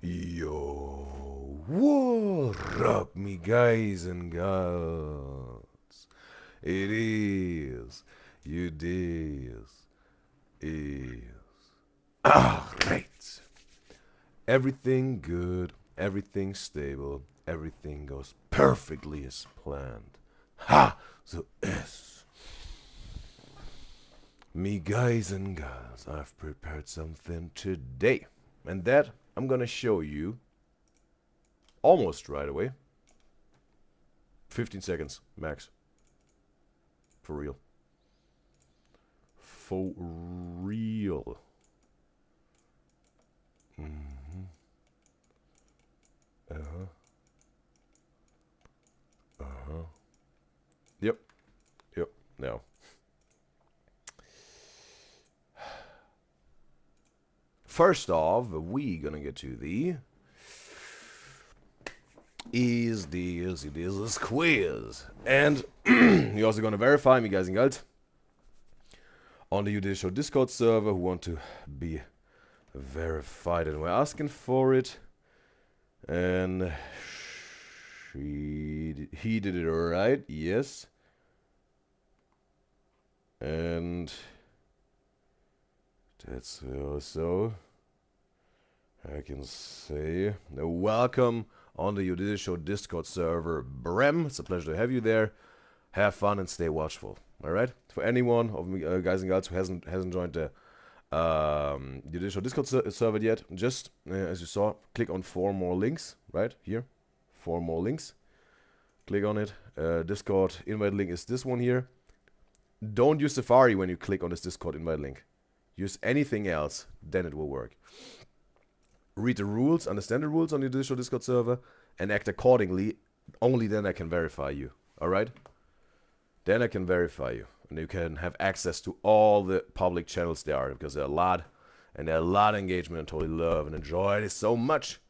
Yo, what up, me guys and girls? It is UDYZYZ. Alright. Everything good, everything stable, everything goes perfectly as planned. Ha! So yes. Me guys and girls, I've prepared something today. And that I'm gonna show you almost right away. 15 seconds max. For real. For real. Mm-hmm. Uh-huh. Uh-huh. Yep. Yep. Now. First off, we gonna get to the this quiz. And you're also gonna verify me guys and girls on the UDYZYZ Discord server who want to be verified, and we're asking for it. And he did it right, yes. And that's also I can say welcome on the UDYZYZ Discord server, Brem. It's a pleasure to have you there. Have fun and stay watchful. All right. For anyone of me, guys and girls who hasn't joined the UDYZYZ Discord server yet, just as you saw, click on 4 more links right here. 4 more links. Click on it. Discord invite link is this one here. Don't use Safari when you click on this Discord invite link. Use anything else, then it will work. Read the rules, understand the rules on the UDYZYZ Discord server, and act accordingly. Only then I can verify you. Alright? Then I can verify you. And you can have access to all the public channels there are, because there are a lot. And there are a lot of engagement, and totally love and enjoy this so much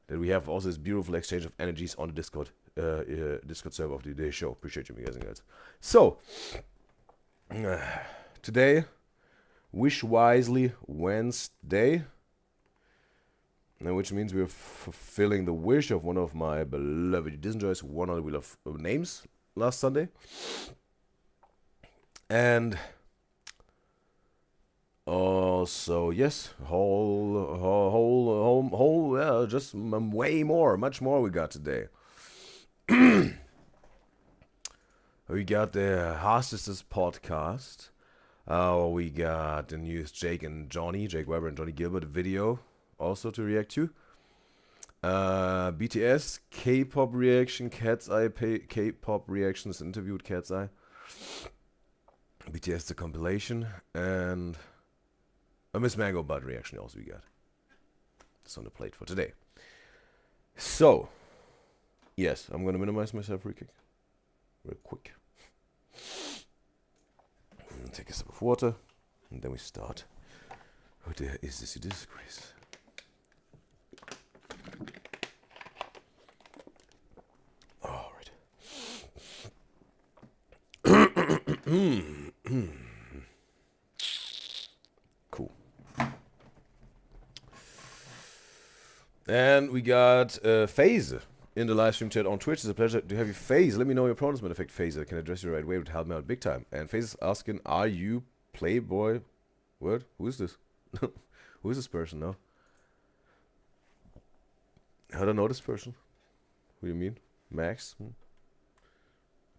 that we have also this beautiful exchange of energies on the Discord Discord server of the UDYZYZ. Appreciate you guys and girls. So, today, Wish Wisely Wednesday. Which means we're fulfilling the wish of one of my beloved UDYZYZ who won on the Wheel of Names last Sunday. And also, yes, just way more, much more we got today. We got the Hostesses podcast. We got the news Jake Weber and Johnny Gilbert video also to react to. BTS, K-pop reaction, Cat's Eye, K-pop reactions interviewed Cat's Eye. BTS the compilation, and a Miss Mango Bud reaction also we got. That's on the plate for today. So, yes, I'm gonna minimize myself real quick. Take a sip of water, and then we start. Oh, there is this disgrace. All right. Cool. And we got FaZe in the live stream chat on Twitch. It's a pleasure to have you, FaZe. Let me know your pronouncement effect, FaZe. I can address you the right way. It would help me out big time. And FaZe is asking, are you Playboy? What? Who is this? Who is this person now? How do I know this person? Who do you mean? Max?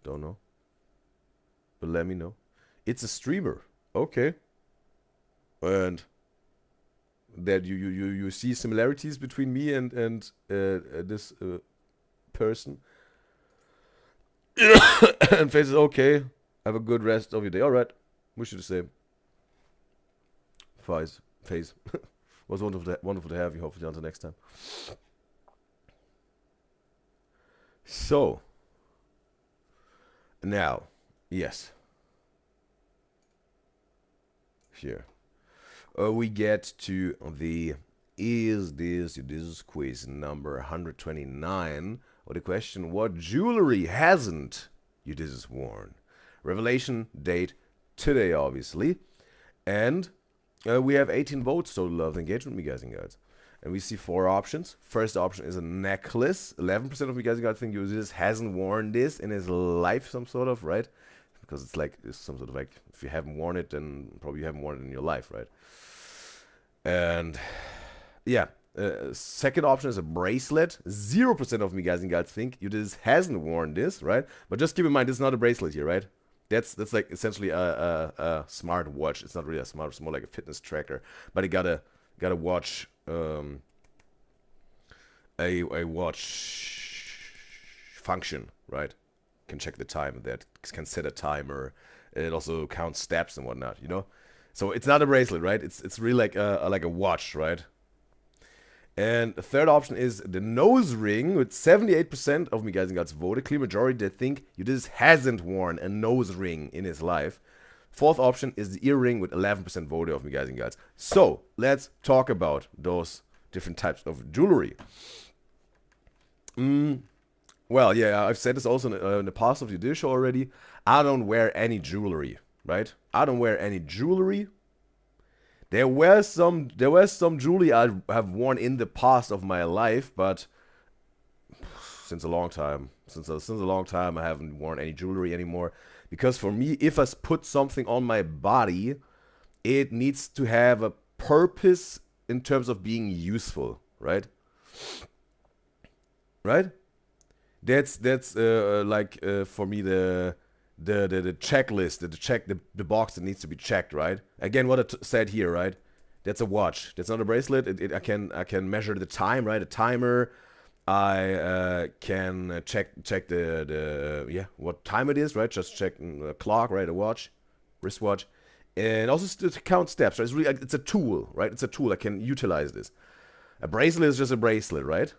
Don't know. But let me know. It's a streamer. Okay. And that you see similarities between me and this person. And FaZe is okay. Have a good rest of your day. Alright. Wish you the same. FaZe. Was wonderful to have you. Hopefully until next time. So, now, yes. Here. We get to the Is This quiz number 129. Or the question, what jewelry hasn't UDYZYZ worn? Revelation date today, obviously. And we have 18 votes, so love engagement, me guys and girls. And we see 4 options. First option is a necklace. 11% of you guys got think UDYZYZ hasn't worn this in his life, some sort of, right? Because it's like, it's some sort of like, if you haven't worn it, then probably you haven't worn it in your life, right? And yeah, second option is a bracelet. 0% of me guys and gals think UDYZYZ hasn't worn this, right? But just keep in mind, this is not a bracelet here, right? That's like essentially a smart watch. It's not really a smart, it's more like a fitness tracker. But it got a watch, a watch function, right? Can check the time, that can set a timer. It also counts steps and whatnot, you know. So it's not a bracelet, right? It's really like a watch, right? And the third option is the nose ring, with 78% of me guys and gals voted. Clear majority that think UDYZYZ hasn't worn a nose ring in his life. Fourth option is the earring, with 11% voted of me guys and gals. So let's talk about those different types of jewelry. Well, yeah, I've said this also in the past of the UDYZYZ show already. I don't wear any jewelry, right? I don't wear any jewelry. There were some jewelry I have worn in the past of my life, but since a long time I haven't worn any jewelry anymore. Because for me, if I put something on my body, it needs to have a purpose in terms of being useful, right? Right? That's like for me the checklist, the box that needs to be checked, right? Again, what I said here, right? That's a watch. That's not a bracelet. I can measure the time, right? A timer. I can check the what time it is, right? Just check a clock, right? A watch, wristwatch, and also to count steps, right? It's a tool, right? It's a tool. I can utilize this. A bracelet is just a bracelet, right?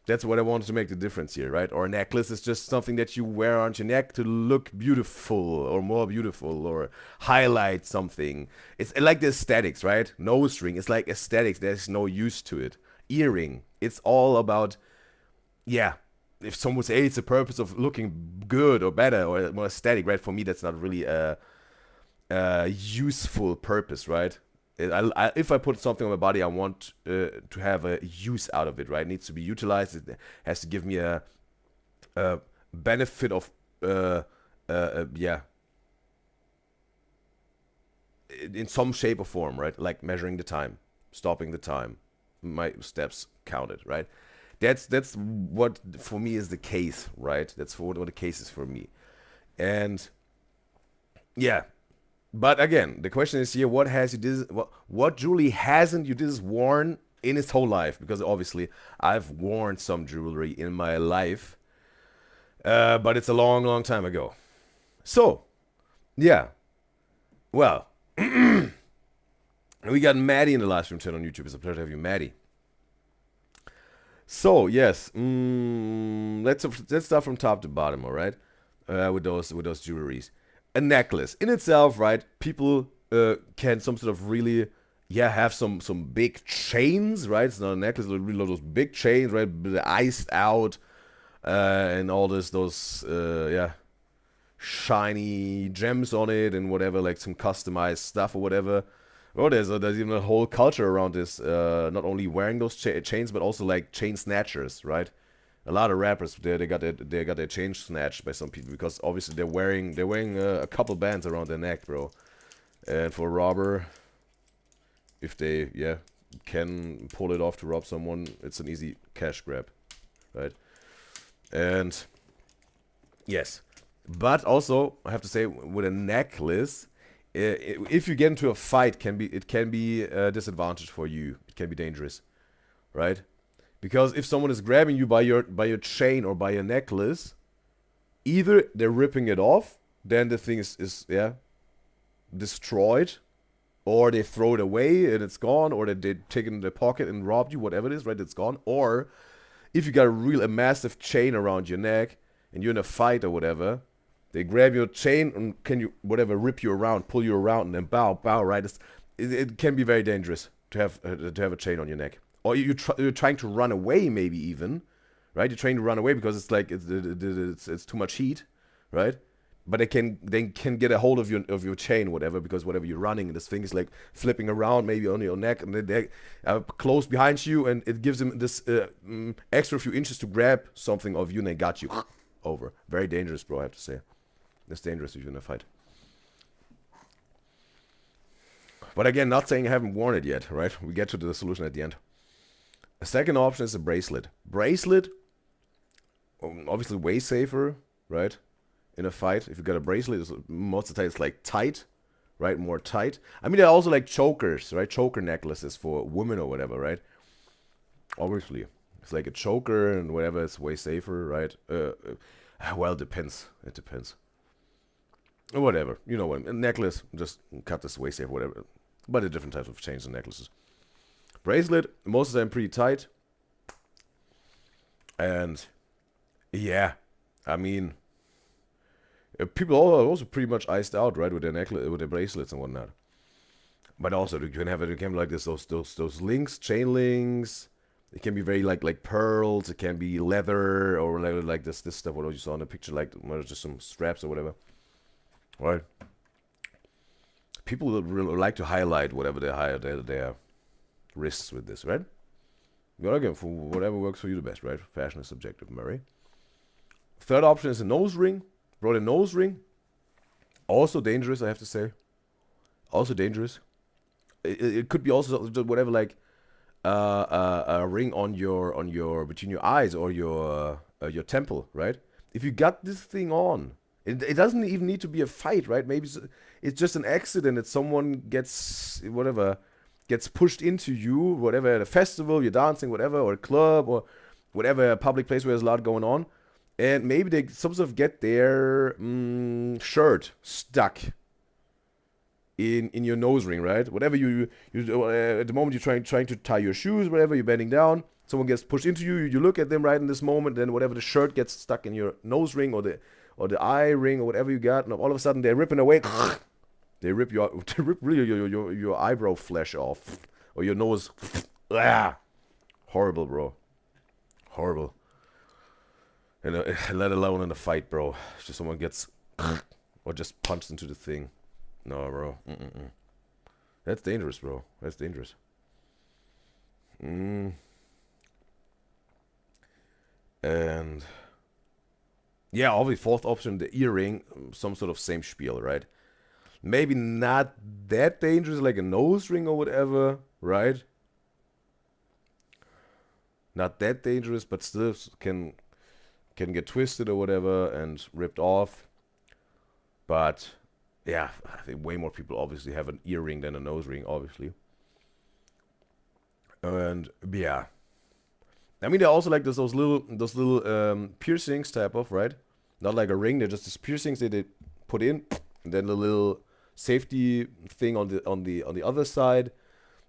That's what I wanted to make the difference here, right? Or a necklace is just something that you wear on your neck to look beautiful or more beautiful or highlight something. It's like the aesthetics, right? Nose ring, it's like aesthetics. There's no use to it. Earring, it's all about, yeah, if someone would say, hey, it's the purpose of looking good or better or more aesthetic, right? For me, that's not really a useful purpose, right? If I put something on my body, I want to have a use out of it, right? It needs to be utilized. It has to give me a benefit of, yeah, in some shape or form, right? Like measuring the time, stopping the time, my steps counted, right? That's what for me is the case, right? That's what the case is for me, and yeah. But again, the question is here: what has UDYZYZ? What jewelry hasn't UDYZYZ worn in his whole life? Because obviously, I've worn some jewelry in my life, but it's a long, long time ago. So, yeah. Well, we got Maddie in the live stream chat on YouTube. It's a pleasure to have you, Maddie. So yes, let's start from top to bottom. All right, with those jewelries. A necklace in itself, right? People can some sort of really, yeah, have some big chains, right? It's not a necklace, it's really those big chains, right? Iced out, and all those yeah, shiny gems on it and whatever, like some customized stuff or whatever. Oh, there's even a whole culture around this. Not only wearing those chains, but also like chain snatchers, right? A lot of rappers they got their chain snatched by some people because obviously they're wearing a couple bands around their neck, bro. And for a robber, if they can pull it off to rob someone, it's an easy cash grab, right? And yes, but also I have to say with a necklace, if you get into a fight, it can be a disadvantage for you. It can be dangerous, right? Because if someone is grabbing you by your chain or by your necklace, either they're ripping it off, then the thing is destroyed, or they throw it away and it's gone, or they take it in their pocket and robbed you, whatever it is, right? It's gone. Or if you got a massive chain around your neck and you're in a fight or whatever, they grab your chain and rip you around, pull you around, and then bow, right? It can be very dangerous to have a chain on your neck. Or you're trying to run away, maybe even, right? You're trying to run away because it's like it's too much heat, right? but they can get a hold of your chain, whatever, because whatever you're running, and this thing is like flipping around, maybe on your neck, and they're close behind you, and it gives them this extra few inches to grab something of you, and they got you over. Very dangerous, bro. I have to say, it's dangerous if you're in a fight. But again, not saying I haven't worn it yet, right? We get to the solution at the end. The second option is a bracelet. Bracelet, obviously way safer, right? In a fight, if you got a bracelet, most of the time it's like tight, right? More tight. I mean, there are also like chokers, right? Choker necklaces for women or whatever, right? Obviously, it's like a choker and whatever. It's way safer, right? Well, it depends. It depends. Whatever, you know what? A necklace, just cut this way safer, whatever. But there are different types of chains and necklaces. Bracelet, most of them pretty tight. And yeah, I mean, people are also pretty much iced out, right, with their necklace, with their bracelets and whatnot. But also, you can have like this, those links, chain links. It can be very like pearls. It can be leather or like this stuff. What you saw in the picture, like just some straps or whatever. Right. People really like to highlight whatever their wrists with this, right? But again, for whatever works for you the best, right? Fashion is subjective, Murray. Third option is a nose ring. Bro, the nose ring, also dangerous, I have to say. Also dangerous. It could be also whatever, like a ring on your between your eyes or your temple, right? If you got this thing on, it doesn't even need to be a fight, right? Maybe it's just an accident that someone gets pushed into you, whatever, at a festival, you're dancing, whatever, or a club, or whatever, a public place where there's a lot going on. And maybe they some sort of get their shirt stuck in your nose ring, right? Whatever you at the moment you're trying to tie your shoes, whatever, you're bending down, someone gets pushed into you, you look at them right in this moment, then whatever, the shirt gets stuck in your nose ring or the eye ring or whatever you got, and all of a sudden they're ripping away. They rip really your eyebrow flesh off or your nose. Horrible, bro. Horrible. And let alone in a fight, bro. Just someone gets or just punched into the thing. No, bro. That's dangerous, bro. That's dangerous. And yeah, obviously, fourth option, the earring, some sort of same spiel, right? Maybe not that dangerous, like a nose ring or whatever, right? Not that dangerous, but still can get twisted or whatever and ripped off. But yeah, I think way more people obviously have an earring than a nose ring, obviously. And yeah, I mean, they're also like those little piercings type of, right? Not like a ring, they're just these piercings that they put in, and then the little safety thing on the other side,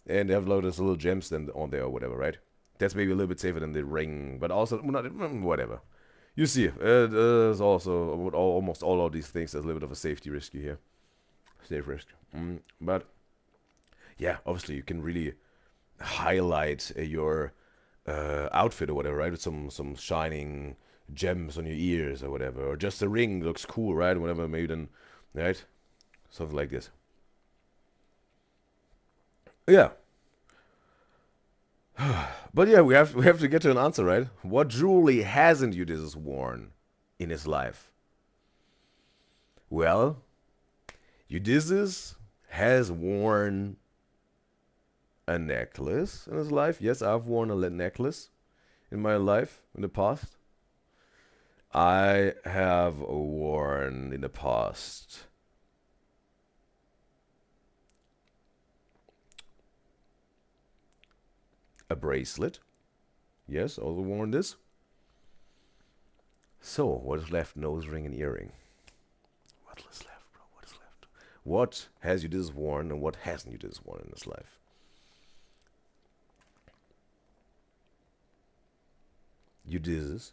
and they have those little gems then on there or whatever, right? That's maybe a little bit safer than the ring, but also not whatever. You see, there's also with almost all of these things, there's a little bit of a safety risk here. Safe risk. But yeah, obviously you can really highlight your outfit or whatever, right? With some shining gems on your ears or whatever, or just the ring looks cool, right? Whatever, maybe then, right? Something like this. Yeah. But yeah, we have to get to an answer, right? What jewelry hasn't UDYZYZ worn in his life? Well, UDYZYZ has worn a necklace in his life. Yes, I've worn a necklace in my life in the past. I have worn in the past a bracelet. Yes, also worn this. So, what is left? Nose ring and earring. What is left, bro? What is left? What has UDYZYZ worn and what hasn't UDYZYZ worn in his life? UDYZYZ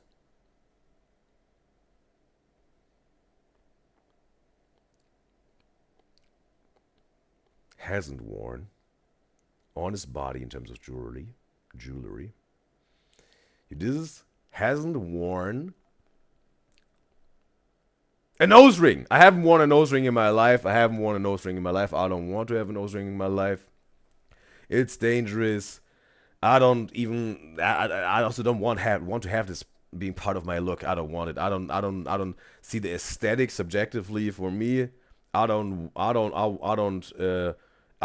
hasn't worn on his body in terms of jewelry. UDYZYZ hasn't worn A nose ring. I haven't worn a nose ring in my life. I don't want to have a nose ring in my life. It's dangerous. I also don't want to have this being part of my look. I don't want it. I don't see the aesthetics objectively for me. I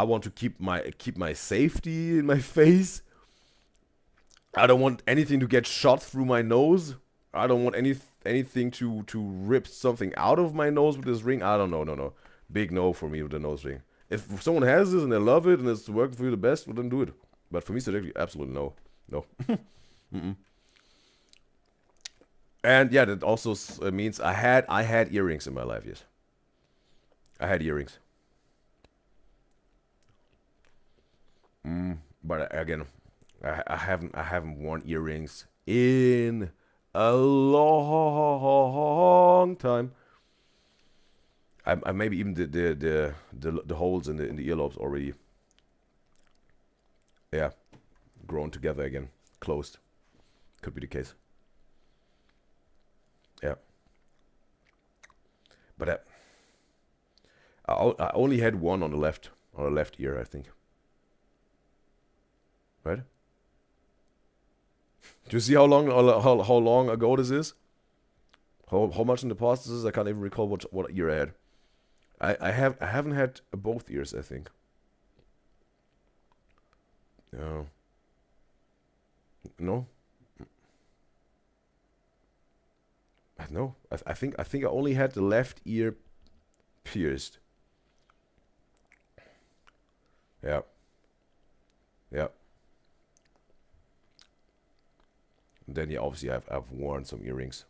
want to keep my safety in my face. I don't want anything to get shot through my nose. I don't want anything to rip something out of my nose with this ring. I don't know. No. Big no for me with the nose ring. If someone has this and they love it and it's working for you the best, well, then do it. But for me, subjectively, absolutely no. Mm-mm. And yeah, that also means I had earrings in my life. Yes, I had earrings. But again, I haven't worn earrings in a long time. I maybe even the holes in the earlobes already, yeah, grown together again, closed. Could be the case. Yeah. But I only had one on the left ear, I think. Right? Do you see how long ago this is? How much in the past this is? I can't even recall what ear I had. I haven't had both ears, I think. No. No. No. I think I only had the left ear pierced. Yeah. Yeah. And then yeah, obviously I've worn some earrings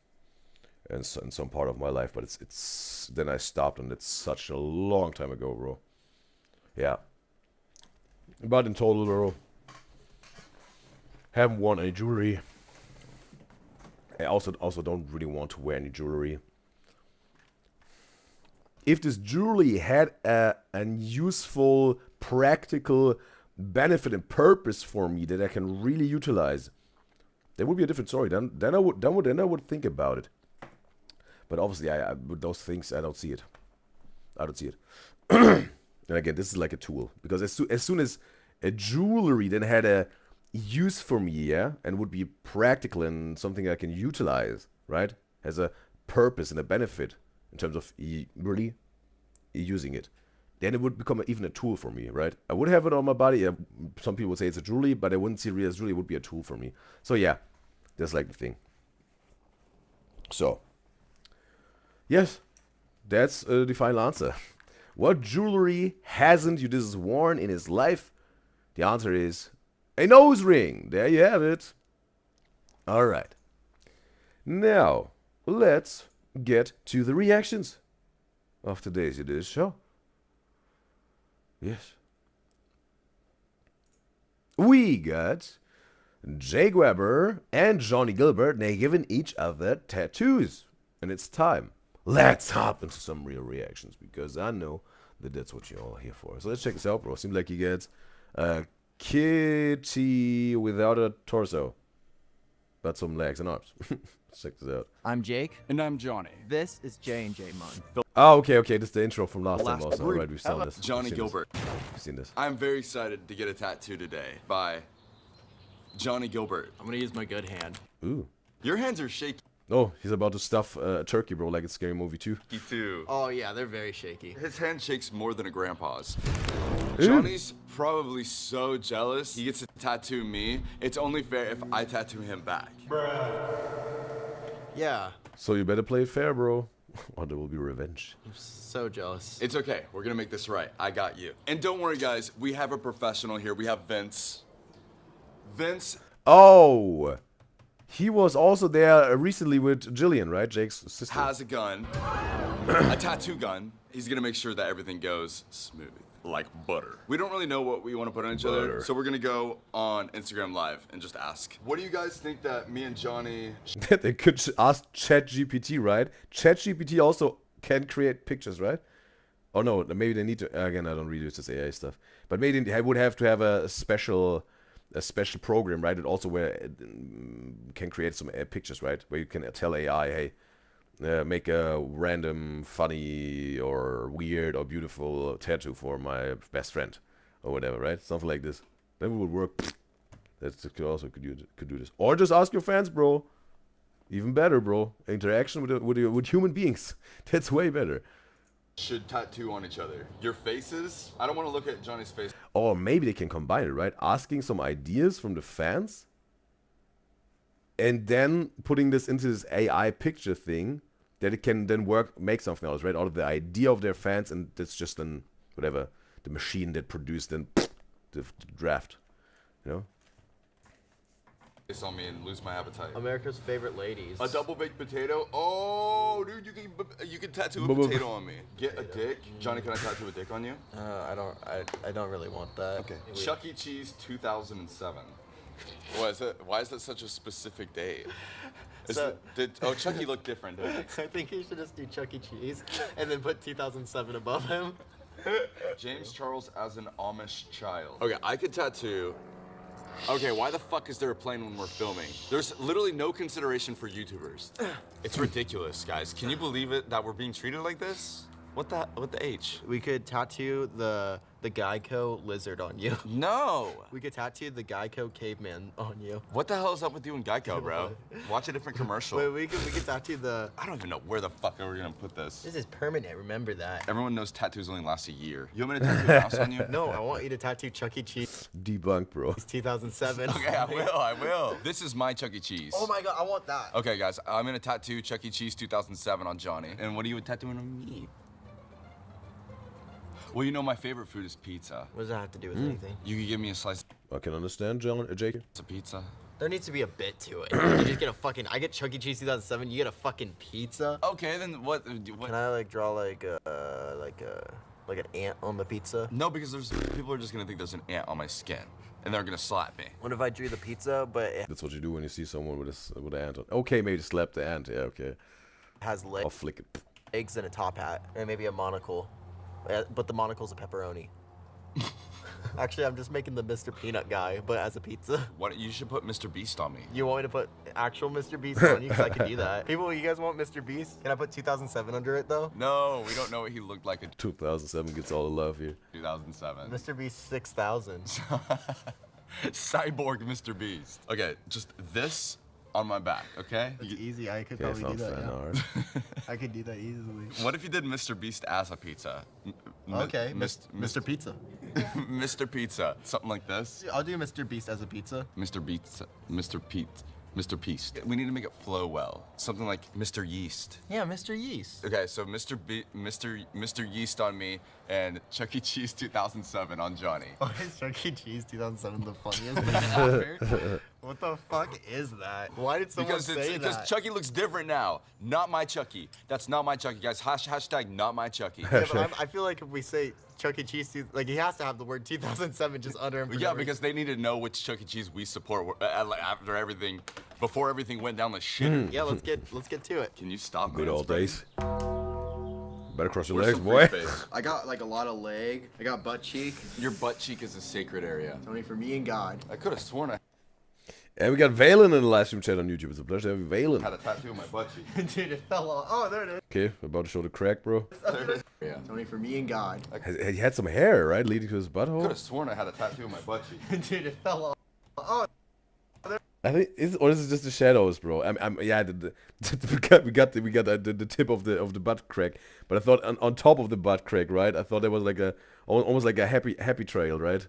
in some part of my life, but it's then I stopped, and it's such a long time ago, bro. Yeah. But in total, bro, haven't worn any jewelry. I also don't really want to wear any jewelry. If this jewelry had an useful, practical benefit and purpose for me that I can really utilize, that would be a different story. Then I would think about it. But obviously, with those things, I don't see it. And again, this is like a tool, because as soon as a jewelry then had a use for me, yeah, and would be practical and something I can utilize, right, has a purpose and a benefit in terms of really using it, then it would become even a tool for me, right? I would have it on my body. Yeah, some people would say it's a jewelry, but I wouldn't see it as jewelry. It would be a tool for me. So yeah, that's like the thing. So yes, that's the final answer. What jewelry hasn't UDYZYZ worn in his life? The answer is a nose ring. There you have it. All right. Now, let's get to the reactions of today's UDYZYZ show. Yes. We got Jake Weber and Johnny Gilbert. They're giving each other tattoos. And it's time. Let's hop into some real reactions, because I know that that's what you're all here for. So let's check this out, bro. Seems like he gets a kitty without a torso, but some legs and arms. Let's check this out. I'm Jake. And I'm Johnny. This is J&J Mun. Oh, okay. This is the intro from last time also. Alright, we've seen this. Johnny Gilbert. We've seen this. I'm very excited to get a tattoo today by Johnny Gilbert. I'm gonna use my good hand. Ooh. Your hands are shaky Oh, he's about to stuff a turkey, bro, like it's Scary Movie 2. too. Oh yeah, they're very shaky. His hand shakes more than a grandpa's. Ooh. Johnny's probably so jealous he gets to tattoo me. It's only fair if I tattoo him back. Yeah, So you better play it fair, bro. Or there will be revenge. I'm so jealous. It's okay. We're gonna make this right. I got you. And don't worry, guys. We have a professional here. We have Vince. Vince. Oh! He was also there recently with Jillian, right? Jake's sister. Has a gun, a tattoo gun. He's gonna make sure that everything goes smooth, like butter. We don't really know what we want to put on each other, so we're gonna go on Instagram Live and just ask. What do you guys think that me and Johnny? They could ask ChatGPT, right? ChatGPT also can create pictures, right? Oh no, maybe they need to. Again, I don't really use this AI stuff, but maybe they would have to have a special program, right? It also where it can create some pictures, right? Where you can tell AI, hey, make a random, funny, or weird, or beautiful tattoo for my best friend, or whatever, right? Something like this. That would work. That's could do this, or just ask your fans, bro. Even better, bro. Interaction with human beings. That's way better. Should tattoo on each other. Your faces? I don't want to look at Johnny's face. Or maybe they can combine it, right? Asking some ideas from the fans, and then putting this into this AI picture thing that it can then make something else, right? Out of the idea of their fans, and that's just then whatever the machine that produced then the draft, you know? Face on me and lose my appetite. America's favorite ladies. A double baked potato? Oh, dude, you can tattoo a potato on me. Get a dick. Johnny, can I tattoo a dick on you? I don't really want that. Okay. Chuck E. Cheese 2007. Why is that such a specific date? Chucky looked different, didn't he? I think you should just do Chuck E. Cheese and then put 2007 above him. James Charles as an Amish child. Okay, I could tattoo. Okay, why the fuck is there a plane when we're filming? There's literally no consideration for YouTubers. It's ridiculous, guys. Can you believe it that we're being treated like this? What the H? We could tattoo the Geico lizard on you. No! We could tattoo the Geico caveman on you. What the hell is up with you and Geico, bro? Watch a different commercial. Wait, we could tattoo the... I don't even know where the fuck are we gonna put this. This is permanent, remember that. Everyone knows tattoos only last a year. You want me to tattoo a mouse on you? No, I want you to tattoo Chuck E. Cheese. Debunk, bro. 2007. Okay, I will. This is my Chuck E. Cheese. Oh my god, I want that. Okay, guys, I'm gonna tattoo Chuck E. Cheese 2007 on Johnny. And what are you tattooing on me? Well, you know my favorite food is pizza. What does that have to do with anything? You could give me a slice I can understand, Jake. of pizza. There needs to be a bit to it. You just get a fucking... I get Chuck E. Cheese 2007, you get a fucking pizza? Okay, then what? Can I, like, draw, like an ant on the pizza? No, because people are just gonna think there's an ant on my skin, and they're gonna slap me. What if I drew the pizza, but it That's what you do when you see someone with an ant on. Okay, maybe slap the ant. Yeah, okay. has I'll flick it. legs and a top hat, and maybe a monocle? But the monocle's a pepperoni. Actually, I'm just making the Mr. Peanut guy, but as a pizza. You should put Mr. Beast on me. You want me to put actual Mr. Beast on you? Because I can do that. People, you guys want Mr. Beast? Can I put 2007 under it, though? No, we don't know what he looked like in 2007 gets all the love here. 2007. Mr. Beast 6000. Cyborg Mr. Beast. Okay, just this on my back, okay? It's easy. I could Okay, probably do found that. fan Yeah. art. I could do that easily. What if you did Mr. Beast as a pizza? Okay, Mr. Pizza. Mr. Pizza. Something like this. I'll do Mr. Beast as a pizza. Mr. Beast. Mr. Pete. Mr. Peast. We need to make it flow well. Something like Mr. Yeast. Yeah, Mr. Yeast. Okay, so Mr. Yeast on me and Chuck E. Cheese 2007 on Johnny. Why is Chuck E. Cheese 2007 the funniest thing ever? What the fuck is that? Why did someone say that? Because Chucky looks different now. Not my Chucky. That's not my Chucky, guys. Hashtag not my Chucky. Yeah, but I feel like if we say Chuck E. Cheese, like he has to have the word 2007 just under him. Yeah, because they need to know which Chuck E. Cheese we support after everything, before everything went down the shitter. Yeah, let's get to it. Can you stop? Good old days. Better cross your Where's legs, some boy. free space? I got like a lot of leg. I got butt cheek. Your butt cheek is a sacred area. It's only for me and God. I could have sworn I And we got Valen in the live stream chat on YouTube. It's a pleasure to have you, Valen. had a tattoo on my butt cheek. Dude, it fell off. Oh, there it is. Okay, about to show the crack, bro. Yeah. It's only for me and God. He had some hair, right, leading to his Could butthole. have sworn I had a tattoo on my butt cheek. Dude, it fell off. Oh. I think, or is it just the shadows, bro? Yeah, we got the tip of the butt crack, but I thought on top of the butt crack, right? I thought there was like almost like a happy trail, right?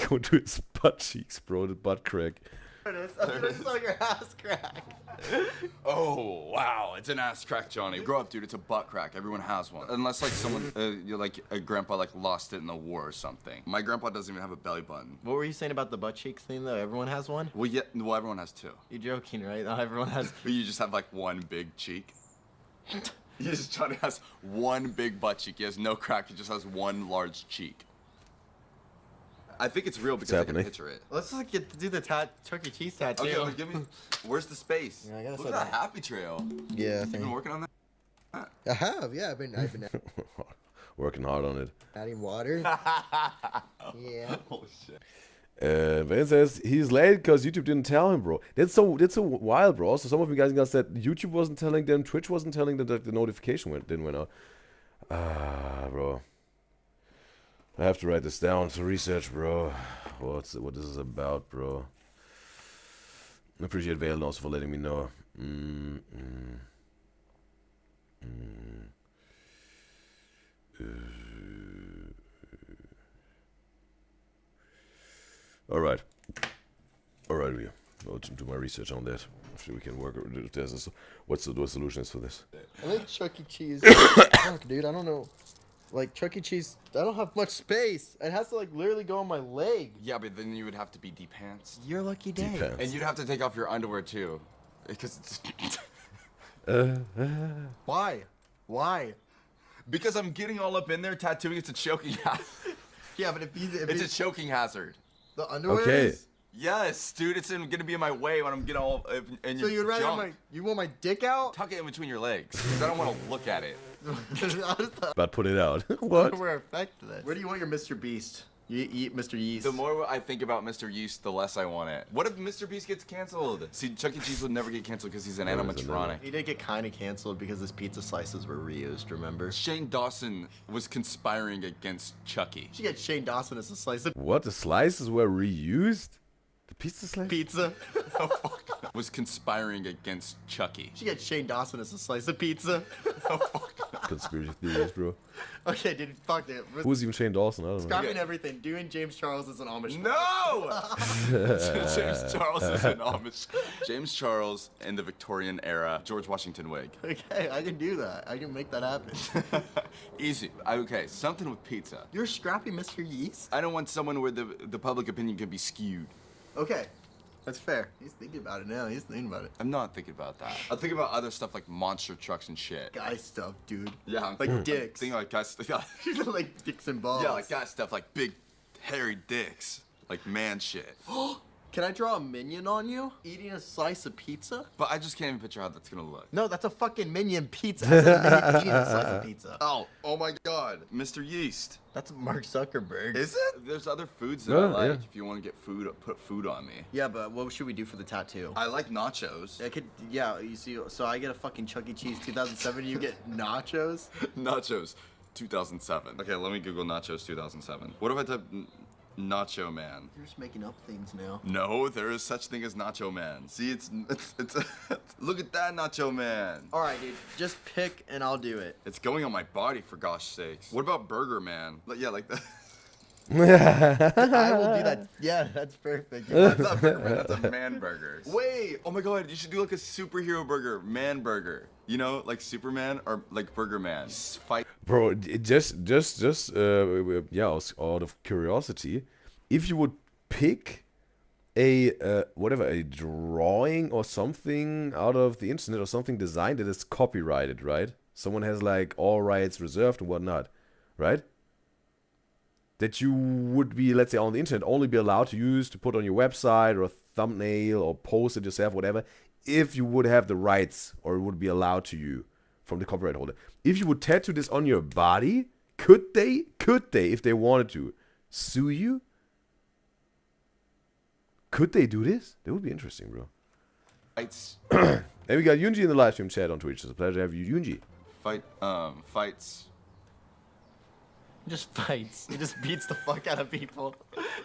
Go to his butt cheeks, bro. The butt crack. There it is. I saw your ass crack. Oh wow, it's an ass crack, Johnny. Grow up, dude. It's a butt crack. Everyone has one, unless like someone, you're like a grandpa like lost it in the war or something. My grandpa doesn't even have a belly button. What were you saying about the butt cheeks thing though? Everyone has one? Well, yeah. Well, everyone has two. You're joking, right? Not everyone has. But you just have like one big cheek. Johnny has one big butt cheek. He has no crack. He just has one large cheek. I think it's real because I can happening. picture it. Let's just do the Chuck E. Cheese tattoo. Okay, well, give me. Where's the space? Yeah, I gotta Look say at that that. happy trail. Yeah, You've been working on that. I have. Yeah, I've been Working hard on it. adding water. Yeah. Oh shit. Van says he's late because YouTube didn't tell him, bro. That's so wild, bro. Also, some of you guys said YouTube wasn't telling them, Twitch wasn't telling them that the notification didn't went out. Bro. I have to write this down to research, bro. What this is about, bro. I appreciate Valen also for letting me know. Alright, we go to do my research on that. If we can work with this. What's the solution is for this? I think Chuck E. Cheese. Fuck, dude, I don't know. Like, Chuck E. Cheese, I don't have much space. It has to, like, literally go on my leg. Yeah, but then you would have to be de-pants. Your lucky day. Depends. And you'd have to take off your underwear, too. Because it's... Why? Why? Because I'm getting all up in there tattooing. It's a choking hazard. Yeah, but if It's a choking hazard. the underwear Okay. is... Yes, dude, it's gonna be in my way when I'm getting all in your So you'd rather have junk. you want my dick out? Tuck it in between your legs, because I don't want to look at it. But put it out. What? Underwear affect this. Where do you want your Mr. Beast? You eat Mr. Yeast. The more I think about Mr. Yeast, the less I want it. What if Mr. Beast gets canceled? See, Chuck E. Cheese would never get canceled because he's an No, he's a animatronic. He did get kind of canceled because his pizza slices were reused, remember? Shane Dawson was conspiring against Chucky. She got Shane Dawson as a slice of What? The slices were reused? The pizza slice? pizza. Was conspiring against Chucky. She got Shane Dawson as a slice of pizza. Conspiracy theories, bro. Okay, dude, fuck it. Who's even Shane Dawson? I don't know. Scrapping everything. Doing James Charles as an Amish. No! James Charles is an Amish. James Charles in the Victorian era, George Washington wig. Okay, I can do that. I can make that happen. Easy. Okay, something with pizza. You're scrappy Mr. Yeast? I don't want someone where the public opinion can be skewed. Okay, that's fair. He's thinking about it now. He's thinking about it. I'm not thinking about that. I'm thinking about other stuff like monster trucks and shit. Guy stuff, dude. Yeah, I'm Like dicks. thinking like guys. Yeah, Like dicks and balls. yeah, like guy stuff, like big, hairy dicks, like man shit. Can I draw a minion on you? Eating a slice of pizza? But I just can't even picture how that's gonna look. No, that's a fucking minion pizza. That's a minion eating a slice of pizza. Oh my God, Mr. Yeast. That's Mark Zuckerberg. Is it? There's other foods that Yeah, I like. yeah. If you want to get food, put food on me. Yeah, but what should we do for the tattoo? I like nachos. I could, yeah, you see, so I get a fucking Chuck E. Cheese 2007, you get nachos? Nachos, 2007. Okay, let me Google nachos 2007. What if I type Nacho Man? You're just making up things now. No, there is such thing as Nacho Man. See, it's look at that Nacho Man. All right, dude, just pick and I'll do it. It's going on my body for gosh sakes. What about Burger Man? Yeah, like that. I will do that. Yeah, that's perfect. That's not Burger Man, that's a man burger. Wait, oh my God, you should do like a superhero burger, man burger. You know, like Superman or like Burger Man. Fight. Bro, yeah, out of curiosity, if you would pick a a drawing or something out of the internet or something designed that is copyrighted, right? Someone has like all rights reserved and whatnot, right? That you would be, let's say, on the internet only be allowed to use to put on your website or a thumbnail or post it yourself, whatever, if you would have the rights or it would be allowed to you from the copyright holder. If you would tattoo this on your body, could they, if they wanted to, sue you? Could they do this? That would be interesting, bro. Fights. And we got Yunji in the live stream chat on Twitch. It's a pleasure to have you, Yunji. Fights. He just fights. He just beats the fuck out of people.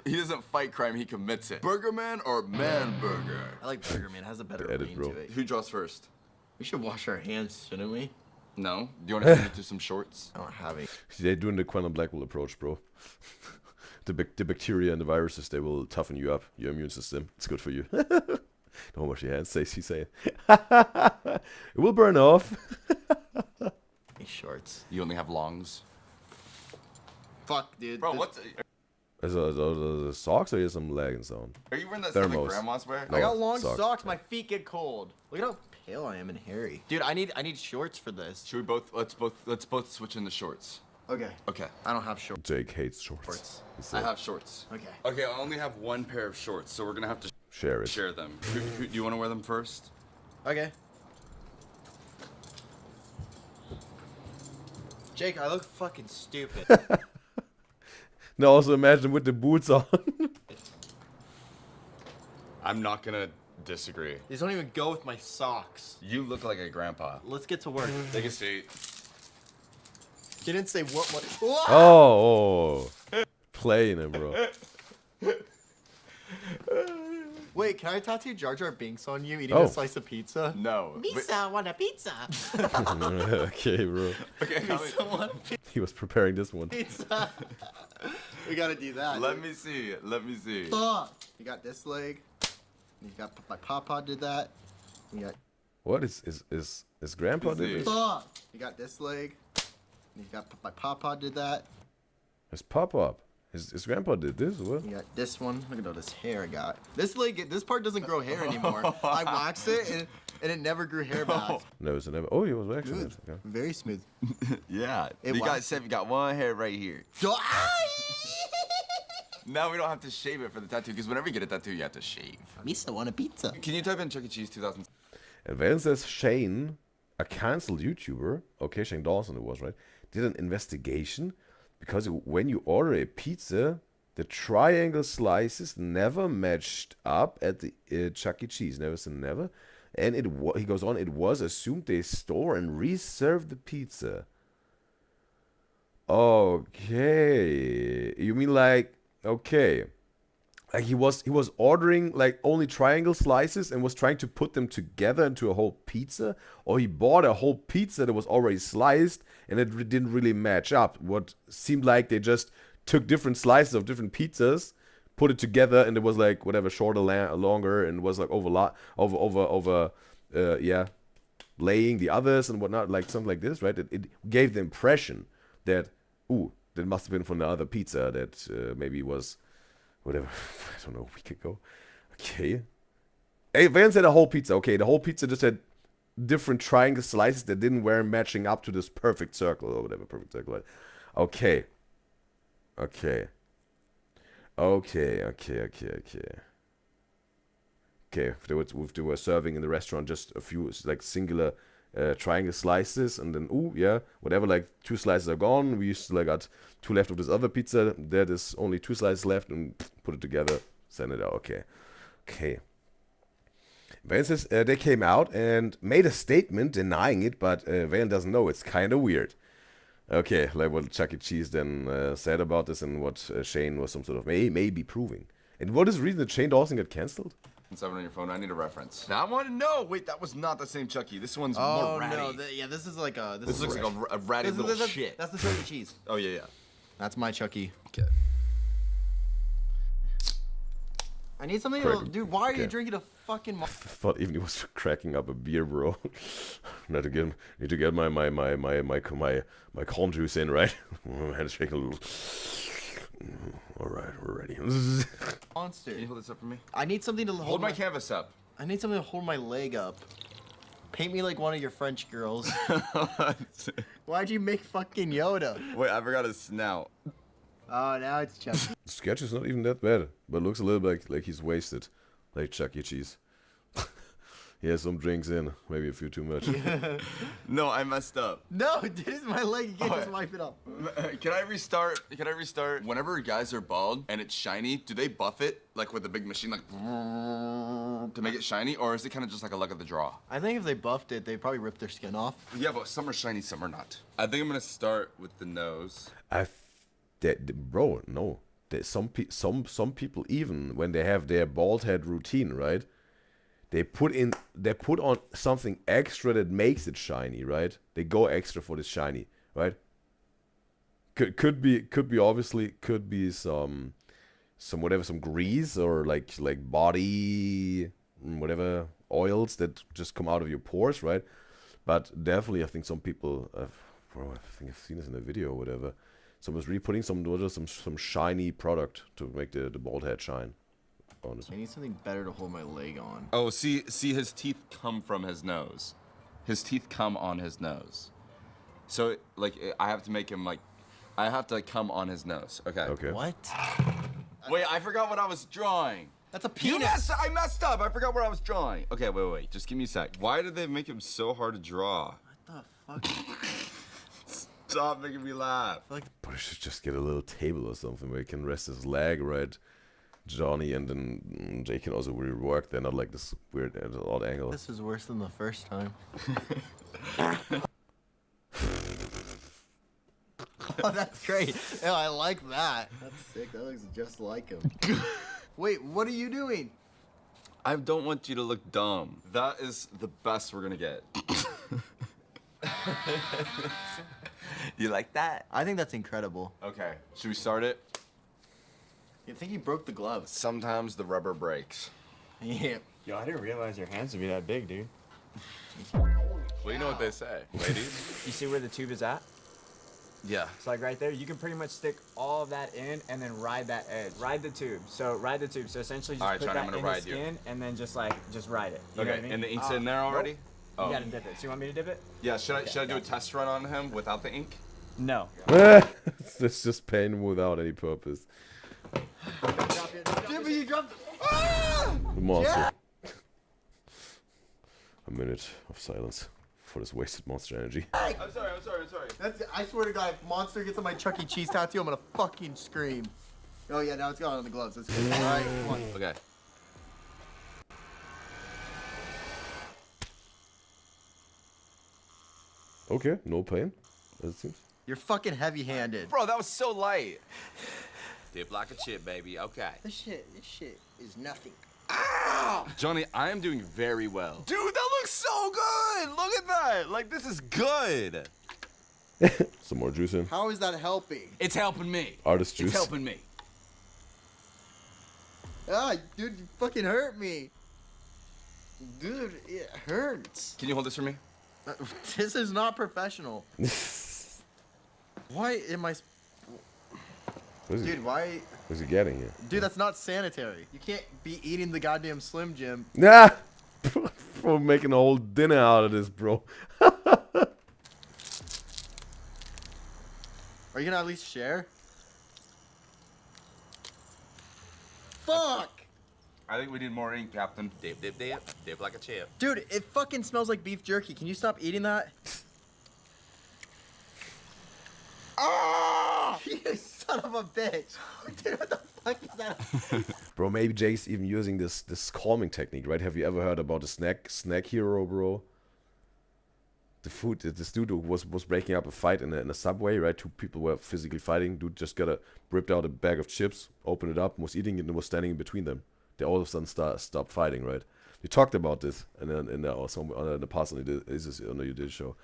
He doesn't fight crime, he commits it. Burger Man or Man Burger? I like Burger Man. It has a better Edit, ring bro. to it. Who draws first? We should wash our hands, shouldn't we? No? Do you want to get into some shorts? I don't have it. They're doing the Quantum Blackwell approach, bro. The bacteria and the viruses, they will toughen you up, your immune system. It's good for you. Don't wash your hands, Stacey saying. It will burn off. These shorts. You only have longs? Fuck, dude. Bro, this- what's... Is the socks or you have some leggings on? Are you wearing that stuff like Thermos. grandmas wear? No. I got long socks. socks. My feet get cold. Look at how pale I am and hairy. Dude, I need shorts for this. Should we both... Let's both switch into shorts. Okay. Okay. I don't have shorts. Jake hates shorts. Shorts. It's I like, have shorts. Okay. Okay, I only have one pair of shorts, so we're gonna have to share it. share them. Do you want to wear them first? Okay. Jake, I look fucking stupid. Now also imagine with the boots on. I'm not gonna disagree. These don't even go with my socks. You look like a grandpa. Let's get to work. Take a seat. You didn't say what. Oh, playing him, bro. Wait, can I tattoo Jar Jar Binks on you eating Oh. a slice of pizza? No. Pizza, want a pizza? Okay, bro. Okay, Pizza, want He was preparing this one. pizza. We gotta do that. let me see. Let me see. Fuck. You got this leg. You got my papa did that. You got What is Grandpa did this? fuck. You got this leg. You got my papa did that. His pop up. His grandpa did this. What? You got this one. Look at all this hair I got. This leg, this part doesn't grow hair anymore. I waxed it and it never grew hair back. No, it's never. Oh, he was waxing Good. it. Okay. Very smooth. Yeah. It you was- got Seth, you got one hair right here. Now we don't have to shave it for the tattoo because whenever you get a tattoo, you have to shave. Misa want a pizza. Can you type in Chuck E. Cheese 2000? And then says Shane, a cancelled YouTuber, okay, Shane Dawson it was, right, did an investigation because when you order a pizza, the triangle slices never matched up at the Chuck E. Cheese, never say never. And he goes on, it was assumed they store and reserve the pizza. Okay. You mean like, okay. Like he was ordering like only triangle slices and was trying to put them together into a whole pizza, or he bought a whole pizza that was already sliced and it didn't really match up. What seemed like they just took different slices of different pizzas, put it together, and it was like whatever shorter, longer, and was like laying the others and whatnot, like something like this, right? It gave the impression that that must have been from the other pizza that maybe was. Whatever, I don't know, a week ago. Okay. Hey, Van said a whole pizza. Okay, the whole pizza just had different triangle slices that didn't wear matching up to this perfect circle or whatever, perfect circle. Okay. Okay. If they were serving in the restaurant just a few, like, singular triangle slices, and then, whatever, like, 2 slices are gone. We still got 2 left of this other pizza. There is only 2 slices left, and put it together, send it out. Okay. Van says they came out and made a statement denying it, but Van doesn't know. It's kind of weird. Okay, like what Chuck E. Cheese then said about this, and what Shane was some sort of maybe proving. And what is the reason that Shane Dawson got cancelled? 7 on your phone. I need a reference. Now I want to know. Wait, that was not the same Chucky. This one's Oh more ratty. no, this is like a. This looks like a ratty little shit. That's the Chuck E. Cheese. Oh yeah. That's my Chucky. Okay. I need something Crack- to. Dude, why are you okay. drinking a fucking? I thought even he was cracking up a beer, bro. Need to get my corn juice in, right? I had to shake a little. All right, we're ready. Monster. Can you hold this up for me? I need something to Hold my canvas up. I need something to hold my leg up. Paint me like one of your French girls. Why'd you make fucking Yoda? Wait, I forgot his snout. Oh, now it's Chucky. The sketch is not even that bad, but looks a little bit like he's wasted, like Chuck E. Cheese. He has some drinks in, maybe a few too much. No, I messed up. No, this is my leg. You can't just wipe it up. Can I restart? Whenever guys are bald and it's shiny, do they buff it like with a big machine, like to make it shiny, or is it kind of just like a luck of the draw? I think if they buffed it, they'd probably rip their skin off. Yeah, but some are shiny, some are not. I think I'm gonna start with the nose. Bro, no. Some people, even when they have their bald head routine, right? They put on something extra that makes it shiny, right? They go extra for this shiny, right? Could be obviously some grease or like body whatever oils that just come out of your pores, right? But definitely, I think some people, bro, I think I've seen this in a video or whatever. Someone's really putting some shiny product to make the bald head shine. Honestly. I need something better to hold my leg on. Oh, see, his teeth come from his nose. His teeth come on his nose. So, like, I have to make him, like, I have to come on his nose. Okay. Okay. What? Wait, I forgot what I was drawing. That's a penis. I messed up. I forgot what I was drawing. Okay, wait. Just give me a sec. Why did they make him so hard to draw? What the fuck? Stop making me laugh. But he should just get a little table or something where he can rest his leg, right? Johnny and then Jake can also rework. They're not like this weird odd angle. This is worse than the first time. Oh, that's great. Oh, I like that. That's sick. That looks just like him. Wait, what are you doing? I don't want you to look dumb. That is the best we're gonna get. You like that? I think that's incredible. Okay, should we start it? You think he broke the gloves? Sometimes the rubber breaks. Yeah. Yo, I didn't realize your hands would be that big, dude. Well, you know what they say, ladies. You see where the tube is at? Yeah. It's like right there. You can pretty much stick all of that in and then ride that edge. Ride the tube. So ride the tube. So essentially just All right, put Johnny, that I'm gonna in ride the you. skin and then just ride it. You know Okay, what I mean? and the ink's in there already? Nope. Oh. You gotta dip it. So you want me to dip it? Yeah, should I do a gotcha. test run on him without the ink? No. It's just pain without any purpose. Jimmy, you dropped. The monster. A minute of silence for this wasted monster energy. I'm sorry. That's. I swear to God, if Monster gets on my Chuck E. Cheese tattoo, I'm gonna fucking scream. Oh yeah, now it's got on the gloves. That's good. All right, come on. Okay. Okay, no pain, as it seems. You're fucking heavy-handed. Bro, that was so light. Dip like a chip, baby. Okay. This shit is nothing. Johnny, I am doing very well. Dude, that looks so good. Look at that. Like, this is good. Some more juice in. How is that helping? It's helping me. Artist juice. It's helping me. Ah, dude, you fucking hurt me. Dude, it hurts. Can you hold this for me? This is not professional. Why am I... What is he? Dude, why... What's he getting here? Dude, that's not sanitary. You can't be eating the goddamn Slim Jim. Nah! Bro, making a whole dinner out of this, bro. Are you gonna at least share? Fuck! I think we need more ink, Captain. Dip, dip, dip. Dip like a chip. Dude, it fucking smells like beef jerky. Can you stop eating that? Ah! You son of a bitch. Dude, what the fuck is that? Bro, maybe Jake's even using this calming technique, right? Have you ever heard about the snack hero, bro? This dude was breaking up a fight in a subway, right? Two people were physically fighting. Dude just ripped out a bag of chips, opened it up, and was eating it, and was standing in between them. They all of a sudden stopped fighting, right? We talked about this, and then in the past on the UDYZYZ show,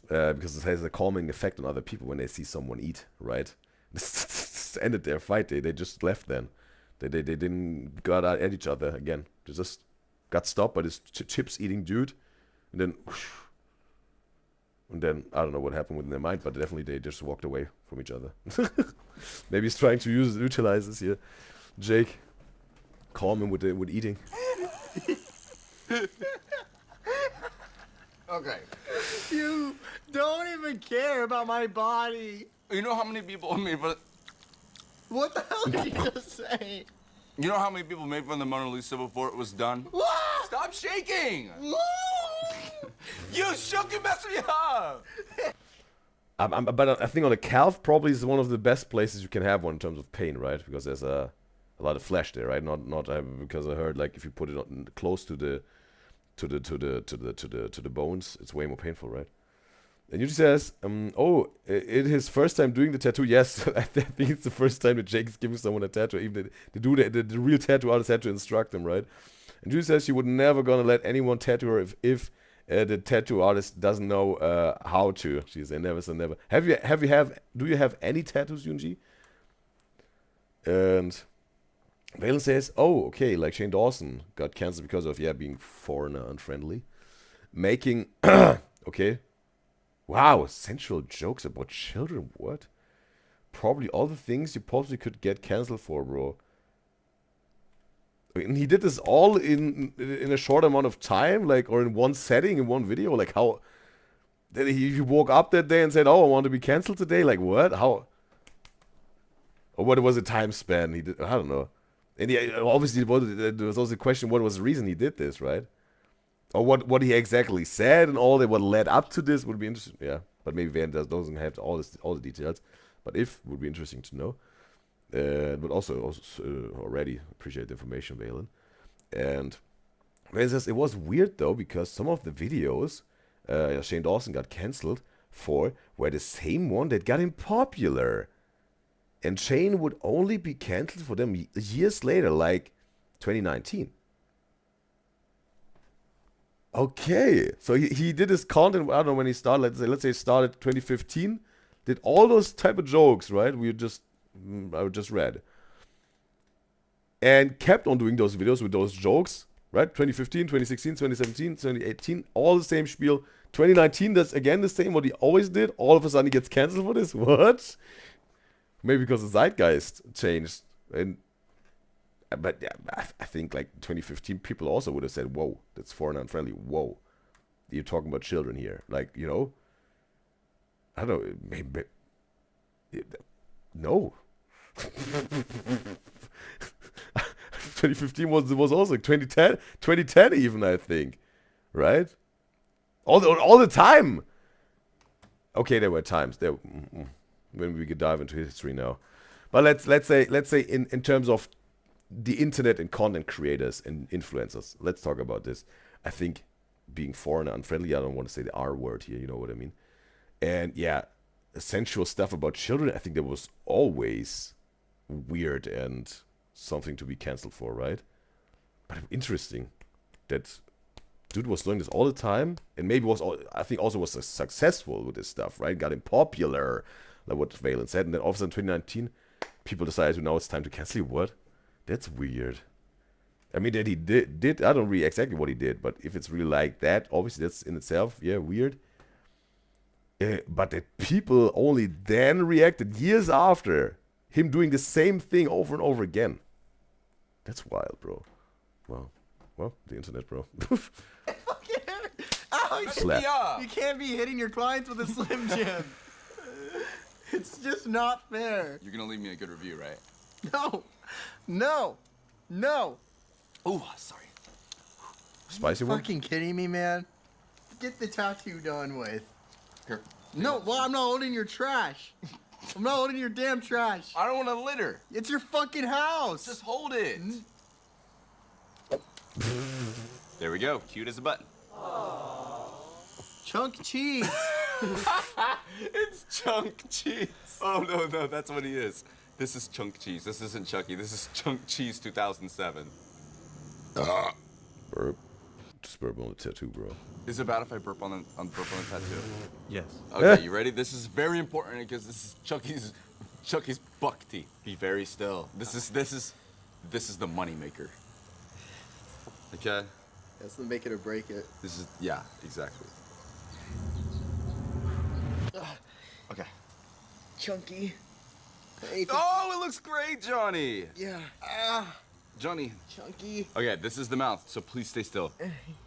because it has a calming effect on other people when they see someone eat, right? This ended their fight. They just left then. They didn't got at each other again. They just got stopped by this chips eating dude, and then. Whoosh, and then, I don't know what happened within their mind, but definitely they just walked away from each other. Maybe he's trying to utilize this here. Jake, calm him with eating. Okay. You don't even care about my body. You know how many people made fun? What the hell did you just say? You know how many people made fun of the Mona Lisa before it was done? Stop shaking! You shook and messed me up! But I think on the calf probably is one of the best places you can have one in terms of pain, right? Because there's a lot of flesh there, right? Not because I heard like if you put it on, close to the bones, it's way more painful, right? And Yuji says, oh, it his first time doing the tattoo. Yes, I think it's the first time that Jake is giving someone a tattoo. Even the real tattoo artist had to instruct him, right? And Yuji says she would never gonna let anyone tattoo her if the tattoo artist doesn't know how to. She said never say never. Do you have any tattoos, Yunji? And Valen says, oh, okay, like Shane Dawson got canceled because of being foreigner unfriendly, making okay. Wow, sensual jokes about children. What? Probably all the things you possibly could get canceled for, bro. And he did this all in a short amount of time, like, or in one setting, in one video. Like, how? Did he woke up that day and said, "Oh, I want to be canceled today"? Like, what? How? Or what was the time span? He did. I don't know. And he obviously there was also the question: what was the reason he did this, right? Or what he exactly said and all that, what led up to this would be interesting. Yeah, but maybe Van doesn't have all the details. But if would be interesting to know. But also already appreciate the information, Valen. And Valen says it was weird though because some of the videos Shane Dawson got cancelled for were the same one that got him popular. And Shane would only be cancelled for them years later, like 2019. Okay, so he did his content, I don't know when he started, let's say he started 2015, did all those type of jokes, right, I just read. And kept on doing those videos with those jokes, right, 2015, 2016, 2017, 2018, all the same spiel. 2019, that's again the same, what he always did, all of a sudden he gets cancelled for this, what? Maybe because the zeitgeist changed, but yeah, I think like 2015 people also would have said, whoa, that's foreign unfriendly, whoa. You're talking about children here. Like, you know, I don't know, maybe, no. 2015 was also 2010 even, I think, right? All the time. Okay, there were times there when we could dive into history now, but let's say in terms of the internet and content creators and influencers, let's talk about this. I think being foreign and unfriendly, I don't want to say the R word here, you know what I mean? And yeah, sensual stuff about children, I think that was always weird and something to be cancelled for, right? But interesting that dude was doing this all the time, and maybe I think also was successful with this stuff, right? Got him popular, like what Valen said, and then all of a sudden 2019, people decided now it's time to cancel you. What? That's weird. I mean, that he did I don't really exactly what he did, but if it's really like that, obviously that's in itself, yeah, weird. But that people only then reacted years after him doing the same thing over and over again. That's wild, bro. Wow. Well, the internet, bro. Ouch! You can't be hitting your clients with a Slim Jim. It's just not fair. You're gonna leave me a good review, right? No. Oh, sorry. Spicy one? Fucking kidding me, man? Get the tattoo done with. Here. No, well, I'm not holding your trash. I'm not holding your damn trash. I don't want to litter. It's your fucking house. Just hold it. There we go. Cute as a button. Chunk cheese. It's Chunk Cheese. Oh, no, that's what he is. This is Chunk Cheese. This isn't Chucky. This is Chunk Cheese 2007. Burp. Just burp on the tattoo, bro. Is it bad if I burp on the tattoo? Yes. Okay, you ready? This is very important because this is Chucky's buck teeth. Be very still. This is the money maker. Okay? That's the make it or break it. This is, yeah, exactly. Okay. Chunky. Oh, it looks great, Johnny. Yeah. Johnny. Chunky. Okay, this is the mouth, so please stay still.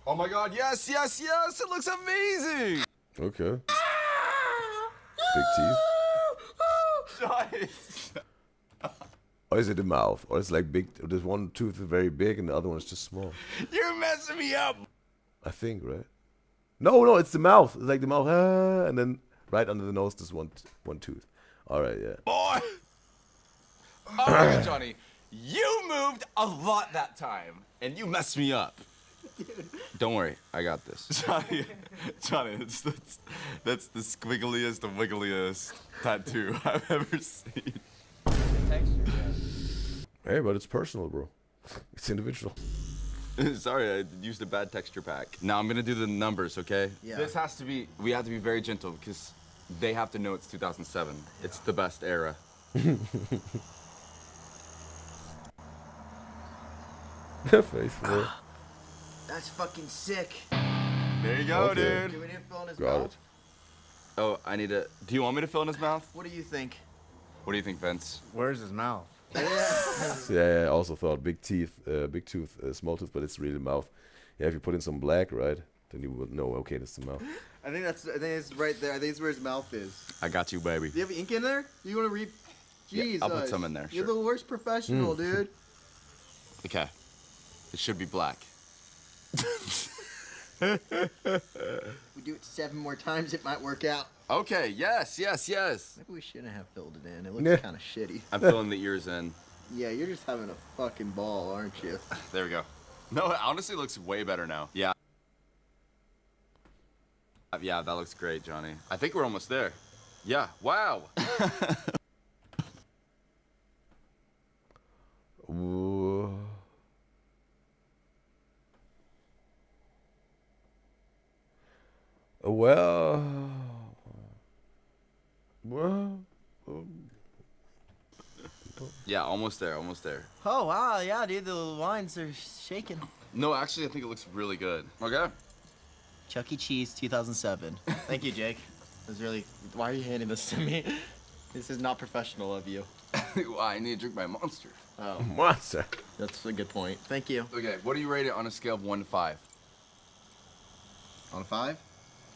Oh my God, yes, it looks amazing. Okay. Big teeth. Johnny. Or is it the mouth? Or it's like big, there's one tooth is very big and the other one is just small. You're messing me up. I think, right? No, it's the mouth. It's like the mouth, and then right under the nose, there's one tooth. All right, yeah. Boy. All right, Johnny. You moved a lot that time, and you messed me up. Don't worry, I got this. Johnny, that's the squiggliest, the wiggliest tattoo I've ever seen. Texture, yes. Hey, but it's personal, bro. It's individual. Sorry, I used a bad texture pack. Now I'm gonna do the numbers, okay? Yeah. This has to be, we have to be very gentle because they have to know it's 2007. Yeah. It's the best era. Face, bro. That's fucking sick. There you go, Okay. dude. Do we need to fill in his Got mouth? it. Oh, do you want me to fill in his mouth? What do you think? What do you think, Vince? Where's his mouth? Yeah, I also thought big teeth, big tooth, small tooth, but it's really mouth. Yeah, if you put in some black, right, then you would know, okay, that's the mouth. I think it's right there. I think it's where his mouth is. I got you, baby. Do you have ink in there? You want to read? Yeah, Jeez, I'll put some in there, You're sure. the worst professional, dude. Okay. It should be black. We do it 7 more times, it might work out. Okay, yes. Maybe we shouldn't have filled it in. It looks Yeah. kind of shitty. I'm filling the ears in. Yeah, you're just having a fucking ball, aren't you? There we go. No, it honestly looks way better now. Yeah. Yeah, that looks great, Johnny. I think we're almost there. Yeah, wow. Whoa. Well, Yeah, almost there. Oh, wow, yeah, dude, the lines are shaking. No, actually, I think it looks really good. Okay. Chuck E. Cheese 2007. Thank you, Jake. It was really. Why are you handing this to me? This is not professional of you. Well, I need to drink my Monster. Oh, monster. that's a good point. Thank you. Okay, what do you rate it on a scale of 1 to 5? On a 5?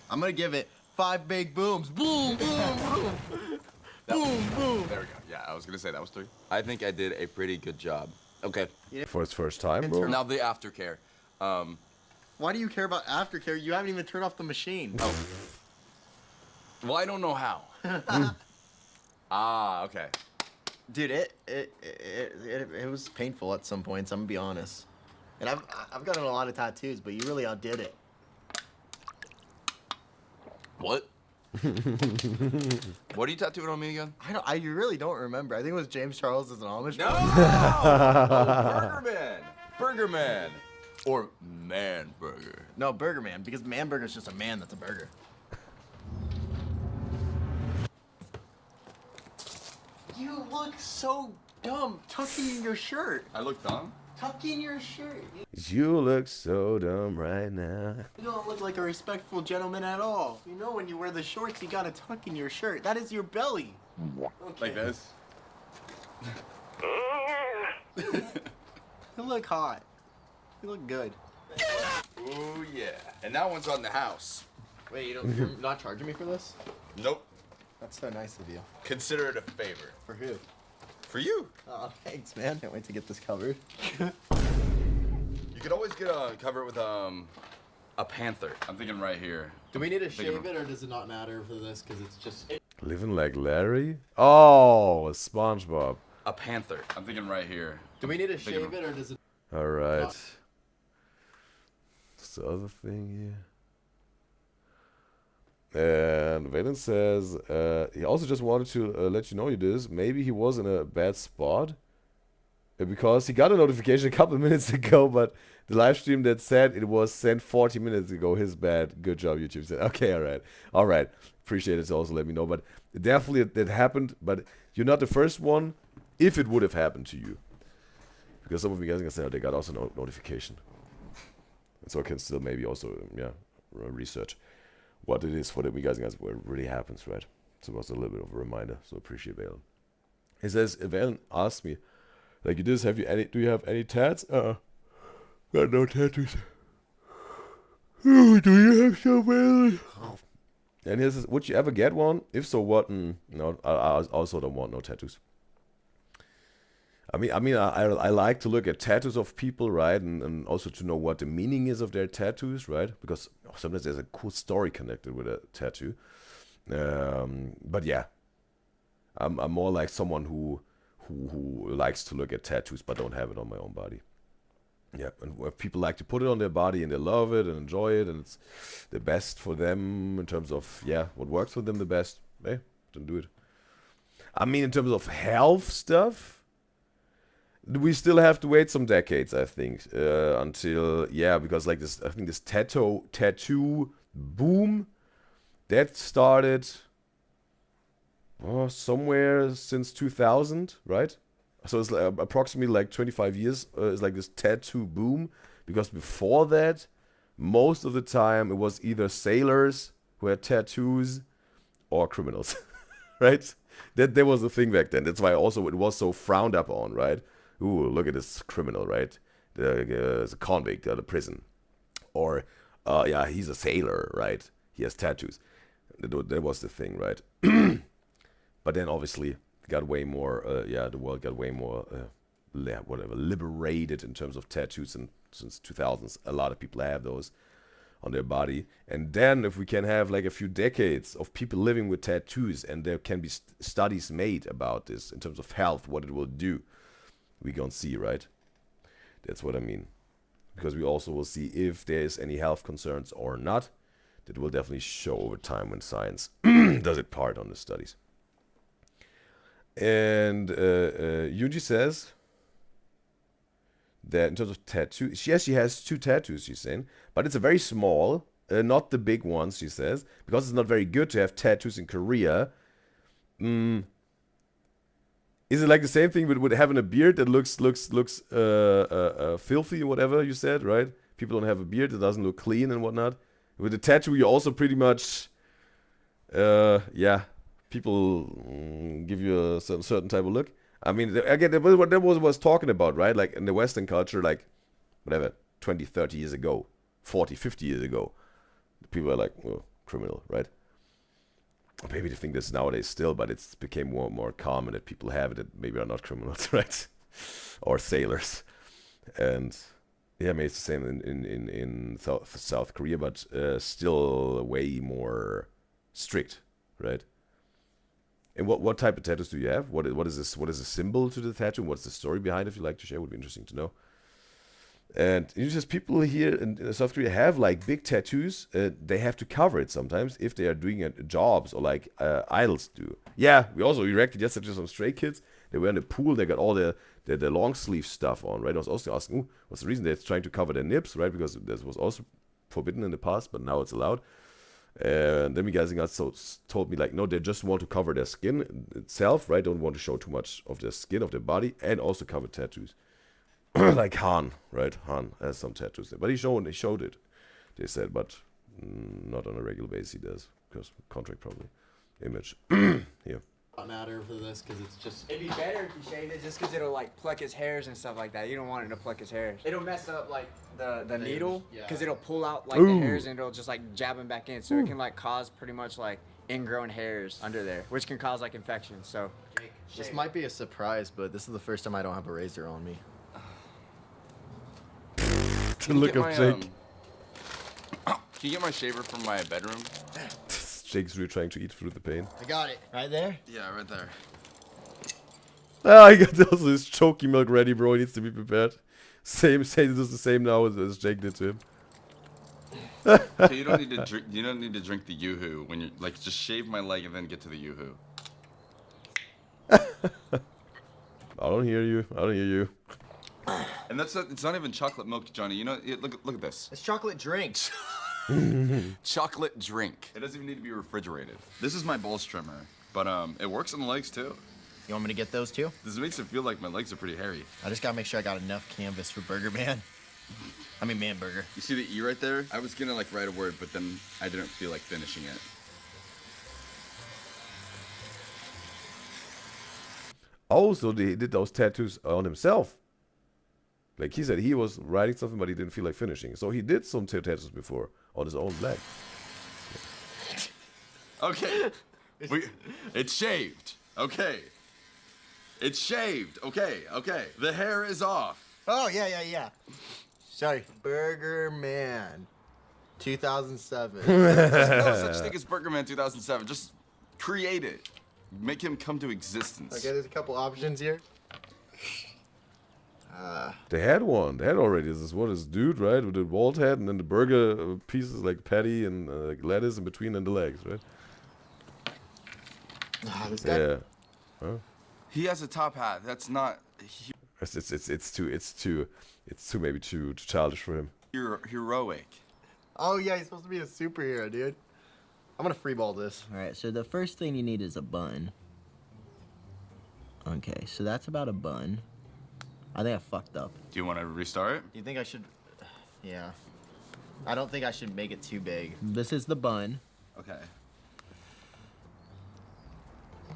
I'm gonna give it 5 big booms. Boom, boom, boom. Boom, boom. There we go. Yeah, I was gonna say that was 3. I think I did a pretty good job. Okay. For its first time, bro. Now the aftercare. Why do you care about aftercare? You haven't even turned off the machine. Oh. Well, I don't know how. Okay. Dude, it was painful at some points. I'm gonna be honest. And I've gotten a lot of tattoos, but you really outdid it. What? What are you tattooing on me again? I really don't remember. I think it was James Charles as an Amish. No! man. Oh, Burger Man. Or Man Burger. No, Burger Man, because Man Burger is just a man that's a burger. You look so dumb tucking in your shirt. I look dumb? Tucking your shirt. You look so dumb right now. You don't look like a respectful gentleman at all. You know when you wear the shorts, you gotta tuck in your shirt. That is your belly. Okay. Like this? You look hot. You look good. Ooh, yeah. And that one's on the house. Wait, you're not charging me for this? Nope. That's so nice of you. Consider it a favor. For who? For you. Oh, thanks, man. Can't wait to get this covered. You could always get cover it with a panther. I'm thinking right here. Do we need to shave it, or does it not matter for this? Because it's just... Living like Larry? Oh, SpongeBob. A panther. I'm thinking right here. Do we need to shave it, or does it... Alright. What's the other thing here? And Valen says, he also just wanted to let you know this. Maybe he was in a bad spot. Because he got a notification a couple of minutes ago, but the live stream that said it was sent 40 minutes ago. His bad. Good job, YouTube said. Okay, alright. Alright. Appreciate it. So also let me know. But definitely it happened. But you're not the first one if it would have happened to you. Because some of you guys can say they got also no notification. And so I can still maybe also, research what it is for them. You guys what really happens, right? So it was a little bit of a reminder. So appreciate Valen. He says, Valen asked me, like, do you have any tats? Got no tattoos. Oh, do you have some, Valen? And he says, would you ever get one? If so, what? No, I also don't want no tattoos. I like to look at tattoos of people, right? And also to know what the meaning is of their tattoos, right? Because sometimes there's a cool story connected with a tattoo. But yeah, I'm more like someone who likes to look at tattoos but don't have it on my own body. Yeah, and where people like to put it on their body and they love it and enjoy it and it's the best for them in terms of, what works for them the best, hey, then do it. I mean, in terms of health stuff, we still have to wait some decades, I think, until, because like this, I think this tattoo boom, that started somewhere since 2000, right? So it's like approximately like 25 years is like this tattoo boom, because before that, most of the time it was either sailors who had tattoos or criminals, right? That was the thing back then. That's why also it was so frowned upon, right? Ooh, look at this criminal, right? The convict out of prison. Or, he's a sailor, right? He has tattoos. That was the thing, right? But then obviously it got way more, the world got way more, liberated in terms of tattoos. And since 2000s, a lot of people have those. on their body. And then if we can have like a few decades of people living with tattoos, and there can be studies made about this in terms of health, what it will do, we gonna see, right? That's what I mean. Because we also will see if there is any health concerns or not. That will definitely show over time when science does it part on the studies. And Yuji says that in terms of tattoos, yes, she has 2 tattoos, she's saying, but it's a very small, not the big ones, she says, because it's not very good to have tattoos in Korea. Is it like the same thing with having a beard that looks filthy or whatever you said, right? People don't have a beard that doesn't look clean and whatnot. With a tattoo, you also pretty much, yeah, people give you a certain type of look. I mean, again, that was what that was talking about, right? Like in the Western culture, like whatever, 20, 30 years ago, 40, 50 years ago, people are like, oh, criminal, right? Or maybe they think this nowadays still, but it's became more and more common that people have it that maybe are not criminals, right? Or sailors. And yeah, maybe it's the same in South Korea, but still way more strict, right? And what type of tattoos do you have? What is this? What is the symbol to the tattoo? What's the story behind it? If you'd like to share, would be interesting to know. And it's just people here in South Korea have like big tattoos. They have to cover it sometimes if they are doing jobs or like idols do. Yeah, we reacted yesterday to some stray kids. They were in the pool. They got all the long sleeve stuff on, right? I was also asking, ooh, what's the reason they're trying to cover their nips, right? Because this was also forbidden in the past, but now it's allowed. And then you guys told me like, no, they just want to cover their skin itself, right? Don't want to show too much of their skin, of their body, and also cover tattoos. Like Han, right? Han has some tattoos there, but he showed it. They said, but not on a regular basis. He does because contract probably, image. Here. Not matter for this because it's just. It'd be better if you shaved it just because it'll like pluck his hairs and stuff like that. You don't want it to pluck his hairs. It'll mess up like the needle because it'll pull out like the hairs and it'll just like jab them back in. So it can like cause pretty much like ingrown hairs under there, which can cause like infections. So This might be a surprise, but this is the first time I don't have a razor on me. The look of Jake. Can you get my shaver from my bedroom? Jake's really trying to eat through the pain. I got it. Right there? Yeah, right there. Ah, he got also his choky milk ready, bro. He needs to be prepared. Same, this is the same now as Jake did to him. So you don't need to drink. You don't need to drink the yoo-hoo when you like. Just shave my leg and then get to the yoo-hoo. I don't hear you. I don't hear you. And it's not even chocolate milk, Johnny. You know, look at this. It's chocolate drinks. Chocolate drink. It doesn't even need to be refrigerated. This is my balls trimmer, but it works on the legs too. You want me to get those too? This makes it feel like my legs are pretty hairy. I just gotta make sure I got enough canvas for Burger Man. I mean Man Burger. You see the E right there? I was gonna like write a word, but then I didn't feel like finishing it. Oh, so he did those tattoos on himself. Like he said, he was writing something, but he didn't feel like finishing. So he did some tattoos before on his own leg. Okay. It's shaved. Okay. It's shaved. Okay. The hair is off. Oh, yeah. Sorry. Burger Man. 2007. There's no such thing as Burger Man 2007. Just create it. Make him come to existence. Okay, there's a couple options here. They had one. They had already. This is what is dude, right? With the walled head and then the burger pieces like patty and like lettuce in between and the legs, right? This guy. Yeah. Huh? He has a top hat. That's not It's too maybe too childish for him. heroic. Oh, yeah, he's supposed to be a superhero, dude. I'm gonna freeball this. Alright, so the first thing you need is a bun. Okay, so that's about a bun. I think I fucked up. Do you want to restart? Do you think I should... Yeah. I don't think I should make it too big. This is the bun. Okay.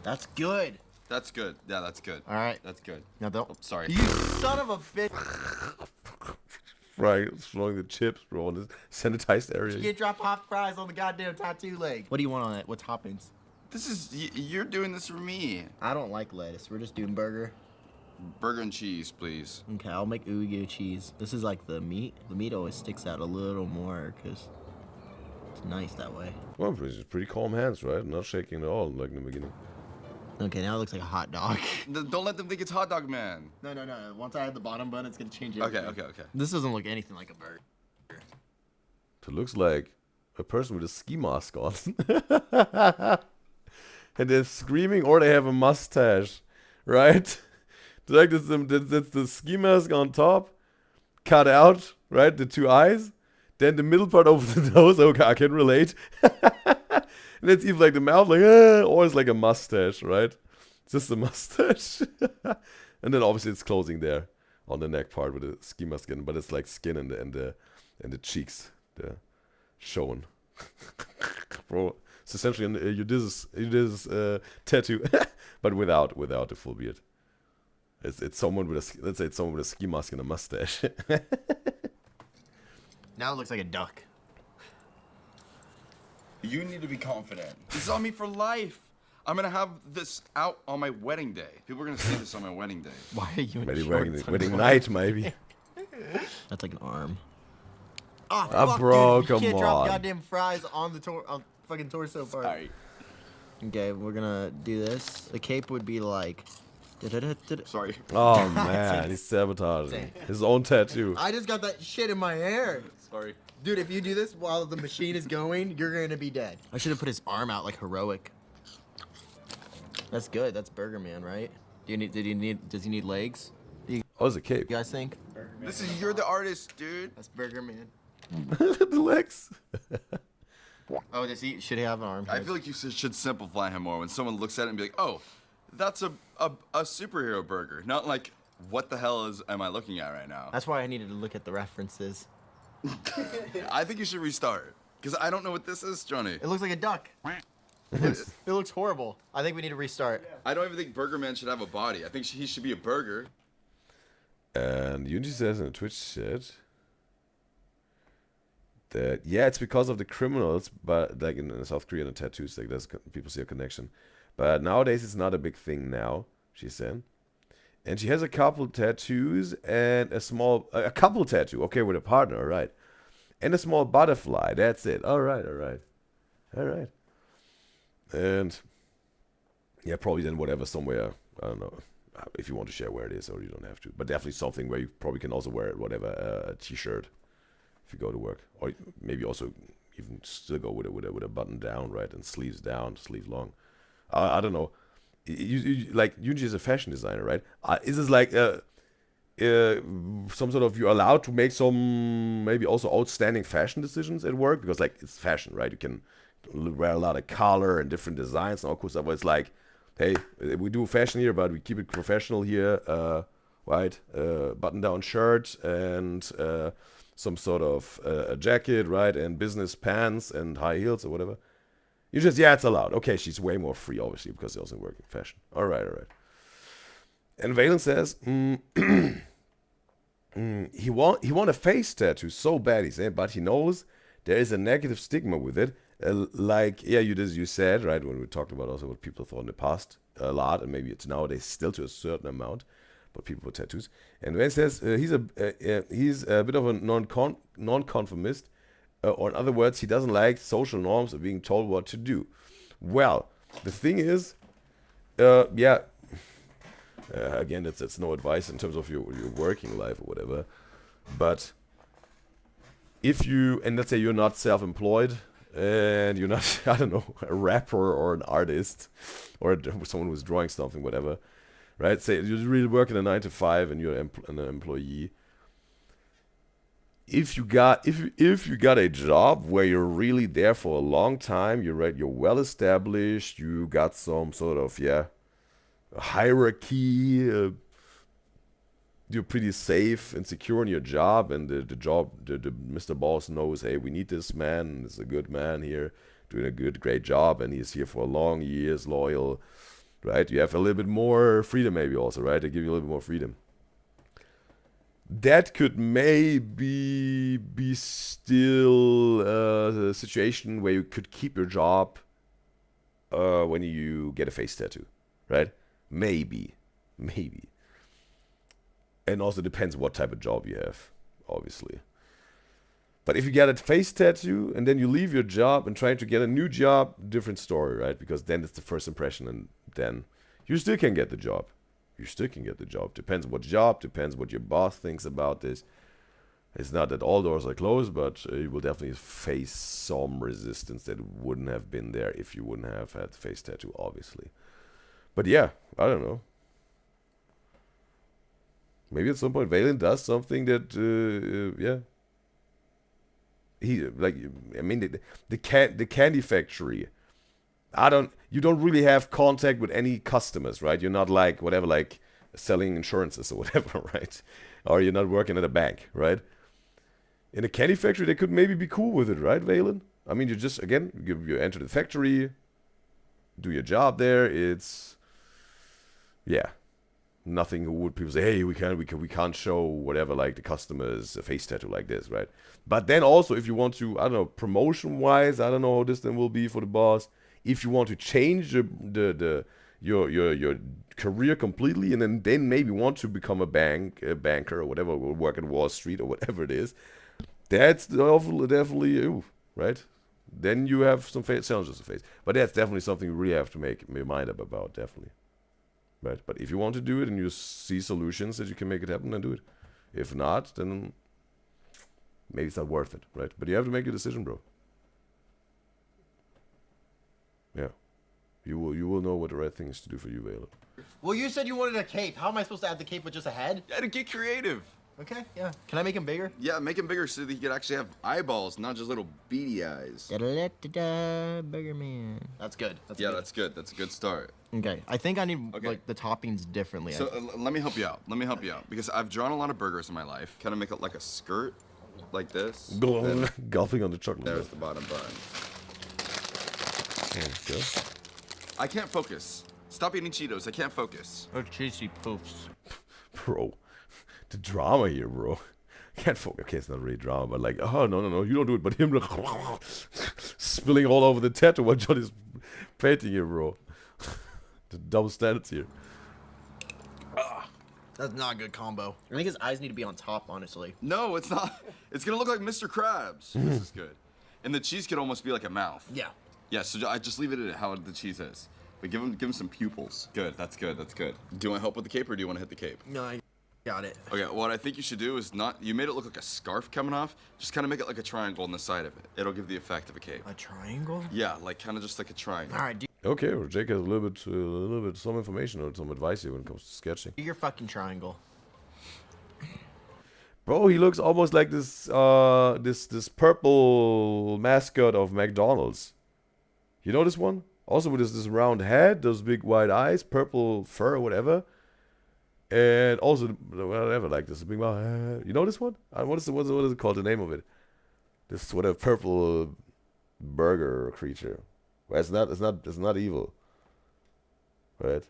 That's good. That's good. Yeah, that's good. Alright. That's good. Now don't... Oh, sorry. You son of a bitch! Right, throwing the chips, bro, in the sanitized area. You drop hot fries on the goddamn tattoo leg. What do you want on it? What toppings? This is you're doing this for me. I don't like lettuce. We're just doing burger. Burger and cheese, please. Okay, I'll make UDYZYZ cheese. This is like the meat. The meat always sticks out a little more because It's nice that way. Well, pretty calm hands, right? Not shaking at all, like in the beginning. Okay, now it looks like a hot dog. Don't let them think it's hot dog man. No. Once I add the bottom bun, it's gonna change it. Okay. This doesn't look anything like a burger. It looks like a person with a ski mask on. And they're screaming or they have a mustache, right? It's like this, the ski mask on top, cut out, right? The two eyes. Then the middle part over the nose. Okay, I can relate. And it's either like the mouth, like, or it's like a mustache, right? It's just a mustache. And then obviously it's closing there on the neck part with the ski mask in, but it's like skin and the cheeks, they're showing. Bro, it's essentially an UDYZYZ tattoo, but without the full beard. It's someone with a, let's say it's someone with a ski mask and a mustache. Now it looks like a duck. You need to be confident. This is on me for life. I'm gonna have this out on my wedding day. People are gonna see this on my wedding day. Why are you in Maybe shorts? wedding night, maybe. That's like an arm. Oh, Ah, fuck, bro, dude. You come can't drop on. goddamn fries on the fucking torso part. Sorry. Okay, we're gonna do this. The cape would be like. Sorry. Oh man, he's sabotaging his own tattoo. I just got that shit in my hair. Sorry. Dude, if you do this while the machine is going, you're gonna be dead. I should have put his arm out like heroic. That's good. That's Burger Man, right? Does he need legs? Oh, it's a cape. You guys think? You're the artist, dude. That's Burger Man. The legs. Oh, should he have an arm? I feel like you should simplify him more. When someone looks at it and be like, oh, that's a superhero burger. Not like, what the hell am I looking at right now? That's why I needed to look at the references. I think you should restart. Because I don't know what this is, Johnny. It looks like a duck. It looks horrible. I think we need to restart. I don't even think Burger Man should have a body. I think he should be a burger. And Yunji says in the Twitch chat that it's because of the criminals, but like in South Korea, the tattoos, like people see a connection. But nowadays it's not a big thing now, she said. And she has a couple tattoos and a couple tattoo, okay, with a partner, all right. And a small butterfly, that's it. All right. And yeah, probably then whatever, somewhere, I don't know, if you want to share where it is, or you don't have to. But definitely something where you probably can also wear whatever, a t-shirt if you go to work. Or maybe also even still go with a button down, right, and sleeves down, sleeves long. I don't know. You like Yunji is a fashion designer, right? Is this like some sort of, you're allowed to make some maybe also outstanding fashion decisions at work, because like it's fashion, right? You can wear a lot of color and different designs and all cool stuff. But it's like, hey, we do fashion here, but we keep it professional here, right? Button-down shirt and some sort of a jacket, right? And business pants and high heels or whatever. You just, it's allowed. Okay, she's way more free, obviously, because they also work in fashion. All right. And Valen says, he want a face tattoo so bad, he said, but he knows there is a negative stigma with it. Like, you said, right, when we talked about also what people thought in the past a lot, and maybe it's nowadays still to a certain amount, but people with tattoos. And Valen says he's a bit of a non-conformist. Or in other words, he doesn't like social norms of being told what to do. Well, the thing is, again, it's no advice in terms of your working life or whatever. But if and let's say you're not self-employed, and you're not, I don't know, a rapper or an artist, or someone who's drawing something, whatever, right? Say you're really working a 9 to 5 and you're an employee. If you got a job where you're really there for a long time, you're well established, you got some sort of hierarchy, you're pretty safe and secure in your job, and the Mr. Boss knows, hey, we need this man, he's a good man here, doing a great job, and he's here for long years, loyal, right? You have a little bit more freedom maybe also, right? They give you a little bit more freedom. That could maybe be still a situation where you could keep your job when you get a face tattoo, right? Maybe. And also depends what type of job you have, obviously. But if you get a face tattoo and then you leave your job and try to get a new job, different story, right? Because then it's the first impression, and then you still can get the job. You still can get the job. Depends what job, depends what your boss thinks about this. It's not that all doors are closed, but you will definitely face some resistance that wouldn't have been there if you wouldn't have had the face tattoo, obviously. But yeah, I don't know. Maybe at some point Valen does something that, yeah. He, like, I mean, the candy factory. You don't really have contact with any customers, right? You're not like, whatever, like selling insurances or whatever, right? Or you're not working at a bank, right? In a candy factory, they could maybe be cool with it, right, Valen? I mean, you just, again, you enter the factory, do your job there. It's, yeah, nothing would people say, hey, we can't show whatever, like the customers a face tattoo like this, right? But then also, if you want to, I don't know, promotion-wise, I don't know how this then will be for the boss. If you want to change your career completely, and then maybe want to become a banker or whatever, or work at Wall Street or whatever it is, that's definitely you, right? Then you have some challenges to face. But that's definitely something you really have to make your mind up about, definitely. Right? But if you want to do it and you see solutions that you can make it happen, then do it. If not, then maybe it's not worth it, right? But you have to make a decision, bro. Yeah. You will know what the right thing is to do for you, Valen. Well, you said you wanted a cape. How am I supposed to add the cape with just a head? Yeah, to get creative. Okay, yeah. Can I make him bigger? Yeah, make him bigger so that he could actually have eyeballs, not just little beady eyes. Da-da-da-da-da, Burger Man. That's good. That's good. That's a good start. Okay, I think I need like the toppings differently. So let me help you out. Because I've drawn a lot of burgers in my life. Kind of make it like a skirt, like this. Golfing on the chocolate. There's the bottom button. I can't focus. Stop eating Cheetos. I can't focus. Or cheesy poofs. Bro, the drama here, bro. Can't focus. Okay, it's not really drama, but like, oh, no, you don't do it. But him spilling all over the tattoo while John is painting here, bro. The double standards here. That's not a good combo. I think his eyes need to be on top, honestly. No, it's not. It's gonna look like Mr. Krabs. This is good. And the cheese could almost be like a mouth. Yeah. Yeah, so I just leave it at how the cheese is. But give him some pupils. Good, that's good. Do you want help with the cape, or do you want to hit the cape? No, I got it. Okay, what I think you should do is you made it look like a scarf coming off. Just kind of make it like a triangle on the side of it. It'll give the effect of a cape. A triangle? Yeah, like kind of just like a triangle. All right, Okay, well, Jake has a little bit, some information or some advice here when it comes to sketching. do your fucking triangle. Bro, he looks almost like this purple mascot of McDonald's. You know this one? Also with this round head, those big wide eyes, purple fur or whatever. And also, whatever, like this big mouth. You know this one? What is it called? The name of it? This sort of purple burger creature. Well, it's not evil. Right?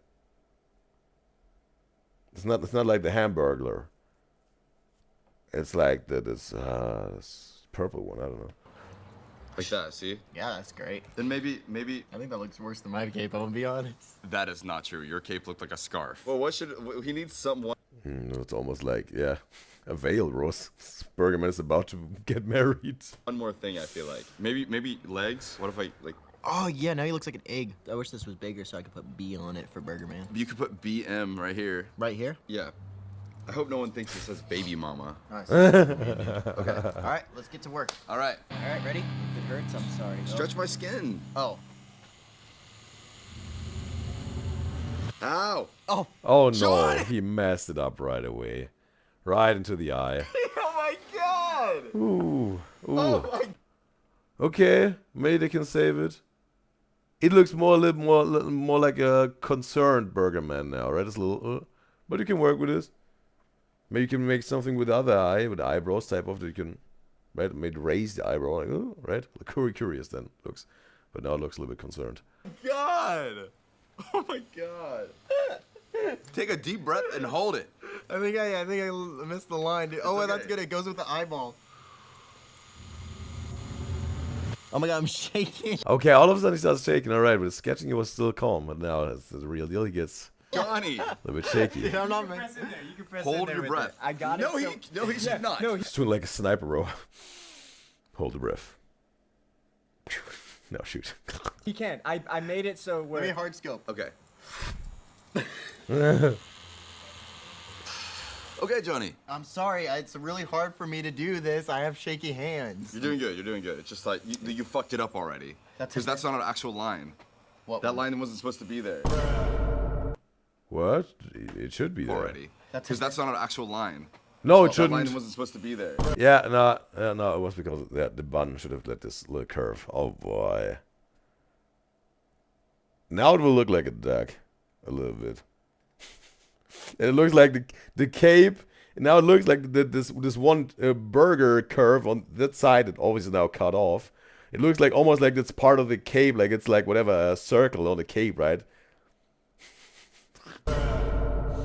It's not like the Hamburglar. It's like this purple one. I don't know. Like that, see? Yeah, that's great. Then maybe... I think that looks worse than my cape, I'm gonna be honest. That is not true. Your cape looked like a scarf. Well, he needs something... It's almost like, yeah, a veil, Rose. Bergerman is about to get married. One more thing, I feel like. Maybe legs? What if I, like... Oh, yeah, now he looks like an egg. I wish this was bigger so I could put B on it for Burger Man. You could put BM right here. Right here? Yeah. I hope no one thinks it says baby mama. Nice. Okay. All right, let's get to work. All right. All right, ready? If it hurts, I'm sorry. Stretch my skin. Oh. Ow. Oh. Oh no, John! he messed it up right away. Right into the eye. Oh my god. Ooh. Oh my... Okay, maybe they can save it. It looks a little more like a concerned Burger Man now, right? It's a little, but you can work with this. Maybe you can make something with the other eye, with the eyebrows type of that you can, right? Maybe raise the eyebrow, like, oh, right? Curious then looks, but now it looks a little bit concerned. God. Oh my god. Take a deep breath and hold it. I think I missed the line, dude. Oh, okay. That's good. It goes with the eyeball. Oh my god, I'm shaking. Okay, all of a sudden he starts shaking. All right, but sketching he was still calm, but now it's the real deal. He gets Johnny. a little bit shaky. I'm not Press in there. You can press Hold in there your with breath. it. I got No, it. he should not. No, He's doing like a sniper, bro. Hold the breath. No, shoot. He can. I made it so Give me where a hard scope. Okay. Okay, Johnny. I'm sorry. It's really hard for me to do this. I have shaky hands. You're doing good. You're doing good. It's just like you fucked it up already. Because that's not an actual line. What? That line wasn't supposed to be there What? It should be there. already. Because that's not an actual line. No, it That shouldn't. line wasn't supposed to be there. Yeah, no, it was because the button should have let this little curve. Oh boy. Now it will look like a duck, a little bit. And it looks like the cape. Now it looks like this one burger curve on that side that always is now cut off. It looks like almost like it's part of the cape, like it's like whatever a circle on the cape, right?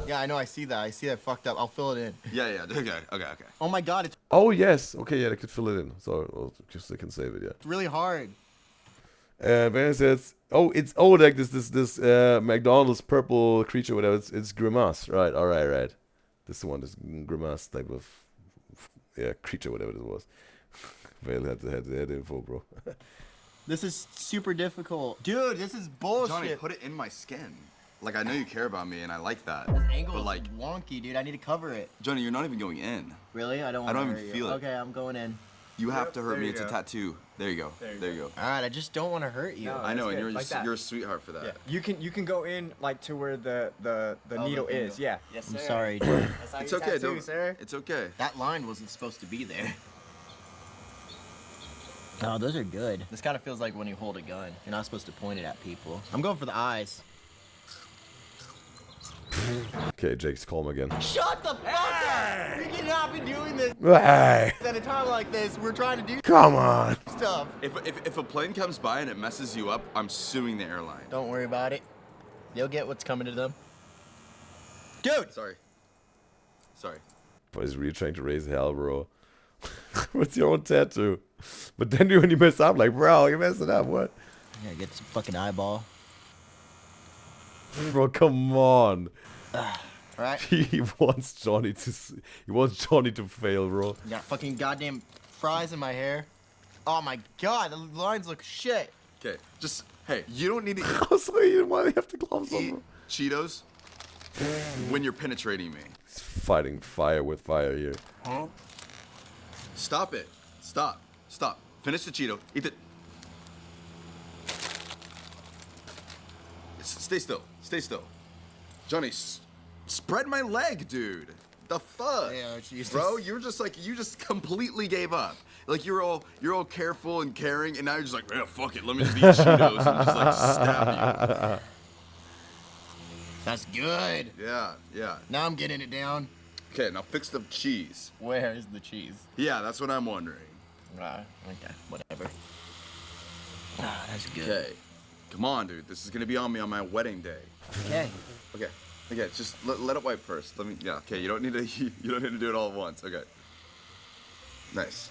Yeah, I know. I see that. I see that fucked up. I'll fill it in. Yeah. Okay. Oh my god, it's Oh yes, okay, yeah, I could fill it in. So well, just I can save it, yeah. really hard. Then it says, like this McDonald's purple creature, whatever. It's Grimace, right? All right. This one, this Grimace type of creature, whatever it was. Vale had the info, bro. This is super difficult, dude. This is bullshit. Johnny, put it in my skin. Like, I know you care about me, and I like that. This angle but is like, wonky, dude. I need to cover it. Johnny, you're not even going in. Really? I don't I want don't to even hurt you. feel it. Okay, I'm going in. You have to hurt there me. you It's a go. tattoo. There you go. There you go. All right, I just don't want to hurt you. No. I know, that's and good, like that. you're a sweetheart for that. you can go in like to where the needle is. Yeah. Yes, I'm sir. sorry, dude. That's how It's you okay, tattoo, don't. sir. It's okay. That line wasn't supposed to be there. Oh, those are good. This kind of feels like when you hold a gun. You're not supposed to point it at people. I'm going for the eyes. Okay, Jake's calm again. Shut the fuck up! We cannot be doing this Hey, at a time like this. We're trying to do come on. stuff. If a plane comes by and it messes you up, I'm suing the airline. Don't worry about it. They'll get what's coming to them. Dude! Sorry. But he's really trying to raise hell, bro. What's your own tattoo? But then when you mess up, like, bro, you messed it up. What? Yeah, get some fucking eyeball. Bro, come on. Alright? He wants Johnny to fail, bro. Got fucking goddamn fries in my hair. Oh my god, the lines look shit. Okay, just hey, you don't need to Also, why do you have the gloves on, eat bro? Cheetos when you're penetrating me. He's fighting fire with fire here. Huh? Stop it. Stop. Finish the Cheeto. Eat it. Stay still. Johnny, spread my leg, dude. The fuck? Yeah, Jesus. Bro, you just completely gave up. Like you're all careful and caring, and now you're just like, yeah, fuck it, let me just eat Cheetos and just like stab That's good. you. Yeah. Now I'm getting it down. Okay, now fix the cheese. Where is the cheese? Yeah, that's what I'm wondering. Okay, whatever. Ah, that's good. Okay. Come on, dude. This is gonna be on me on my wedding day. Okay. Okay. Just let it wipe first. Let me. Yeah. Okay. You don't need to. You don't need to do it all at once. Okay. Nice.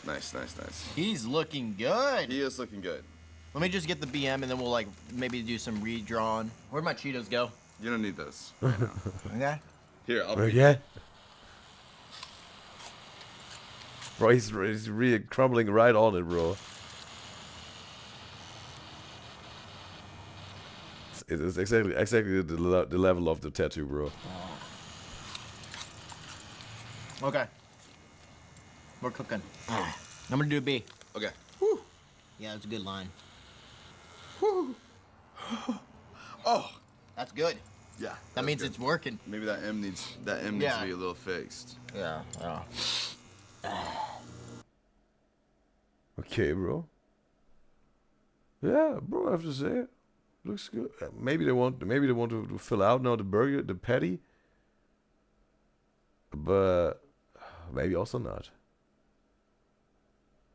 He's looking good. He is looking good. Let me just get the BM and then we'll like maybe do some redrawn. Where'd my Cheetos go? You don't need those. Okay. Here, I'll. Okay. Bro, he's really crumbling right on it, bro. It's exactly the level of the tattoo, bro. Okay. We're cooking. I'm gonna do a B. Okay. Yeah, that's a good line. Oh. That's good. Yeah. That means it's working. Maybe that M needs to be a little fixed. Yeah. Okay, bro. Yeah, bro, I have to say it. Looks good. Maybe they want to fill out now the burger, the patty. But maybe also not.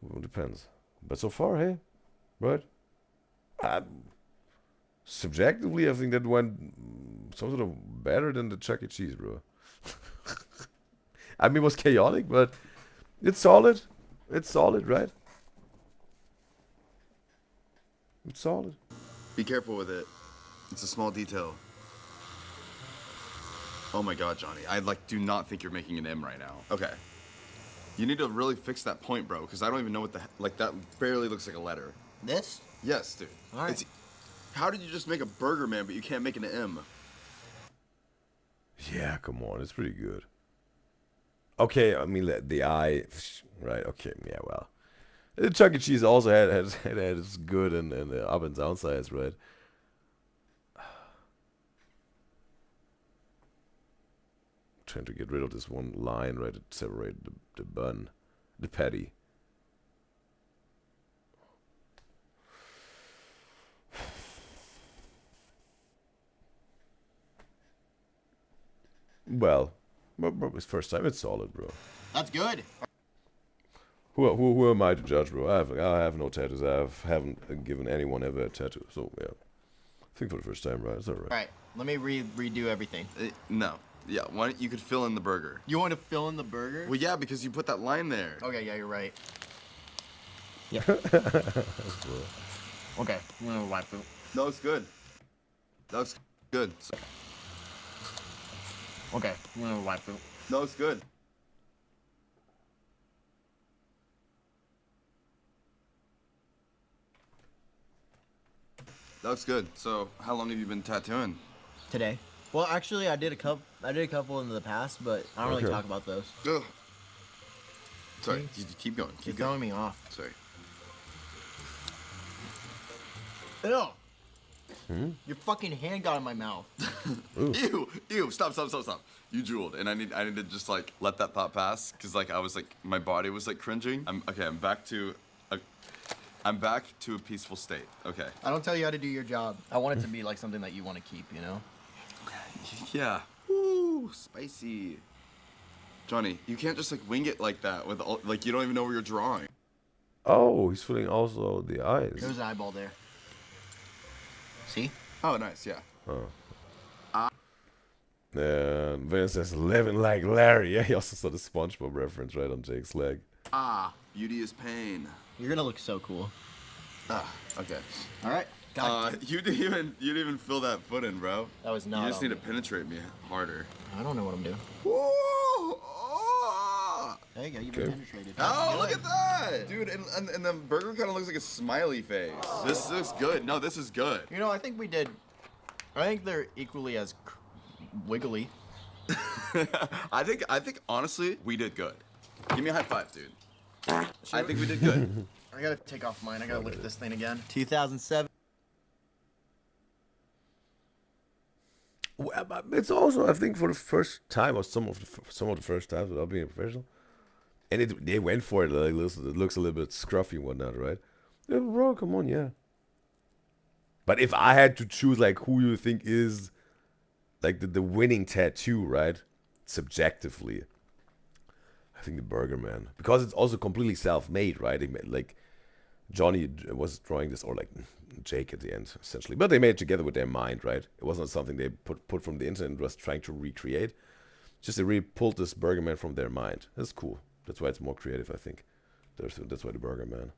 Well, depends. But so far, hey, right? Subjectively, I think that went some sort of better than the Chuck E. Cheese, bro. I mean, it was chaotic, but it's solid. It's solid, right? It's solid. Be careful with it. It's a small detail. Oh my God, Johnny. I do not think you're making an M right now. Okay. You need to really fix that point, bro, because I don't even know what the like. That barely looks like a letter. This? Yes, dude. All right. How did you just make a burger man, but you can't make an M? Yeah, come on, it's pretty good. Okay, I mean the eye, right? Okay, yeah, well, the Chuck E. Cheese also had its good and up and down sides, right? Trying to get rid of this one line, right? To separate the bun, the patty. Well, it's first time. It's solid, bro. That's good. Who am I to judge, bro? I have no tattoos. Haven't given anyone ever a tattoo. So yeah, I think for the first time, right? It's alright. All right, let me redo everything. No. Yeah, why don't you could fill in the burger? You want to fill in the burger? Well, yeah, because you put that line there. Okay, yeah, you're right. Yeah. That's cool. Okay, I'm gonna wipe it. That looks good. That looks good. Okay, I'm gonna wipe it. That looks good. That looks good. So, how long have you been tattooing? Today. Well, actually, I did a couple in the past, but I don't really Okay. talk about those. Ugh. Sorry, you keep going. You're Keep throwing going. me off. Sorry. Ew. Your fucking hand got in my mouth. Ew, stop. You drooled, and I need to just like let that thought pass, cause like I was like my body was like cringing. I'm back to a peaceful state. Okay. I don't tell you how to do your job. I want it to be like something that you want to keep, you know? Yeah. Woo, spicy. Johnny, you can't just like wing it like that with all, like you don't even know where you're drawing. Oh, he's filling also the eyes. There's an eyeball there. See? Oh, nice. Yeah. And Vince says, living like Larry. Yeah, he also saw the SpongeBob reference right on Jake's leg. Beauty is pain. You're gonna look so cool. Okay. All right. You didn't even fill that foot in, bro. That was not You just on need to me. penetrate me harder. I don't know what I'm doing. Whoa! Oh, There you go. You've been penetrated. look at that, dude! And the burger kind of looks like a smiley face. This looks good. No, this is good. You know, I think we did. I think they're equally as wiggly. I think honestly, we did good. Give me a high five, dude. I think we did good. I gotta take off mine. I gotta look at this thing again. 2007. Well, but it's also, I think, for the first time, or some of the first times without being a professional, and they went for it. Like, listen, it looks a little bit scruffy and whatnot, right? Yeah, bro, come on, yeah. But if I had to choose, like, who you think is, like, the winning tattoo, right? Subjectively, I think the Burger Man, because it's also completely self-made, right? Like, Johnny was drawing this, or like Jake at the end, essentially. But they made it together with their mind, right? It wasn't something they put from the internet and was trying to recreate. Just they really pulled this Burger Man from their mind. That's cool. That's why it's more creative, I think. That's why the Burger Man.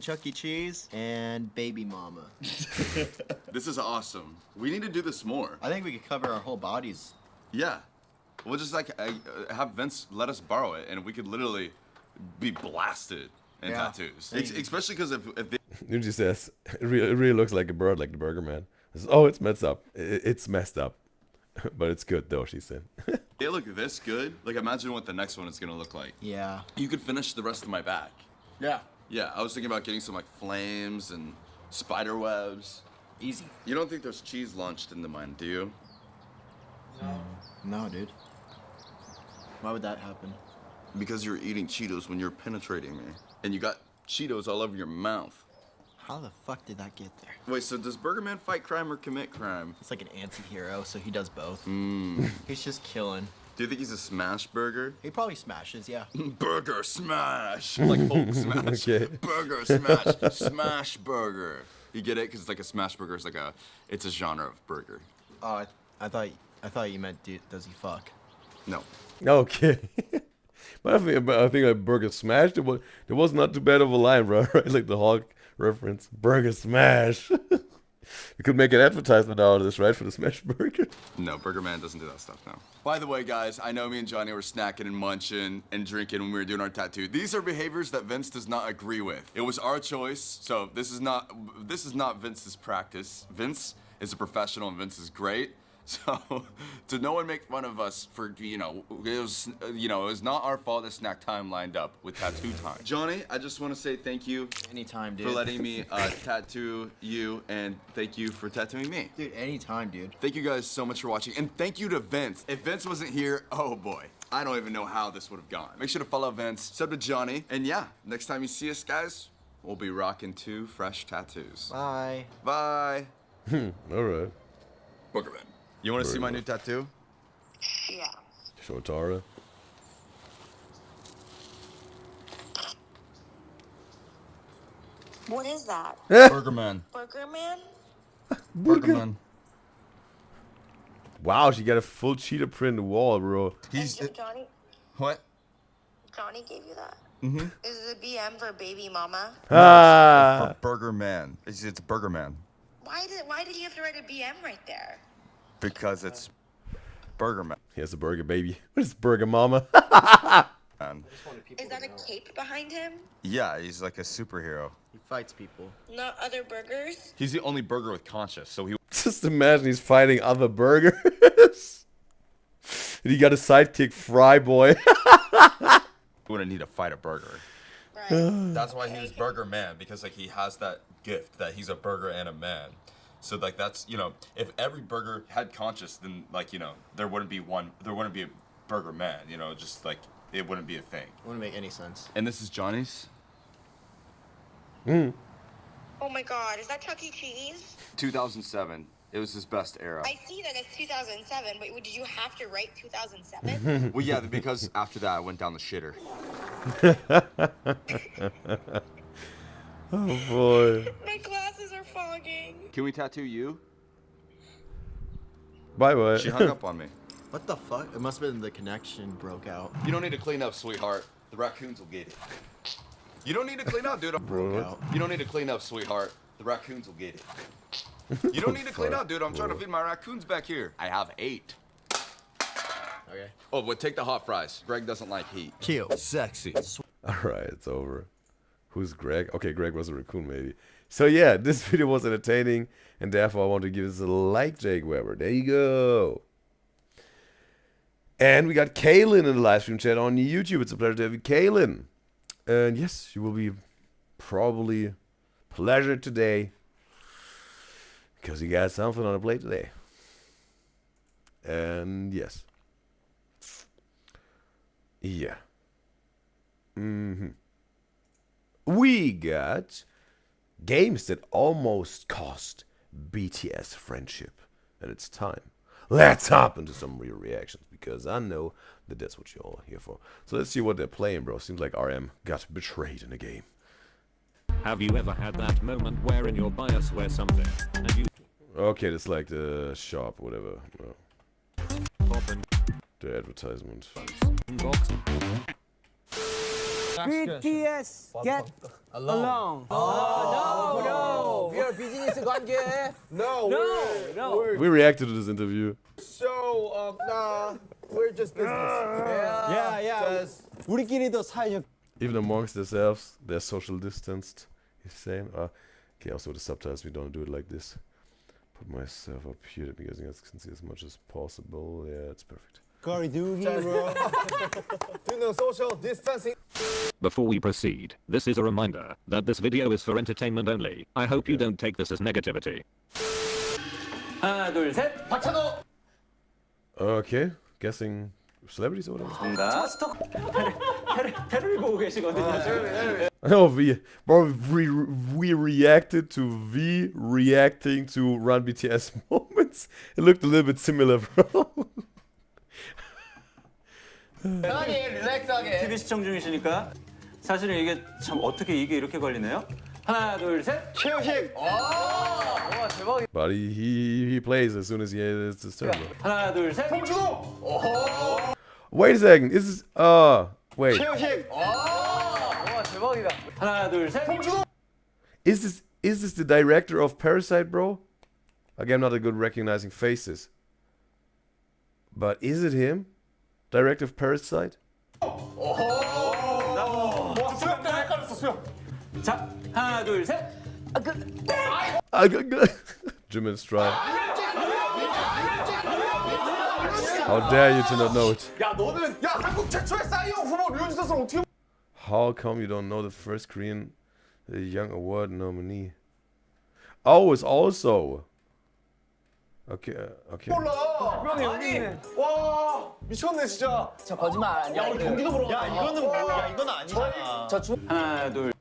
Chuck E. Cheese and Baby Mama. This is awesome. We need to do this more. I think we could cover our whole bodies. Yeah. We'll just like have Vince let us borrow it, and we could literally be blasted in tattoos. Especially because if they Ninja says, it really looks like a bird, like the Burger Man. Says, oh, it's messed up. It's messed up. But it's good, though, she said. they look this good, like imagine what the next one is going to look like. Yeah. You could finish the rest of my back. Yeah. Yeah, I was thinking about getting some like flames and spider webs. Easy. You don't think there's cheese launched into mine, do you? No, dude. Why would that happen? Because you're eating Cheetos when you're penetrating me. And you got Cheetos all over your mouth. How the fuck did that get there? Wait, so does Burger Man fight crime or commit crime? It's like an anti-hero, so he does both. He's just killing. Do you think he's a smash burger? He probably smashes, yeah. Burger smash! Like Hulk smash. Okay. Burger smash. Smash burger. You get it? Because it's like a smash burger is like it's a genre of burger. Oh, I thought you meant does he fuck? No. Okay. But I think like Burger Smash, it was not too bad of a line, bro. Right? Like the Hulk reference. Burger Smash. We could make an advertisement out of this, right? For the smash burger. No, Burger Man doesn't do that stuff now. By the way, guys, I know me and Johnny were snacking and munching and drinking when we were doing our tattoo. These are behaviors that Vince does not agree with. It was our choice, so this is not Vince's practice. Vince is a professional and Vince is great. So, to no one make fun of us for, it was not our fault that snack time lined up with tattoo time. Johnny, I just want to say thank you. Anytime, dude. For letting me tattoo you, and thank you for tattooing me. Dude, anytime, dude. Thank you guys so much for watching, and thank you to Vince. If Vince wasn't here, oh boy, I don't even know how this would have gone. Make sure to follow Vince, sub to Johnny, and yeah, next time you see us, guys, we'll be rocking 2 fresh tattoos. Bye. Bye. All right. Booger Man. You want to see my new tattoo? Yeah. Show Tara. What is that? Burger Man. Burger Man? Burger Man. Wow, she got a full cheetah print wall, bro. Johnny? What? Johnny gave you that? Mm-hmm. Is it BM for baby mama? Ah. For Burger Man. It's Burger Man. Why did you have to write a BM right there? Because it's Burger Man. He has a burger baby. What is burger mama? Is that a cape behind him? Yeah, he's like a superhero. He fights people. Not other burgers? He's the only burger with conscience, so he Just imagine he's fighting other burgers. And he got a sidekick, Fry Boy. wouldn't need to fight a burger. Right. That's why he was Burger Man, because like he has that gift that he's a burger and a man. So like that's, if every burger had conscience, then like, there wouldn't be a Burger Man, just like it wouldn't be a thing. Wouldn't make any sense. And this is Johnny's. Oh my god, is that Chuck E. Cheese? 2007. It was his best era. I see that it's 2007, but did you have to write 2007? Well, yeah, because after that I went down the shitter. Oh boy. My glasses are fogging. Can we tattoo you? Bye bye. She hung up on me. What the fuck? It must have been the connection broke out. You don't need to clean up, sweetheart. The raccoons will get it. You don't need to clean up, dude. Broke out. You don't need to clean up, sweetheart. The raccoons will get it. You don't need to clean up, dude. I'm trying to feed my raccoons back here. I have 8. Okay. Oh, but take the hot fries. Greg doesn't like heat. Cute. Sexy. Alright, it's over. Who's Greg? Okay, Greg was a raccoon maybe. So yeah, this video was entertaining, and therefore I want to give this a like, Jake Weber. There you go. And we got Kaylin in the live stream chat on YouTube. It's a pleasure to have you, Kaylin. And yes, you will be probably pleasure today, because you got something on the plate today. And yes. Yeah. We got games that almost cost BTS friendship. And it's time. Let's hop into some real reactions, because I know that that's what you're all here for. So let's see what they're playing, bro. Seems like RM got betrayed in a game. Have you ever had that moment where in your bias wear something and you Okay, that's like the shop, whatever. pop and The advertisement. box? BTS get along. No, we are business 관계. No. We reacted to this interview. So, nah, we're just business. Yeah. 우리끼리도 사이좋. Even amongst themselves, they're social distanced. He's saying, okay, also with the subtitles, we don't do it like this. Put myself up here because you guys can see as much as possible. Yeah, it's perfect. 거리두기, bro. Do no social distancing. Before we proceed, this is a reminder that this video is for entertainment only. I hope you don't take this as negativity. 하나, 둘, 셋. 박찬호. Okay, guessing celebrities or whatever. 뭔가 테레비 보고 계시거든요. Oh, we reacted to V reacting to Run BTS moments. It looked a little bit similar, bro. 편하게 릴렉스하게. TV 시청 중이시니까 사실은 이게 참 어떻게 이게 이렇게 걸리네요. 하나, 둘, 셋. 최우식. 와, 대박. But he plays as soon as he has his turn. Bro. 하나, 둘, 셋. 홍준호. Wait a second. Is this wait. 최우식. 와, 대박이다. 하나, 둘, 셋. 홍준호. Is this the director of Parasite, bro? Again, I'm not a good recognizing faces. But is it him? Director of Parasite? 자, 하나, 둘, 셋. Jimin's try. How dare you to not know it? 야 너는 야 한국 최초의 싸이언 후보 류현진선수를 어떻게 How come you don't know the first Korean Young Award nominee? Oh, it's also. Okay, okay. 몰라? 아니 와 미쳤네 진짜. 저 거짓말 아니야. 야 우리 경기도 보러 야 이거는 뭐야? 이건 아니잖아. 하나, 둘,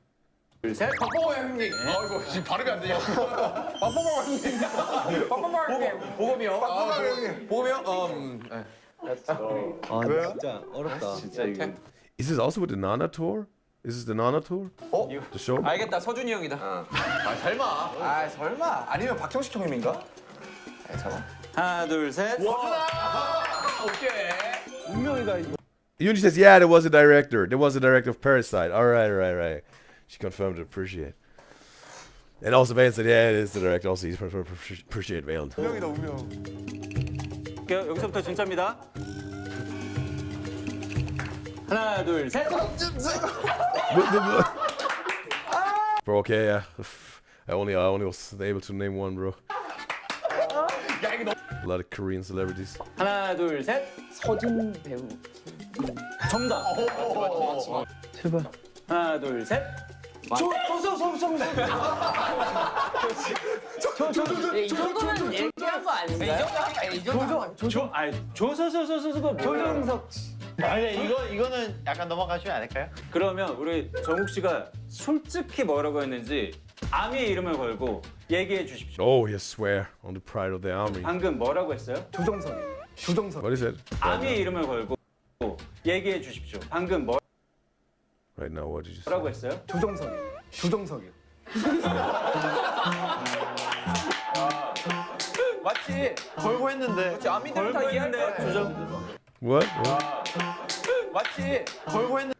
셋. 박보고 형님. 아이고 지금 발음이 안 되냐? 박보고 형님. 박보고 형님. 보검이요. 박보고 형님. 보검이요? 아 진짜 어렵다. 진짜 이거. Is this also with the Nana tour? Is this the Nana tour? The show? 알겠다, 서준이 형이다. 아 설마. 아 설마. 아니면 박형식 형님인가? 하나, 둘, 셋. Yuni says, yeah, there was a director. There was a director of Parasite. All right. She confirmed to appreciate. And also Valen said, yeah, it is the director. Also, he's appreciate Valen. 운명이다 운명. 여기서부터 진짜입니다. 하나, 둘, 셋. Bro, okay, yeah. I only was able to name one, bro. A lot of Korean celebrities. 하나, 둘, 셋. 서준 배우. 정답. 제발. 하나, 둘, 셋. 이 정도는 얘기한 거 아닌가요? 조정석. 아니 이거는 약간 넘어가시면 안 될까요? 그러면 우리 정욱 씨가 솔직히 뭐라고 했는지 아미의 이름을 걸고 얘기해 주십시오. Oh, yes, swear on the pride of the army. 방금 뭐라고 했어요? 조정석. What is it? 아미의 이름을 걸고 얘기해 주십시오. 방금 Right now, what did you say? 뭐라고 했어요? 조정석이요. 맞지? 걸고 했는데. 맞지? 아미들은 다 이해한대. What? 맞지? 걸고 했는데.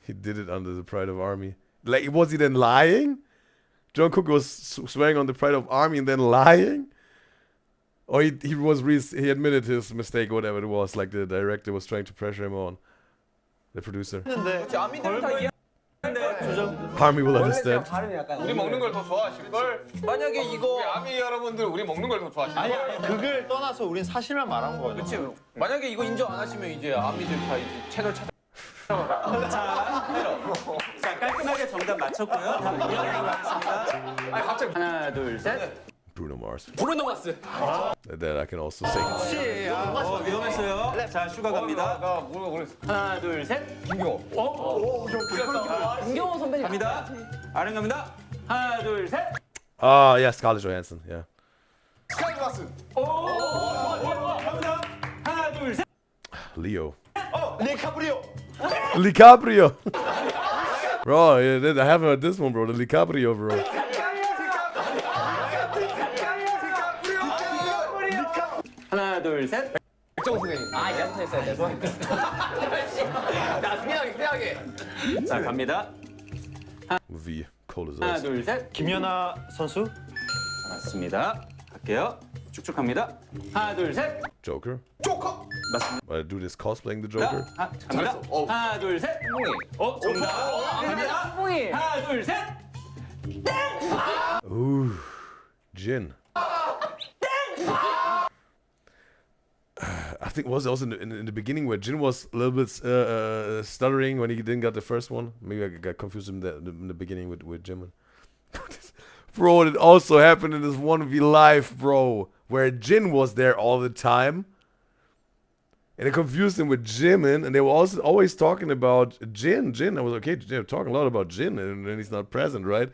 He did it under the pride of army. Like, was he then lying? Jungkook was swearing on the pride of army and then lying? Or he admitted his mistake, whatever it was. Like the director was trying to pressure him on. The producer. 맞지? 아미들은 다 이해한대. Army will understand. 우리 먹는 걸 더 좋아하실 걸. 만약에 이거 우리 아미 여러분들 우리 먹는 걸 더 좋아하실 아니 걸. 그걸 떠나서 우린 사실만 말한 거죠. 그치. 만약에 이거 인정 안 하시면 이제 아미들 다 이제 채널 찾아. 자, 깔끔하게 정답 맞췄고요. 다음 이어가도록 하겠습니다. 아니 갑자기. 하나, 둘, 셋. Bruno Mars. 브루노 마스. That I can also say. 위험했어요. 자, 슈가 갑니다. 나 모르겠어. 하나, 둘, 셋. 김경호. 김경호 선배님. 갑니다. 아른 갑니다. 하나, 둘, 셋. Ah, yeah, Scarlett Johansson. Yeah. 스카이마스. 갑니다. 하나, 둘, 셋. Leo. 리카브리오. DiCaprio. Bro, I haven't heard this one, bro. The DiCaprio, bro. 하나, 둘, 셋. 백정호 선생님. 아, 이제부터 했어야 돼. 나 스피하게. 자, 갑니다. V. Cold as 하나, ice. 둘, 셋. 김연아 선수. 맞습니다. 갈게요. 쭉쭉 갑니다. 하나, 둘, 셋. Joker. 조커. 맞습니다. I do this cosplaying the Joker. 갑니다. 하나, 둘, 셋. 정답. 갑니다. 뽕이. 하나, 둘, 셋. Ooh, Jin. I think was also in the beginning where Jin was a little bit stuttering when he didn't get the first one. Maybe I got confused in the beginning with Jimin. Bro, it also happened in this 1v live, bro, where Jin was there all the time. And I confused him with Jimin, and they were also always talking about Jin. I was okay, they're talking a lot about Jin, and then he's not present, right?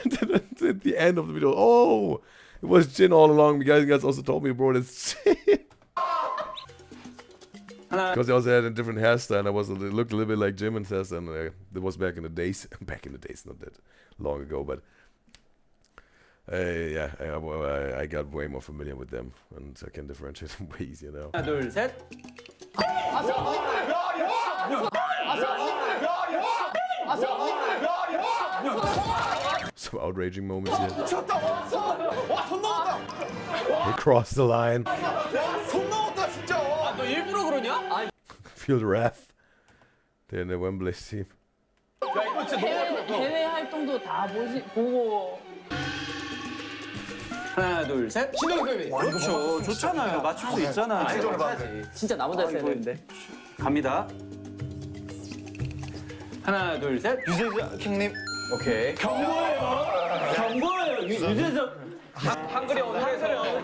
And then at the end of the video, oh, it was Jin all along. You guys also told me, bro, that's Jin. Because they also had a different hairstyle, and it looked a little bit like Jimin's hairstyle. And it was back in the days, not that long ago, but yeah, I got way more familiar with them, and I can differentiate them way easier now. 하나, 둘, 셋. So some outraging moments here. 미쳤다 왔어. 와손 넘었다. He crossed the line. 와손 넘었다 진짜. 너 일부러 그러냐? 아, Feel the wrath. They're in the Wembley team. 야 이거 진짜 너무 해외 활동도 다 보고. 하나, 둘, 셋. 신동엽이. 그렇죠. 좋잖아요. 맞출 수 있잖아. 진짜 나 혼자 했어야 되는데. 갑니다. 하나, 둘, 셋. 유재석 킹님. 오케이. 경고예요. 유재석. 한글이 어눌해서.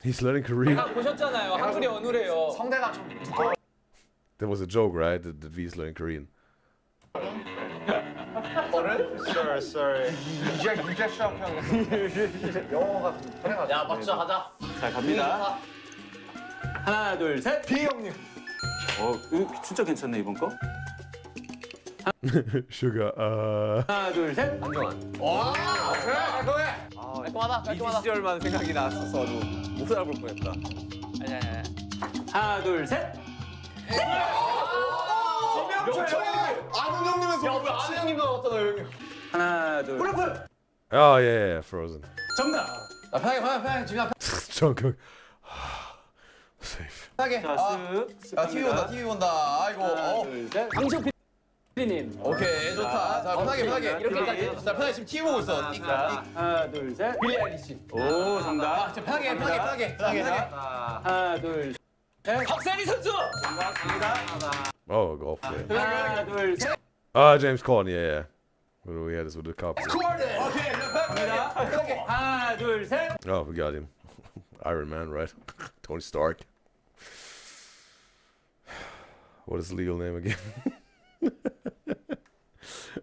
He's learning Korean. 보셨잖아요. 한글이 어눌해요. 성대가 좀 두꺼워. That was a joke, right? That he's learning Korean. Sorry. 유재 시험 형. 영어가 좀 편해가지고. 야, 맞죠, 하자. 자, 갑니다. 하나, 둘, 셋. 비 형님. 이거 진짜 괜찮네, 이번 거. Sugar. 하나, 둘, 셋. 와 그래 너해. 깔끔하다. 이 시절만 생각이 났었어도 못 알아볼 뻔했다. 아니야. 하나, 둘, 셋. 아는 형님에서. 야, 우리 아는 형님도 나왔잖아, 형님. 하나, 둘. Oh yeah, Frozen. 정답. 편하게 지금 Jungkook. Safe. 편하게. 자, 쓱. 야 TV 본다 TV 본다. 아이고. 하나, 둘, 셋. 강시호 PD님. 오케이 좋다. 자 편하게. 이렇게까지. 자 편하게 지금 TV 보고 있어. 자, 하나, 둘, 셋. 빌리 아일리시. 오, 정답. 자 편하게. 하나, 둘, 셋. 박세리 선수. Oh, golf. Yeah. 하나, 둘, 셋. James Corden. Yeah. What do we had this with the cup? 오케이 편하게. 하나, 둘, 셋. Oh, we got him. Iron Man, right? Tony Stark. What is his legal name again?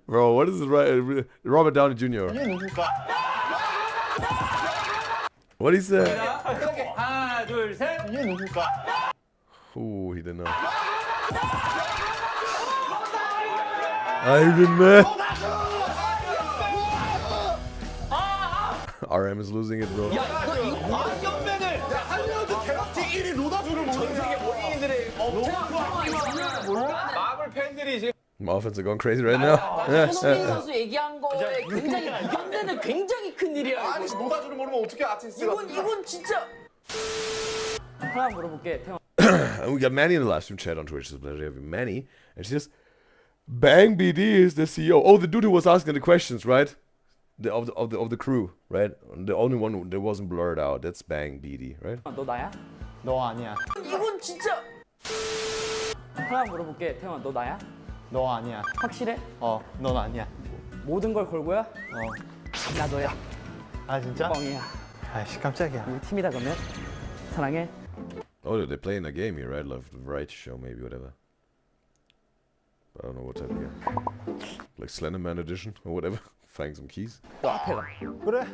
Bro, what is it right? Robert Downey Jr. What he say? 하나, 둘, 셋. Ooh, he didn't know. Iron Man. RM is losing it, bro. 연맹을 할리우드 갤럭시 1위 로다주를 전 세계 어린이들의 마블 팬들이 지금 Muffins are going crazy right now. 손흥민 선수 얘기한 거에 굉장히 연대는 굉장히 큰 일이야. 아니 로다주를 모르면 어떻게 아티스트가 이건 진짜. 하나 물어볼게, 태원. And we got Manny in the live stream chat on Twitch. It's a pleasure to have you, Manny. And she says, Bang BD is the CEO. Oh, the dude who was asking the questions, right? Of the crew, right? The only one that wasn't blurred out. That's Bang BD, right? 너 나야? 너 아니야. 이건 진짜. 하나 물어볼게, 태원. 너 나야? 너 아니야. 확실해? 넌 아니야. 모든 걸 걸고야? 나 너야. 아 진짜? 뻥이야. 아이씨 깜짝이야. 우리 팀이다 그러면. 사랑해. Oh, they're playing a game here, right? Like the variety show, maybe, whatever. But I don't know what type of game. Like Slenderman edition or whatever. Finding some keys. 너 앞에 가. 그래?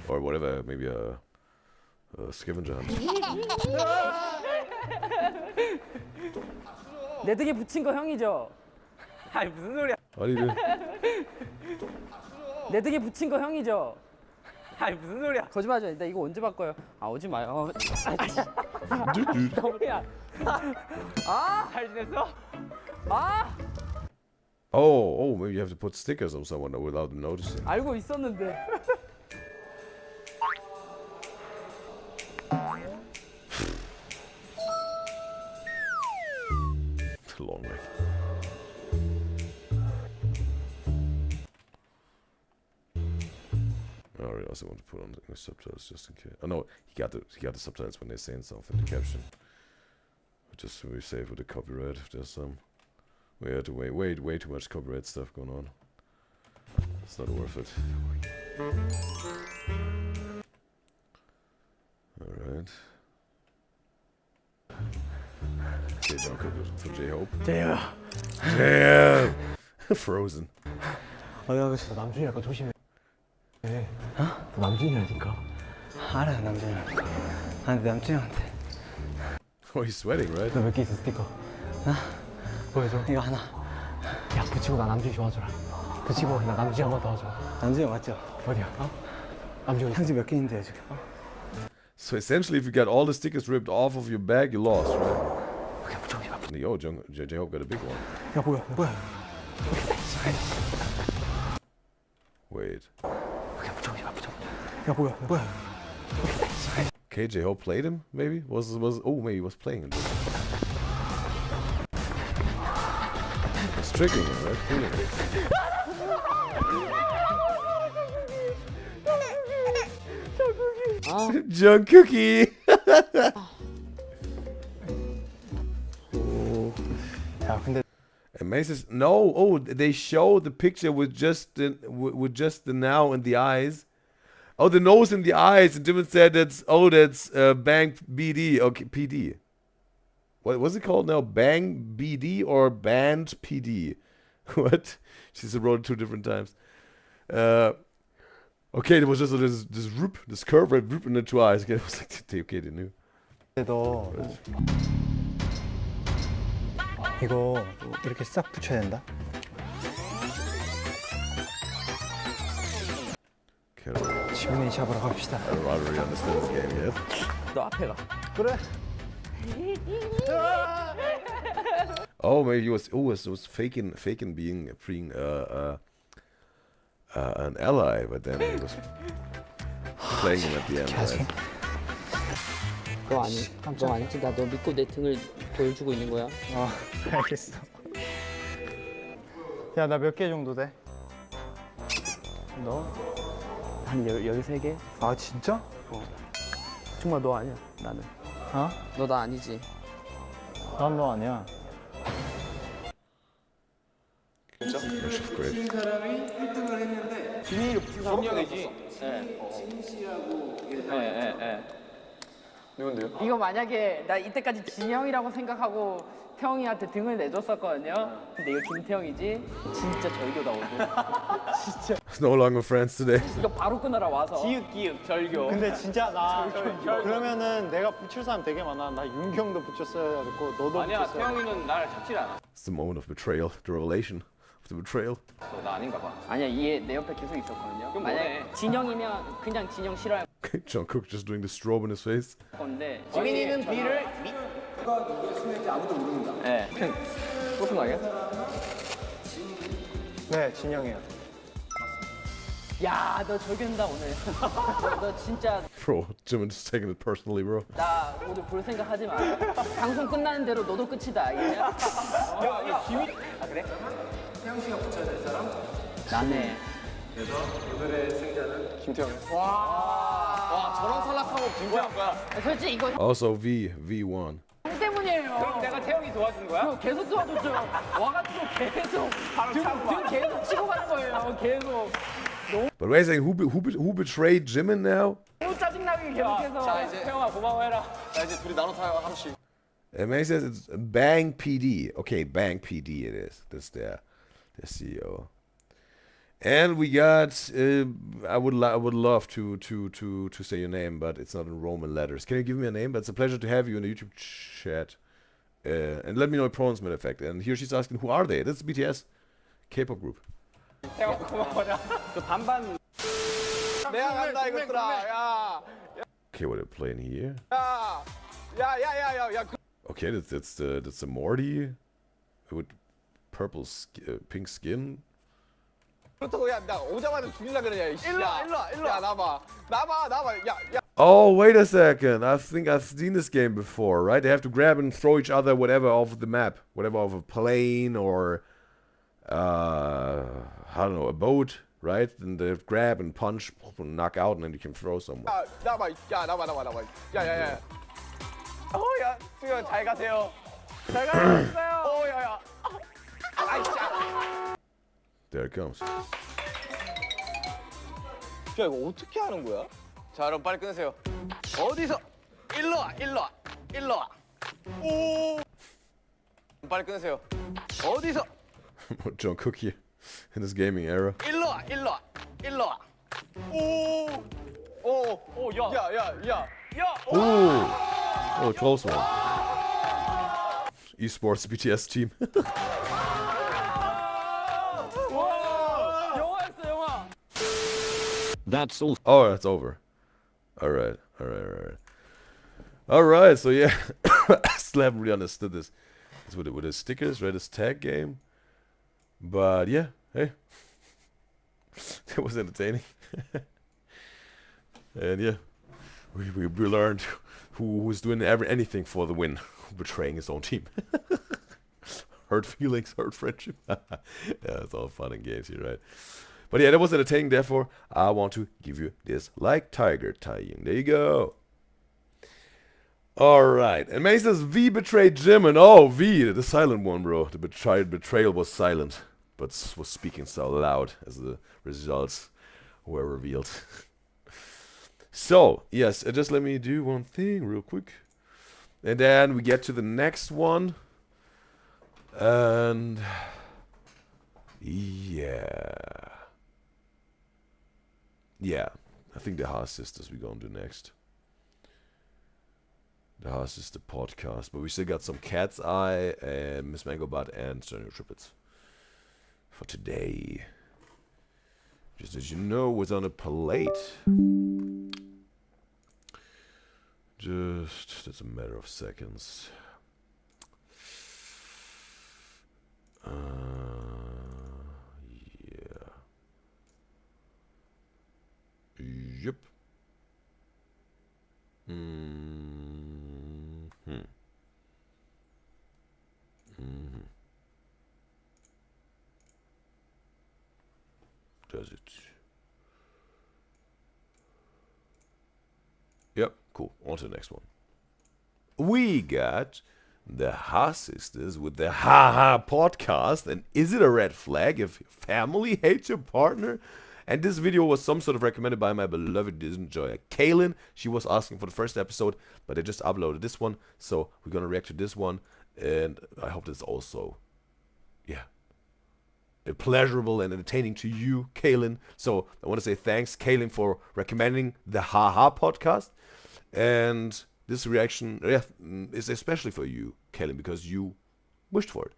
Or whatever, maybe a scavenger hunt. 내 등에 붙인 거 형이죠? 아니 무슨 소리야? What do you do? 내 등에 붙인 거 형이죠? 아니 무슨 소리야? 거짓말하지 마. 나 이거 언제 바꿔요? 아 오지 마요. 너무야. 잘 지냈어? Oh, maybe you have to put stickers on someone without them noticing. 알고 있었는데. It's a long way. I realize I want to put on the subtitles just in case. Oh no, he got the subtitles when they're saying something, the caption. Just to be safe with the copyright, if there's some. We had to way too much copyright stuff going on. It's not worth it. Alright. Okay, Jungkook for J-Hope. Damn! Frozen. 너 남준이 약간 조심해. 너 남준이라니까. 알아, 남준이라니까. 내 남준이한테. Oh, he's sweating, right? 너 몇 개 있어, 스티커? 보여줘. 이거 하나. 야, 붙이고 나 남준이 도와줘라. 붙이고 나 남준이 한 번 도와줘. 남준이 맞죠? 어디야? 남준이. 형지 몇 개 있는데 지금? So essentially, if you get all the stickers ripped off of your bag, you lost, right? 오케이, 붙여보자. Yo, J-Hope got a big one. 야, 뭐야? Wait. 야 뭐야 뭐야. KJ Hope played him, maybe? Oh, maybe he was playing him. It's tricking him, right? Fooling him. Junk Cookie! 야 근데 And Mace no. Oh, they show the picture with just the now and the eyes. Oh, the nose and the eyes. And Dimon said that's Bang BD. Okay, PD. What was it called now? Bang BD or Band PD? What? She's wrote it 2 different times. Okay, there was just this curve right in the 2 eyes. Okay, it was like okay, they knew. 너 이거 이렇게 싹 붙여야 된다. 지민이 잡으러 갑시다. I don't really understand this game yet. 너 앞에 가. 그래. Oh, maybe he was faking being an ally, but then he was playing him at the end. Right? 너 아니지? 나 너 믿고 내 등을 보여주고 있는 거야. 알겠어. 야 나 몇 개 정도 돼? 너? 한 13개? 아 진짜? 정말 너 아니야, 나는. 어? 너 나 아니지. 난 너 아니야. Great. 성령이지. 누군데요? 이거 만약에 나 이때까지 진영이라고 생각하고 태영이한테 등을 내줬었거든요. 근데 이거 김태형이지? 진짜 절교다 오늘. 진짜. No longer friends today. 이거 바로 끊으라 와서. 기읍 절교. 근데 진짜 나 그러면은 내가 붙일 사람 되게 많아. 나 윤경도 붙였어야 됐고 너도 아니야, 붙였어야 돼. 태영이는 나를 찾질 않아. It's the moment of betrayal, the revelation of the betrayal. 나 아닌가 봐. 아니야, 얘 내 옆에 계속 있었거든요. 그럼 만약에 뭐해? 진영이면 그냥 진영 싫어할 Jungkook just doing the strobe in his face. 건데. 지민이는 B를 네. 똑같은 거 아니야? 네 진영이야. 야, 너 절교한다 오늘. 너 진짜 Bro, Jimin is taking it personally, bro. 나 오늘 볼 생각 하지 마. 방송 끝나는 대로 너도 끝이다. 알겠냐? 야, 지민. 아 그래? 나네. 김태형. 와, 저런 탈락하고 김태형 거야. 솔직히 이거 Also V1. 형 때문이에요. 그럼 내가 태형이 도와주는 거야? 형 계속 도와줬죠. 와가지고 계속 등 계속 치고 가는 거예요. 계속. But wait a second, who betrayed Jimin now? 너무 짜증나게 계속해서. 자 이제 태형아 고마워해라. 자 이제 둘이 나눠 타요 하나씩. May says it's Bang PD. Okay, Bang PD it is. That's their CEO. And we got I would love to say your name, but it's not in Roman letters. Can you give me a name? But it's a pleasure to have you in the YouTube chat. And let me know your pronouns, matter of fact. And here she's asking, who are they? That's BTS K-pop group. 태형 고마워라. 그 반반. 내가 간다 이것들아. 야. Okay, what are they playing here? 야. Okay, that's the Morty with purple pink skin. 그렇다고 나 오자마자 죽일라 그러냐. 일로 와. 야 나봐. 야. Oh, wait a second. I think I've seen this game before, right? They have to grab and throw each other whatever off the map. Whatever off a plane or, I don't know, a boat, right? And they grab and punch, knock out, and then you can throw someone. 나봐. 야. 야, 수영 잘 가세요. 잘 가세요. 야. 아이씨. There it comes. 야, 이거 어떻게 하는 거야? 자, 그럼 빨리 끊으세요. 어디서? 일로 와. 오. 빨리 끊으세요. 어디서? Jungkook here in this gaming era. 일로 와. 오, 야. Ooh. Oh, a close one. Esports BTS team. 영화. That's all. Oh, it's over. All right. So yeah, I still haven't really understood this. It's with the stickers, right? This tag game. But yeah, hey, That was entertaining. And yeah, we learned who's doing anything for the win, betraying his own team. Hurt feelings, hurt friendship. Yeah, it's all fun and games here, right? But yeah, that was entertaining. Therefore, I want to give you this like tiger tying. There you go. All right. And May says V betrayed Jim, and oh, V, the silent one, bro. The betrayal was silent, but was speaking so loud as the results were revealed. So yes, just let me do one thing real quick, and then we get to the next one. And yeah, I think the Haas Sisters we're gonna do next. The Haas Sister podcast, but we still got some Cat's Eye and Miss Mango Butt and Situationships for today. Just as you know, what's on a plate. That's a matter of seconds. Yeah. Yep. Does it? Yep, cool. On to the next one. We got the Ha Sisters with the Ha Ha podcast. And is it a red flag if family hates your partner? And this video was some sort of recommended by my beloved Disney enjoyer, Kaylin. She was asking for the first episode, but I just uploaded this one. So we're going to react to this one. And I hope this also, pleasurable and entertaining to you, Kaylin. So I want to say thanks, Kaylin, for recommending the Ha Ha podcast. And this reaction is especially for you, Kaylin, because you wished for it.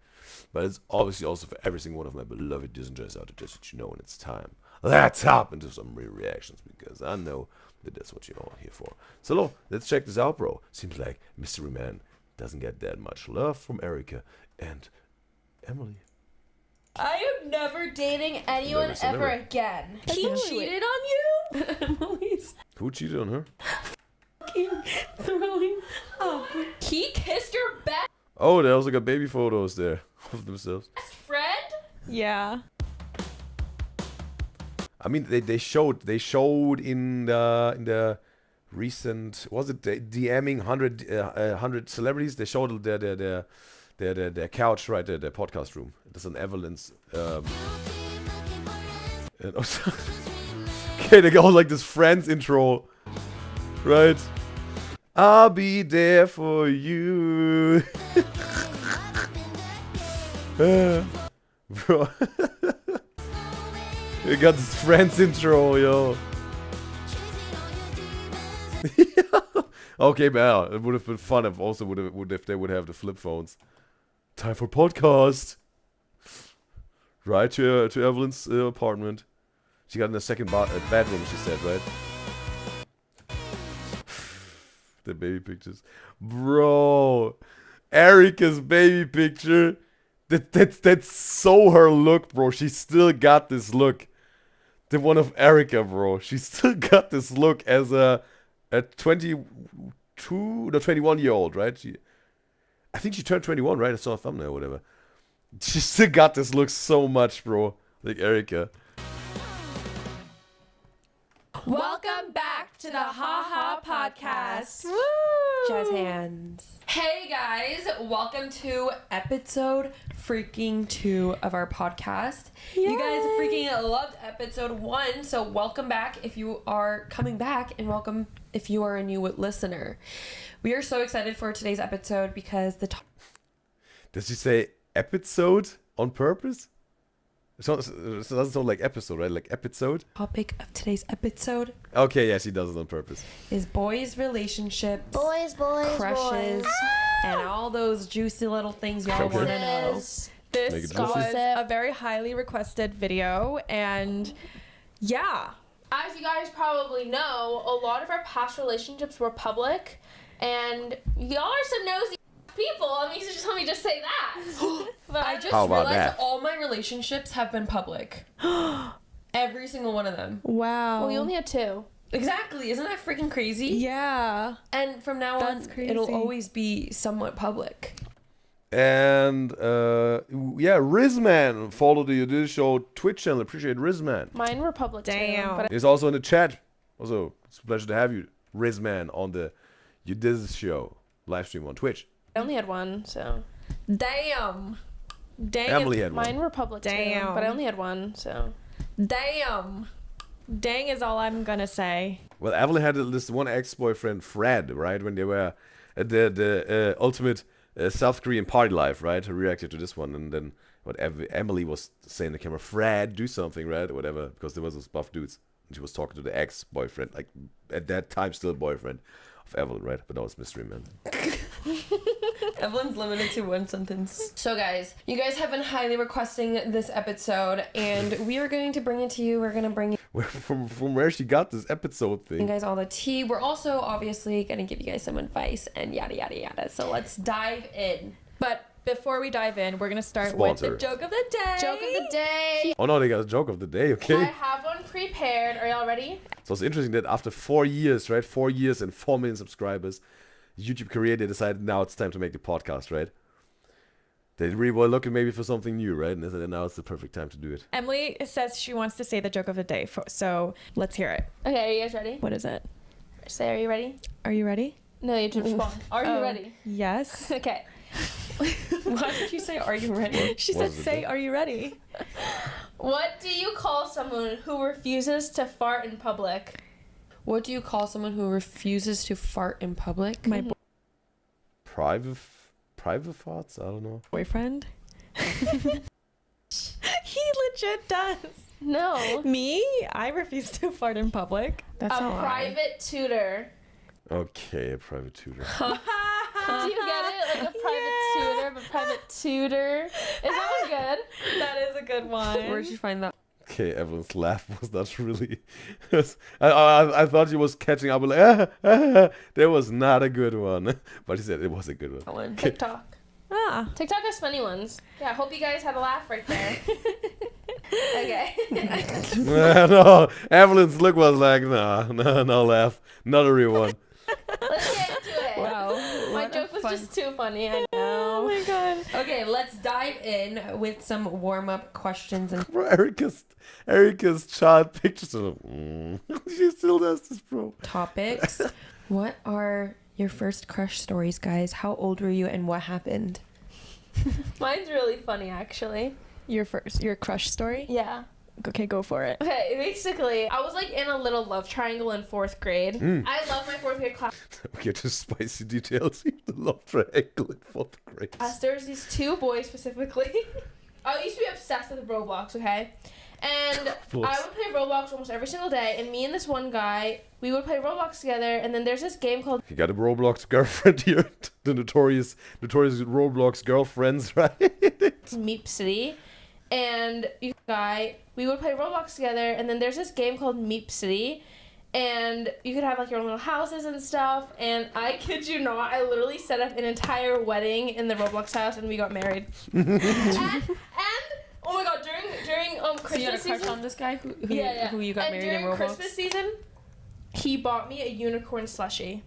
But it's obviously also for every single one of my beloved Disney enjoyers out there, just that you know when it's time. Let's hop into some real reactions, because I know that that's what you're all here for. So let's check this out, bro. Seems like Mystery Man doesn't get that much love from Erica and Emily. I am never dating anyone ever again. He cheated on you? Emily's Who cheated on her? fucking throwing up. He kissed your best Oh, there was like a baby photos there of themselves. friend? Yeah. I mean, they showed in the recent, was it DMing 100 celebrities? They showed their couch right there, their podcast room. There's an Evelyn's. Okay, they go like this Friends intro, right? I'll be there for you, bro. You got this Friends intro, yo. Okay, man, it would have been fun if if they would have the flip phones. Time for podcast. Right to Evelyn's apartment. She got in the second bedroom, she said, right? The baby pictures, bro. Erica's baby picture. That's so her look, bro. She still got this look. The one of Erica, bro. She still got this look as a 21-year-old, right? I think she turned 21, right? I saw a thumbnail or whatever. She still got this look so much, bro. Like Erica. Welcome back to the Ha Ha podcast. Woo! Jazz hands. Hey guys, welcome to episode freaking 2 of our podcast. Yay. You guys freaking loved episode 1, so welcome back if you are coming back, and welcome if you are a new listener. We are so excited for today's episode because Does she say episode on purpose? It doesn't sound like episode, right? Like episode? Topic of today's episode. Okay, yes, he does it on purpose. Is boys' relationships, boys, crushes, and all those juicy little things y'all want to know. This was a very highly requested video, and yeah. As you guys probably know, a lot of our past relationships were public, and y'all are some nosy people. I mean, let me just say that. But I just realized all my relationships have been public. Every single one of them. Wow. Well, you only had 2. Exactly. Isn't that freaking crazy? Yeah. And from now That's on, crazy. it'll always be somewhat public. And yeah, Rizman followed the UDYZYZ show Twitch channel. Appreciate Rizman. Mine were public too. Damn. But He's also in the chat. Also, it's a pleasure to have you, Rizman, on the UDYZYZ show live stream on Twitch. I only had 1, so. Damn. Dang. Emily had one. Mine were public too. Damn. But I only had 1, so. Damn. Dang is all I'm gonna say. Well, Evelyn had this one ex-boyfriend, Fred, right? When they were at the ultimate South Korean party life, right? Who reacted to this one, and then what Emily was saying to the camera, Fred, do something, right? Or whatever, because there was those buff dudes. And she was talking to the ex-boyfriend, like at that time still boyfriend of Evelyn, right? But that was mystery, man. Evelyn's limited to 1 sentence. So guys, you guys have been highly requesting this episode, and we are going to bring it to you. We're going to bring From where she got this episode you thing. guys all the tea. We're also obviously going to give you guys some advice and yada yada yada. So let's dive in. But before we dive in, we're gonna start Sponsor. with the joke of the day. Joke of the day. Oh no, they got a joke of the day, I okay? have one prepared. Are y'all ready? So it's interesting that after 4 years, right? 4 years and 4 million subscribers, YouTube career, they decided now it's time to make the podcast, right? They really were looking maybe for something new, right? And they said now it's the perfect time to do it. Emily says she wants to say the joke of the day, so let's hear it. Okay, are you guys ready? What is it? Say, are you ready? Are you ready? No, you have to respond. Are you Oh, ready? Yes. Okay. Why did you say, are you ready? She said, say, are you ready? What do you call someone who refuses to fart in public? What do you call someone who refuses to fart in public? My Private thoughts? I don't know. boyfriend. He legit does. No. Me? I refuse to fart in public. A private tutor. Okay, a private tutor. Do you get it? Like a private tutor, but private tutor. Is that one good? That is a good one. Where'd you find that? Okay, Evelyn's laugh was not really... I thought she was catching up with like, that was not a good one. But he said it was a good one. TikTok. Ah. TikTok has funny ones. Yeah, I hope you guys had a laugh right there. Okay. No, Evelyn's look was like, no laugh. Not a real one. Let's get into it. Wow. My joke was just too funny, I know. Oh my god. Okay, let's dive in with some warm-up questions and Bro, Erica's child pictures of she still does this, bro. topics. What are your first crush stories, guys? How old were you and what happened? Mine's really funny, actually. Your crush story? Yeah. Okay, go for it. Okay, basically, I was like in a little love triangle in 4th grade. I love my 4th grade class. We get to spicy details. The love triangle in 4th grade. There's these 2 boys specifically. I used to be obsessed with Roblox, okay? And I would play Roblox almost every single day, and me and this one guy, we would play Roblox together, and then there's this game called... You got a Roblox girlfriend here. The notorious Roblox girlfriends, right? Meep City. And you guy, we would play Roblox together, and then there's this game called Meep City, and you could have like your own little houses and stuff. And I kid you not, I literally set up an entire wedding in the Roblox house, and we got married. and oh my god, during Christmas So you had a crush season, on this guy who you got and married in during Roblox? Christmas season, he bought me a unicorn slushie.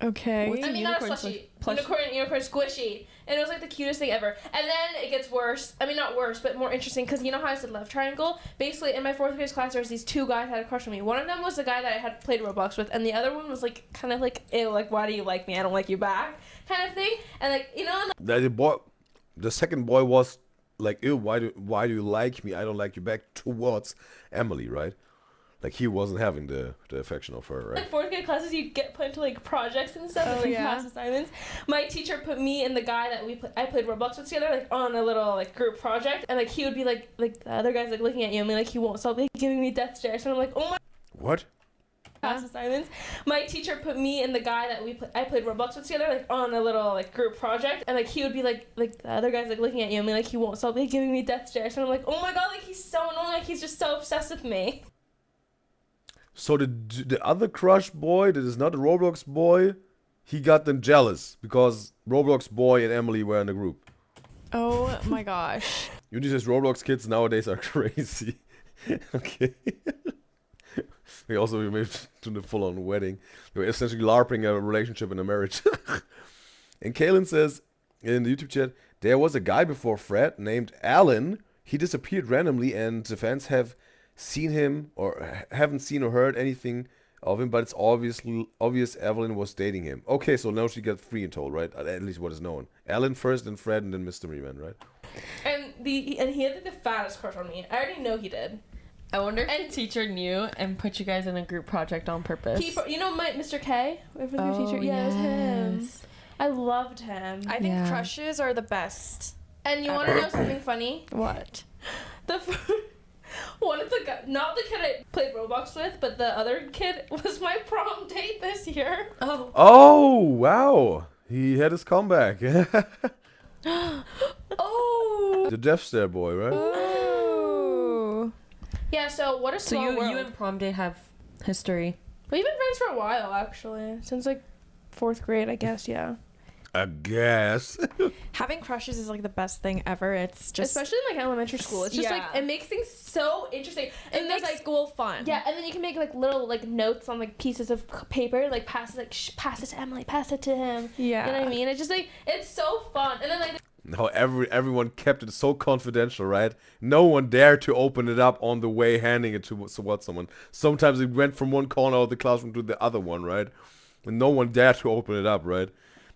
Okay. What's I a mean, not a unicorn slushie. Unicorn squishy. And it was like the cutest thing ever. And then it gets worse. I mean, not worse, but more interesting. Because you know how I said love triangle? Basically, in my 4th grade class, there was these 2 guys that had a crush on me. One of them was the guy that I had played Roblox with. And the other one was like, kind of like, ew, like, why do you like me? I don't like you back. Kind of thing. And like, you know. The second boy was like, ew, why do you like me? I don't like you back, towards Emily, right? Like he wasn't having the affection of her, right? In 4th grade classes, you get put into like projects and stuff, and like class assignments. My teacher put me and the guy that I played Roblox with together, like on a little like group project, and like he would be like the other guy's like looking at you, and like he won't stop like giving me death stares, and I'm like, oh my. What? Class assignments. My teacher put me and the guy that I played Roblox with together, like on a little like group project, and like he would be like the other guy's like looking at you, and like he won't stop like giving me death stares, and I'm like, oh my god, like he's so annoying, like he's just so obsessed with me. So the other crush boy that is not the Roblox boy, he got them jealous because Roblox boy and Emily were in the group. Oh my gosh. UDYZYZ Roblox kids nowadays are crazy. Okay. They also moved to the full-on wedding. They were essentially LARPing a relationship and a marriage. And Kaylin says in the YouTube chat, there was a guy before Fred named Alan. He disappeared randomly, and the fans have seen him or haven't seen or heard anything of him, but it's obvious Evelyn was dating him. Okay, so now she got 3 in total, right? At least what is known. Alan first, then Fred, and then Mystery Man, right? And he had like the fattest crush on me. I already know he did. I wonder if the teacher knew and put you guys in a group project on purpose. You know my Mr. K? Teacher? Yeah, it was him. I loved him. I think crushes are the best. And you want to know something funny? What? One of the guys, not the kid I played Roblox with, but the other kid was my prom date this year. Oh, wow. He had his comeback. Oh. The Death Stare boy, right? Ooh. Yeah, so what a small world. You and prom date have history. We've been friends for a while, actually. Since like 4th grade, I guess, yeah. I guess. Having crushes is like the best thing ever. It's just especially in like elementary school. It's just like it makes things so interesting. And it makes like school fun. Yeah, and then you can make like little like notes on like pieces of paper, like pass it to Emily, pass it to him. Yeah, you know what I mean? It's just like it's so fun. And then like No, everyone kept it so confidential, right? No one dared to open it up on the way handing it to someone. Sometimes it went from one corner of the classroom to the other one, right? And no one dared to open it up, right?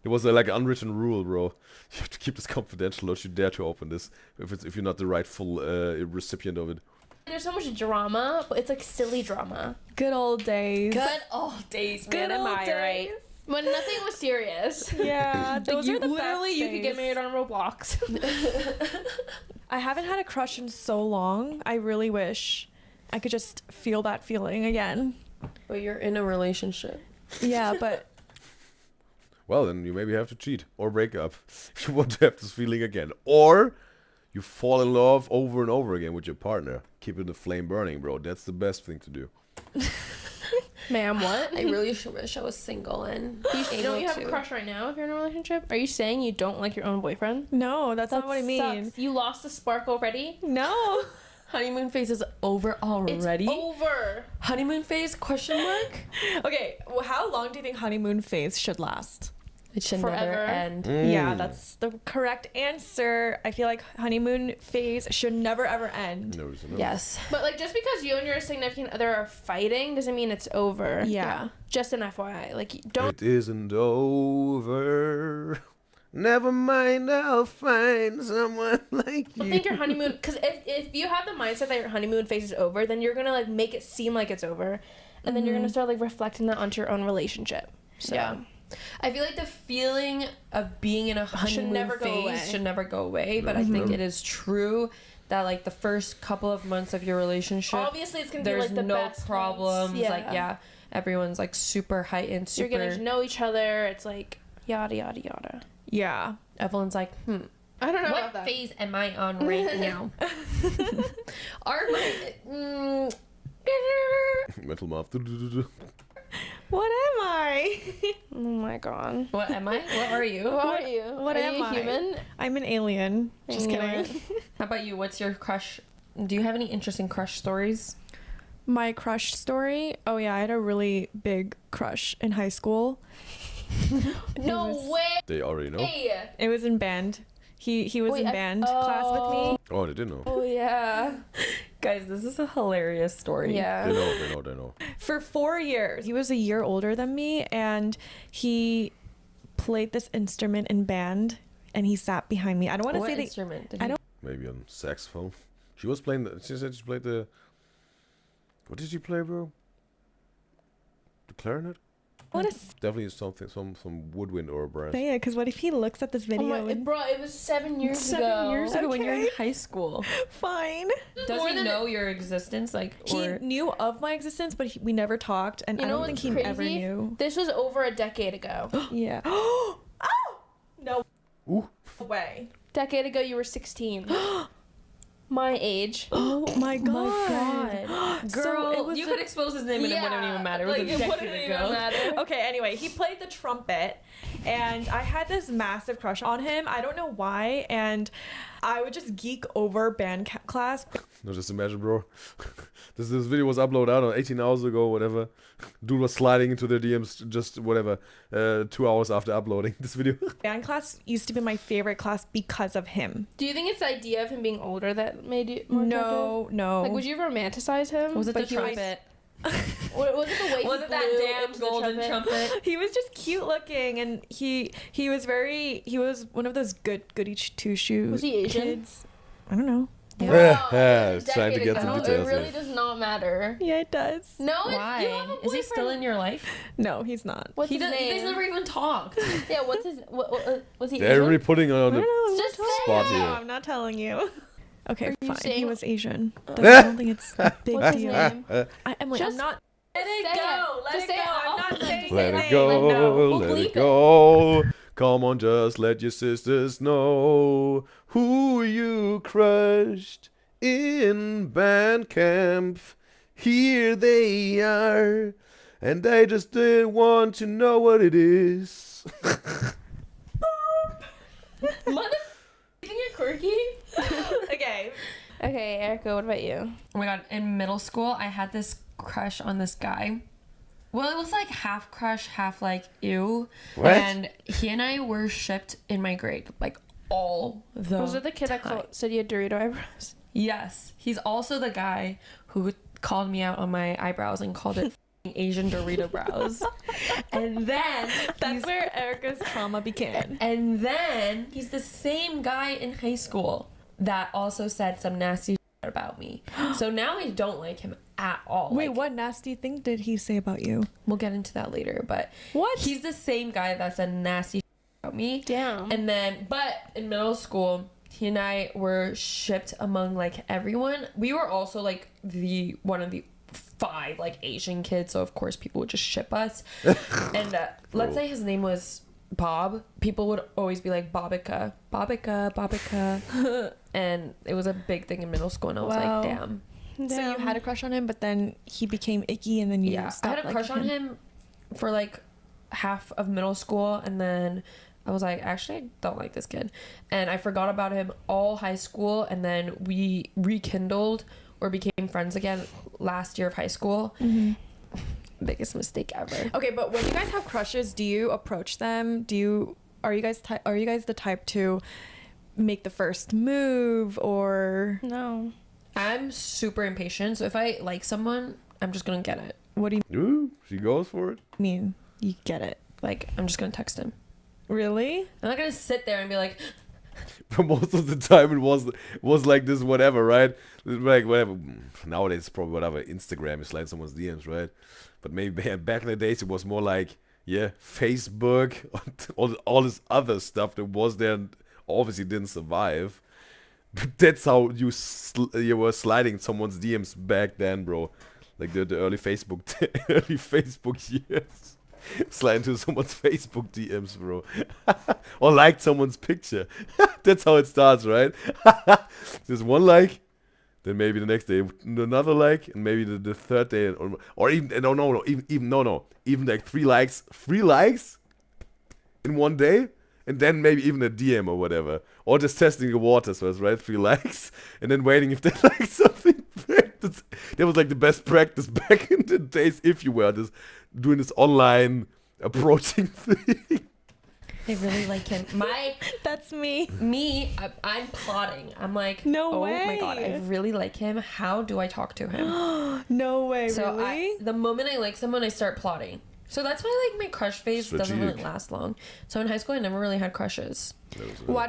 It was like an unwritten rule, bro. You have to keep this confidential. Don't you dare to open this if you're not the rightful recipient of it. There's so much drama, but it's like silly drama. Good old days. Good old days, man. Am I right? When nothing was serious. Yeah, those are the literally best you could get married on Roblox. I haven't had a crush in so long. I really wish I could just feel that feeling again. But you're in a relationship. Yeah, but well, then you maybe have to cheat or break up if you want to have this feeling again. Or you fall in love over and over again with your partner. Keeping the flame burning, bro. That's the best thing to do. Ma'am, what? I really wish I was single and don't you have a crush right now if you're in a relationship? Are you saying you don't like your own boyfriend? No, that's not what I mean. Sucks. You lost the spark already? No. Honeymoon phase is over already. It's over. Honeymoon phase? Question mark? Okay, well, how long do you think honeymoon phase should last? It should Forever. never end. Yeah, that's the correct answer. I feel like honeymoon phase should never ever end. No. Yes. But like just because you and your significant other are fighting doesn't mean it's over. Yeah. Just an FYI. Like don't It isn't over. Never mind, I'll find someone like you. I think your honeymoon, because if you have the mindset that your honeymoon phase is over, then you're gonna like make it seem like it's over, and then you're gonna start like reflecting that onto your own relationship. So. Yeah. I feel like the feeling of being in a honeymoon phase should never go away, but I think it is true that like the first couple of months of your relationship, obviously it's gonna be there's like the no best problems. months. Like everyone's like super heightened, super. You're getting to know each other. It's like yada yada yada. Yeah. Evelyn's like, I don't know what about that. phase am I on right now? Mental math. What am I? Oh my god. What am I? What are you? What are you? What are am you I? human? I'm an alien. Just kidding. How about you? What's your crush? Do you have any interesting crush stories? My crush story? Oh yeah, I had a really big crush in high school. No way. They already know. It was in band. He was in band class with me. Oh, they didn't know. Oh yeah. Guys, this is a hilarious story. Yeah. They know. For 4 years. He was a year older than me, and he played this instrument in band, and he sat behind me. I don't want to say the instrument. Maybe on saxophone. She was playing. She said she played the. What did she play, bro? The clarinet. Definitely something, some woodwind or a brass. Yeah, because what if he looks at this video? Bro, it was 7 years ago. 7 years ago when you're in high school. Fine. Does he know your existence? He knew of my existence, but we never talked, and I don't think he ever knew. This was over a decade ago. Yeah. Oh no. Ooh. Way. Decade ago, you were 16. My age. Oh my god. Girl, so you could expose his name and it wouldn't even matter. It was a decade ago. Okay, anyway, he played the trumpet, and I had this massive crush on him. I don't know why, and I would just geek over band class. No, just imagine, bro. This video was uploaded, I don't know, 18 hours ago, whatever. Dude was sliding into their DMs just whatever, 2 hours after uploading this video. Band class used to be my favorite class because of him. Do you think it's the idea of him being older that made you more No, attractive? no. Like, would you romanticize him? Was it the But he was- trumpet? Was it the way Was he it that blew damn into the golden trumpet? He was just cute looking, and he was one of those goody two shoes. Was he Asian? Kids. I don't know. Yeah, trying to Decade get some ago. details It really here. does not matter. Yeah, it does. No, Why? you have a Is he still boyfriend. in your life? No, he's not. What's He his does. You guys name? never even talked. Yeah, what's his? Was he? They're Asian? really putting on the Just say spot it. No, here. I'm not telling you. Okay, you fine. saying- He was Asian. I don't think it's a big What's his deal. name? Emily, Just I'm not. Let it go. Let it go. I'm not saying Let it anything. go, We'll let bleep it go. Come on, just let your sisters know who you crushed in band camp. Here they are, and I just didn't want to know what it is. Mother, you think you're quirky? Okay. Okay, Erica, what about you? Oh my god, in middle school, I had this crush on this guy. Well, it was like half crush, half like ew. What? And he and I were shipped in my grade, like all the Was it the kid that said you had Dorito eyebrows? Yes. He's also the guy who called me out on my eyebrows and called it Asian Dorito brows. And then That's where Erica's trauma began. And then he's the same guy in high school that also said some nasty shit about me. So now I don't like him at all. Wait, Like, what nasty thing did he say about you? we'll get into that later, but What? he's the same guy that said nasty shit about me. Damn. And then, but in middle school, he and I were shipped among like everyone. We were also like one of the 5 like Asian kids, so of course people would just ship us. And let's say his name was Bob, people would always be like Bobika, Bobika, Bobika. And it was a big thing in middle school, and I was Wow. like, damn. So you had a crush on him, but then he became icky, and then you Yeah, I stopped had a liking crush on him for like half of middle school, and then I was like, actually, I don't like this kid. And I forgot about him all high school, and then we rekindled or became friends again last year of high school. Mm-hmm. Biggest mistake ever. Okay, but when you guys have crushes, do you approach them? Are you guys the type to make the first move, or No. I'm super impatient, so if I like someone, I'm just gonna get it. what do you Ooh, she goes for it. mean? You get it? Like, I'm just gonna text him. Really? I'm not gonna sit there and be like, But most of the time it was like this, whatever, right? Like whatever. Nowadays it's probably whatever. Instagram is like someone's DMs, right? But maybe back in the days it was more like, yeah, Facebook, all this other stuff that was there and obviously didn't survive. But that's how you were sliding someone's DMs back then, bro. Like the early Facebook years. Slide into someone's Facebook DMs, bro. Or liked someone's picture. That's how it starts, right? There's one like, then maybe the next day another like, and maybe the third day, or even even like 3 likes in one day, and then maybe even a DM or whatever, or just testing the waters first, right? 3 likes, and then waiting if they like something back. That was like the best practice back in the days if you were doing this online approaching thing. I really like him. That's me. I'm plotting. I'm like, No oh way. my god, I really like him. How do I talk to him? No way, So really? the moment I like someone, I start plotting. So that's why like my crush phase doesn't really Strategic. last long. So in high school, I never really had crushes. Why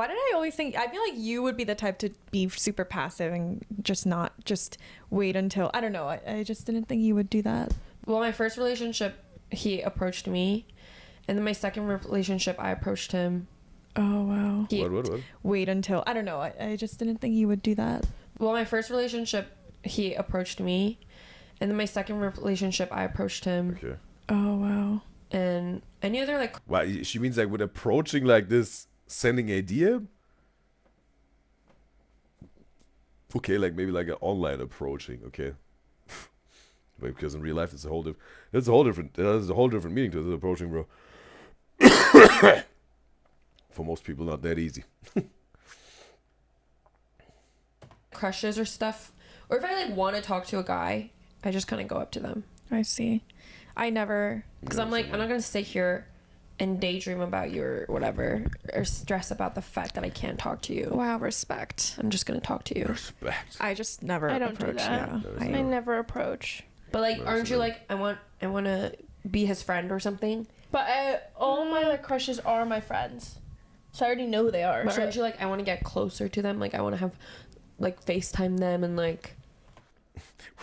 did I always think, I feel like you would be the type to be super passive and just wait until, I don't know, I just didn't think you would do that. Well, my first relationship, he approached me, and then my second relationship, I approached him. Oh, wow. What? Wait until, I don't know, I just didn't think you would do that. Well, my first relationship, he approached me, and then my second relationship, I approached him. Okay. Oh, wow. And any other like, Wow, she means like with approaching like this, sending a DM? Okay, like maybe like an online approaching, okay. But because in real life it's a whole different meaning to this approaching, bro. For most people not that easy. crushes or stuff, or if I like want to talk to a guy, I just kind of go up to them. I see. I never, because I'm like, I'm not gonna sit here and daydream about you or whatever, or stress about the fact that I can't talk to you. Wow, respect. I'm just gonna talk to you. Respect. I just never I don't approach. do that. Yeah. I never approach. But like, aren't you like, I want to be his friend or something? But all my like crushes are my friends, so I already know who they are. But So aren't you like, I want to get closer to them? Like, I want to have like FaceTime them and like.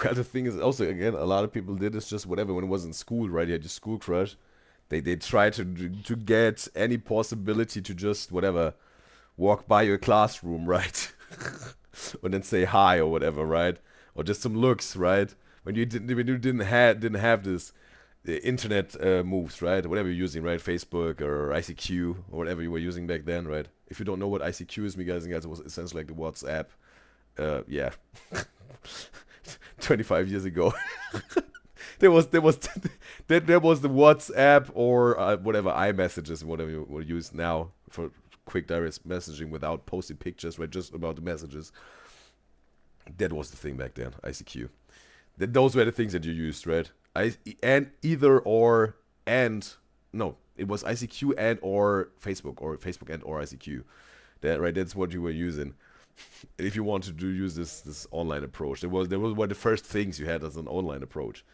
Well, the thing is also, again, a lot of people did this just whatever when it was in school, right? You had your school crush. They try to get any possibility to just whatever walk by your classroom, right? Or then say hi or whatever, right? Or just some looks, right? When you didn't have this internet moves, right? Whatever you're using, right? Facebook or ICQ or whatever you were using back then, right? If you don't know what ICQ is, guys, it was essentially like the WhatsApp. Yeah. 25 years ago. There was the WhatsApp or whatever iMessages, whatever you will use now for quick direct messaging without posting pictures, right? Just about the messages. That was the thing back then, ICQ. Those were the things that you used, right? It was ICQ and or Facebook and or ICQ. That's what you were using. If you wanted to use this online approach, there was one of the first things you had as an online approach.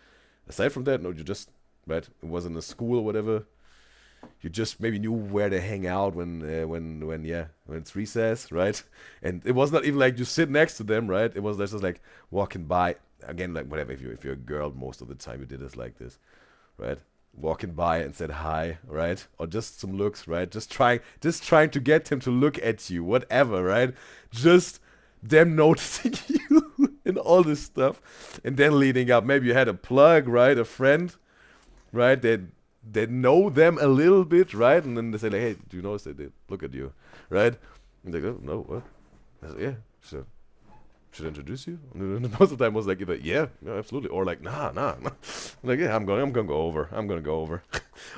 Aside from that, no, you just, right? It wasn't a school or whatever. You just maybe knew where to hang out when it's recess, right? And it was not even like you sit next to them, right? It was just like walking by. Again, like whatever. If you're a girl, most of the time you did this like this, right? Walking by and said hi, right? Or just some looks, right? Just trying to get him to look at you, whatever, right? Just them noticing you and all this stuff, and then leading up. Maybe you had a plug, right? A friend, right? They know them a little bit, right? And then they say like, hey, do you notice that they look at you, right? And they go, no, what? I said, yeah, sure. Should I introduce you? And most of the time was like either yeah, absolutely, or like nah. Like yeah, I'm gonna go over.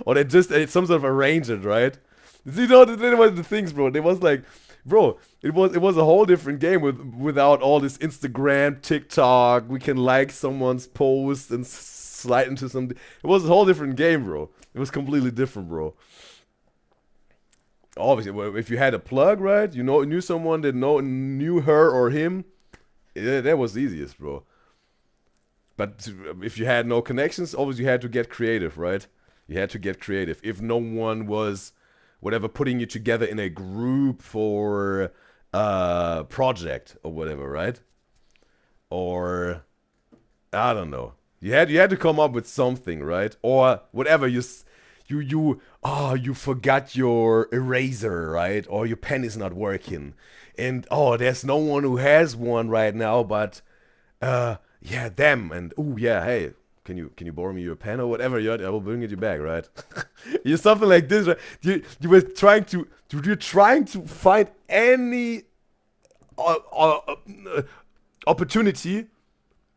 Or they just some sort of arrange it, right? You know, that was the things, bro. It was like, bro, it was a whole different game without all this Instagram, TikTok. We can like someone's post and slide into some. It was a whole different game, bro. It was completely different, bro. Obviously, if you had a plug, right? You knew someone that knew her or him. Yeah, that was the easiest, bro. But if you had no connections, obviously you had to get creative, right? You had to get creative. If no one was, whatever, putting you together in a group for a project or whatever, right? Or, I don't know. You had to come up with something, right? Or whatever, you forgot your eraser, right? Or your pen is not working. And there's no one who has one right now, but yeah, them. And hey, can you borrow me your pen or whatever? I will bring it you back, right? You're something like this, right? You were trying to find any opportunity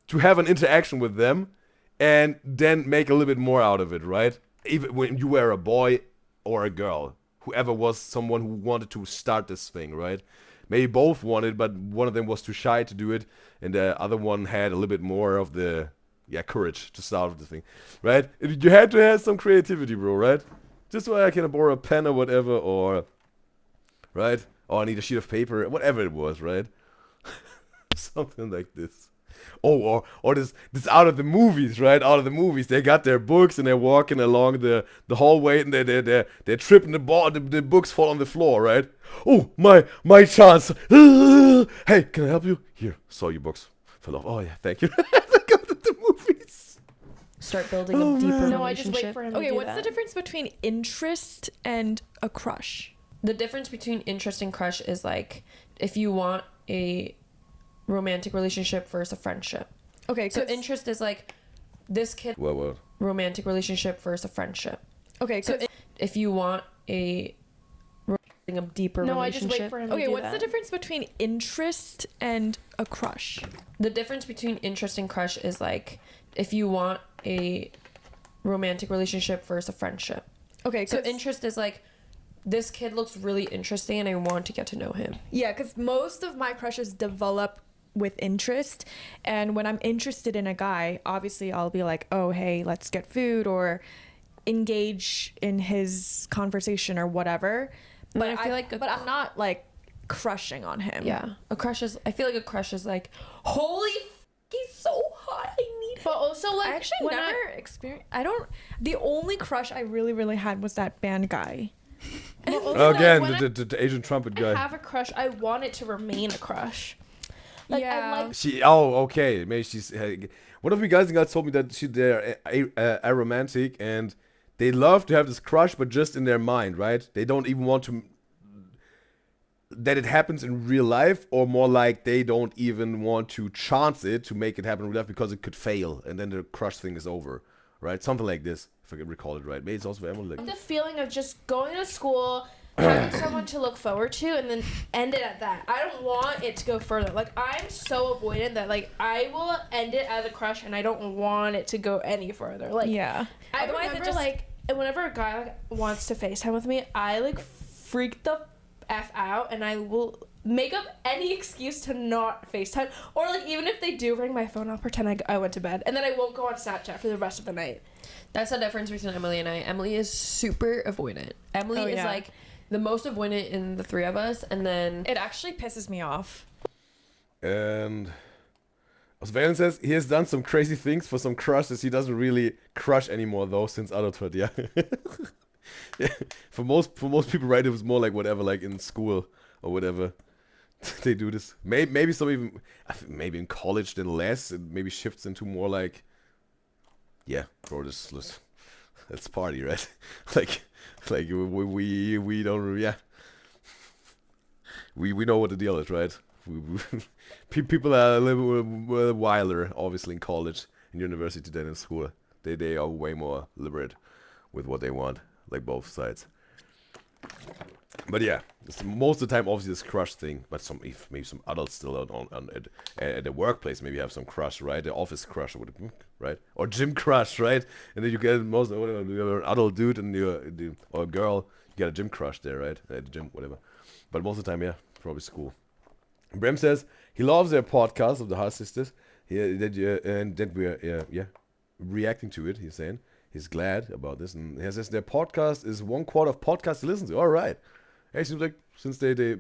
to have an interaction with them, and then make a little bit more out of it, right? Even when you were a boy or a girl, whoever was someone who wanted to start this thing, right? Maybe both wanted, but one of them was too shy to do it, and the other one had a little bit more of the courage to start with the thing, right? You had to have some creativity, bro, right? Just so I can borrow a pen or whatever, or right? Or I need a sheet of paper, whatever it was, right? Something like this. Or this out of the movies, right? Out of the movies, they got their books and they're walking along the hallway and they're tripping the books fall on the floor, right? Oh, my chance. Hey, can I help you? Here, saw your books fell off. Oh yeah, thank you. Go to the movies. Start building a deeper relationship. No, I just wait for him to do what's that. the difference between interest and a crush? The difference between interest and crush is like if you want a romantic relationship versus a friendship. Okay, so interest is like this kid. What? Romantic relationship versus a friendship. Okay, so if you want a deeper no, relationship. I just wait for him to do what's that. the difference between interest and a crush? The difference between interest and crush is like if you want a romantic relationship versus a friendship. Okay, so interest is like this kid looks really interesting and I want to get to know him. Yeah, because most of my crushes develop with interest. And when I'm interested in a guy, obviously I'll be like, oh, hey, let's get food or engage in his conversation or whatever. But I feel but I'm not like crushing on him. Yeah, I feel like a crush is like, holy he's so hot, I need him. But also like I actually never experienced. The only crush I really had was that band guy. Again, the Asian trumpet guy. I have a crush, I want it to remain a crush. Like, yeah. Okay. Maybe she's. One of you guys told me that they're aromantic and they love to have this crush, but just in their mind, right? They don't even want to that it happens in real life, or more like they don't even want to chance it to make it happen in real life because it could fail, and then the crush thing is over, right? Something like this, if I can recall it right. Maybe it's also for Emily. The feeling of just going to school, having someone to look forward to, and then end it at that. I don't want it to go further. Like, I'm so avoidant that, like, I will end it as a crush, and I don't want it to go any further. Like, yeah. I remember, like, whenever a guy, like, wants to FaceTime with me, I, like, freak the F out, and I will make up any excuse to not FaceTime. Or, like, even if they do ring my phone, I'll pretend I went to bed, and then I won't go on Snapchat for the rest of the night. That's the difference between Emily and I. Emily is super avoidant. Emily is, like, the most avoidant in the three of us, and then it actually pisses me off. And Valen says he has done some crazy things for some crushes. He doesn't really crush anymore though since adulthood. Yeah. Yeah. For most people, right, it was more like whatever, like in school or whatever. They do this. Maybe some even, maybe in college then less. It maybe shifts into more like, yeah, bro, let's party, right? like we don't, yeah. We know what the deal is, right? People are a little wilder, obviously, in college and university than in school. They are way more liberate with what they want, like both sides. But yeah, most of the time, obviously, this crush thing. But maybe some adults still at the workplace maybe have some crush, right? The office crush, right? Or gym crush, right? And then you get you're an adult dude and or a girl, you get a gym crush there, right? At the gym, whatever. But most of the time, yeah, probably school. Brem says he loves their podcast of the Heart Sisters. And that we're reacting to it. He's saying he's glad about this, and he says their podcast is 1/4 of podcasts he listens to. All right. Hey, seems like since they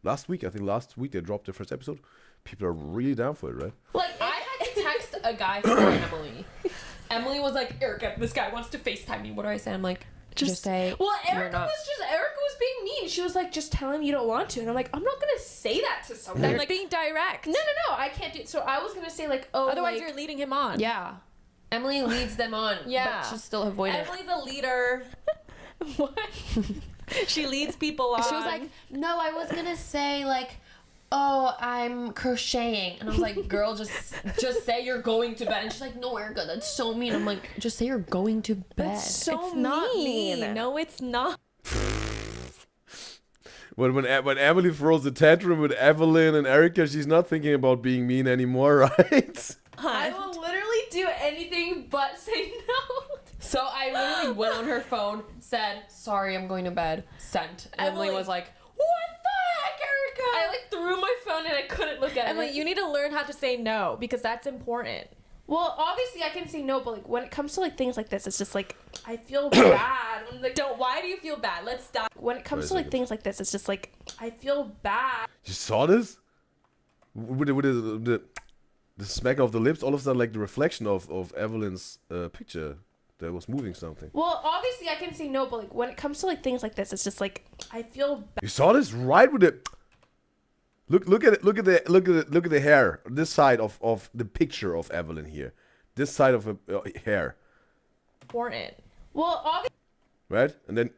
last week they dropped their first episode. People are really down for it, right? Like, I had to text a guy for Emily. Emily was like, Erica, this guy wants to FaceTime me. What do I say? I'm like, just say. Well, Erica was being mean. She was like, just tell him you don't want to. And I'm like, I'm not gonna say that to someone. That's like being direct. No, I can't do it. So I was gonna say like, oh, otherwise like, you're leading him on. Yeah. Emily leads them on. Yeah. But she's still avoidant. Emily's a leader. What? She leads people on. She was like, no, I was gonna say like, oh, I'm crocheting. And I was like, girl, just say you're going to bed. And she's like, no, Erica, that's so mean. I'm like, just say you're going to bed. That's so not mean. No, it's not. When Emily throws a tantrum with Evelyn and Erica, she's not thinking about being mean anymore, right? I will literally do anything but say no. So I literally went on her phone, said, sorry, I'm going to bed, sent. And Emily was like, what the heck, Erica? I like threw my phone and I couldn't look at it. Emily, you need to learn how to say no because that's important. Well, obviously I can say no, but like when it comes to like things like this, it's just like I feel bad. Like, why do you feel bad? Let's stop. When it comes to like things like this, it's just like I feel bad. You saw this? With the smack of the lips, all of a sudden like the reflection of Evelyn's picture that was moving something. Well, obviously I can say no, but like when it comes to like things like this, it's just like I feel bad. You saw this right with it. Look at it. Look at the hair. This side of the picture of Evelyn here. This side of her hair. Important. Well, obviously. Right, and then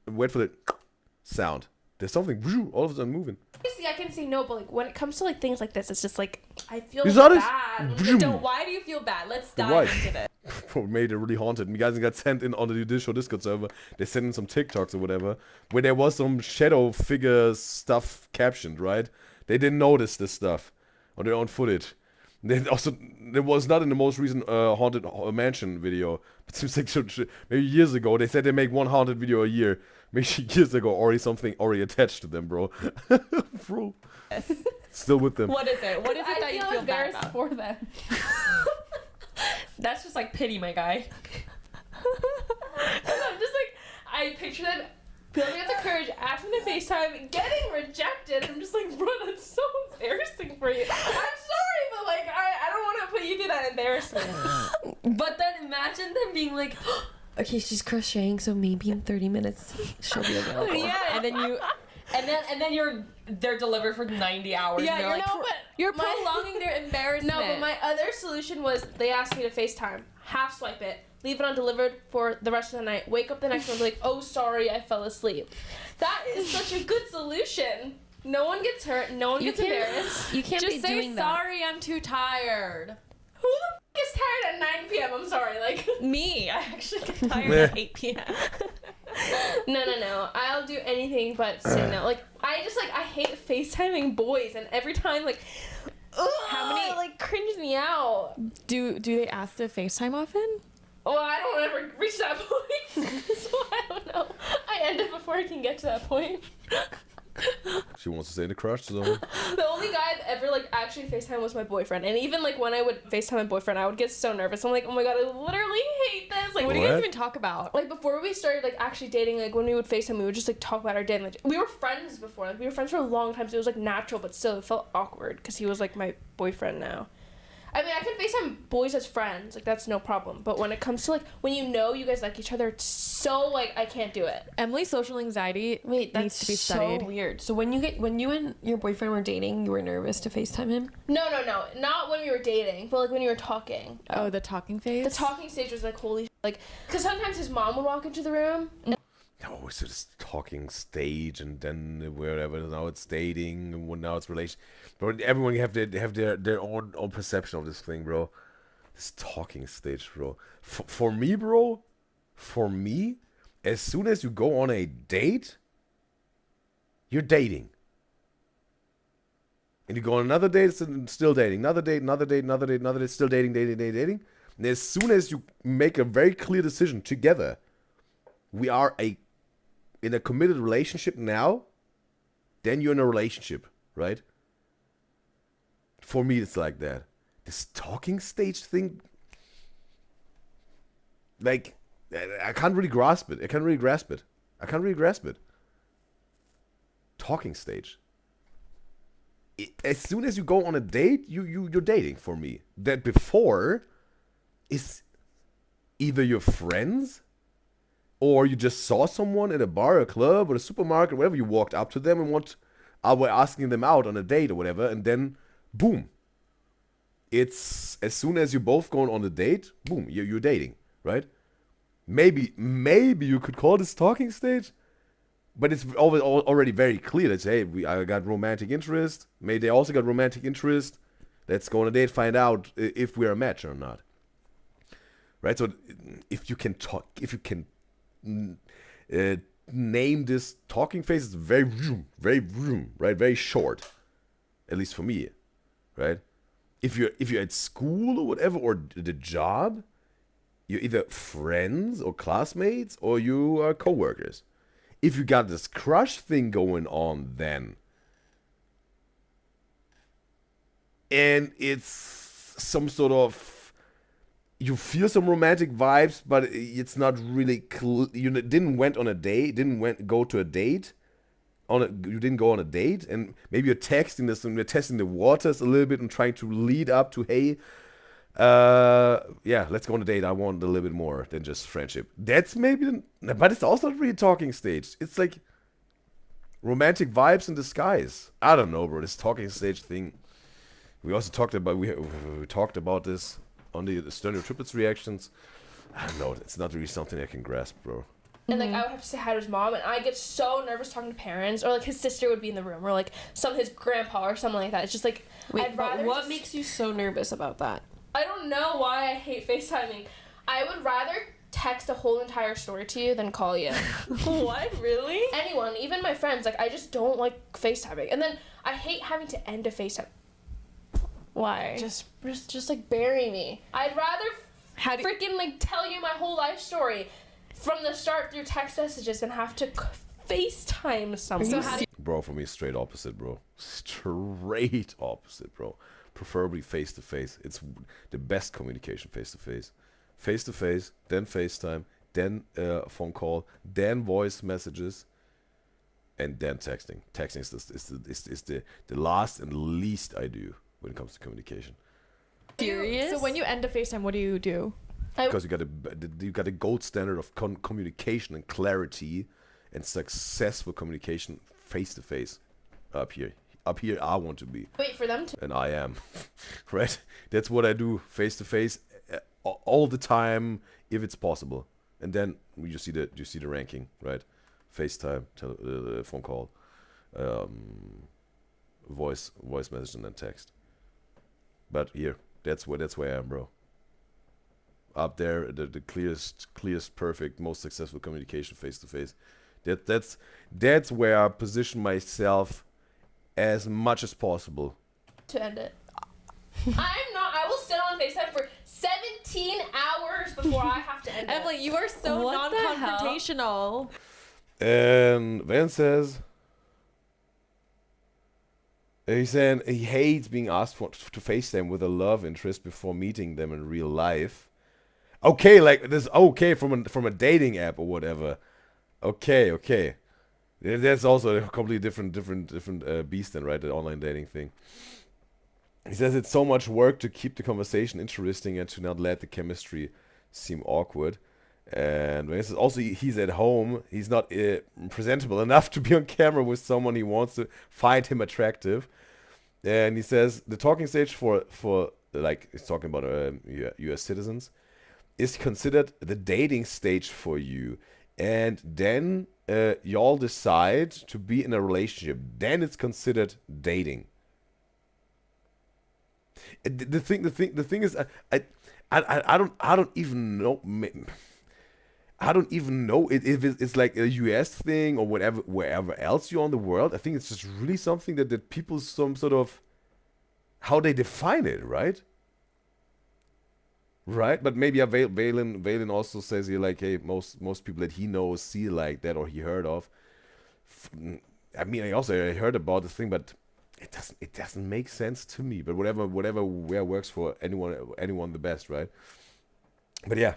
wait for the sound. There's something all of a sudden moving. Obviously I can say no, but like when it comes to like things like this, it's just like I feel you saw bad. This? Why do you feel bad? Let's dive into this. Made it really haunted. And you guys got sent in on the UDYZYZ Discord server. They sent in some TikToks or whatever, where there was some shadow figure stuff captioned, right? They didn't notice this stuff on their own footage. They also, there was not in the most recent Haunted Mansion video. It seems like maybe years ago. They said they make one haunted video a year. Maybe years ago, already something attached to them, bro. Bro. Still with them. What is it? What is it that you feel bad embarrassed about? for them? That's just like pity, my guy. I'm just like, I picture them building up the courage, asking to FaceTime, getting rejected. I'm just like, bro, that's so embarrassing for you. I'm sorry, but like, I don't want to put you through that embarrassment. But then imagine them being like, okay, she's crocheting, so maybe in 30 minutes she'll be available. Yeah. And then they're delivered for 90 hours. Yeah, and you're like, you're prolonging their embarrassment. No, but my other solution was they asked me to FaceTime, half swipe it, leave it undelivered for the rest of the night, wake up the next one, be like, oh, sorry, I fell asleep. That is such a good solution. No one gets hurt, no one gets embarrassed. You can't just be say doing that. Sorry, I'm too tired. Who the f is tired at 9 p.m.? I'm sorry, like me. I actually get tired at 8 p.m. No. I'll do anything but say no. Like I hate FaceTiming boys, and every time like, how many like cringes me out. Do they ask to FaceTime often? Well, I don't ever reach that point, so I don't know. I end it before I can get to that point. She wants to stay in the crush zone. The only guy I've ever like actually FaceTime was my boyfriend, and even like when I would FaceTime my boyfriend, I would get so nervous. I'm like, oh my god, I literally hate this. Like, what do you guys even talk about? Like before we started like actually dating, like when we would FaceTime, we would just like talk about our day. And, like, we were friends before. Like we were friends for a long time, so it was like natural, but still it felt awkward because he was like my boyfriend now. I mean, I can FaceTime boys as friends, like that's no problem. But when it comes to like when you know you guys like each other, it's so like I can't do it. Emily's social anxiety needs to be studied. So Weird. So when you and your boyfriend were dating, you were nervous to FaceTime him? No, not when we were dating, but like when you were talking. Oh, the talking phase. The talking stage was like holy, like because sometimes his mom would walk into the room. No, it's just talking stage, and then wherever now it's dating, and now it's relation. But everyone have their own perception of this thing, bro. This talking stage, bro. For me, bro. For me, as soon as you go on a date, you're dating. And you go on another date, it's still dating. Another date, still dating. And as soon as you make a very clear decision together, we are in a committed relationship now, then you're in a relationship, right? For me, it's like that. This talking stage thing, like, I can't really grasp it. Talking stage. As soon as you go on a date, you're dating for me. That before is either your friends, or you just saw someone at a bar, a club, or a supermarket, or whatever. You walked up to them and were asking them out on a date or whatever, and then, boom. It's as soon as you both going on a date, boom, you're dating, right? Maybe you could call this talking stage, but it's already very clear. Let's say I got romantic interest. Maybe they also got romantic interest. Let's go on a date, find out if we're a match or not, right? So if you can name this talking phase, it's very right? Very short, at least for me, right? If you're at school or whatever, or the job, you're either friends or classmates, or you are coworkers. If you got this crush thing going on, then, and it's some sort of, you feel some romantic vibes, but it's not really you didn't go on a date, you didn't go on a date, and maybe you're texting this and you're testing the waters a little bit and trying to lead up to, hey, let's go on a date. I want a little bit more than just friendship. That's maybe, but it's also not really talking stage. It's like romantic vibes in disguise. I don't know, bro. This talking stage thing. We also talked about we talked about this on the Stereo Triplets reactions. I don't know. It's not really something I can grasp, bro. And like I would have to say hi to his mom, and I get so nervous talking to parents, or like his sister would be in the room, or like his grandpa or something like that. It's just like, wait, what makes you so nervous about that? I don't know why I hate FaceTiming. I would rather text a whole entire story to you than call you. What? Really? Anyone, even my friends. Like I just don't like FaceTiming, and then I hate having to end a FaceTime. Why? Just like bury me. I'd rather freaking like tell you my whole life story from the start through text messages than have to FaceTime someone. So how do you... Bro, for me, straight opposite, bro. Straight opposite, bro. Preferably face-to-face. It's the best communication face-to-face. Face-to-face, then FaceTime, then phone call, then voice messages, and then texting. Texting is the last and least I do when it comes to communication. Serious? So when you end a FaceTime, what do you do? Because you got a gold standard of communication and clarity and successful communication face-to-face up here. Up here I want to be. Wait for them to. And I am. Right? That's what I do face-to-face all the time if it's possible. And then you see the ranking, right? FaceTime, phone call, voice message, and then text. But here, that's where I am, bro. Up there, the clearest, perfect, most successful communication face-to-face. That's where I position myself as much as possible. To end it. I will sit on FaceTime for 17 hours before I have to end it. Emily, you are so non-confrontational. And Van says, he's saying he hates being asked to FaceTime with a love interest before meeting them in real life. Okay, like this. Okay, from a dating app or whatever. Okay. That's also a completely different beast then, right? The online dating thing. He says it's so much work to keep the conversation interesting and to not let the chemistry seem awkward. And when he says also he's at home, he's not presentable enough to be on camera with someone he wants to find him attractive. And he says the talking stage for like he's talking about U.S. citizens is considered the dating stage for you, and then y'all decide to be in a relationship. Then it's considered dating. The thing is, I don't even know. I don't even know if it's like a US thing or wherever else you're in the world. I think it's just really something that people some sort of how they define it, right? Right, but maybe Valen also says here like, hey, most people that he knows see like that or he heard of. I mean, I heard about the thing, but it doesn't make sense to me. But whatever works for anyone the best, right? But yeah,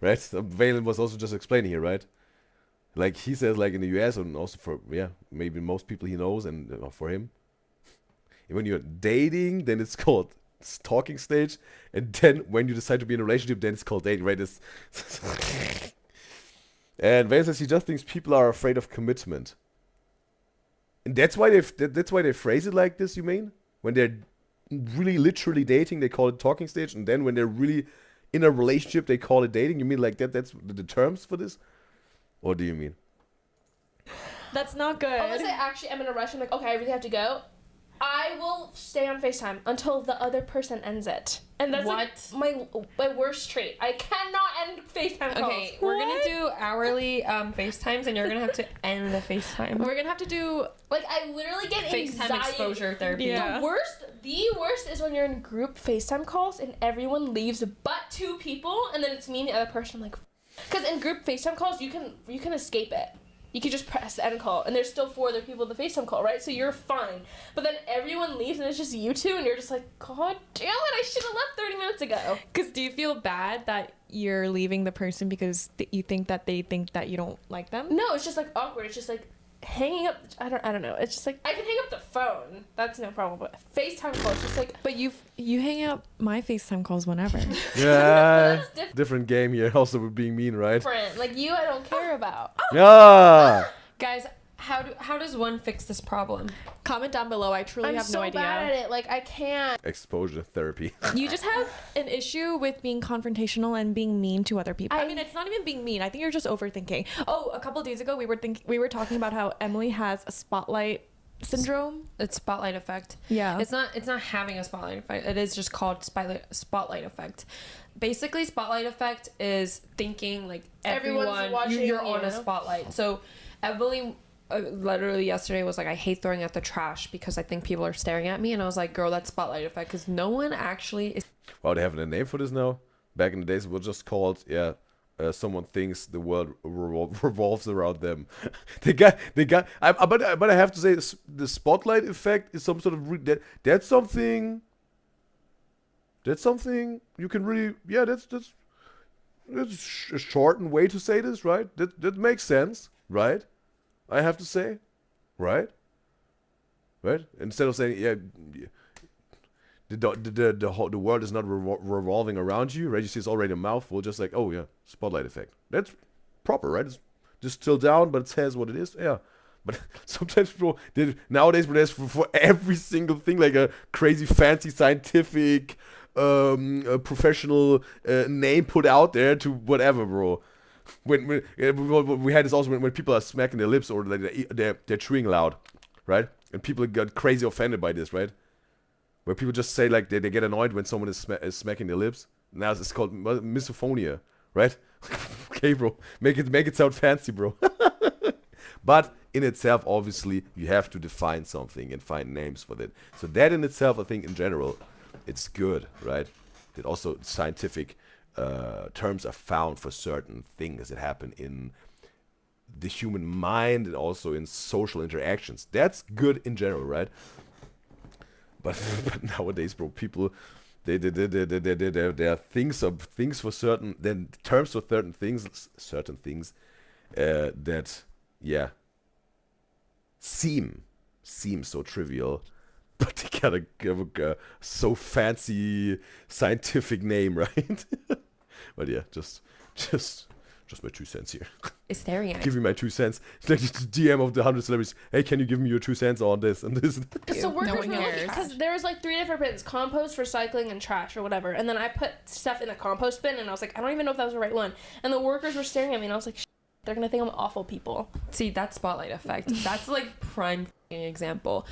right. So Valen was also just explaining here, right? Like he says, like in the US and also for maybe most people he knows and for him, when you're dating, then it's called talking stage, and then when you decide to be in a relationship, then it's called dating, right? And Valen says he just thinks people are afraid of commitment, and that's why they phrase it like this. You mean when they're really literally dating, they call it talking stage, and then when they're really in a relationship, they call it dating? You mean like that? That's the terms for this, or do you mean? That's not good. Unless I actually am in a rush, I'm like, okay, I really have to go. I will stay on FaceTime until the other person ends it. And that's like my worst trait. I cannot end FaceTime calls. Okay, we're going to do hourly FaceTimes, and you're going to have to end the FaceTime. We're going to have to do... Like, I literally get FaceTime anxiety. exposure therapy. Yeah. The worst is when you're in group FaceTime calls and everyone leaves but two people, and then it's me and the other person. I'm like... Because in group FaceTime calls, you can escape it. You can just press end call, and there's still 4 other people in the FaceTime call, right? So you're fine. But then everyone leaves, and it's just you two, and you're just like, God damn it, I should have left 30 minutes ago. Because do you feel bad that you're leaving the person because you think that they think that you don't like them? No, it's just like awkward. It's just like hanging up. I don't know. It's just like I can hang up the phone. That's no problem. But FaceTime calls, just like. But you hang up my FaceTime calls whenever. Yeah, different game here. Also, we're being mean, right? Different. Like you, I don't care about. Yeah. Guys, how does one fix this problem? Comment down below. I truly have no idea. I'm so bad at it. Like I can't. Exposure therapy. You just have an issue with being confrontational and being mean to other people. I mean, it's not even being mean. I think you're just overthinking. Oh, a couple of days ago, we were talking about how Emily has a spotlight syndrome. It's spotlight effect. Yeah. It's not having a spotlight effect. It is just called spotlight effect. Basically, spotlight effect is thinking like everyone you're on a spotlight. So Emily literally yesterday was like, I hate throwing out the trash because I think people are staring at me, and I was like, girl, that's spotlight effect because no one actually is. Wow, they have a name for this now. Back in the days, it was just called someone thinks the world revolves around them. but I have to say the spotlight effect is some sort of that's something you can really that's a shortened way to say this, right? That makes sense, right? I have to say, right? Instead of saying the world is not revolving around you, right? You see it's already a mouthful, just like, oh yeah, spotlight effect. That's proper, right? It's just still down, but it says what it is. Yeah. But sometimes, bro, nowadays, there's for every single thing like a crazy fancy scientific professional name put out there to whatever, bro. When we had this also when people are smacking their lips or they're chewing loud, right? And people get crazy offended by this, right? Where people just say like they get annoyed when someone is smacking their lips. Now it's called misophonia, right? Okay, bro, make it sound fancy, bro. But in itself, obviously, you have to define something and find names for that. So that in itself, I think in general, it's good, right? That also scientific terms are found for certain things that happen in the human mind and also in social interactions. That's good in general, right? But nowadays, bro, people there are things for certain terms for certain things that seem so trivial, but they gotta give a so fancy scientific name, right? But yeah, just my 2 cents here. Is staring at Give me my 2 cents. It's like the DM of the 100 celebrities. Hey, can you give me your 2 cents on this and this? So workers were looking because there's like 3 different bins: compost, recycling, and trash or whatever. And then I put stuff in the compost bin, and I was like, I don't even know if that was the right one. And the workers were staring at me, and I was like, they're gonna think I'm awful people. See, that spotlight effect. That's like prime example.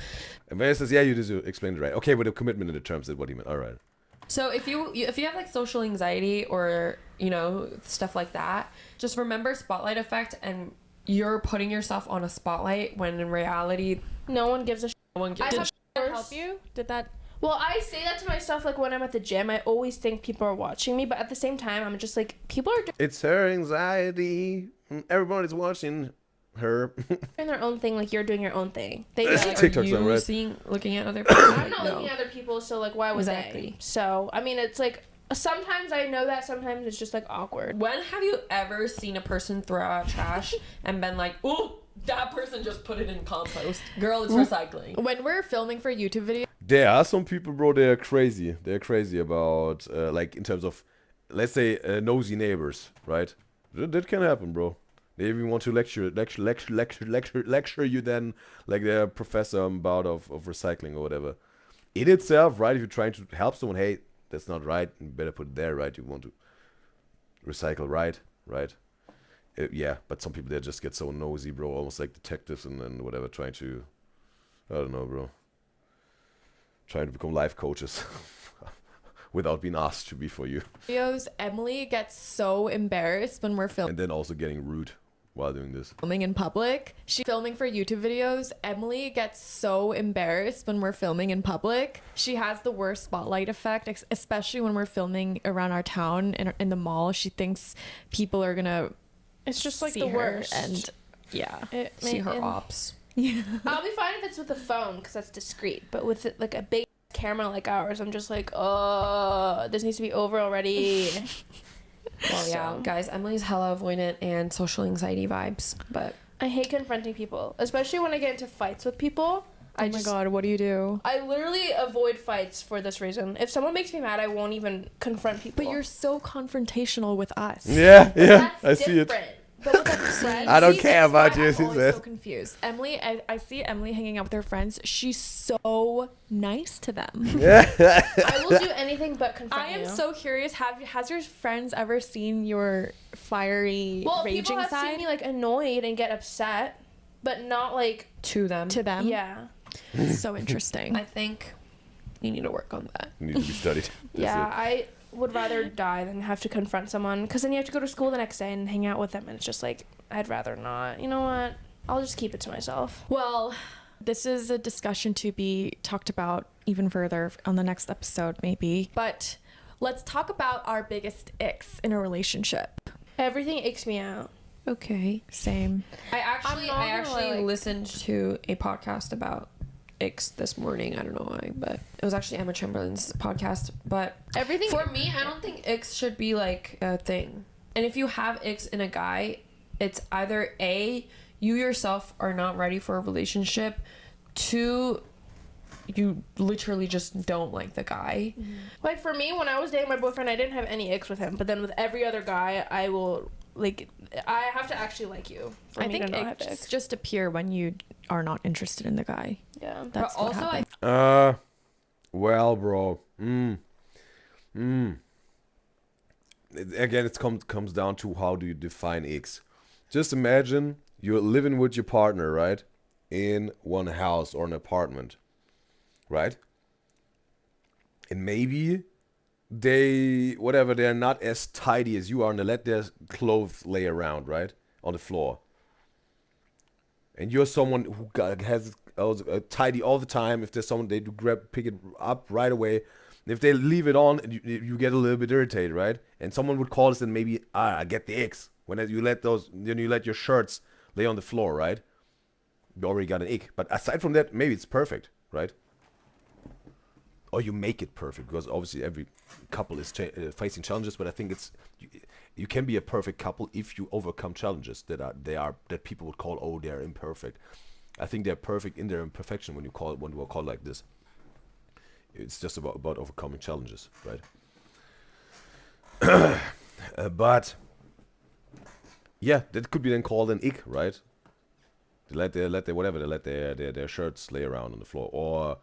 And Vanessa says, yeah, you just explained it right. Okay, with the commitment in the terms that what he meant. All right. So if you have like social anxiety or stuff like that, just remember spotlight effect, and you're putting yourself on a spotlight when in reality no one gives a shit. No one gives a shit. Did that help you? Did that? Well, I say that to myself like when I'm at the gym. I always think people are watching me, but at the same time, I'm just like, people are It's her anxiety. Everybody's watching her. doing their own thing, like you're doing your own thing. It's like, TikTok's not right. Looking at other people. I'm not looking at other people, so like why would they? So I mean, it's like sometimes I know that, sometimes it's just like awkward. When have you ever seen a person throw out trash and been like, ooh, that person just put it in compost? Girl, it's recycling. When we're filming for YouTube videos, there are some people, bro, they're crazy. They're crazy about like in terms of, let's say, nosy neighbors, right? That can happen, bro. They even want to lecture you then, like they're a professor about of recycling or whatever. In itself, right, if you're trying to help someone, hey, that's not right, you better put it there, right? You want to recycle, right? Yeah, but some people, they just get so nosy, bro, almost like detectives and whatever, trying to, I don't know, bro. Trying to become life coaches. Without being asked to be for you. Emily gets so embarrassed when we're filming. And then also getting rude while doing this. Filming in public. She's filming for YouTube videos. Emily gets so embarrassed when we're filming in public. She has the worst spotlight effect, especially when we're filming around our town in the mall. She thinks people are gonna. It's just like the worst. And yeah, see her ops. Yeah. I'll be fine if it's with a phone because that's discreet, but with like a big camera like ours, I'm just like, oh, this needs to be over already. Well, yeah, guys, Emily's hella avoidant and social anxiety vibes, but I hate confronting people, especially when I get into fights with people. Oh my god, what do you do? I literally avoid fights for this reason. If someone makes me mad, I won't even confront people. But you're so confrontational with us. Yeah, I see it. But with like friends, I don't care about you. I'm always so confused. Emily, I see Emily hanging out with her friends. She's so nice to them. I will do anything but confront you. I am so curious. Has your friends ever seen your fiery, raging people have side? seen me like annoyed and get upset, but not like to them. Yeah. So interesting. I think you need to work on that. Need to be studied. Yeah, I would rather die than have to confront someone, because then you have to go to school the next day and hang out with them, and it's just like, I'd rather not. You know what? I'll just keep it to myself. Well, this is a discussion to be talked about even further on the next episode, maybe. But let's talk about our biggest icks in a relationship. Everything icks me out. Okay. Same. I actually like... listened to a podcast about icks this morning. I don't know why, but it was actually Emma Chamberlain's podcast. But everything for me, I don't think icks should be like a thing. And if you have icks in a guy, it's either A, you yourself are not ready for a relationship, 2, you literally just don't like the guy. Like for me, when I was dating my boyfriend, I didn't have any icks with him. But then with every other guy, I will like. I have to actually like you. I think icks just appear when you are not interested in the guy. Yeah, that's but what also happens. Well, bro. Again, it comes down to how do you define icks. Just imagine you're living with your partner, right, in one house or an apartment. Right? And maybe they're not as tidy as you are, and they let their clothes lay around, right? On the floor. And you're someone who has tidy all the time. If there's someone, they do pick it up right away. And if they leave it on, you get a little bit irritated, right? And someone would call us and maybe, I get the icks. When you let your shirts lay on the floor, right? You already got an ick. But aside from that, maybe it's perfect, right? Or you make it perfect, because obviously every couple is facing challenges. But I think you can be a perfect couple if you overcome challenges that people would call, they're imperfect. I think they're perfect in their imperfection when you are called like this. It's just about overcoming challenges, right? But yeah, that could be then called an ick, right? They let their shirts lay around on the floor, or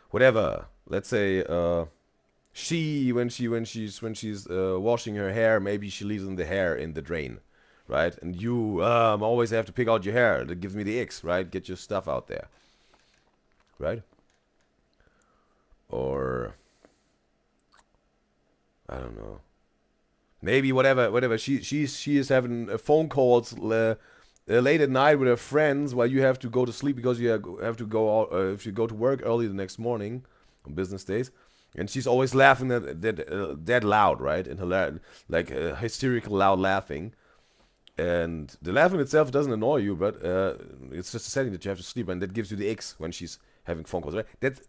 whatever. Let's say when she's washing her hair, maybe she leaves the hair in the drain, right? And you always have to pick out your hair. That gives me the icks, right? Get your stuff out there, right? Or I don't know. Maybe whatever. She is having phone calls late at night with her friends while you have to go to sleep because you have to go out if you go to work early the next morning on business days, and she's always laughing that loud, right? And hysterical loud laughing, and the laughing itself doesn't annoy you, but it's just a setting that you have to sleep, and that gives you the icks when she's having phone calls, right? That's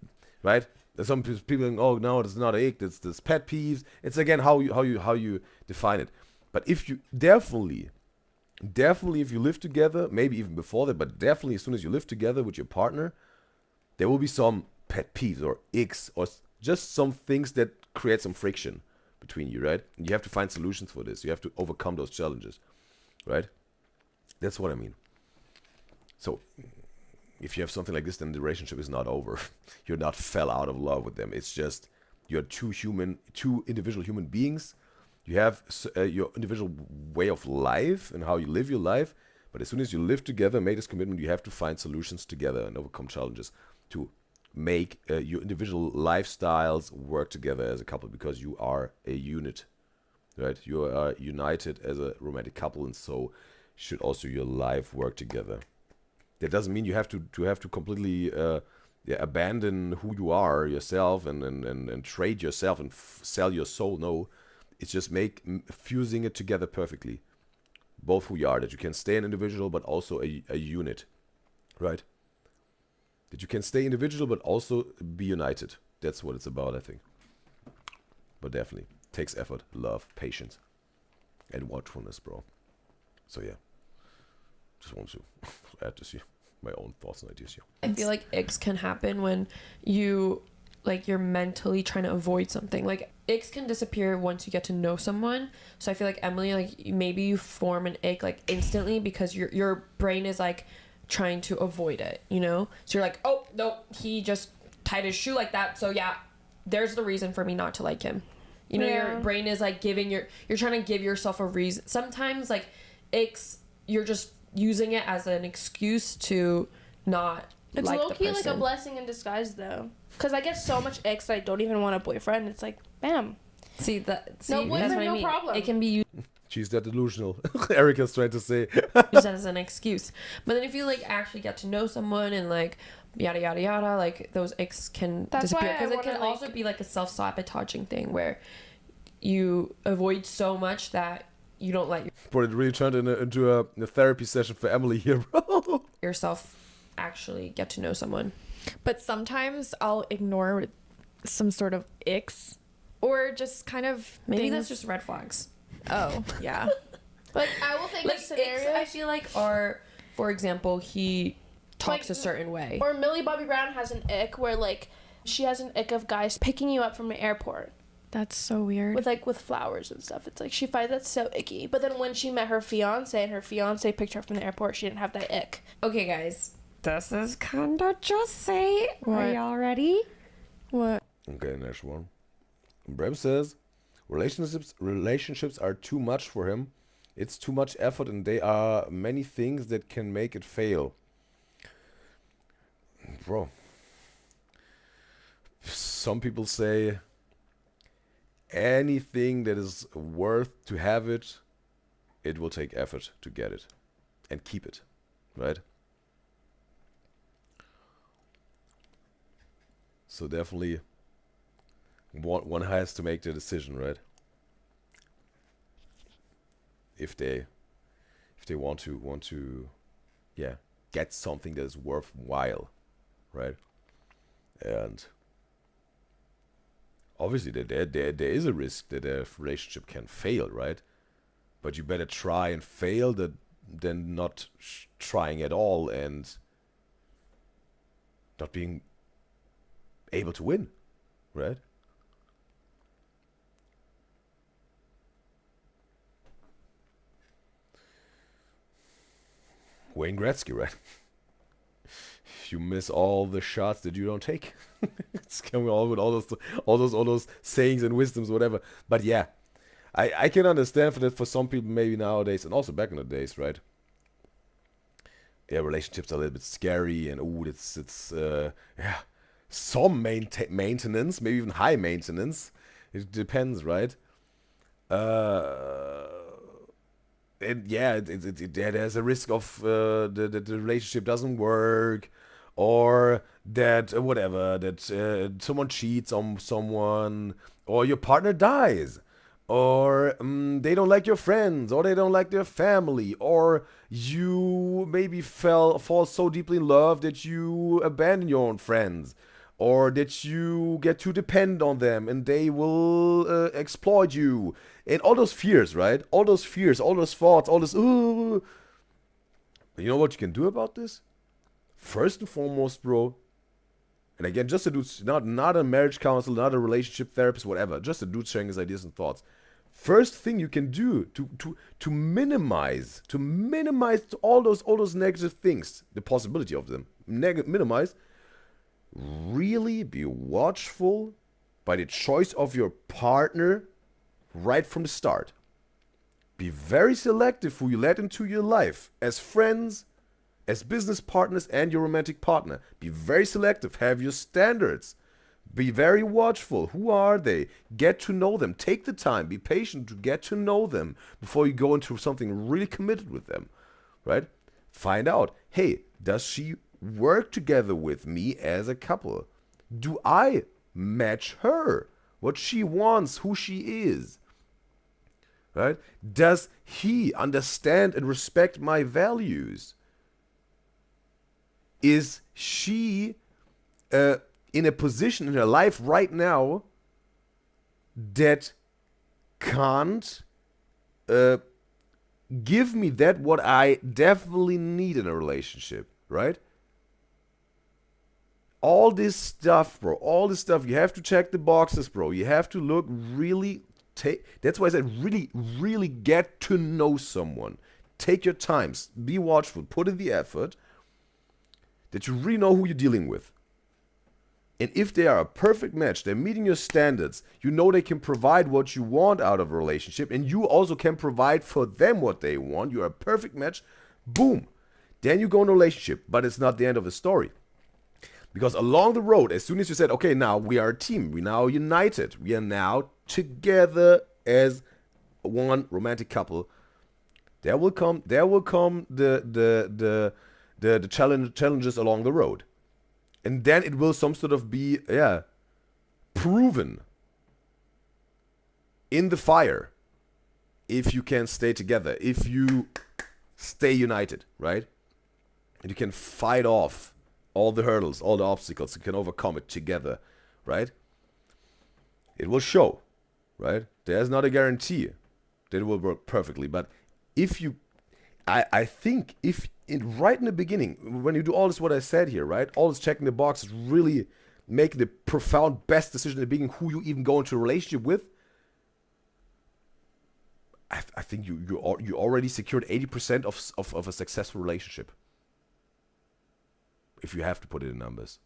right. There's some people think, oh no, it's not an ick. That's pet peeves. It's again how you define it. But if you definitely if you live together, maybe even before that, but definitely as soon as you live together with your partner, there will be some pet peeves or icks or just some things that create some friction between you, right? And you have to find solutions for this. You have to overcome those challenges, right? That's what I mean. So if you have something like this, then the relationship is not over. You're not fell out of love with them. It's just you're two individual human beings. You have your individual way of life and how you live your life. But as soon as you live together, make this commitment, you have to find solutions together and overcome challenges to make your individual lifestyles work together as a couple, because you are a unit, right? You are united as a romantic couple, and so should also your life work together. That doesn't mean you have to completely abandon who you are yourself and trade yourself and sell your soul. No, it's just fusing it together perfectly. Both who you are, that you can stay an individual but also a unit, right? That you can stay individual but also be united. That's what it's about, I think. But definitely takes effort, love, patience, and watchfulness, bro. So yeah, just want to add this here. My own thoughts and ideas here. I feel like icks can happen when you're mentally trying to avoid something. Like icks can disappear once you get to know someone. So I feel like Emily, like maybe you form an ick like instantly because your brain is like trying to avoid it, you know? So you're like, oh no, he just tied his shoe like that. So yeah, there's the reason for me not to like him. You know, your brain is like you're trying to give yourself a reason. Sometimes like icks, you're just using it as an excuse to not it's like the low-key person. like a blessing in disguise though, because I get so much icks that I don't even want a boyfriend. It's like bam, no boyfriend, that's what I mean. Problem. It can be used She's that delusional. Erica's trying to say as an excuse. But then if you like actually get to know someone and like yada yada yada, like those icks can disappear, because it can also be like a self-sabotaging thing where you avoid so much that you don't let Bro, it really turned into a therapy session for Emily here, bro. yourself actually get to know someone. But sometimes I'll ignore some sort of icks or just kind of Maybe things. that's just red flags. Oh, yeah. Like I will think Like of icks, scenarios. I feel like are, for example, he talks a certain way. Or Millie Bobby Brown has an ick where like she has an ick of guys picking you up from the airport. That's so weird. With flowers and stuff. It's like she finds that so icky. But then when she met her fiance and her fiance picked her up from the airport, she didn't have that ick. Okay, guys. This is kinda juicy. Are y'all ready? What? Okay, next one. Brem says, relationships are too much for him. It's too much effort and there are many things that can make it fail. Bro. Some people say anything that is worth to have it, it will take effort to get it and keep it, right? So definitely one has to make the decision, right? If they want to yeah, get something that is worthwhile, right? And obviously there is a risk that a relationship can fail, right? But you better try and fail than not trying at all and not being able to win, right? Wayne Gretzky, right? You miss all the shots that you don't take. It's coming all with all those sayings and wisdoms, whatever. But yeah, I can understand for some people maybe nowadays and also back in the days, right? Yeah, relationships are a little bit scary and it's yeah, some maintenance, maybe even high maintenance. It depends, right? And yeah, there's a risk of the relationship doesn't work, or that whatever, that someone cheats on someone, or your partner dies, or they don't like your friends, or they don't like their family, or you maybe fall so deeply in love that you abandon your own friends, or that you get to depend on them and they will exploit you. And all those fears, right? All those fears, all those thoughts, all this, ooh. But you know what you can do about this? First and foremost, bro, and again, just a dude, not a marriage counselor, not a relationship therapist, whatever, just a dude sharing his ideas and thoughts. First thing you can do to minimize all those negative things, the possibility of them, minimize, really be watchful by the choice of your partner right from the start. Be very selective who you let into your life as friends, as business partners, and your romantic partner. Be very selective. Have your standards. Be very watchful. Who are they? Get to know them. Take the time. Be patient to get to know them before you go into something really committed with them, right? Find out, hey, does she work together with me as a couple? Do I match her? What she wants, who she is, right? Does he understand and respect my values? Is she in a position in her life right now that can't give me that what I definitely need in a relationship, right? All this stuff, bro, all this stuff, you have to check the boxes, bro. You have to look really, that's why I said really get to know someone. Take your time, be watchful, put in the effort that you really know who you're dealing with. And if they are a perfect match, they're meeting your standards, you know they can provide what you want out of a relationship, and you also can provide for them what they want, you're a perfect match, boom. Then you go in a relationship, but it's not the end of the story. Because along the road, as soon as you said, okay, now we are a team, we now united, we are now together as one romantic couple, there will come the challenges along the road. And then it will some sort of be, proven in the fire, if you can stay together, if you stay united, right? And you can fight off all the hurdles, all the obstacles, you can overcome it together, right? It will show, right? There's not a guarantee that it will work perfectly, but if you, I think if right in the beginning, when you do all this what I said here, right? All this checking the boxes, really make the profound best decision in the beginning who you even go into a relationship with, I think you already secured 80% of a successful relationship. If you have to put it in numbers.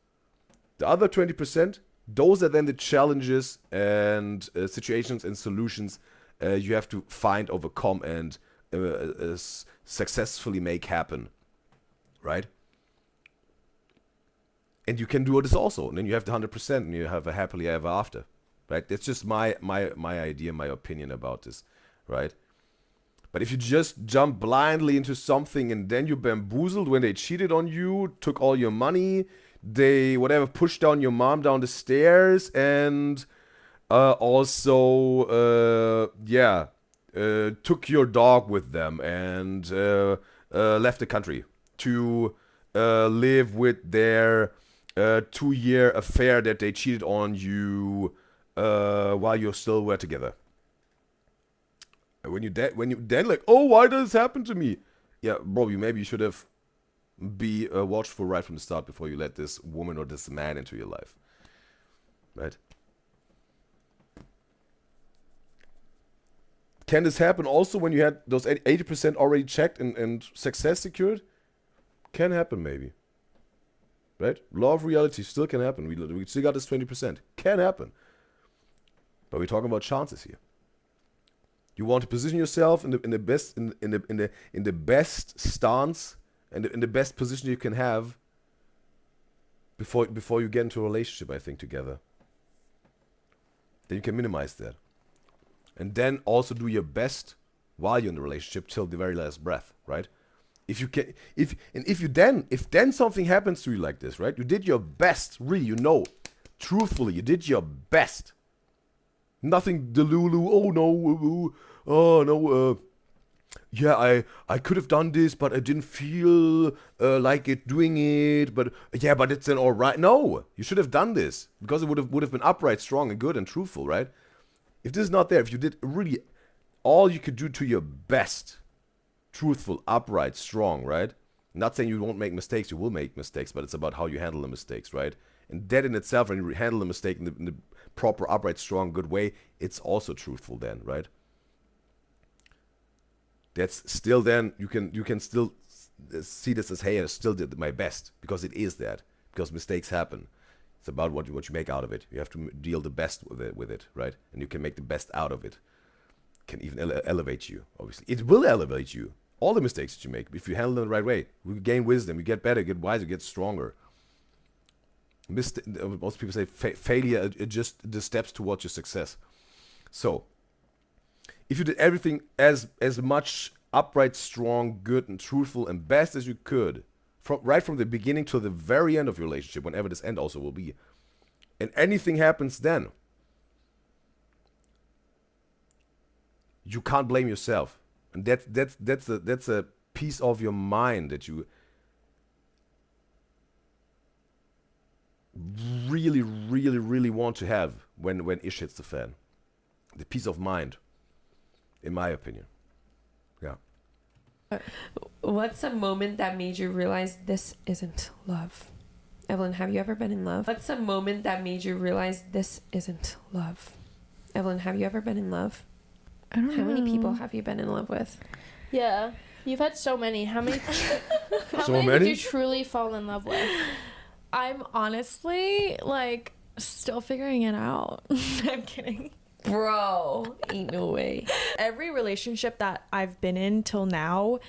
The other 20%, those are then the challenges and situations and solutions you have to find, overcome, and successfully make happen. Right? And you can do this also. And then you have the 100% and you have a happily ever after. Right? That's just my idea, my opinion about this. Right? But if you just jump blindly into something and then you bamboozled when they cheated on you, took all your money, they pushed down your mom down the stairs, and also took your dog with them and left the country to live with their 2-year affair that they cheated on you while you still were together. When you then like, oh, why does this happen to me? Yeah, bro, maybe you should have be watchful right from the start before you let this woman or this man into your life. Right? Can this happen also when you had those 80% already checked and success secured? Can happen, maybe. Right? Law of reality still can happen. We still got this 20%. Can happen. But we're talking about chances here. You want to position yourself in the best stance and in the best position you can have before you get into a relationship, I think, together. Then you can minimize that. And then also do your best while you're in the relationship till the very last breath, right? If then something happens to you like this, right? You did your best, really, truthfully, you did your best. Nothing delulu, yeah, I could have done this, but I didn't feel like doing it, but it's then alright. No, you should have done this, because it would have been upright, strong, and good, and truthful, right? If this is not there, if you did really all you could do to your best, truthful, upright, strong, right? Not saying you won't make mistakes, you will make mistakes, but it's about how you handle the mistakes, right? And that in itself, when you handle the mistake in the proper, upright, strong, good way, it's also truthful then, right? That's still then, you can still see this as, hey, I still did my best, because it is that, because mistakes happen. It's about what you make out of it. You have to deal the best with it, right? And you can make the best out of it. Can even elevate you, obviously. It will elevate you. All the mistakes that you make, if you handle them the right way, we gain wisdom, we get better, get wiser, get stronger. Most people say failure are just the steps towards your success. So, if you did everything as much upright, strong, good, and truthful, and best as you could, right from the beginning to the very end of your relationship, whenever this end also will be, and anything happens then, you can't blame yourself, and that's a piece of your mind that you really, really, really want to have when ish hits the fan. The peace of mind, in my opinion. Yeah. What's a moment that made you realize this isn't love? Evelyn, have you ever been in love? What's a moment that made you realize this isn't love? Evelyn, have you ever been in love? I don't know. How many people have you been in love with? Yeah, you've had so many. How many? How So many many? did you truly fall in love with? I'm honestly still figuring it out. I'm kidding. Bro, ain't no way. Every relationship that I've been in till now,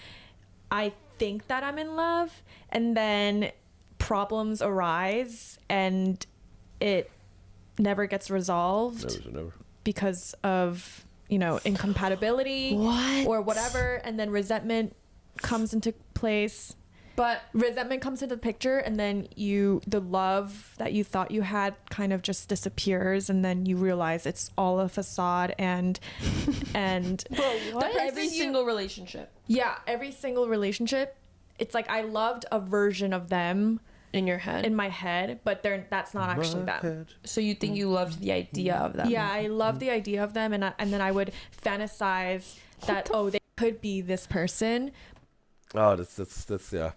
I think that I'm in love, and then problems arise and it never gets resolved. Never. Because of, incompatibility or whatever, and then resentment comes into place, But resentment comes into the picture, and then the love that you thought you had kind of just disappears, and then you realize it's all a facade, and Every single relationship. Yeah, every single relationship. It's like I loved a version of them in your head, in my head, but that's not actually them. So you think you loved the idea of them? Yeah, I love the idea of them, and then I would fantasize that they could be this person. Oh, that's yeah.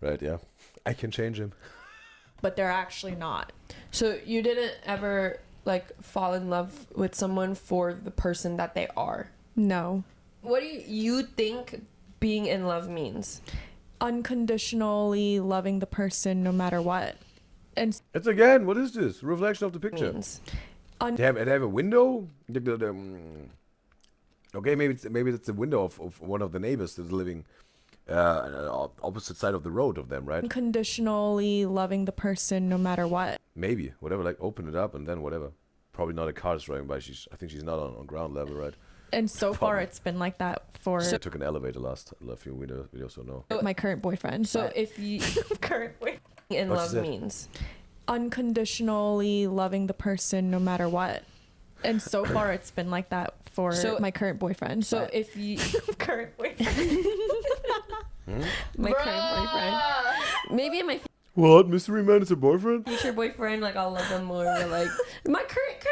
Right, yeah. I can change him. But they're actually not. So you didn't ever like fall in love with someone for the person that they are? No. What do you think being in love means? Unconditionally loving the person no matter what. And it's again, what is this? Reflection of the picture. They have a window? Okay, maybe it's the window of one of the neighbors that's living opposite side of the road of them, right? Unconditionally loving the person no matter what. Maybe, whatever, like open it up and then whatever. Probably not a car is driving by. I think she's not on ground level, right? And so far it's been like that for... I took an elevator last few videos, so no. My current boyfriend. So if you... current boyfriend. In love means? Unconditionally loving the person no matter what. And so far it's been like that for my current boyfriend. So if you... current boyfriend. My current boyfriend. Maybe in my... What? Mystery Man is your boyfriend? Future boyfriend, like I'll love them more. But like my current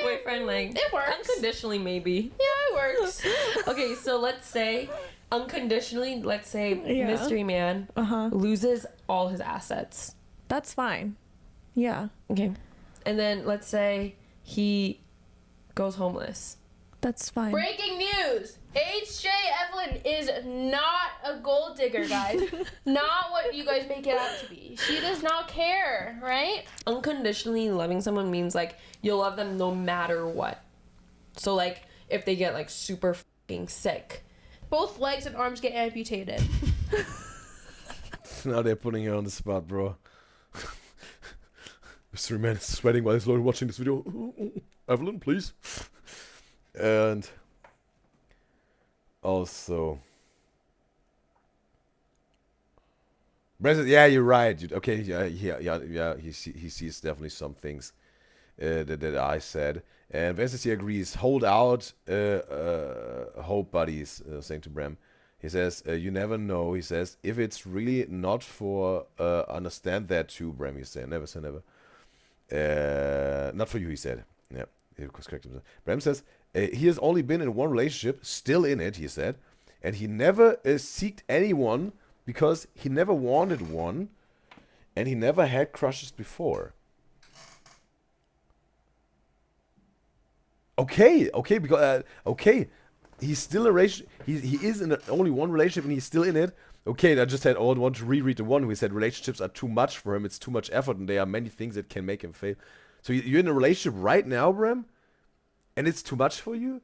boyfriend, like it works. Unconditionally, maybe. Yeah, it works. Okay, so let's say unconditionally, Mystery Man loses all his assets. That's fine. Yeah. Okay. And then let's say he goes homeless. That's fine. Breaking news! H.J. Evelyn is not a gold digger, guys. Not what you guys make it out to be. She does not care, right? Unconditionally loving someone means like you'll love them no matter what. So like if they get like super fucking sick, both legs and arms get amputated. Now they're putting you on the spot, bro. Mr. Man is sweating while he's watching this video. Evelyn, please. And also, Brandon, yeah, you're right. Okay, yeah. He sees definitely some things that I said, and Vincent agrees. Hold out, hope, buddies. Saying to Bram, he says, "You never know." He says, "If it's really not for understand that too, Bram." He's saying, "Never say never." Not for you, he said. Yeah, he was correct himself. Bram says. He has only been in one relationship, still in it, he said, and he never seeked anyone because he never wanted one, and he never had crushes before. Okay, because he's still in a relationship. He is in only one relationship, and he's still in it. Okay, I just had all want to reread the one who said relationships are too much for him. It's too much effort, and there are many things that can make him fail. So you're in a relationship right now, Bram? And it's too much for you?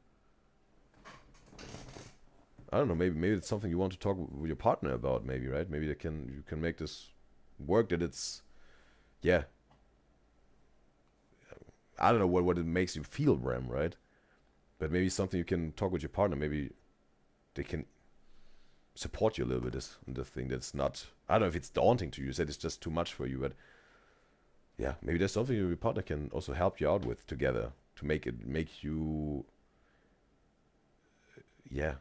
I don't know, maybe it's something you want to talk with your partner about, maybe, right? Maybe you can make this work, that it's, yeah. I don't know what it makes you feel, Bram, right? But maybe something you can talk with your partner, maybe they can support you a little bit in the thing that's not, I don't know if it's daunting to you, you said it's just too much for you, but yeah, maybe there's something your partner can also help you out with together. To make you, yeah,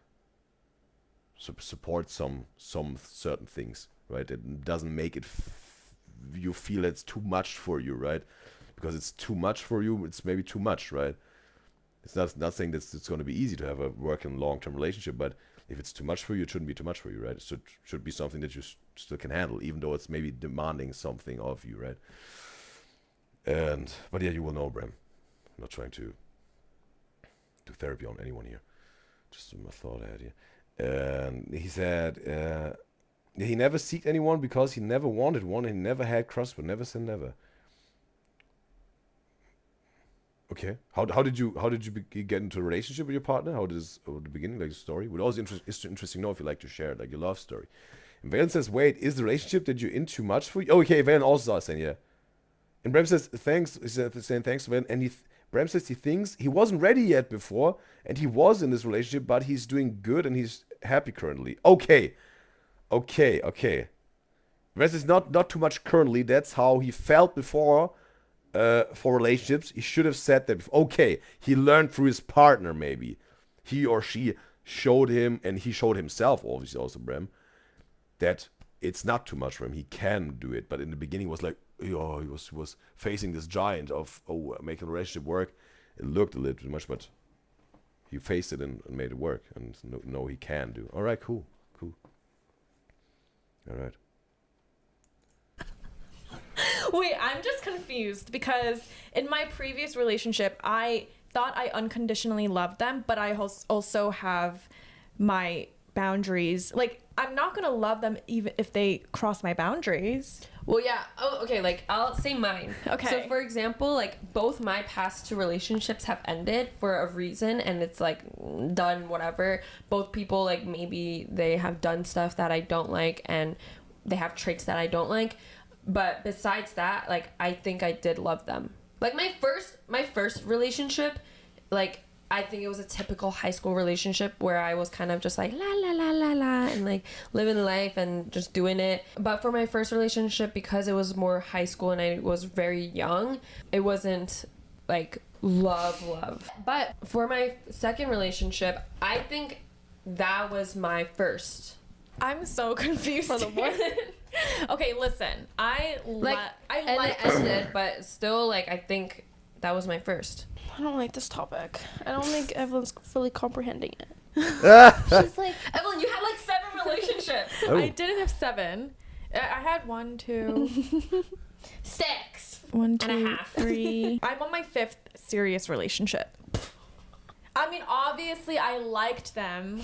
support some certain things, right? It doesn't make it you feel it's too much for you, right? Because it's too much for you, it's maybe too much, right? It's not saying that it's going to be easy to have a working long-term relationship, but if it's too much for you, it shouldn't be too much for you, right? It should be something that you still can handle, even though it's maybe demanding something of you, right? But yeah, you will know, Bram. I'm not trying to do therapy on anyone here. Just my thought I had here. And he said he never seeked anyone because he never wanted one and he never had crushes, but never say never. Okay. How did you get into a relationship with your partner? How did the beginning, like the story? Would always interesting to know if you like to share like your love story. And Valen says, wait, is the relationship that you're in too much for you? Oh, okay, Valen also is saying, yeah. And Bram says, thanks. He's saying thanks to Valen, and Bram says he thinks he wasn't ready yet before, and he was in this relationship, but he's doing good and he's happy currently. Okay. Okay. This is not too much currently. That's how he felt before for relationships. He should have said that before. Okay, he learned through his partner maybe. He or she showed him, and he showed himself, obviously also Brem, that it's not too much for him. He can do it. But in the beginning was like, he was facing this giant of making a relationship work. It looked a little too much, but he faced it and made it work. And no, he can do. All right, cool. All right. Wait, I'm just confused because in my previous relationship, I thought I unconditionally loved them, but I also have my boundaries. Like, I'm not gonna love them even if they cross my boundaries. Well, yeah. Oh, okay. Like, I'll say mine. Okay. So, for example, like, both my past 2 relationships have ended for a reason, and it's, like, done, whatever. Both people, like, maybe they have done stuff that I don't like, and they have traits that I don't like. But besides that, like, I think I did love them. Like, my first relationship, like, I think it was a typical high school relationship where I was kind of just like la la la la la and like living life and just doing it. But for my first relationship, because it was more high school and I was very young, it wasn't like love. But for my second relationship, I think that was my first. I'm so confused. For the one. Okay, listen. I it ended, but still, like, I think that was my first. I don't like this topic. I don't think Evelyn's fully comprehending it. She's like, Evelyn, you had like 7 relationships. Oh. I didn't have 7. I had 1, 2, 6. 1, 2, and a half. 3. I'm on my 5th serious relationship. I mean, obviously, I liked them.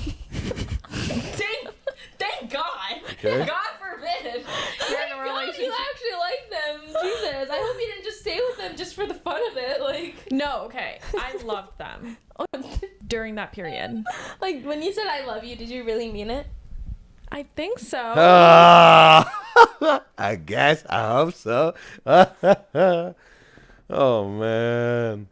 Thank God. Okay. God forbid. You're in a relationship. You actually like them. Jesus. I hope you didn't just stay with them just for the fun of it. Like. No, okay. I loved them during that period. Like, when you said I love you, did you really mean it? I think so. I guess. I hope so. Oh, man.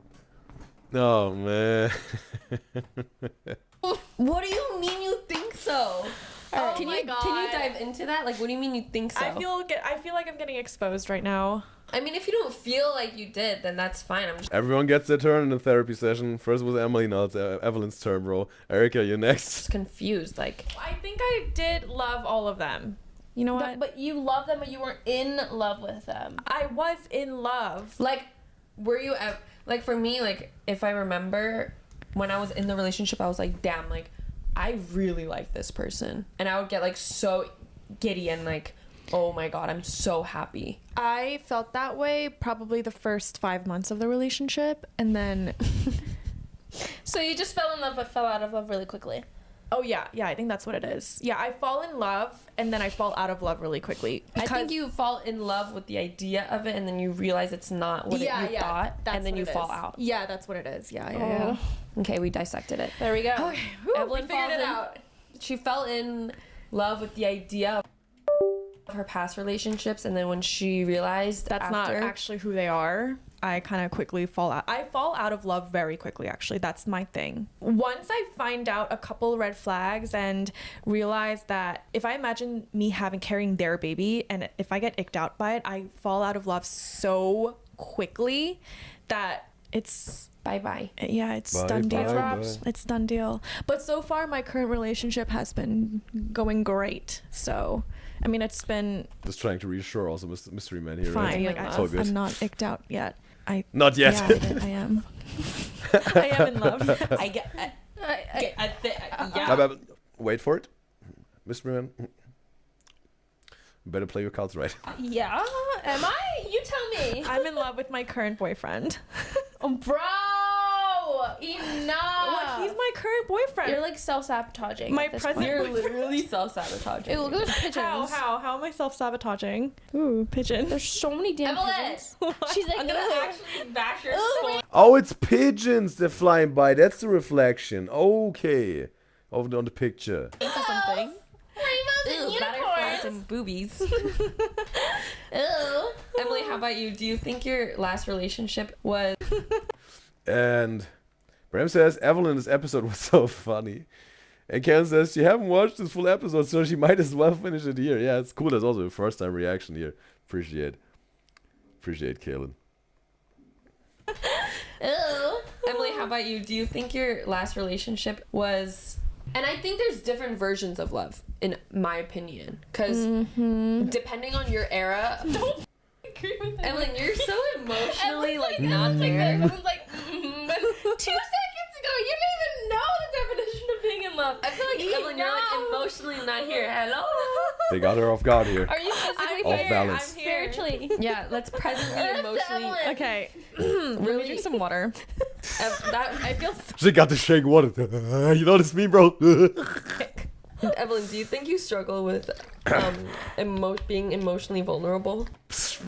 What do you mean you think so? Oh Can my you God. dive into that? Like, what do you mean you think so? I feel like I'm getting exposed right now. I mean, if you don't feel like you did, then that's fine. I'm just. Everyone gets their turn in the therapy session. First was Emily, now it's Evelyn's turn, bro. Erica, you're next. Confused. Like, I think I did love all of them. You know what? But you love them, but you weren't in love with them. I was in love. like, were you like, for me, like, if I remember when I was in the relationship, I was like, damn, like, I really like this person, and I would get like so giddy and like, oh my God, I'm so happy. I felt that way probably the first 5 months of the relationship, and then So you just fell in love but fell out of love really quickly. oh yeah, I think that's what it is. Yeah, I fall in love and then I fall out of love really quickly. I think you fall in love with the idea of it, and then you realize it's not what you thought, and then you fall out. Yeah, that's what it is. Yeah. Okay, we dissected it. There we go. Okay, whew, Evelyn we figured falls it in- out. She fell in love with the idea of her past relationships, and then when she realized That's not after, actually who they are. I kind of quickly fall out. I fall out of love very quickly, actually. That's my thing. Once I find out a couple red flags and realize that if I imagine me carrying their baby, and if I get icked out by it, I fall out of love so quickly that it's bye-bye. Yeah, it's Bye, done deal. bye, bye. It's done deal. But so far, my current relationship has been going great. So, I mean, it's been Just trying to reassure also mystery man here. fine. Right? Like, It's all good. I'm not icked out yet. Not yet. Yeah, I am. I am in love. I get. Yeah. Wait for it, mystery man. Better play your cards right. Yeah? Am I? You tell me. I'm in love with my current boyfriend. Bro! Enough! Well, he's my current boyfriend. You're like self-sabotaging. My at this present point. You're literally self-sabotaging. Ew, look at those pigeons. How am I self-sabotaging? Ooh, pigeon. There's so many damn Evelyn! pigeons. She's like, I'm gonna "Ugh." actually bash your skull. Oh, it's pigeons that flying by. That's the reflection. Okay, over on the picture. Into something. Ew, butterflies and boobies. Ew. Emily, how about you? Do you think your last relationship was... And Bram says, Evelyn, this episode was so funny. And Karen says she haven't watched this full episode, so she might as well finish it here. Yeah, it's cool. That's also a first time reaction here. Appreciate Kaylin. Emily, how about you? Do you think your last relationship was... And I think there's different versions of love, in my opinion. Because depending on your era... Don't agree with that. Evelyn, you're so emotionally, like, not there. Everyone's like, 2 seconds ago, you didn't even know the definition of being in love. I feel like, Evelyn, you're, like, emotionally not here. Hello? They got her off guard here. Are you physically Off here? balance. I'm here. Spiritually. Yeah, let's presently emotionally... Okay. Let me drink some water. I feel... She got the shake water. You know what this mean, bro? Evelyn, do you think you struggle with being emotionally vulnerable?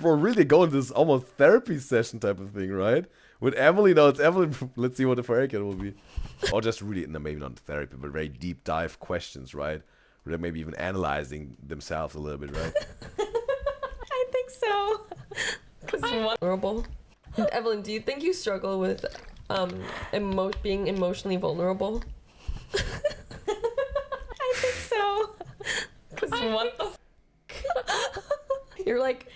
We're really going this almost therapy session type of thing, right? With Emily, no, it's Evelyn. Let's see what the Farrakhan will be. Or just really, no, maybe not therapy, but very deep dive questions, right? Where they're maybe even analyzing themselves a little bit, right? I think so. Vulnerable. Evelyn, do you think you struggle with being emotionally vulnerable? I think so. What the You're like,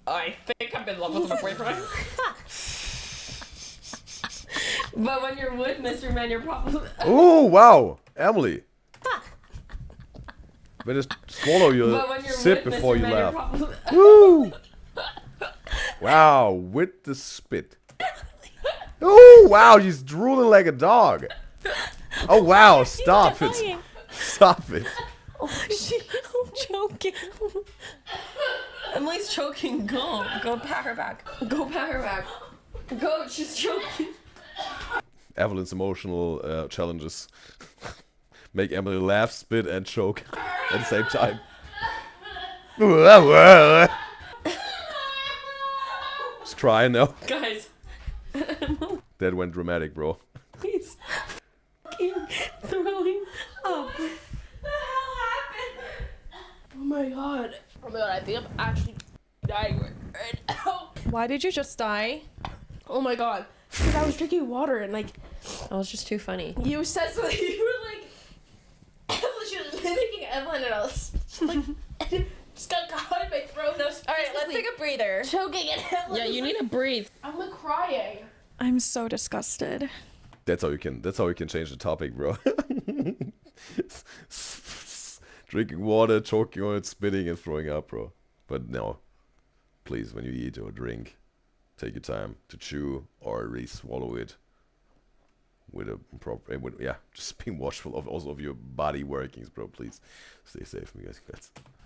I think I'm in love with my boyfriend. But when you're with Mr. Man, you're probably... Oh, wow. Emily. Better swallow your sip before you laugh. Woo! Wow, with the spit. Oh, wow, she's drooling like a dog. Oh, wow, stop it. Stop it. Oh, I'm choking. Emily's choking. Go pat her back. Go pat her back. Go, she's choking. Evelyn's emotional challenges make Emily laugh, spit, and choke at the same time. She's crying now. Guys. That went dramatic, bro. He's fucking throwing up. Oh my god. Oh my god, I think I'm actually dying right now. Why did you just die? Oh my god. Because I was drinking water and like... That was just too funny. You said something, you were like... she was mimicking Evelyn and I was like... just got caught in my throat. Alright, let's take a breather. Choking at Evelyn. Yeah, you need to breathe. I'm like crying. I'm so disgusted. That's how you can change the topic, bro. Drinking water, choking on it, spitting and throwing up, bro. But no. Please, when you eat or drink, take your time to chew or at least swallow it with a proper, just being watchful of also of your body workings, bro. Please stay safe, you guys.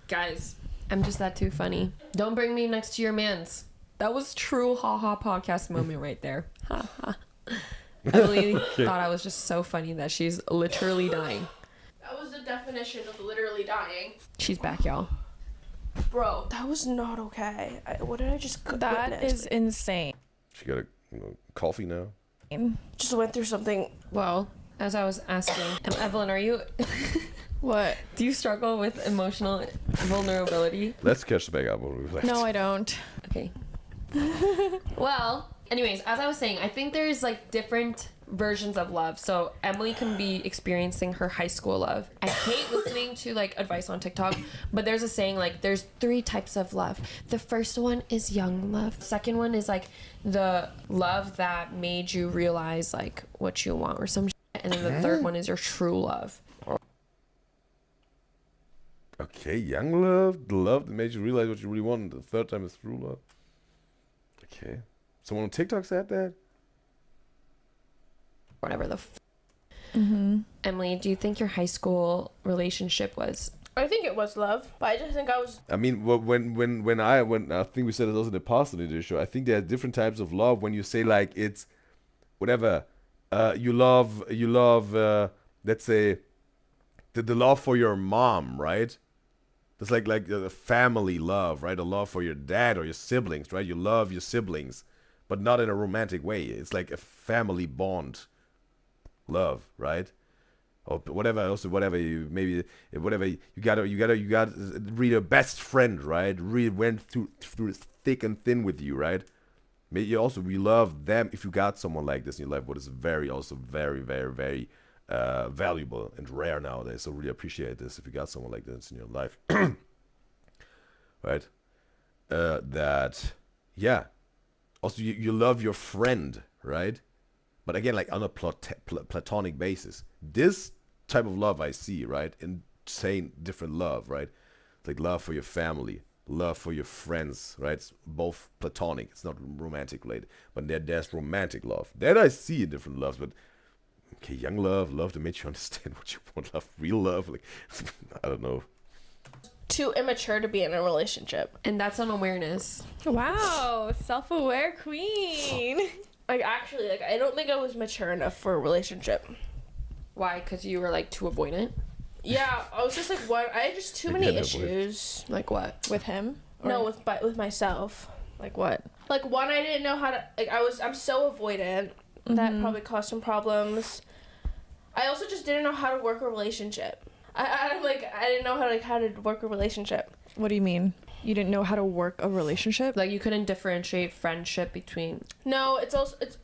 Guys, I'm just that too funny. Don't bring me next to your mans. That was true haha podcast moment right there. Haha. Emily thought I was just so funny that she's literally dying. That was the definition of literally dying. She's back, y'all. Bro, that was not okay. What did I just... That is insane. She got a coffee now? Just went through something. Well, as I was asking, Evelyn, are you... What? Do you struggle with emotional vulnerability? Let's catch the back up when we left. No, I don't. Okay. Well, anyways, as I was saying, I think there's like different versions of love. So Emily can be experiencing her high school love. I hate listening to like advice on TikTok, but there's a saying like there's 3 types of love. The first one is young love. Second one is like the love that made you realize like what you want or some shit. And then the third one is your true love. Okay, young love, the love that made you realize what you really want. The third time is true love. Okay. Someone on TikTok said that? Whatever the Emily, do you think your high school relationship was... I think it was love, but I just think I was... I mean, when I think we said it also in the past on the show, I think there are different types of love. When you say like it's whatever, you love, let's say, the love for your mom, right? That's like a family love, right? A love for your dad or your siblings, right? You love your siblings, but not in a romantic way. It's like a family bond love, right? Or whatever else, whatever you got read a best friend, right? Really went through thick and thin with you, right? Maybe you love them if you got someone like this in your life. What is very, very, very valuable and rare nowadays. So really appreciate this if you got someone like this in your life. Right? Also, you love your friend, right? But again, like on a platonic basis. This type of love I see, right? Insane different love, right? Like love for your family, love for your friends, right? It's both platonic. It's not romantic related. But there's romantic love. That I see in different loves. But okay, young love that makes you understand what you want, love, real love. Like, I don't know. Too immature to be in a relationship. And that's on awareness. Wow, self-aware queen. Like, actually, like, I don't think I was mature enough for a relationship. Why? Because you were, like, too avoidant? Yeah, I was just, like, I had just too many issues. Like what? With him? Or? No, with myself. Like what? Like, one, I didn't know how to, like, I'm so avoidant. That probably caused some problems. I also just didn't know how to work a relationship. I didn't know how to work a relationship. What do you mean? You didn't know how to work a relationship? Like, you couldn't differentiate friendship between... No, it's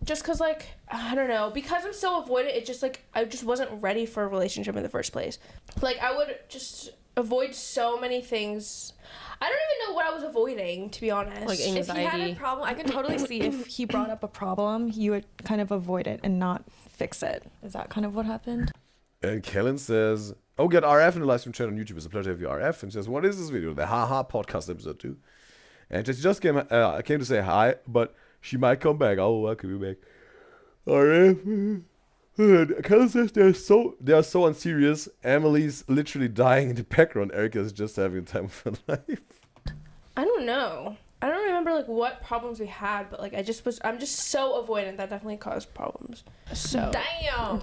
just because, like, I don't know. Because I'm so avoidant, it just, like, I just wasn't ready for a relationship in the first place. Like, I would just avoid so many things. I don't even know what I was avoiding, to be honest. Like anxiety. If he had a problem, I can totally see if he brought up a problem, you would kind of avoid it and not fix it. Is that kind of what happened? And Kellen says, oh, get RF in the live stream chat on YouTube. It's a pleasure to have you, RF. And she says, what is this video? The Haha podcast episode 2. And she just came to say hi, but she might come back. I will welcome you back. RF. Kellen says they are so unserious. Emily's literally dying in the background. Erica is just having the time of her life. I don't know. I don't remember, like, what problems we had, but, like, I'm just so avoidant that definitely caused problems. So. Damn,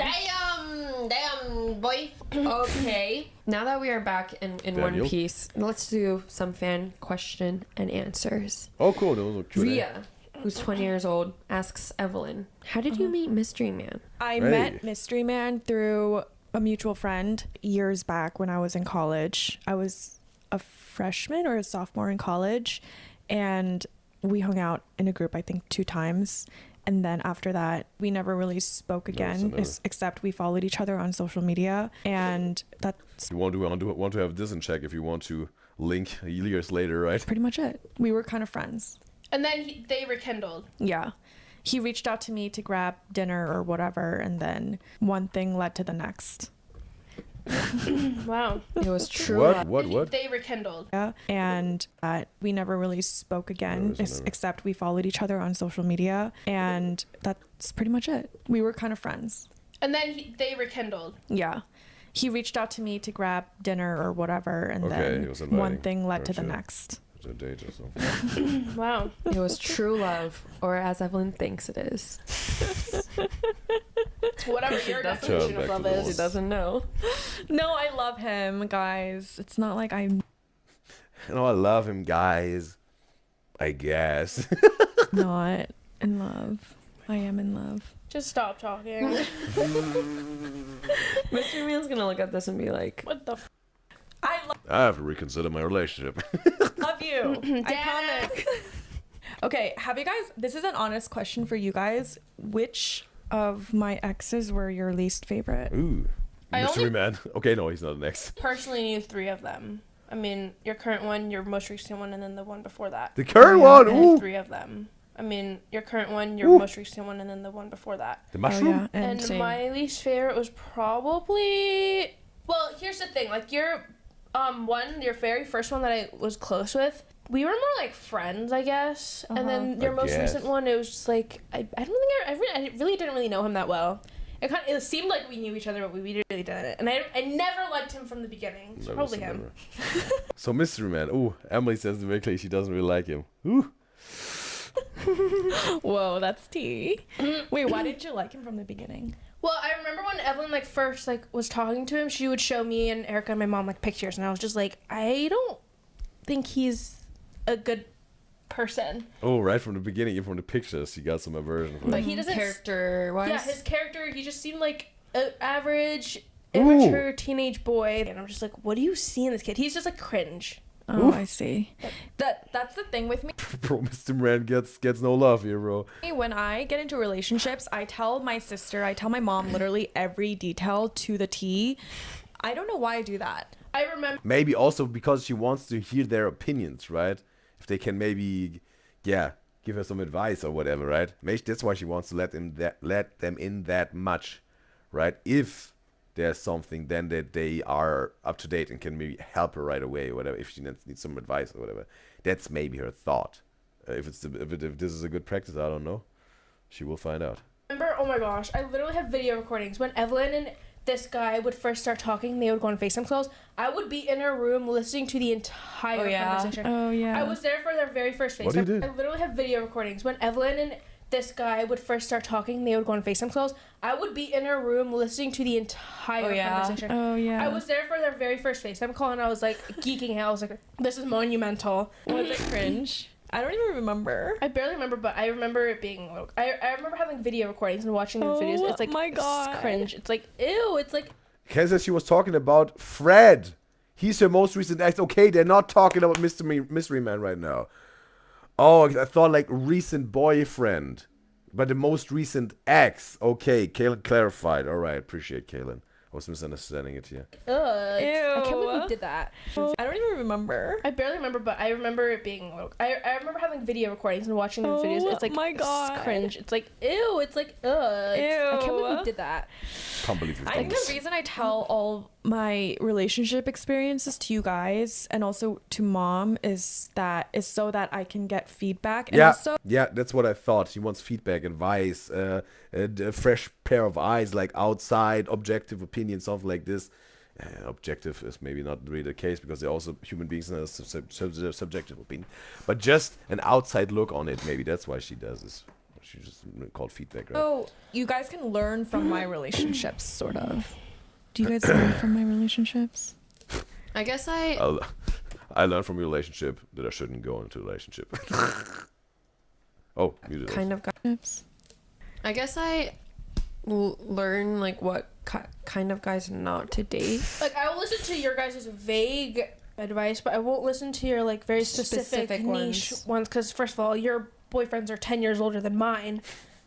boy. Okay. Now that we are back in one piece, let's do some fan question and answers. Oh, cool. That was a Q&A. Ria, who's 20 years old, asks Evelyn, how did you meet Mystery Man? I met Mystery Man through a mutual friend years back when I was in college. I was a freshman or a sophomore in college, and we hung out in a group, I think, 2 times. And then after that, we never really spoke again, except we followed each other on social media. And that's... You want to have this in check if you want to link years later, right? Pretty much it. We were kind of friends. And then they rekindled. Yeah. He reached out to me to grab dinner or whatever, and then one thing led to the next. Wow. It was true. What? They rekindled. Yeah. And we never really spoke again, except we followed each other on social media. And that's pretty much it. We were kind of friends. And then they rekindled. Yeah. He reached out to me to grab dinner or whatever, and then one thing led to the next. A date or something. Wow. It was true love, or as Evelyn thinks it is. Whatever your definition of love is. She doesn't know. No, I love him, guys. It's not like I'm... No, I love him, guys. I guess. Not in love. I am in love. Just stop talking. Mystery Man's gonna look at this and be like, what the f? I have to reconsider my relationship. Love you. I promise. Okay, have you guys... This is an honest question for you guys. Which of my exes were your least favorite? Ooh. Mystery Man. Okay, no, he's not an ex. Personally knew 3 of them. I mean, your current one, your most recent one, and then the one before that. The current one? Ooh. 3 of them. I mean, your current one, your most recent one, and then the one before that. The mushroom? Oh, yeah. And my least favorite was probably... Well, here's the thing. Like, your very first one that I was close with, we were more like friends, I guess. And then your most recent one, it was just like, I don't think I really didn't really know him that well. It seemed like we knew each other, but we really didn't. And I never liked him from the beginning. So probably him. So Mystery Man. Ooh, Emily says very clearly she doesn't really like him. Ooh. Whoa, that's tea. Wait, why didn't you like him from the beginning? Well, I remember when Evelyn first was talking to him, she would show me and Erica and my mom pictures, and I was just like, I don't think he's a good person. Oh, right from the beginning, even from the pictures, you got some aversion for him. But he doesn't... Character-wise? Yeah, his character, he just seemed like an average, immature teenage boy. And I'm just like, what do you see in this kid? He's just like cringe. Oh, I see. That's the thing with me. Bro, Mr. Man gets no love here, bro. When I get into relationships, I tell my sister, I tell my mom literally every detail to the T. I don't know why I do that. I remember. Maybe also because she wants to hear their opinions, right? If they can maybe, give her some advice or whatever, right? Maybe that's why she wants to let them in that much, right? If there's something, then that they are up to date and can maybe help her right away or whatever. If she needs some advice or whatever, that's maybe her thought. If this is a good practice, I don't know. She will find out. Remember? Oh my gosh! I literally have video recordings when Evelyn and this guy would first start talking. They would go on FaceTime calls. I would be in her room listening to the entire conversation. Oh yeah. I was there for their very first FaceTime. What you did? I literally have video recordings when Evelyn and this guy would first start talking. They would go on FaceTime calls. I would be in her room listening to the entire conversation. Oh yeah. I was there for their very first FaceTime call, and I was like geeking out. I was like, "This is monumental." Was it cringe? I don't even remember. I barely remember, but I remember it being. I remember having video recordings and watching the videos. It's like, my God. It's cringe. It's like, ew. It's like. Kay says she was talking about Fred. He's her most recent ex. Okay, they're not talking about Mystery Man right now. Oh, I thought like recent boyfriend. But the most recent ex. Okay, Kaylin clarified. All right, appreciate Kaylin. I was misunderstanding it here. Ugh. I can't believe Ew. we did that. I don't even remember. I barely remember, but I remember it being. I remember having video recordings and watching the videos. It's like, my God. It's cringe. It's like, ew. It's like, ugh. I can't believe we did that. Can't believe you've I done think this. the reason I tell all my relationship experiences to you guys and also to mom is so that I can get feedback. And also, that's what I thought. She wants feedback, advice, a fresh pair of eyes, like outside, objective opinion, something like this. Objective is maybe not really the case because they're also human beings and a subjective opinion. But just an outside look on it, maybe that's why she does this. She just called feedback, right? oh, you guys can learn from my relationships, sort of. Do you guys learn from my relationships? I guess I learned from your relationship that I shouldn't go into a relationship. Oh, you did. kind of guys. I guess I learn like what kind of guys not to date. Like, I will listen to your guys' vague advice, but I won't listen to your like very specific niche ones. Because first of all, your boyfriends are 10 years older than mine,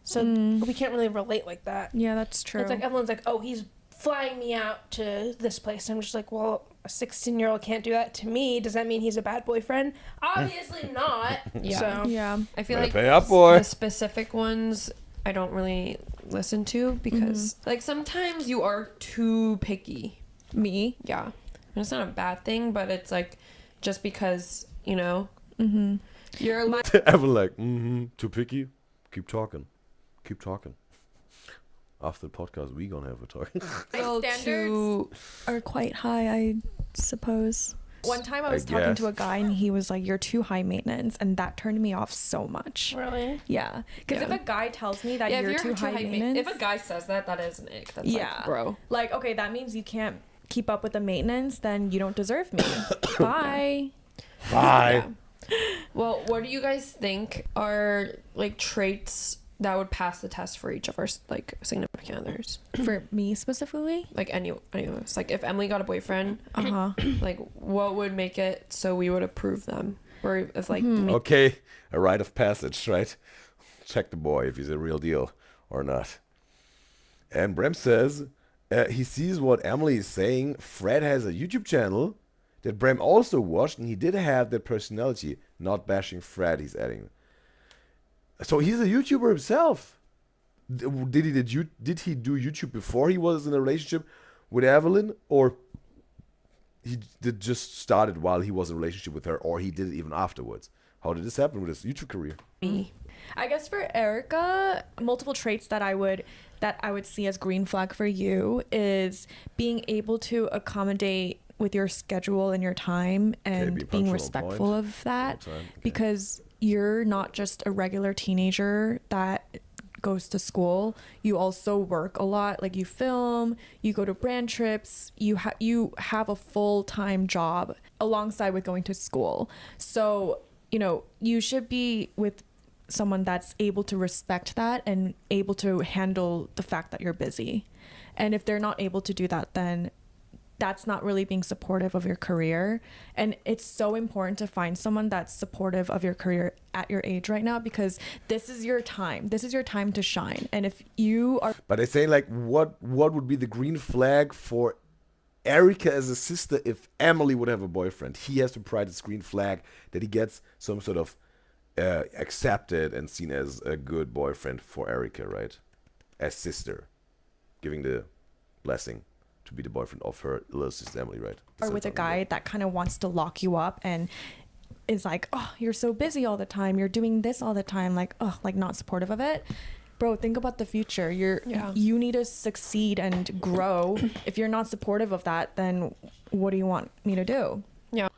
so we can't really relate like that. Yeah, that's true. It's like everyone's like, oh, he's flying me out to this place. I'm just like, well, a 16-year-old can't do that to me. Does that mean he's a bad boyfriend? Obviously not. Yeah. So. Yeah. I feel Better like pay up, boy. the specific ones I don't really listen to because like sometimes you are too picky. Me? Yeah. And it's not a bad thing, but it's like just because, you know, you're like Evan like, too picky? Keep talking. After the podcast, we gonna have a talk. My standards are quite high, I suppose. One time I was talking to a guy and he was like, "You're too high maintenance," and that turned me off so much. Really? Yeah. Because if a guy tells me that if you're too high maintenance, if a guy says that is an ick. That's like, bro. Like, okay, that means you can't keep up with the maintenance, then you don't deserve me. Bye. Bye. Yeah. Well, what do you guys think are like traits that would pass the test for each of our like significant others? For me specifically? Like anyways, like if Emily got a boyfriend, like what would make it so we would approve them? Or if like Okay, a rite of passage, right? Check the boy if he's a real deal or not. And Brem says he sees what Emily is saying. Fred has a YouTube channel that Brem also watched, and he did have that personality. Not bashing Fred, he's adding. So he's a YouTuber himself. Did he do YouTube before he was in a relationship with Evelyn, or he did just started while he was in a relationship with her, or he did it even afterwards? How did this happen with his YouTube career? I guess for Erica, multiple traits that I would see as green flag for you is being able to accommodate with your schedule and your time, and being respectful of that, because you're not just a regular teenager that goes to school. You also work a lot. Like, you film, you go to brand trips, you have a full-time job alongside with going to school. So, you know, you should be with someone that's able to respect that and able to handle the fact that you're busy. And if they're not able to do that, then that's not really being supportive of your career. And it's so important to find someone that's supportive of your career at your age right now, because this is your time. This is your time to shine. And if you are... But I say, like, what would be the green flag for Erica as a sister if Emily would have a boyfriend? He has to provide this green flag that he gets some sort of accepted and seen as a good boyfriend for Erica, right? As sister. Giving the blessing to be the boyfriend of her little sister Emily, right? Or with a guy that kind of wants to lock you up and is like, oh, you're so busy all the time, you're doing this all the time, like, oh, like not supportive of it. Bro, think about the future. You need to succeed and grow. If you're not supportive of that, then what do you want me to do? Yeah.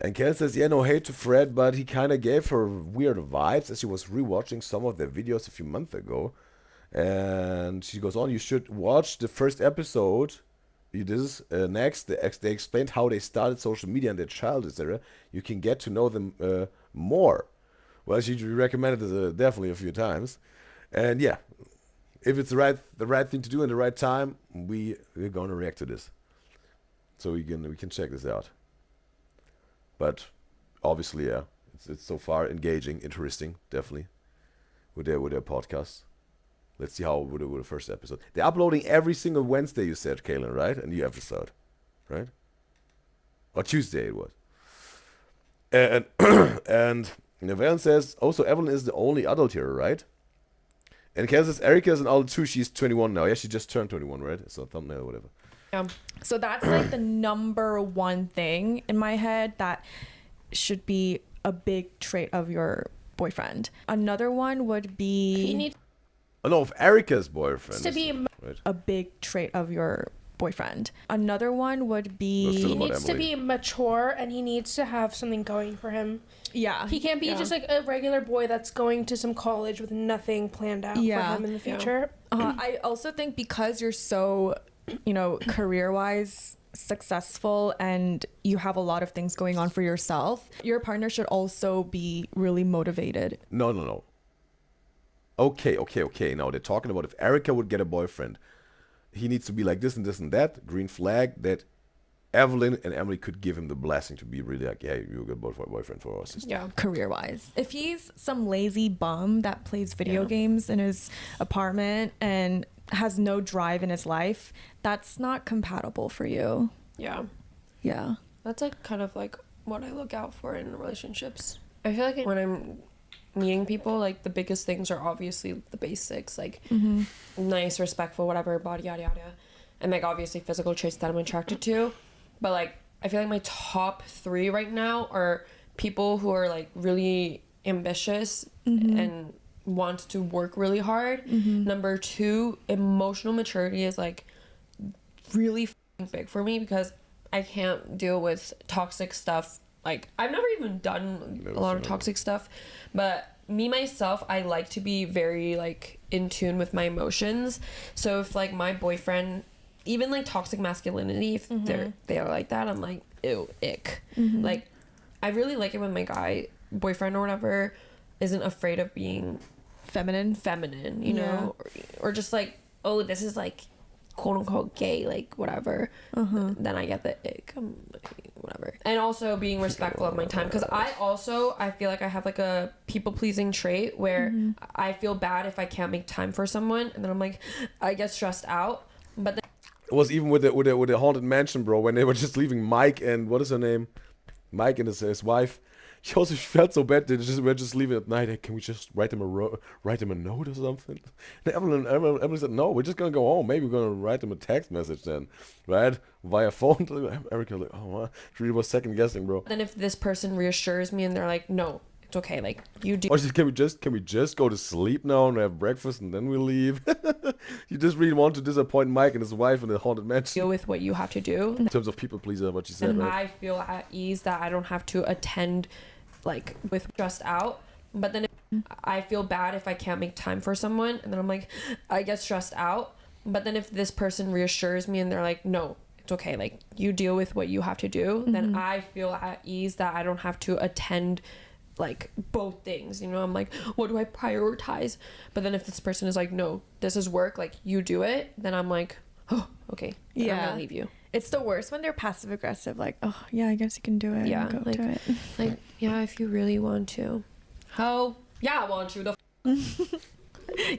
And Ken says, yeah, no hate to Fred, but he kind of gave her weird vibes as she was rewatching some of their videos a few months ago. And she goes on, you should watch the first episode. This next, they explained how they started social media and their childhood, etc. You can get to know them more. Well, she recommended it definitely a few times. And yeah, if it's the right thing to do in the right time, we're gonna react to this. So we can check this out. But obviously, yeah, it's so far engaging, interesting, definitely, with their podcasts. Let's see how with the first episode. They're uploading every single Wednesday, you said, Kaylin, right? A new episode, right? Or Tuesday it was. And and Evelyn says, also Evelyn is the only adult here, right? And Kaylin says, Erica is an adult too. She's 21 now. Yeah, she just turned 21, right? It's a thumbnail or whatever. Yeah. So that's like the number one thing in my head that should be a big trait of your boyfriend. Another one would be... Oh no, of Erica's boyfriend. To be a big trait of your boyfriend. Another one would be... He needs to be mature and he needs to have something going for him. Yeah. He can't be just like a regular boy that's going to some college with nothing planned out for him in the future. I also think because you're so, career-wise successful and you have a lot of things going on for yourself, your partner should also be really motivated. No. Okay. Now they're talking about if Erica would get a boyfriend, he needs to be like this and this and that. Green flag that Evelyn and Emily could give him the blessing to be really like, yeah, you're a good boyfriend for our sister. Yeah, career-wise. If he's some lazy bum that plays video games in his apartment and has no drive in his life, that's not compatible for you. Yeah. Yeah. That's like kind of like what I look out for in relationships. I feel like when I'm meeting people, like the biggest things are obviously the basics, like nice, respectful, whatever, body, yada yada, and like obviously physical traits that I'm attracted to. But like I feel like my top 3 right now are people who are like really ambitious and want to work really hard. Number 2, emotional maturity is like really big for me because I can't deal with toxic stuff. Like I've never even done a lot of toxic stuff, but me myself, I like to be very like in tune with my emotions. So if like my boyfriend, even like toxic masculinity, if they are like that, I'm like, ew, ick. Like I really like it when my guy boyfriend or whatever isn't afraid of being feminine, you know, or just like, oh, this is like quote unquote gay, like whatever. Then I get the ick, whatever. And also being respectful of my time, because I feel like I have like a people pleasing trait where I feel bad if I can't make time for someone, and then I'm like, I get stressed out. But then it was even with the haunted mansion, bro, when they were just leaving Mike and what is her name, Mike and his wife. She also felt so bad. We're just leaving at night. Hey, can we just write him a note or something? And Evelyn said, no, we're just gonna go home. Maybe we're gonna write him a text message then, right, via phone. Erica like, oh, she really was second guessing, bro. Then if this person reassures me and they're like, no, it's okay, like you do. Or can we just go to sleep now and have breakfast and then we leave? You just really want to disappoint Mike and his wife in the haunted mansion. Deal with what you have to do. In terms of people pleaser, what she said, and right? I feel at ease that I don't have to attend like with stressed out. But then I feel bad if I can't make time for someone, and then I'm like, I get stressed out. But then if this person reassures me and they're like, no, it's okay, like you deal with what you have to do, then I feel at ease that I don't have to attend like both things, you know. I'm like, what do I prioritize? But then if this person is like, no, this is work, like you do it, then I'm like, oh, okay, Yeah. I'm gonna leave you. It's the worst when they're passive aggressive, like, oh yeah, I guess you can do it. Yeah, and go like, to it. like, yeah, if you really want to. How? Yeah, I want to.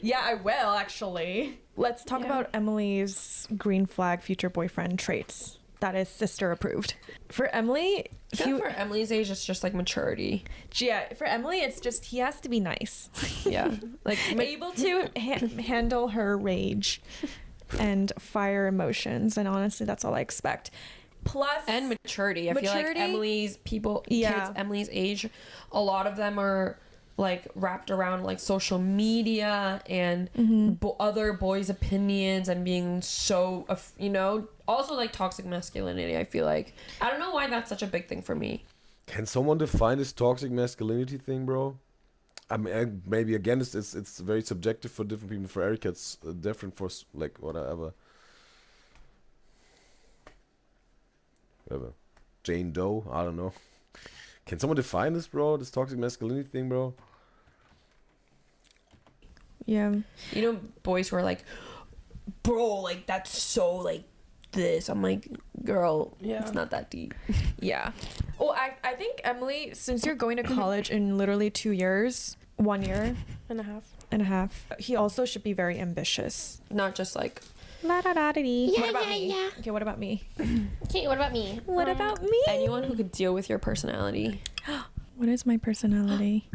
Yeah, I will actually. Let's talk about Emily's green flag future boyfriend traits. That is sister approved. For Emily, for Emily's age, it's just like maturity. Yeah, for Emily, it's just he has to be nice. Yeah, like able to handle her rage and fire emotions, and honestly, that's all I expect. Plus, and maturity. I feel like Emily's kids Emily's age, a lot of them are like wrapped around like social media and other boys' opinions and being so, also like toxic masculinity. I feel like I don't know why that's such a big thing for me. Can someone define this toxic masculinity thing, bro? I mean, maybe again, it's very subjective for different people. For Erica, it's different for like whatever. Jane Doe, I don't know. Can someone define this, bro? This toxic masculinity thing, bro? Yeah. Boys who are like, bro, like that's so like this. I'm like, girl, it's not that deep. Yeah. Well, I think, Emily, since you're going to college in literally 2 years, 1 year and a half, he also should be very ambitious. Not just like, la da da dee. Yeah, what about yeah, me? yeah. Okay, what about me? Okay, what about me? What about me? Anyone who could deal with your personality. What is my personality?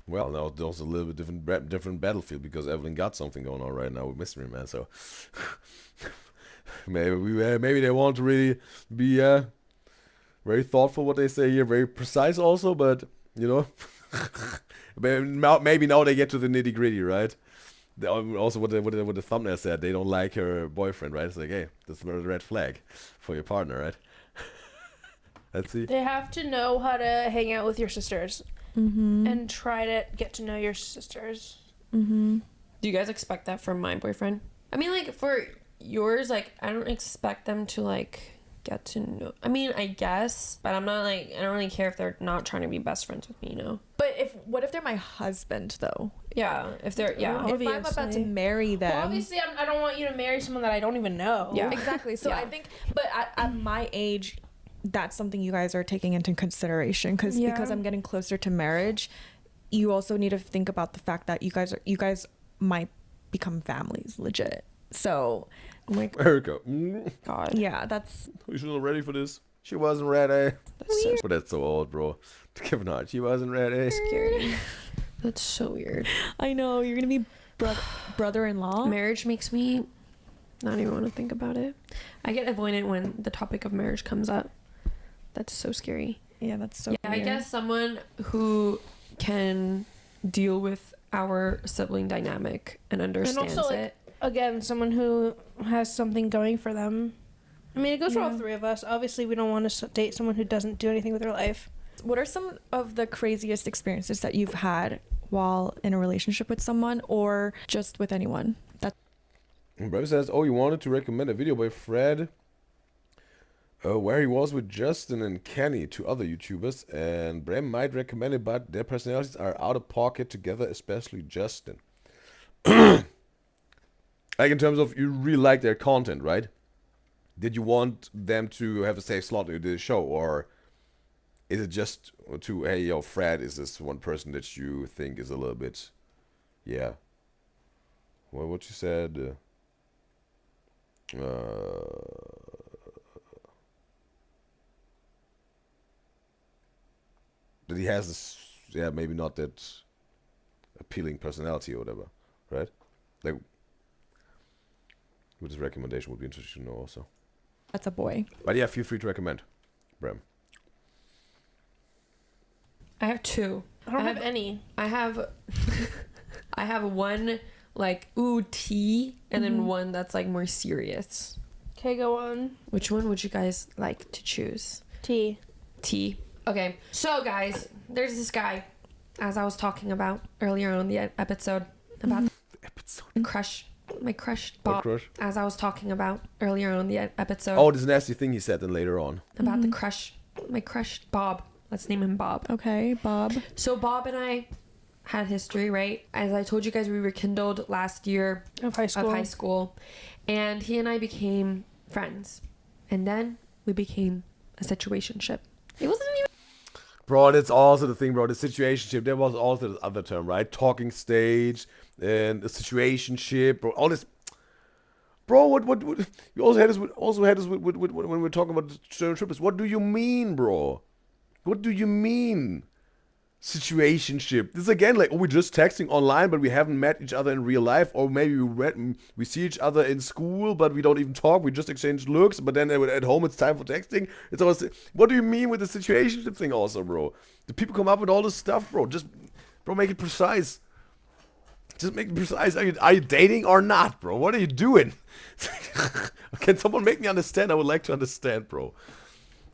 Well, now there's a little bit different battlefield because Evelyn got something going on right now with Mystery Man. So maybe they want to really be very thoughtful what they say here, very precise also. But maybe now they get to the nitty gritty, right? Also, what the thumbnail said, they don't like her boyfriend, right? It's like, hey, that's a red flag for your partner, right? Let's see. They have to know how to hang out with your sisters and try to get to know your sisters. Do you guys expect that from my boyfriend? I mean, like for yours, like I don't expect them to like get to know. I mean, I guess, but I'm not like, I don't really care if they're not trying to be best friends with me, But what if they're my husband though? Yeah, if they're if I'm about to marry them. Well, obviously, I don't want you to marry someone that I don't even know. Yeah, exactly. So I think, but at my age, that's something you guys are taking into consideration because I'm getting closer to marriage. You also need to think about the fact that you guys might become families, legit. So, Erica. God. Yeah, that's. You should have ready for this. She wasn't ready. But that's so old, bro. Kevin Hart, she wasn't ready. Scary. That's so weird. I know, you're gonna be brother-in-law. Marriage makes me not even want to think about it. I get avoidant when the topic of marriage comes up. That's so scary. Yeah, that's so Yeah, weird. I guess someone who can deal with our sibling dynamic and understands and also, it. Again, someone who has something going for them. I mean, it goes for all three of us. Obviously, we don't want to date someone who doesn't do anything with their life. What are some of the craziest experiences that you've had while in a relationship with someone or just with anyone? Brother says, oh, you wanted to recommend a video by Fred where he was with Justin and Kenny, two other YouTubers, and Brem might recommend it, but their personalities are out of pocket together, especially Justin. Like in terms of you really like their content, right? Did you want them to have a safe slot in the show, or is it just to, hey, yo, Fred is this one person that you think is a little bit, yeah. Well, what you said, that he has this, yeah, maybe not that appealing personality or whatever, right? Like, with his recommendation would be interesting to know also. That's a boy. But yeah, feel free to recommend, Brem. I have two. I don't have any. I have one like ooh tea, and then one that's like more serious. Okay, go on. Which one would you guys like to choose? Tea. Okay, so guys, there's this guy, as I was talking about earlier on the episode, about my crush Bob. What crush? As I was talking about earlier on the episode. Oh, this nasty thing he said then later on. About the crush, my crush Bob. Let's name him Bob. Okay, Bob. So Bob and I had history, right? As I told you guys, we rekindled last year of high school, and he and I became friends, and then we became a situationship. It wasn't even. Bro, that's also the thing, bro. The situationship. There was also the other term, right? Talking stage and a situationship, bro. All this. Bro, what you also had this with when we're talking about the trips. What do you mean, bro? What do you mean? Situationship. This is again like, we're just texting online, but we haven't met each other in real life, or maybe we see each other in school, but we don't even talk. We just exchange looks, but then at home it's time for texting. It's always, what do you mean with the situationship thing, also, bro? Do people come up with all this stuff, bro? Just, bro, make it precise. Just make it precise. Are you dating or not, bro? What are you doing? Can someone make me understand? I would like to understand, bro.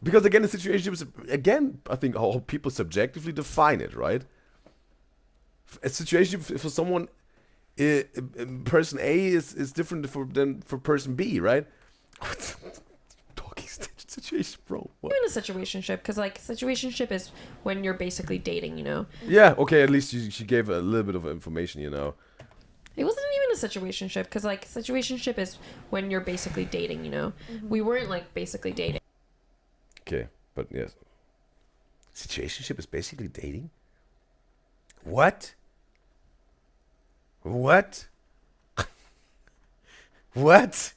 Because again, the situation is, again, I think how people subjectively define it, right? A situation for someone, person A is different than for person B, right? Talking situation, bro. What? You're in a situationship, because like situationship is when you're basically dating, you know? Yeah, okay, at least she gave a little bit of information, you know? It wasn't even a situationship, because like situationship is when you're basically dating, you know? We weren't like basically dating. Okay, but yes. Situationship is basically dating? What? What? What?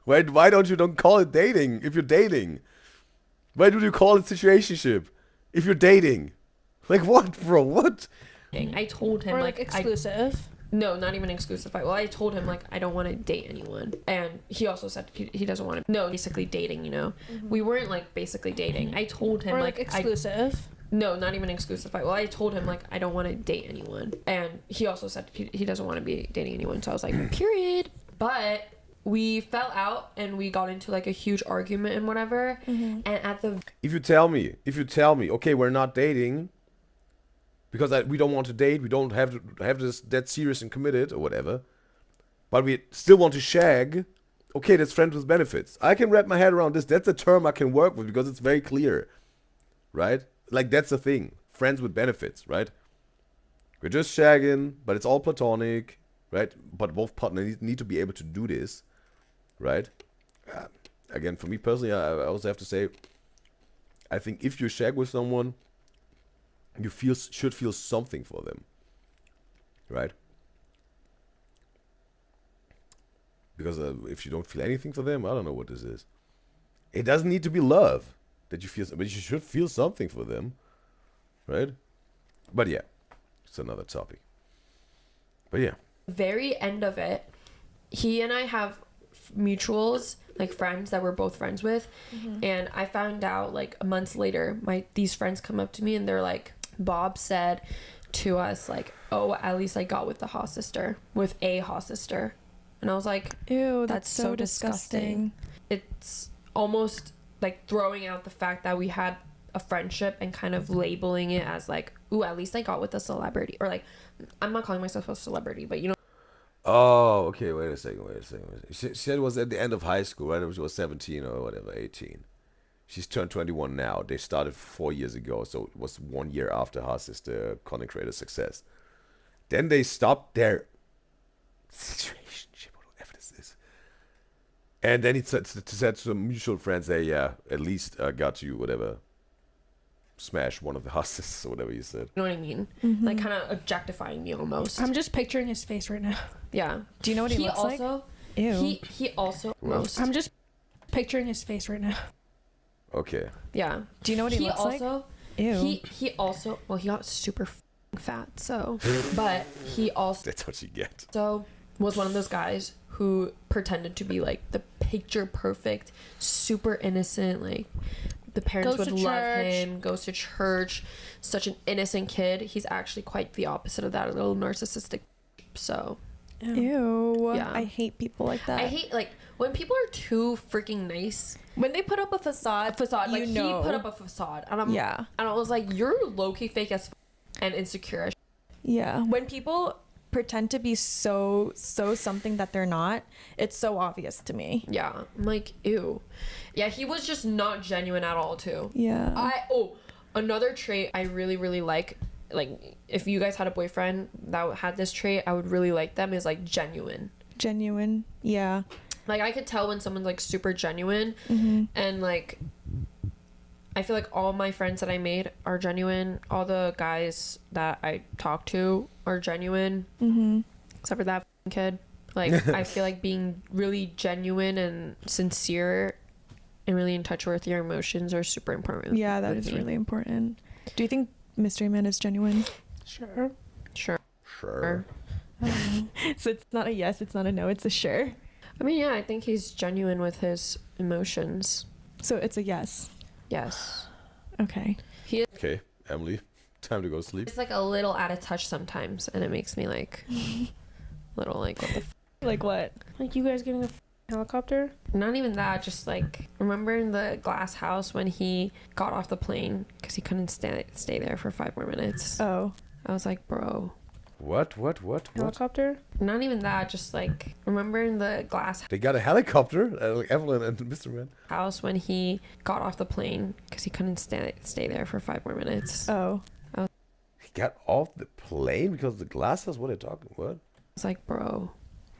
Why don't you call it dating if you're dating? Why do you call it situationship if you're dating? Like what, bro? What? I told him or like exclusive. No, not even exclusive. Well, I told him like I don't want to date anyone, and he also said he doesn't want to. No, basically dating, you know. We weren't like basically dating. I told him or like exclusive. No, not even exclusive. Well, I told him like I don't want to date anyone, and he also said he doesn't want to be dating anyone. So I was like, period. But we fell out and we got into like a huge argument and whatever. And at the if you tell me, okay, we're not dating. Because we don't want to date, we don't have to have this that serious and committed or whatever, but we still want to shag. Okay, that's friends with benefits. I can wrap my head around this. That's a term I can work with because it's very clear, right? Like that's the thing, friends with benefits, right? We're just shagging, but it's all platonic, right? But both partners need to be able to do this, right? Again, for me personally, I also have to say, I think if you shag with someone, you should feel something for them, right? Because if you don't feel anything for them, I don't know what this is. It doesn't need to be love that you feel, but you should feel something for them, right? But yeah, it's another topic. But yeah. Very end of it, he and I have mutuals, like friends that we're both friends with, and I found out like months later, these friends come up to me and they're like, Bob said to us like, oh, at least I got with a hot sister, and I was like, ew, that's so disgusting. It's almost like throwing out the fact that we had a friendship and kind of labeling it as like, ooh, at least I got with a celebrity, or like, I'm not calling myself a celebrity, but you know. Oh, okay, wait a second. She said it was at the end of high school, right? She was 17 or whatever, 18. She's turned 21 now. They started 4 years ago, so it was 1 year after her sister content creator success. Then they stopped their situationship, whatever this is. And then he said to some mutual friends, hey, yeah, at least I got you, whatever. Smash one of the hostesses or whatever you said. You know what I mean? Like kind of objectifying me almost. I'm just picturing his face right now. Yeah. Do you know what he looks like? Ew. He also most. I'm just picturing his face right now. Okay. Yeah. Do you know what he looks like? Ew. He also, well, he got super fat, so, but he also. That's what you get. So was one of those guys who pretended to be like the picture perfect, super innocent, like the parents would love him, goes to church, such an innocent kid. He's actually quite the opposite of that, a little narcissistic. So. Ew. Yeah. I hate people like that. I hate like when people are too freaking nice. When they put up a facade, like he put up a facade, and and I was like, you're low-key fake as and insecure as. Yeah. When people pretend to be so something that they're not, it's so obvious to me. Yeah, I'm like, ew. Yeah, he was just not genuine at all too. Yeah. Another trait I really like like if you guys had a boyfriend that had this trait, I would really like them, is like genuine. Genuine, yeah. Like I could tell when someone's like super genuine, and like I feel like all my friends that I made are genuine. All the guys that I talk to are genuine, except for that kid. Like I feel like being really genuine and sincere and really in touch with your emotions are super important. Yeah, that is really important. Do you think Mystery Man is genuine? Sure. So it's not a yes, it's not a no, it's a sure. I mean, yeah, I think he's genuine with his emotions. So it's a yes. Yes. Okay. Okay, Emily, time to go sleep. It's like a little out of touch sometimes, and it makes me like little like what the like what? Like you guys getting a helicopter? Not even that, just like remember in the glass house when he got off the plane because he couldn't stay there for 5 more minutes. Oh. I was like, bro. What? Helicopter? Not even that, just like remember in the glass They got a helicopter, like Evelyn and Mr. Man. house when he got off the plane because he couldn't stay there for 5 more minutes. Oh. He got off the plane because of the glasses? What are they talking? What? I was like, bro.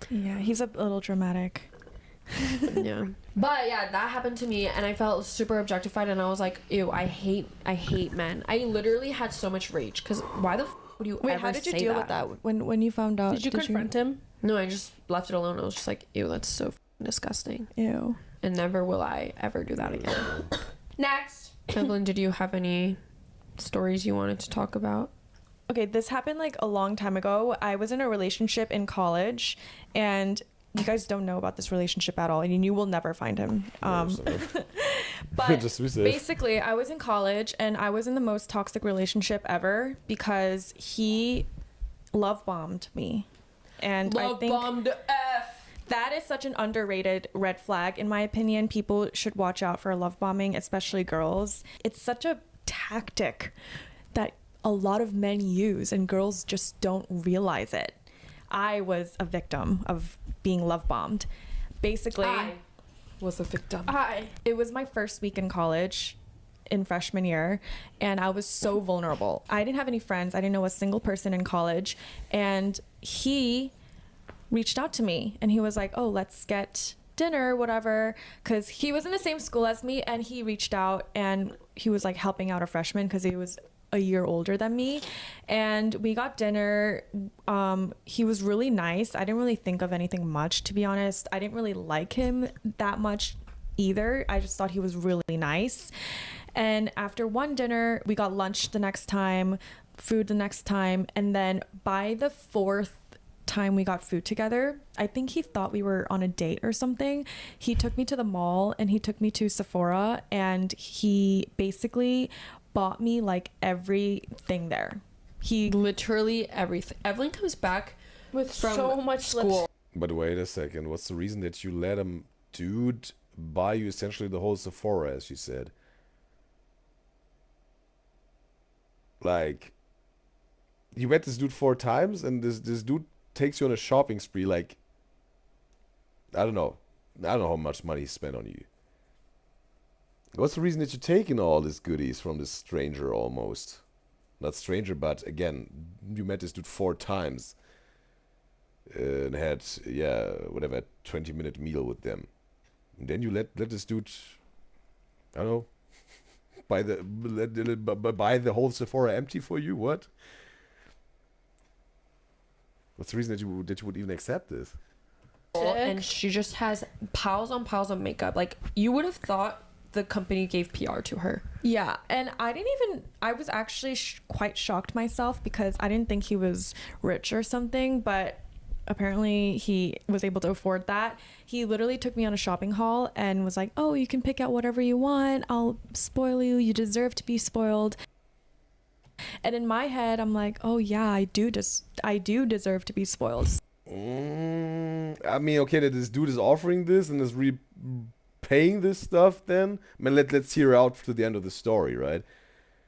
Yeah, he's a little dramatic. Yeah. But yeah, that happened to me and I felt super objectified and I was like, ew, I hate men. I literally had so much rage because why the would you Wait, ever how did you say deal that? with that when you found out? Did you confront him? No, I just left it alone. I was just like, ew, that's so disgusting. Ew. And never will I ever do that again. Next. Evelyn, did you have any stories you wanted to talk about? Okay, this happened like a long time ago. I was in a relationship in college and you guys don't know about this relationship at all and you will never find him. But Just be safe. basically I was in college and I was in the most toxic relationship ever because he love bombed me. And I think that is such an underrated red flag in my opinion. People should watch out for love bombing, especially girls. It's such a tactic that a lot of men use and girls just don't realize it. I was a victim of being love bombed. Basically, I was a victim. It was my first week in college in freshman year and I was so vulnerable. I didn't have any friends. I didn't know a single person in college and he reached out to me and he was like, oh, let's get dinner, whatever, because he was in the same school as me and he reached out and he was like helping out a freshman because he was a year older than me and we got dinner. He was really nice. I didn't really think of anything much, to be honest. I didn't really like him that much either. I just thought he was really nice. And after one dinner, we got lunch the next time, food the next time, and then by the 4th time we got food together, I think he thought we were on a date or something. He took me to the mall and he took me to Sephora and he basically bought me like everything there. He literally everything. Evelyn comes back with from so much school. But wait a second. What's the reason that you let him dude buy you essentially the whole Sephora, as she said? Like, you met this dude 4 times and this dude takes you on a shopping spree. Like, I don't know how much money he spent on you. What's the reason that you're taking all these goodies from this stranger almost? Not stranger, but again, you met this dude 4 times. And had, yeah, whatever, a 20-minute meal with them. And then you let this dude, I don't know, buy the whole Sephora empty for you? What? What's the reason that you would even accept this? And she just has piles on piles of makeup. Like, you would have thought the company gave PR to her. Yeah, and I was actually quite shocked myself because I didn't think he was rich or something, but apparently he was able to afford that. He literally took me on a shopping haul and was like, oh, you can pick out whatever you want. I'll spoil you. You deserve to be spoiled. And in my head, I'm like, oh yeah, I do deserve to be spoiled. I mean, okay, that this dude is offering this and is paying this stuff then. I mean, let's hear out to the end of the story, right?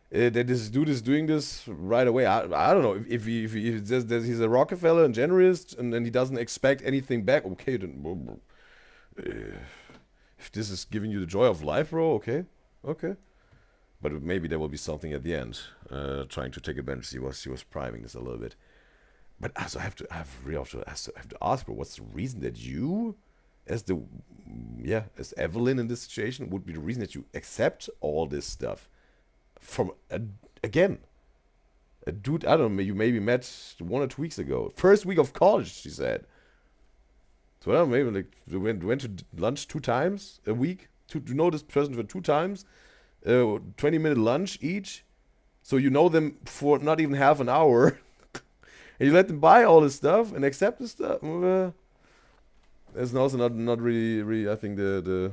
That this dude is doing this right away. I don't know if he's a Rockefeller and generous and then he doesn't expect anything back. Okay, then if this is giving you the joy of life, bro, okay. But But maybe there will be something at the end, trying to take advantage. She was priming this a little bit. But also I have to ask her, what's the reason that you, as Evelyn in this situation, would be the reason that you accept all this stuff from again a dude, I don't know, you maybe met 1 or 2 weeks ago, first week of college, she said. So I don't know, maybe like went to lunch 2 times a week to know this person for 2 times, 20-minute lunch each, so you know them for not even half an hour. And you let them buy all this stuff and accept this stuff. That's also not really, I think, the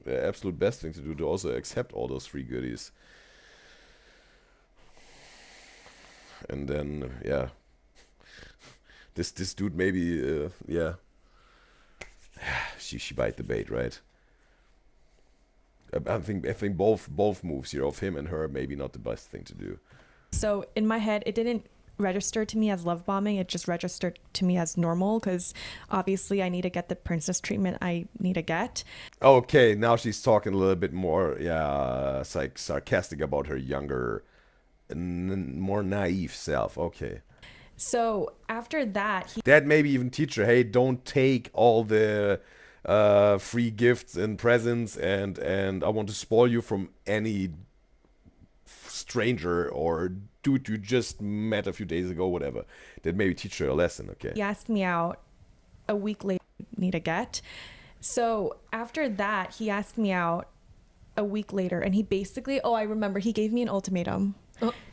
absolute best thing to do, to also accept all those free goodies. And then, yeah. This dude maybe, she bite the bait, right? I think both moves here of him and her maybe not the best thing to do. So in my head, it didn't register to me as love bombing. It just registered to me as normal, because obviously I need to get the princess treatment I need to get. Okay, now she's talking a little bit more, sarcastic about her younger, more naive self. Okay. So after that, Dad maybe even teach her, hey, don't take all the free gifts and presents, and I want to spoil you from any stranger or dude you just met a few days ago, whatever. That maybe teach her a lesson, okay? he asked me out a week later, need to get. So after that, he asked me out a week later, and he basically, I remember, he gave me an ultimatum.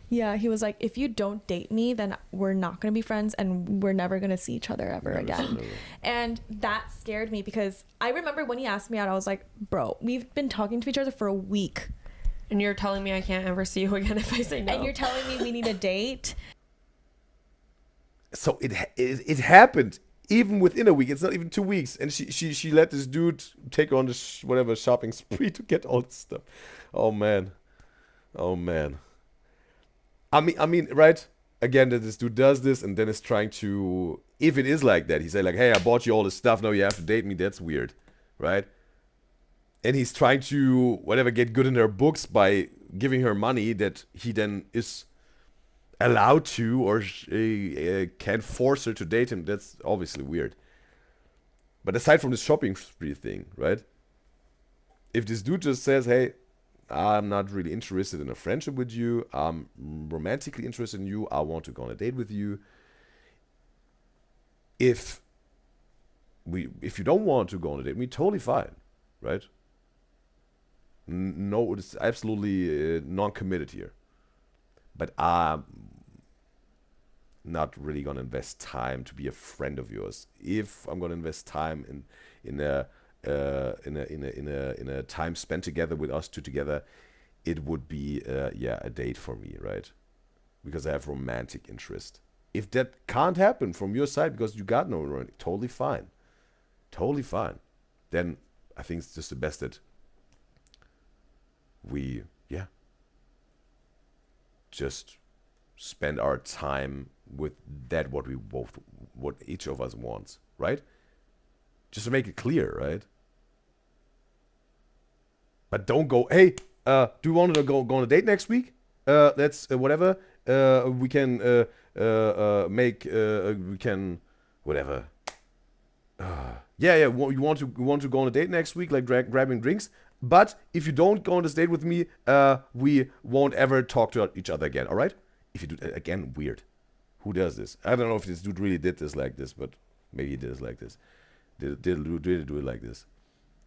Yeah, he was like, if you don't date me, then we're not going to be friends and we're never going to see each other ever again. And that scared me, because I remember when he asked me out, I was like, bro, we've been talking to each other for a week. And you're telling me I can't ever see you again if I say no. And you're telling me we need a date. So it happened even within a week. It's not even 2 weeks. And she let this dude take her on this whatever shopping spree to get all this stuff. Oh, man. I mean, right? Again, that this dude does this and then is trying to, if it is like that, he say like, hey, I bought you all this stuff, now you have to date me. That's weird, right? And he's trying to, whatever, get good in her books by giving her money that he then is allowed to or can force her to date him. That's obviously weird. But aside from this shopping spree thing, right? If this dude just says, hey, I'm not really interested in a friendship with you, I'm romantically interested in you, I want to go on a date with you. If you don't want to go on a date with me, totally fine, right? No, it's absolutely non-committed here. But I'm not really gonna invest time to be a friend of yours. If I'm gonna invest time in a time spent together with us two together, it would be a date for me, right? Because I have romantic interest. If that can't happen from your side because you got no romantic, totally fine. Then I think it's just the best that we just spend our time with that what each of us wants, right? Just to make it clear, right? But don't go, hey, do you want to go on a date next week? Let's whatever. We can whatever. You want to go on a date next week, like grabbing drinks. But if you don't go on this date with me, we won't ever talk to each other again. All right? If you do again, weird. Who does this? I don't know if this dude really did this like this, but maybe he did it like this. Did it do it like this,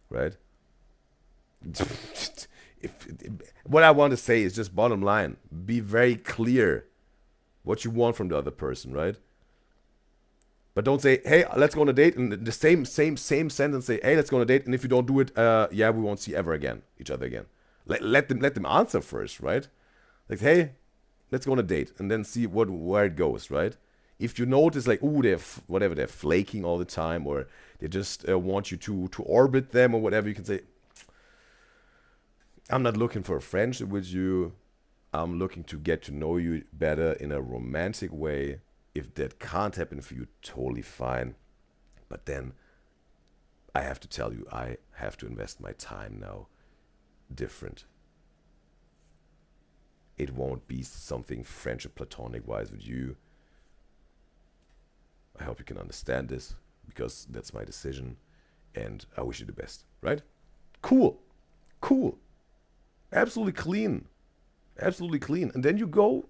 right? What I want to say is just bottom line. Be very clear what you want from the other person, right? But don't say, hey, let's go on a date, and the same sentence say, hey, let's go on a date, and if you don't do it, we won't see each other again. Let them answer first, right? Like, hey, let's go on a date, and then see where it goes, right? If you notice, like, ooh, they're flaking all the time, or they just want you to orbit them or whatever, you can say, I'm not looking for a friendship with you. I'm looking to get to know you better in a romantic way. If that can't happen for you, totally fine. But then I have to tell you, I have to invest my time now different. it won't be something friendship platonic wise with you. I hope you can understand this, because that's my decision, and I wish you the best, right? Cool. Absolutely clean. And then you go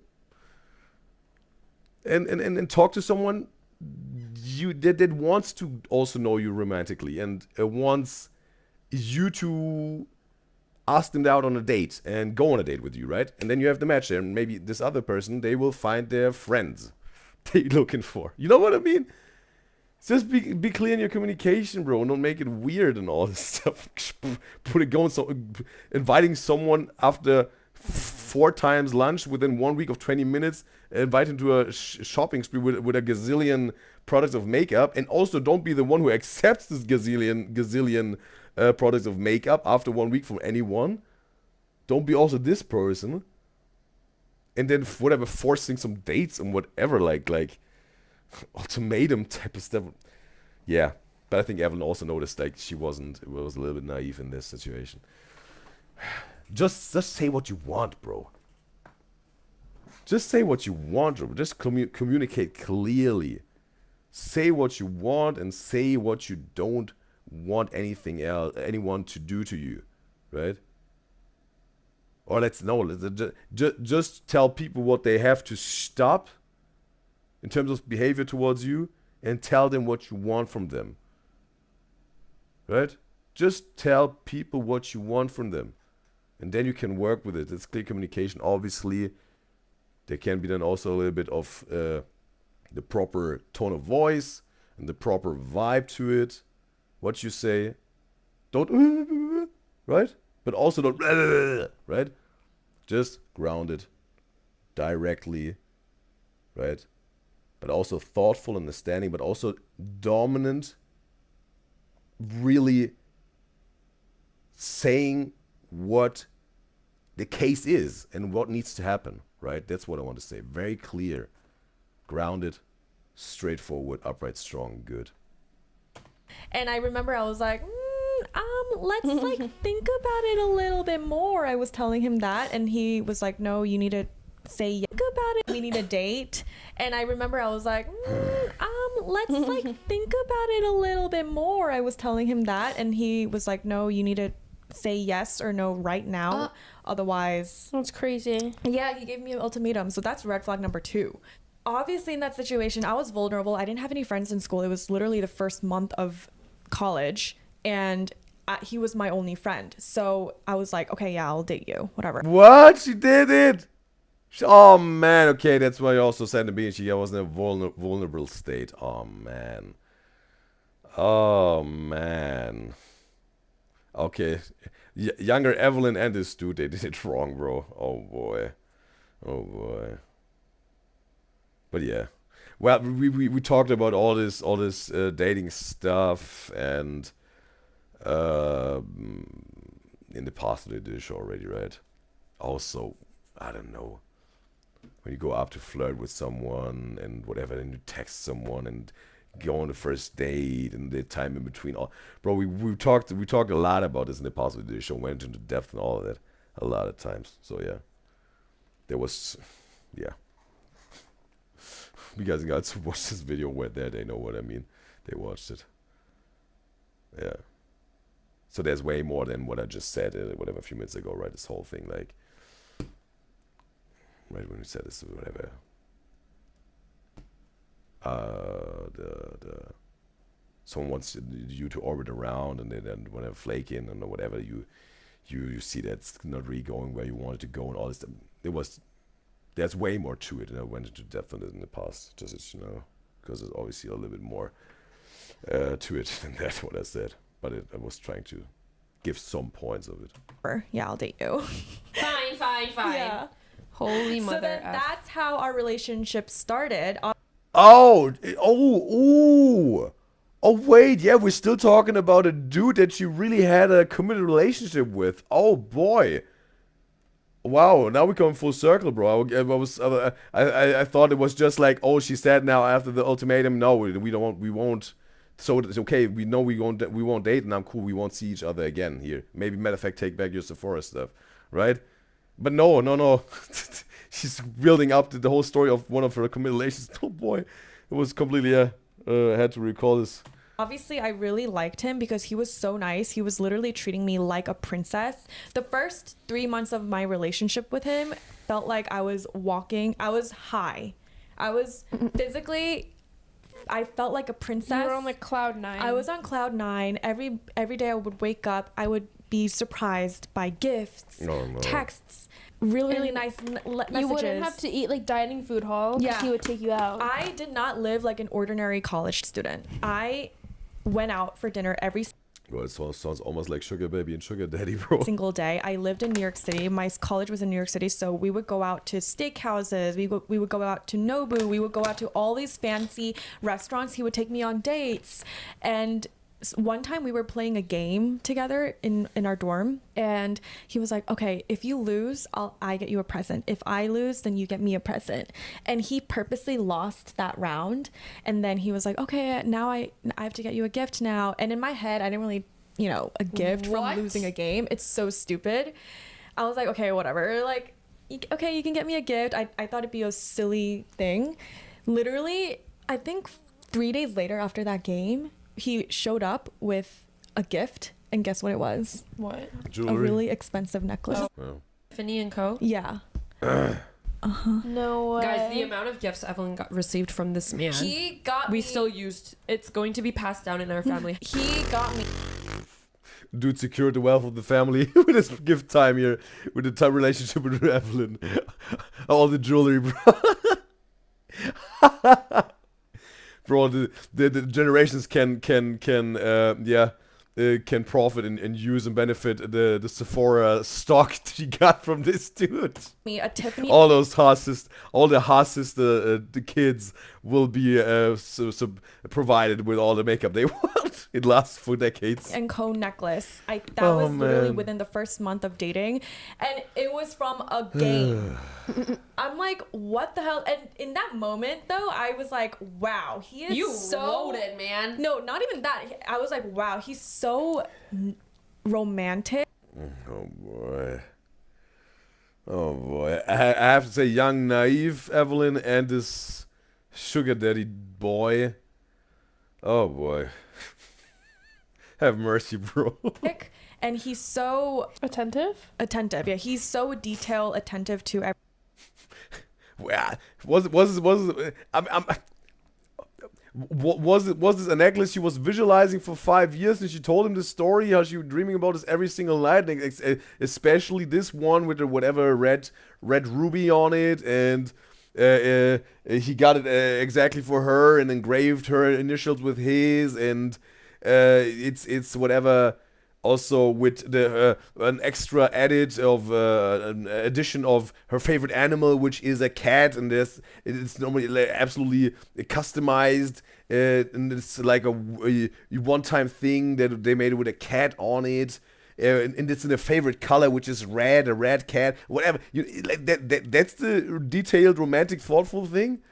and talk to someone that wants to also know you romantically, and wants you to ask them out on a date and go on a date with you, right? And then you have the match there, and maybe this other person, they will find their friends they're looking for. You know what I mean? Just be clear in your communication, bro, and don't make it weird and all this stuff. Inviting someone after 4 times lunch within 1 week of 20 minutes, invite him to a shopping spree with a gazillion products of makeup, and also don't be the one who accepts this gazillion products of makeup after 1 week from anyone. Don't be also this person. And then whatever, forcing some dates and whatever, like ultimatum type of stuff. Yeah, but I think Evelyn also noticed like she was a little bit naive in this situation. Just say what you want, bro. Just say what you want, bro. Just communicate clearly. Say what you want and say what you don't want anyone to do to you, right? Or just tell people what they have to stop in terms of behavior towards you, and tell them what you want from them, right? Just tell people what you want from them, and then you can work with it. It's clear communication. Obviously, there can be then also a little bit of the proper tone of voice and the proper vibe to it. What you say, don't right, but also don't right. Just grounded, directly, right? But also thoughtful, understanding, but also dominant, really saying what the case is and what needs to happen, right? That's what I want to say. Very clear, grounded, straightforward, upright, strong, good. And I remember I was like, let's like think about it a little bit more. I was telling him that, and he was like, no, you need to say yes about it. We need a date. And I remember I was like, let's like think about it a little bit more. I was telling him that, and he was like, no, you need to say yes or no right now. Otherwise, that's crazy. Yeah, he gave me an ultimatum. So that's red flag number 2. Obviously, in that situation, I was vulnerable. I didn't have any friends in school. It was literally the first month of college, and he was my only friend. So I was like, okay, yeah, I'll date you, whatever. What? She did it? Oh, man. Okay, that's why you also said to me she was in a vulnerable state. Oh, man. Oh, man. Okay. Younger Evelyn and this dude, they did it wrong, bro. Oh, boy. Oh, boy. But yeah. Well, we talked about all this dating stuff, and in the past we did this already, right? Also, I don't know, when you go up to flirt with someone and whatever, and you text someone and go on the first date and the time in between. Bro, we talked a lot about this in the past with the show, went into depth and all of that a lot of times. So yeah, there was, yeah. You guys got to watch this video where they know what I mean. They watched it. Yeah. So there's way more than what I just said, whatever, a few minutes ago, right? This whole thing, like, right when we said this, whatever. Someone wants you to orbit around, and then whenever flake in and whatever, you see that's not really going where you wanted to go, and all this. There's way more to it, and I went into depth on it in the past, just as you know, because there's obviously a little bit more to it than that, what I said. But I was trying to give some points of it. Yeah, I'll date you. Fine. Yeah. Holy mother. So then that's how our relationship started. Oh, wait, yeah, we're still talking about a dude that you really had a committed relationship with. Oh, boy. Wow, now we come full circle, bro. I thought it was just like, oh, she said now after the ultimatum, no, we won't. So it's okay. We know we won't date, and I'm cool. We won't see each other again here. Maybe, matter of fact, take back your Sephora stuff, right? But no. She's building up the whole story of one of her compilations. Oh boy, it was completely. I had to recall this. Obviously, I really liked him because he was so nice. He was literally treating me like a princess. The first 3 months of my relationship with him felt like I was high. I was physically, I felt like a princess. You were on like cloud 9. I was on cloud 9. Every day I would wake up, I would be surprised by gifts, texts, really nice messages. You wouldn't have to eat like dining food hall. Yeah, he would take you out. I did not live like an ordinary college student. I went out for dinner every Well, it sounds almost like sugar baby and sugar daddy, bro. single day. I lived in New York City. My college was in New York City, so we would go out to steakhouses. We would go out to Nobu. We would go out to all these fancy restaurants. He would take me on dates. And one time we were playing a game together in our dorm, and he was like, okay, if you lose, I get you a present. If I lose, then you get me a present. And he purposely lost that round, and then he was like, okay, now I have to get you a gift now. And in my head, I didn't really, a gift from losing a game. It's so stupid. I was like, okay, whatever, like, okay, you can get me a gift. I thought it'd be a silly thing. Literally, I think 3 days later after that game, he showed up with a gift, and guess what it was? What? Jewelry. A really expensive necklace. Oh. Tiffany and Co. Yeah. No way. Guys, the amount of gifts Evelyn received from this man. He got we me. still used. It's going to be passed down in our family. He got me. Dude secured the wealth of the family with his gift time here, with the time relationship with Evelyn. All the jewelry, bro. Bro, the generations can profit and use and benefit the Sephora stock that you got from this dude. Me a Tiffany. All the Hasses, the kids will be provided with all the makeup they want. It lasts for decades. And Co necklace. That was literally within the first month of dating, and it was from a game. I'm like, what the hell? And in that moment, though, I was like, wow, he is so loaded, man. No, not even that. I was like, wow, he's so romantic. Oh boy. Oh boy. I have to say, young, naive Evelyn and this sugar daddy boy. Oh boy. Have mercy, bro. And he's so attentive. Yeah, he's so detail attentive to everything. Was this a necklace she was visualizing for 5 years, and she told him this story, how she was dreaming about this every single night, especially this one with the whatever red ruby on it, and he got it exactly for her and engraved her initials with his, and it's whatever. Also with the an extra edit of an addition of her favorite animal, which is a cat, and it's normally like absolutely customized, and it's like a one-time thing that they made it with a cat on it, and it's in a favorite color, which is red, a red cat, whatever. That's the detailed, romantic, thoughtful thing,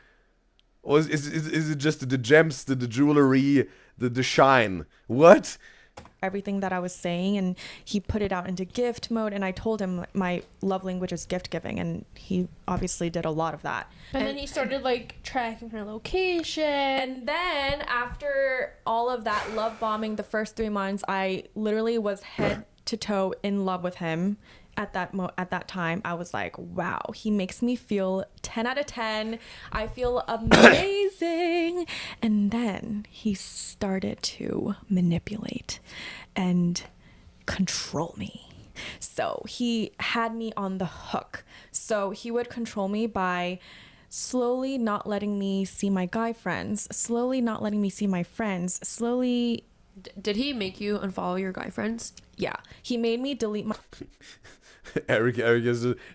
or is it just the gems, the jewelry, the shine? What? Everything that I was saying, and he put it out into gift mode, and I told him my love language is gift giving, and he obviously did a lot of that. And then he started like tracking her location. And then after all of that love bombing, the first 3 months, I literally was head to toe in love with him. At that time, I was like, wow, he makes me feel 10 out of 10. I feel amazing. And then he started to manipulate and control me. So he had me on the hook. So he would control me by slowly not letting me see my guy friends, slowly not letting me see my friends, slowly... Did he make you unfollow your guy friends? Yeah. He made me delete my... Eric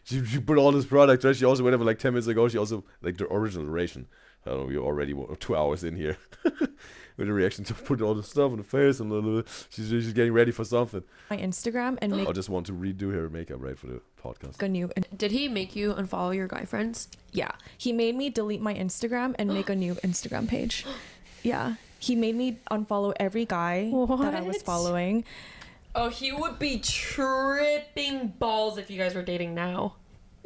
she put all this product, right? She also, whatever, like 10 minutes ago, she also, like, the original ration. I don't know, we're already 2 hours in here. With a reaction to put all the stuff on the face, and she's getting ready for something. My Instagram and make... I just want to redo her makeup, right, for the podcast. Did he make you unfollow your guy friends? Yeah. He made me delete my Instagram and make a new Instagram page. Yeah. He made me unfollow every guy that I was following. Oh, he would be tripping balls if you guys were dating now.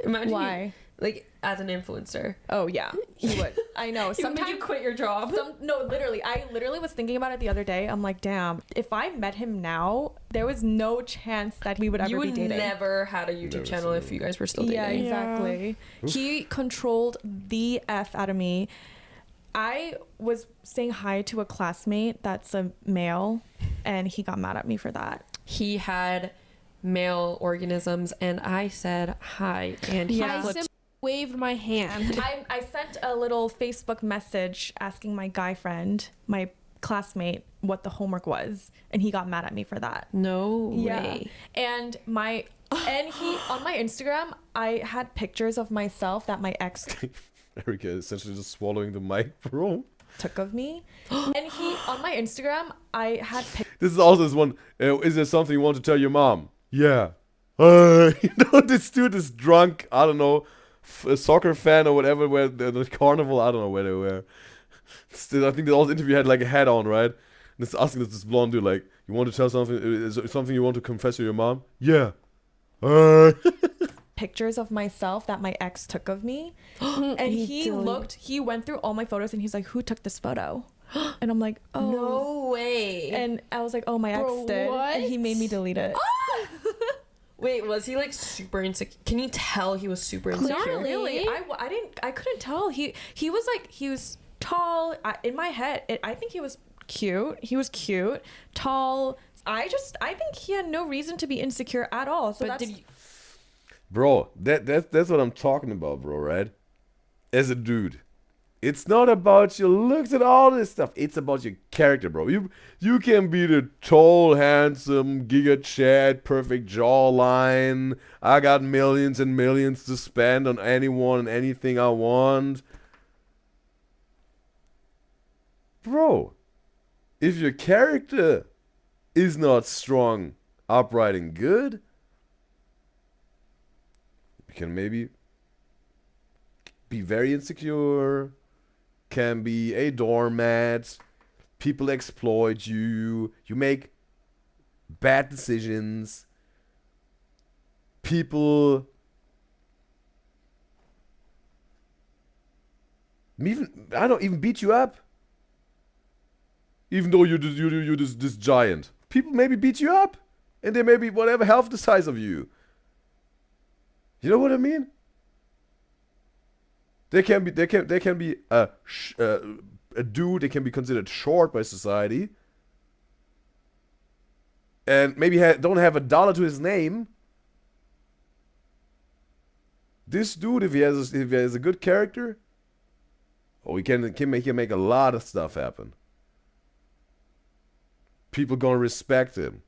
Imagine Why? Like, as an influencer. Oh, yeah. He would. I know. He would make you quit your job. No, literally. I literally was thinking about it the other day. I'm like, damn, if I met him now, there was no chance that we would ever be dating. You would never had a YouTube channel if you guys were still dating. Yeah, exactly. Yeah. He controlled the F out of me. I was saying hi to a classmate that's a male, and he got mad at me for that. He had male organisms, and I said hi, and he waved my hand. I sent a little Facebook message asking my guy friend, my classmate, what the homework was, and he got mad at me for that. No way. And he on my Instagram, I had pictures of myself that my ex Erica is essentially just swallowing the mic, bro. Took of me. And he on my Instagram, I had This is also this one. Is there something you want to tell your mom? Yeah. This dude is drunk. I don't know. A soccer fan or whatever, where the carnival, I don't know where they were. Still, I think the whole interview had like a hat on, right? And it's asking this blonde dude, like, you want to tell something? Is it something you want to confess to your mom? Yeah. Pictures of myself that my ex took of me. And he went through all my photos and he's like, who took this photo? And I'm like, oh. No way. And I was like, oh, my ex did. What? And he made me delete it. Wait, was he like super insecure? Can you tell he was super insecure? Not really. I couldn't tell. He was tall. In my head, I think he was cute. He was cute, tall. I think he had no reason to be insecure at all. So Bro, that's what I'm talking about, bro, right? As a dude. It's not about your looks and all this stuff. It's about your character, bro. You can be the tall, handsome, giga chat, perfect jawline. I got millions and millions to spend on anyone and anything I want. Bro, if your character is not strong, upright, and good, you can maybe be very insecure, can be a doormat, people exploit you, you make bad decisions, people even beat you up, even though you're this giant. People maybe beat you up, and they may be whatever half the size of you. You know what I mean? They can be a dude. They can be considered short by society, and maybe don't have $1 to his name. This dude, if he has a good character, he can make a lot of stuff happen. People gonna respect him.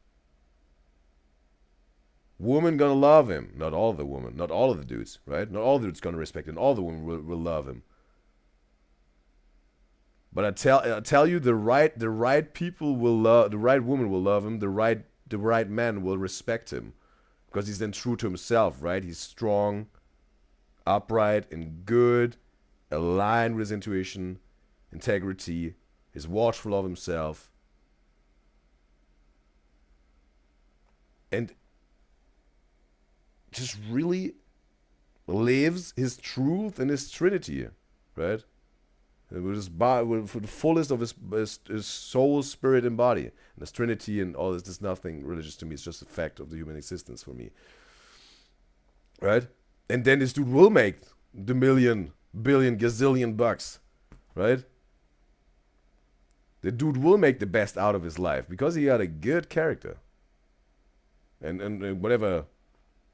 Women gonna love him. Not all of the women. Not all of the dudes, right? Not all the dudes gonna respect him. All the women will love him. But I tell you, the right people will love. The right woman will love him. The right man will respect him, because he's then true to himself, right? He's strong, upright, and good, aligned with his intuition, integrity. He's watchful of himself, and just really lives his truth and his trinity, right? With his body, with the fullest of his soul, spirit, and body. And this trinity and all this is nothing religious to me. It's just a fact of the human existence for me, right? And then this dude will make the million, billion, gazillion bucks, right? The dude will make the best out of his life because he had a good character. And whatever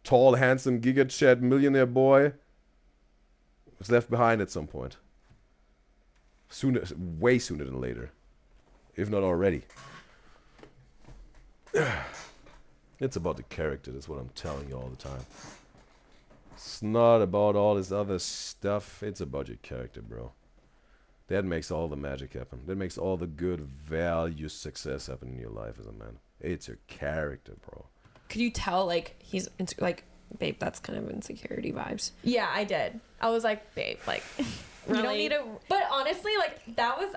tall, handsome, giga-chat millionaire boy was left behind at some point. Way sooner than later. If not already. It's about the character, that's what I'm telling you all the time. It's not about all this other stuff, it's about your character, bro. That makes all the magic happen. That makes all the good value, success happen in your life as a man. It's your character, bro. Could you tell, like, he's like, babe, that's kind of insecurity vibes? Yeah, I did. I was like, babe, like, Really? you don't need to. But honestly, like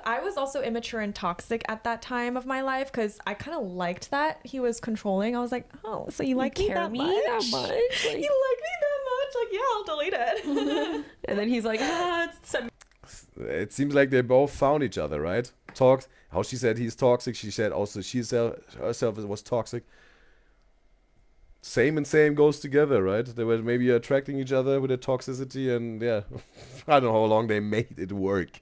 I was also immature and toxic at that time of my life because I kind of liked that he was controlling. I was like, oh, so you like me that much? Like, You like me that much? Like, yeah, I'll delete it. and then he's like, It seems like they both found each other, right? How she said he's toxic. She said also herself was toxic. Same and same goes together, right? They were maybe attracting each other with their toxicity, and yeah, I don't know how long they made it work.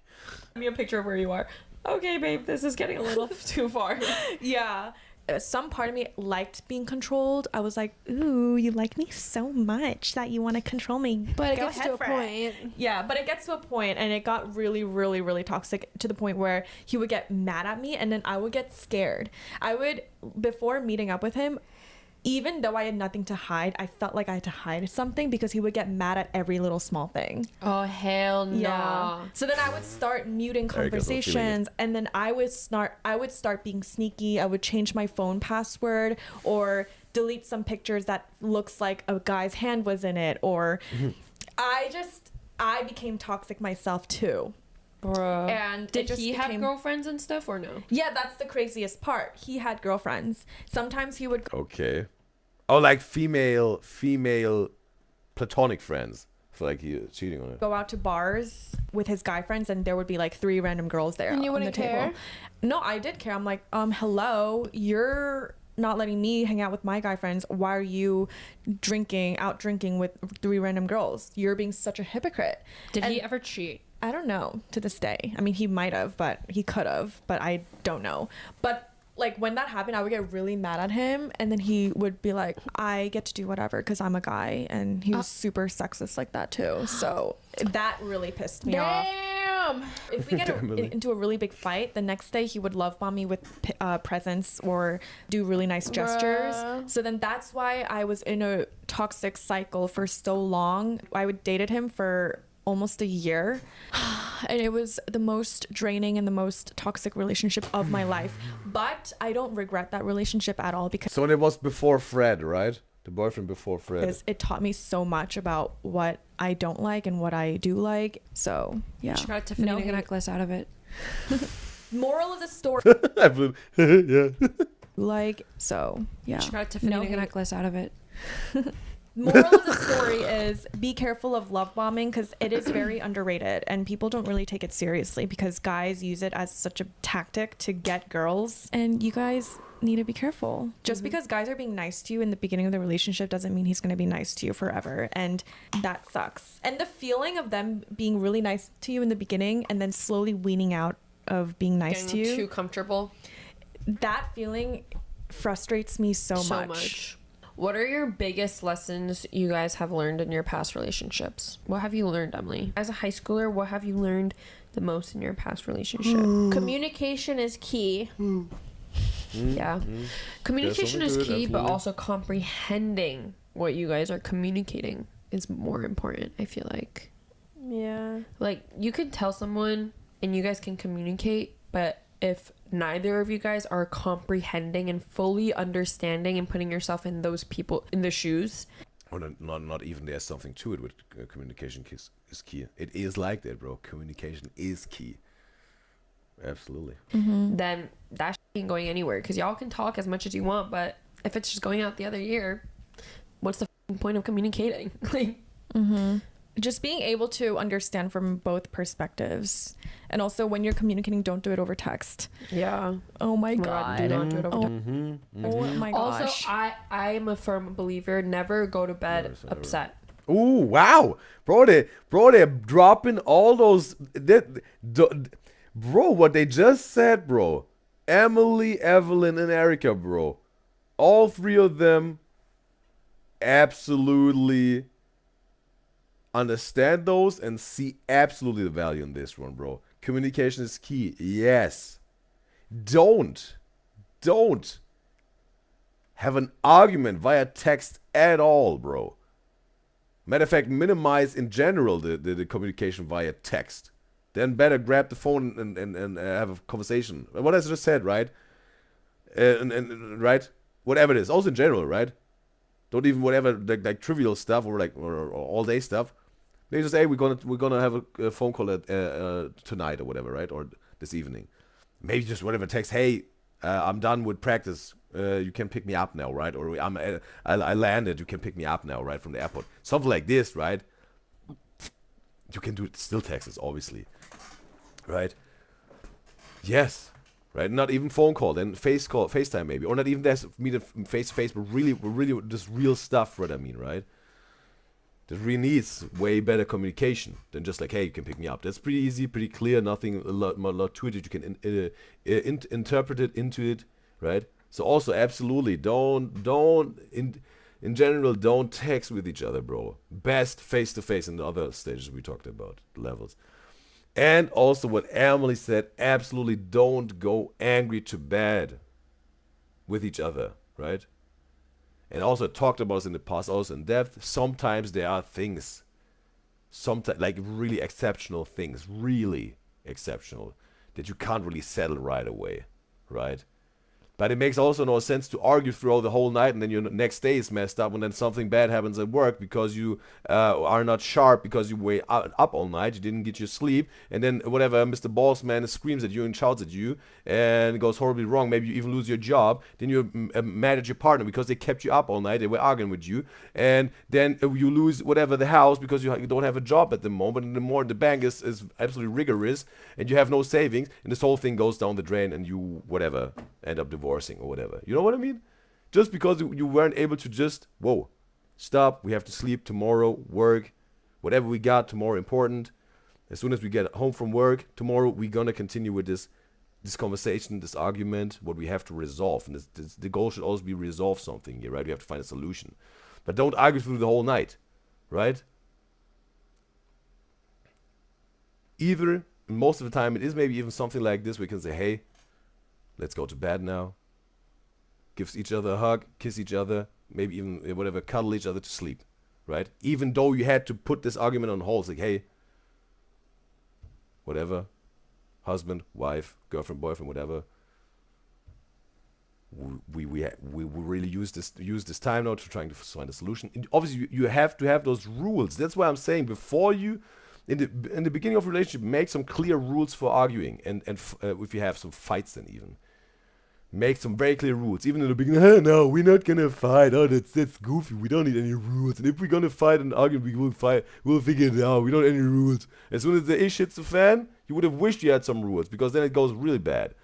Give me a picture of where you are. Okay, babe, this is getting a little too far. Yeah. Some part of me liked being controlled. I was like, ooh, you like me so much that you want to control me. But it Go gets ahead to a for point. it. Yeah, but it gets to a point, and it got really, really, really toxic to the point where he would get mad at me, and then I would get scared. Before meeting up with him, even though I had nothing to hide, I felt like I had to hide something because he would get mad at every little small thing. Oh, hell no. Yeah. So then I would start muting conversations, and then I would start being sneaky. I would change my phone password or delete some pictures that looks like a guy's hand was in it, or I became toxic myself too. Bruh. And did he have girlfriends and stuff or no? Yeah, that's the craziest part. He had girlfriends. Sometimes he would Okay. Oh, like female platonic friends. I feel like he cheating on it. go out to bars with his guy friends, and there would be like 3 random girls there And you on the wouldn't table. care? No, I did care. I'm like, hello, you're not letting me hang out with my guy friends. Why are you out drinking with 3 random girls? You're being such a hypocrite. Did he ever cheat? I don't know to this day. I mean, he might have, but he could have, but I don't know. But like when that happened, I would get really mad at him, and then he would be like, I get to do whatever because I'm a guy, and he was super sexist like that too. So that really pissed me off. If we get into a really big fight, the next day he would love bomb me with presents or do really nice gestures. So then that's why I was in a toxic cycle for so long. I would dated him for almost a year, and it was the most draining and the most toxic relationship of my life, but I don't regret that relationship at all because So it was before Fred, right? The boyfriend before Fred. it taught me so much about what I don't like and what I do like. So yeah, She got a Tiffany necklace out of it. Moral of the story. Yeah. Like, so yeah, She got a Tiffany necklace out of it. Moral of the story is be careful of love bombing because it is very underrated and people don't really take it seriously because guys use it as such a tactic to get girls, and you guys need to be careful. Just because guys are being nice to you in the beginning of the relationship doesn't mean he's going to be nice to you forever, and that sucks. And the feeling of them being really nice to you in the beginning and then slowly weaning out of being nice to you, too comfortable, that feeling frustrates me so much. What are your biggest lessons you guys have learned in your past relationships? What have you learned, Emily? As a high schooler, what have you learned the most in your past relationship? Communication is key. Yeah. Communication is key, but also comprehending what you guys are communicating is more important, I feel like. Yeah. Like, you can tell someone and you guys can communicate, but if neither of you guys are comprehending and fully understanding and putting yourself in those people in the shoes, or not even there's something to it with communication is key. It is like that, bro. Communication is key. Absolutely. then that ain't going anywhere because y'all can talk as much as you want, but if it's just going out the other ear, what's the point of communicating? Like, just being able to understand from both perspectives, and also when you're communicating, don't do it over text. yeah. Oh my god, do not do it over oh my gosh. Also, I am a firm believer, never go to bed upset. Ooh, wow, bro! They're dropping all those. Bro, what they just said, bro. Emily, Evelyn, and Erica, bro. All 3 of them absolutely understand those and see absolutely the value in this one, bro. Communication is key. Yes. Don't have an argument via text at all, bro. Matter of fact, minimize in general the communication via text. Then better grab the phone and have a conversation. What I just said, right? And right? Whatever it is. Also in general, right? Don't even whatever like trivial stuff or all day stuff. They just, hey, we're gonna have a phone call at tonight or whatever, right? Or this evening. Maybe just whatever text. Hey, I'm done with practice. You can pick me up now, right? Or I landed. You can pick me up now, right, from the airport. Something like this, right? You can do it still texts, obviously, right? Yes, right. Not even phone call, then FaceTime maybe, or not even meet face to face, but really just real stuff. What I mean, right? That really needs way better communication than just like, hey, you can pick me up. That's pretty easy, pretty clear. Nothing, a lot to it. You can interpret it into it, right? So also, absolutely, in general, don't text with each other, bro. Best face to face in the other stages we talked about, levels. And also what Emily said, absolutely don't go angry to bed with each other, right? And also talked about this in the past, also in depth. Sometimes there are things, sometimes like really exceptional things, really exceptional, that you can't really settle right away, right? But it makes also no sense to argue throughout the whole night and then your next day is messed up and then something bad happens at work because you are not sharp, because you were up all night, you didn't get your sleep, and then whatever, Mr. Boss Man screams at you and shouts at you and it goes horribly wrong. Maybe you even lose your job. Then you're mad at your partner because they kept you up all night, they were arguing with you, and then you lose whatever, the house, because you don't have a job at the moment, and the bank is absolutely rigorous and you have no savings, and this whole thing goes down the drain and you whatever end up divorcing or whatever. You know what I mean? Just because you weren't able to just, whoa, stop, we have to sleep tomorrow, work, whatever we got tomorrow important. As soon as we get home from work tomorrow, we're gonna continue with this conversation, this argument, what we have to resolve. And the goal should always be resolve something here, right? We have to find a solution. But don't argue through the whole night, right? Either, and most of the time, it is maybe even something like this. We can say, hey, let's go to bed now. Gives each other a hug, kiss each other, maybe even whatever, cuddle each other to sleep, right? Even though you had to put this argument on hold, it's like, hey, whatever, husband, wife, girlfriend, boyfriend, whatever. We really use this time now to trying to find a solution. And obviously, you have to have those rules. That's why I'm saying before you, in the beginning of a relationship, make some clear rules for arguing, and if you have some fights, then even make some very clear rules. Even in the beginning, hey, no, we're not gonna fight. Oh, that's goofy. We don't need any rules. And if we're gonna fight and argue, we will fight. We'll figure it out. We don't need any rules. As soon as the ish hits the fan, you would have wished you had some rules, because then it goes really bad.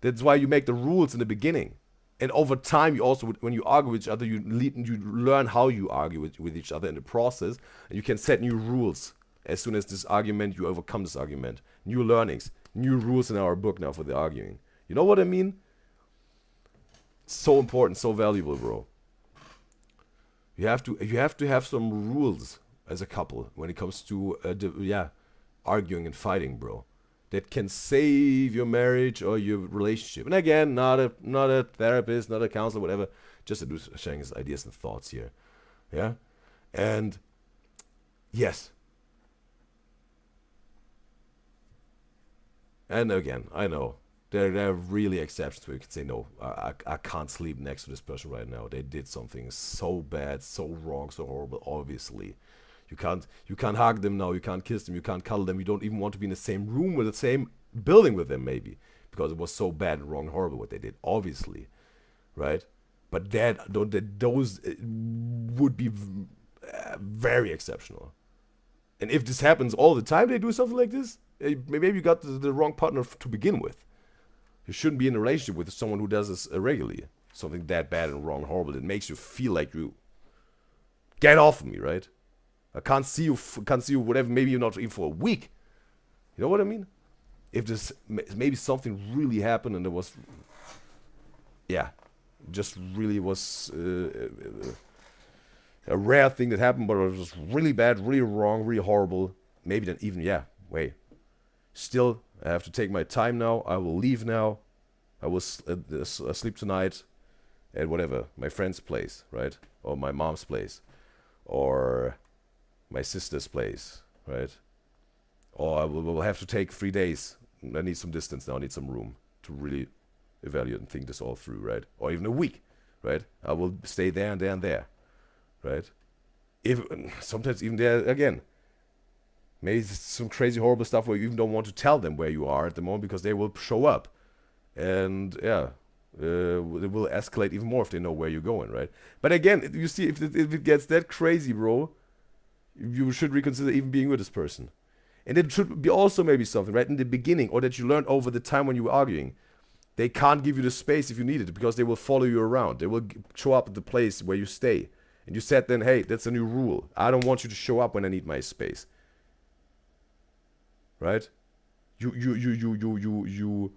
That's why you make the rules in the beginning. And over time, you also, when you argue with each other, you learn how you argue with each other in the process, and you can set new rules as soon as this argument, you overcome this argument. New learnings, new rules in our book now for the arguing. You know what I mean? So important, so valuable, bro. You have to have some rules as a couple when it comes to arguing and fighting, bro. That can save your marriage or your relationship. And again, not a therapist, not a counselor, whatever. Just a dude sharing his ideas and thoughts here. Yeah? And yes. And again, I know there are really exceptions where you can say, no, I can't sleep next to this person right now. They did something so bad, so wrong, so horrible, obviously. You can't hug them now, you can't kiss them, you can't cuddle them, you don't even want to be in the same room with the same building with them, maybe, because it was so bad and wrong and horrible what they did, obviously, right? But those would be very exceptional. And if this happens all the time, they do something like this, maybe you got the wrong partner to begin with. You shouldn't be in a relationship with someone who does this regularly, something that bad and wrong and horrible that makes you feel like you get off of me, right? I can't see you, whatever, maybe not even for a week. You know what I mean? If this, maybe something really happened and there was, just really was a rare thing that happened, but it was really bad, really wrong, really horrible. Maybe then even, wait. Still, I have to take my time now. I will leave now. I will sleep tonight at whatever, my friend's place, right? Or my mom's place. Or my sister's place, right? Or I will have to take 3 days. I need some distance now. I need some room to really evaluate and think this all through, right? Or even a week, right? I will stay there and there and there, right? If sometimes even there again, Maybe it's some crazy, horrible stuff where you even don't want to tell them where you are at the moment because they will show up. And yeah, it will escalate even more if they know where you're going, right? But again, you see, if it gets that crazy, bro, you should reconsider even being with this person. And it should be also maybe something, right, in the beginning, or that you learned over the time when you were arguing. They can't give you the space if you need it because they will follow you around. They will show up at the place where you stay. And you said then, hey, that's a new rule. I don't want you to show up when I need my space. Right? You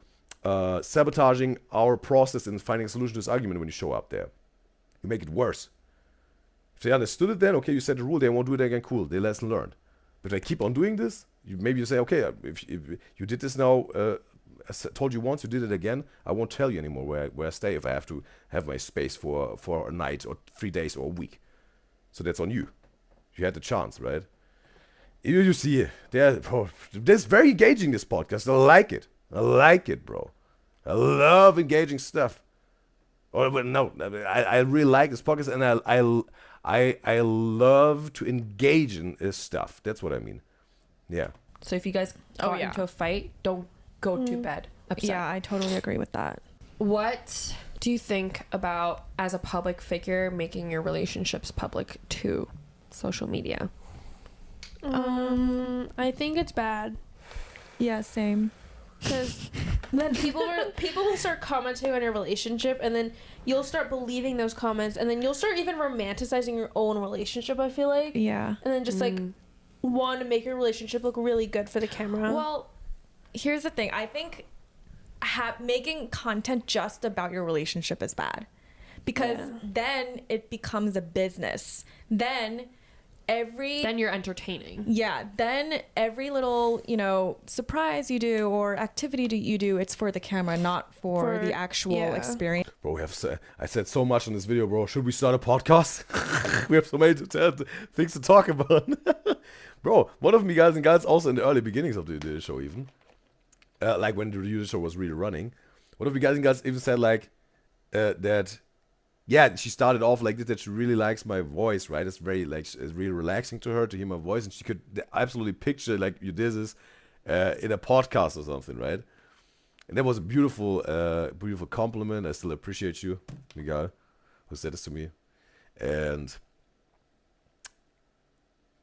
sabotaging our process in finding a solution to this argument when you show up there. You make it worse. If they understood it then, okay, you set the rule, they won't do it again, cool, they lesson learned. But if they keep on doing this, maybe you say, okay, if you did this now, I told you once, you did it again, I won't tell you anymore where I stay if I have to have my space for a night or 3 days or a week. So that's on you. You had the chance, right? You see, this very engaging, this podcast. I like it. I like it, bro. I love engaging stuff. Or no, I really like this podcast, and I love to engage in this stuff. That's what I mean. Yeah. So if you guys got into a fight, don't go to bed upset. Yeah, I totally agree with that. What do you think about, as a public figure, making your relationships public to social media? I think it's bad. Yeah, same. Because then people will start commenting on your relationship, and then you'll start believing those comments, and then you'll start even romanticizing your own relationship, I feel like. Yeah. And then just like want to make your relationship look really good for the camera. Well, here's the thing. I think making content just about your relationship is bad, because then it becomes a business. Then you're entertaining. Yeah. Then every little, surprise you do or activity you do, it's for the camera, not for the actual experience. Bro, I said so much in this video, bro. Should we start a podcast? We have so many things to talk about. Bro, one of me guys and gals also in the early beginnings of the show even. Like when the show was really running. One of you guys and gals even said like that. Yeah, she started off like this, that she really likes my voice, right? It's very, it's really relaxing to her to hear my voice, and she could absolutely picture, like, UDYZYZ in a podcast or something, right? And that was a beautiful, beautiful compliment. I still appreciate you, Miguel, who said this to me. And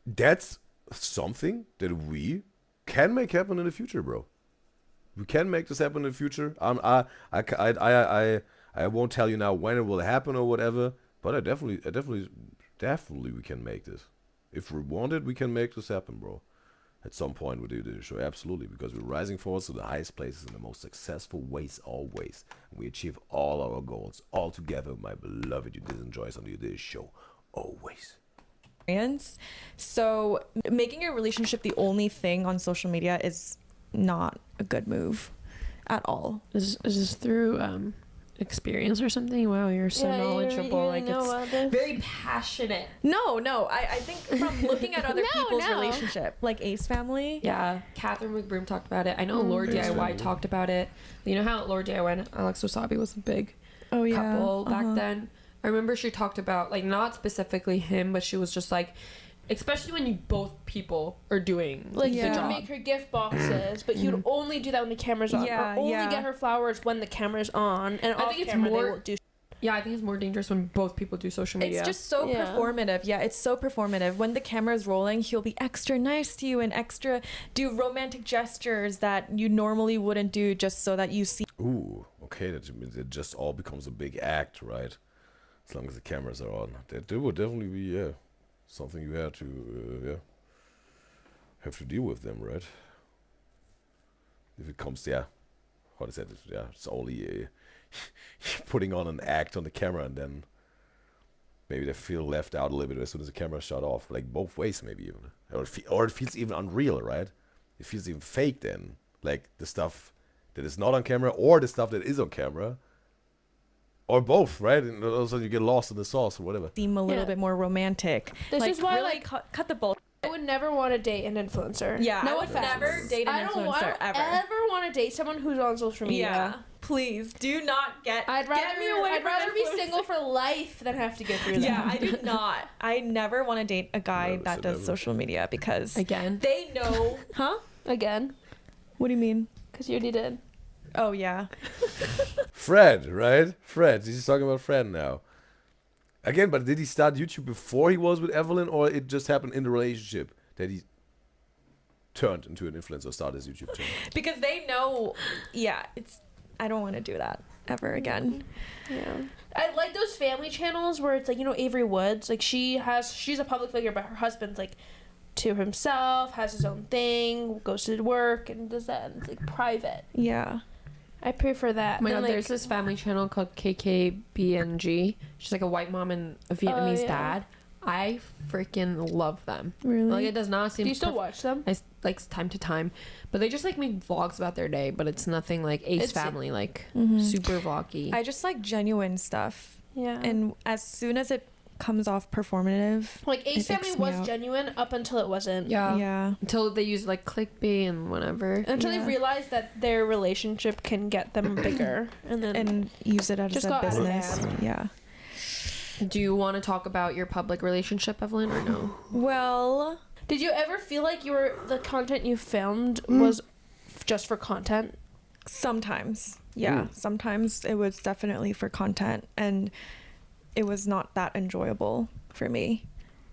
that's something that we can make happen in the future, bro. We can make this happen in the future. I won't tell you now when it will happen or whatever, but I definitely we can make this. If we want it, we can make this happen, bro. At some point we do the show, absolutely, because we're rising forward to the highest places in the most successful ways always. And we achieve all our goals all together, my beloved UDYZYZ on the UDYZYZ show, always. So making your relationship the only thing on social media is not a good move at all. Is this through experience or something? Wow, you're so knowledgeable. Like, it's very passionate. No, I think from looking at other people's relationship, like Ace Family. Yeah, Catherine McBroom talked about it. I know Lord DIY talked about it. You know how Lord DIY and Alex Wasabi was a big couple back then? I remember she talked about, like, not specifically him, but she was just like, especially when you both people are doing like he would make her gift boxes, but he would only do that when the camera's on, or only get her flowers when the camera's on, and I think it's more. I think it's more dangerous when both people do social media. It's just so performative. Yeah, it's so performative. When the camera's rolling, he'll be extra nice to you and extra do romantic gestures that you normally wouldn't do, just so that you see. Ooh, okay, it just all becomes a big act, right? As long as the cameras are on, that would definitely be something you have to deal with them, right? If it comes, what is that? Yeah, it's only putting on an act on the camera, and then maybe they feel left out a little bit as soon as the camera shut off. Like both ways, maybe even, or it feels even unreal, right? It feels even fake then, like the stuff that is not on camera or the stuff that is on camera. Or both, right? And all of a sudden you get lost in the sauce or whatever. Seem a little bit more romantic. This is why, really cut the bullshit. I would never want to date an influencer. Yeah, I would never date an influencer, I don't ever want to date someone who's on social media. Yeah. please do not get. I'd rather me away I'd from rather be influencers. single for life than have to get through that. Yeah, I do not. I never want to date a guy Never that said does never. social media because Again. they know. Huh? Again, What do you mean? because you already did. Oh yeah. Fred, right? Fred. He's talking about Fred now. Again, but did he start YouTube before he was with Evelyn, or it just happened in the relationship that he turned into an influencer, started his YouTube channel? Because they know. Yeah, I don't want to do that ever again. Yeah. I like those family channels where it's like, you know, Avery Woods, like she's a public figure, but her husband's like to himself, has his own thing, goes to work and does that, and it's like private. Yeah. I prefer that. Oh my than, god, like, there's this family channel called KKBNG. She's like a white mom and a Vietnamese yeah. dad. I freaking love them. Really? Like, it does not seem... Do you still watch them? I like time to time. But they just like make vlogs about their day, but it's nothing like Ace It's- Family, like Mhm. super vloggy. I just like genuine stuff. Yeah. And as soon as it comes off performative, Like Ace it icks Family me was out. genuine up until it wasn't. yeah. Yeah. Until they use like clickbait and whatever. Until Yeah. they realize that their relationship can get them bigger, and then And use it as Just a go out of business. hand. Yeah. Do you want to talk about your public relationship, Evelyn, or no? Well, did you ever feel like the content you filmed was just for content? sometimes. Yeah. Sometimes it was definitely for content, and it was not that enjoyable for me.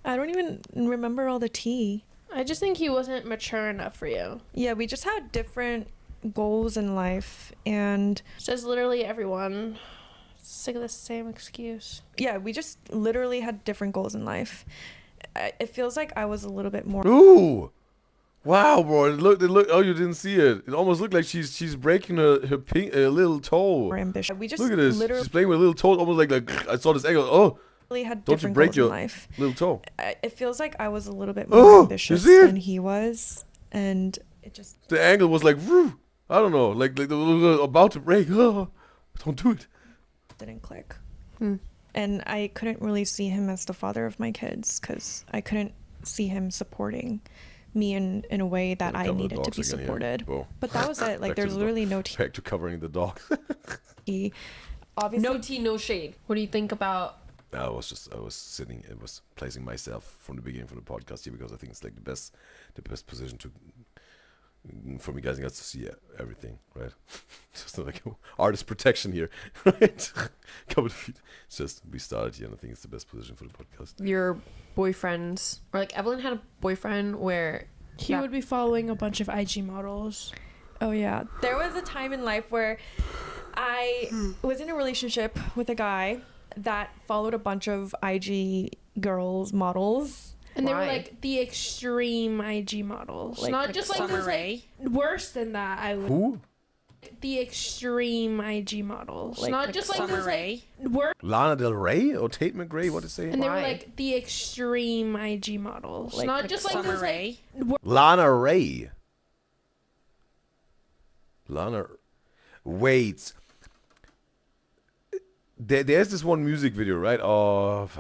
I don't even remember all the tea. I just think he wasn't mature enough for you. Yeah, we just had different goals in life, and Says literally everyone. Sick of the same excuse. yeah, we just literally had different goals in life. It feels like I was a little bit more. Ooh! Wow, bro! It looked. Oh, you didn't see it. It almost looked like she's breaking her little toe. More ambitious. We just Look at this. literally She's playing with a little toe, almost like I saw this angle. Oh, had don't you different break goals your in life. little toe? It feels like I was a little bit Oh, more you ambitious see it? than he was, and it just The angle was like, woo, I don't know, like about to break. Oh, don't do it. didn't click. And I couldn't really see him as the father of my kids because I couldn't see him supporting me in a way that I Cover the needed to dogs be again, yeah. supported. Whoa. But that was it. Like Back to there's the literally dog. no tea. Back to covering the dogs. Obviously, No tea, no shade. What do you think about... I was placing myself from the beginning for the podcast here because I think it's like the best position for me guys and girls to see everything, right? Just like artist protection here, right? Couple of feet. It's just we started here, and I think it's the best position for the podcast. your boyfriends, or like Evelyn had a boyfriend where He would be following a bunch of IG models. Oh yeah. There was a time in life where I was in a relationship with a guy that followed a bunch of IG girls, models. And they were Why? like the extreme IG models. Not just like Summer those, Rae. like worse than that, I would. Who? The extreme IG models. Not just like Summer those, Rae. like worse. Lana Del Rey or Tate McRae? What is saying? And they were Why? like the extreme IG models. Not just like Summer those, Rae. like Lana Ray. Lana. Wait. There's this one music video, right? Of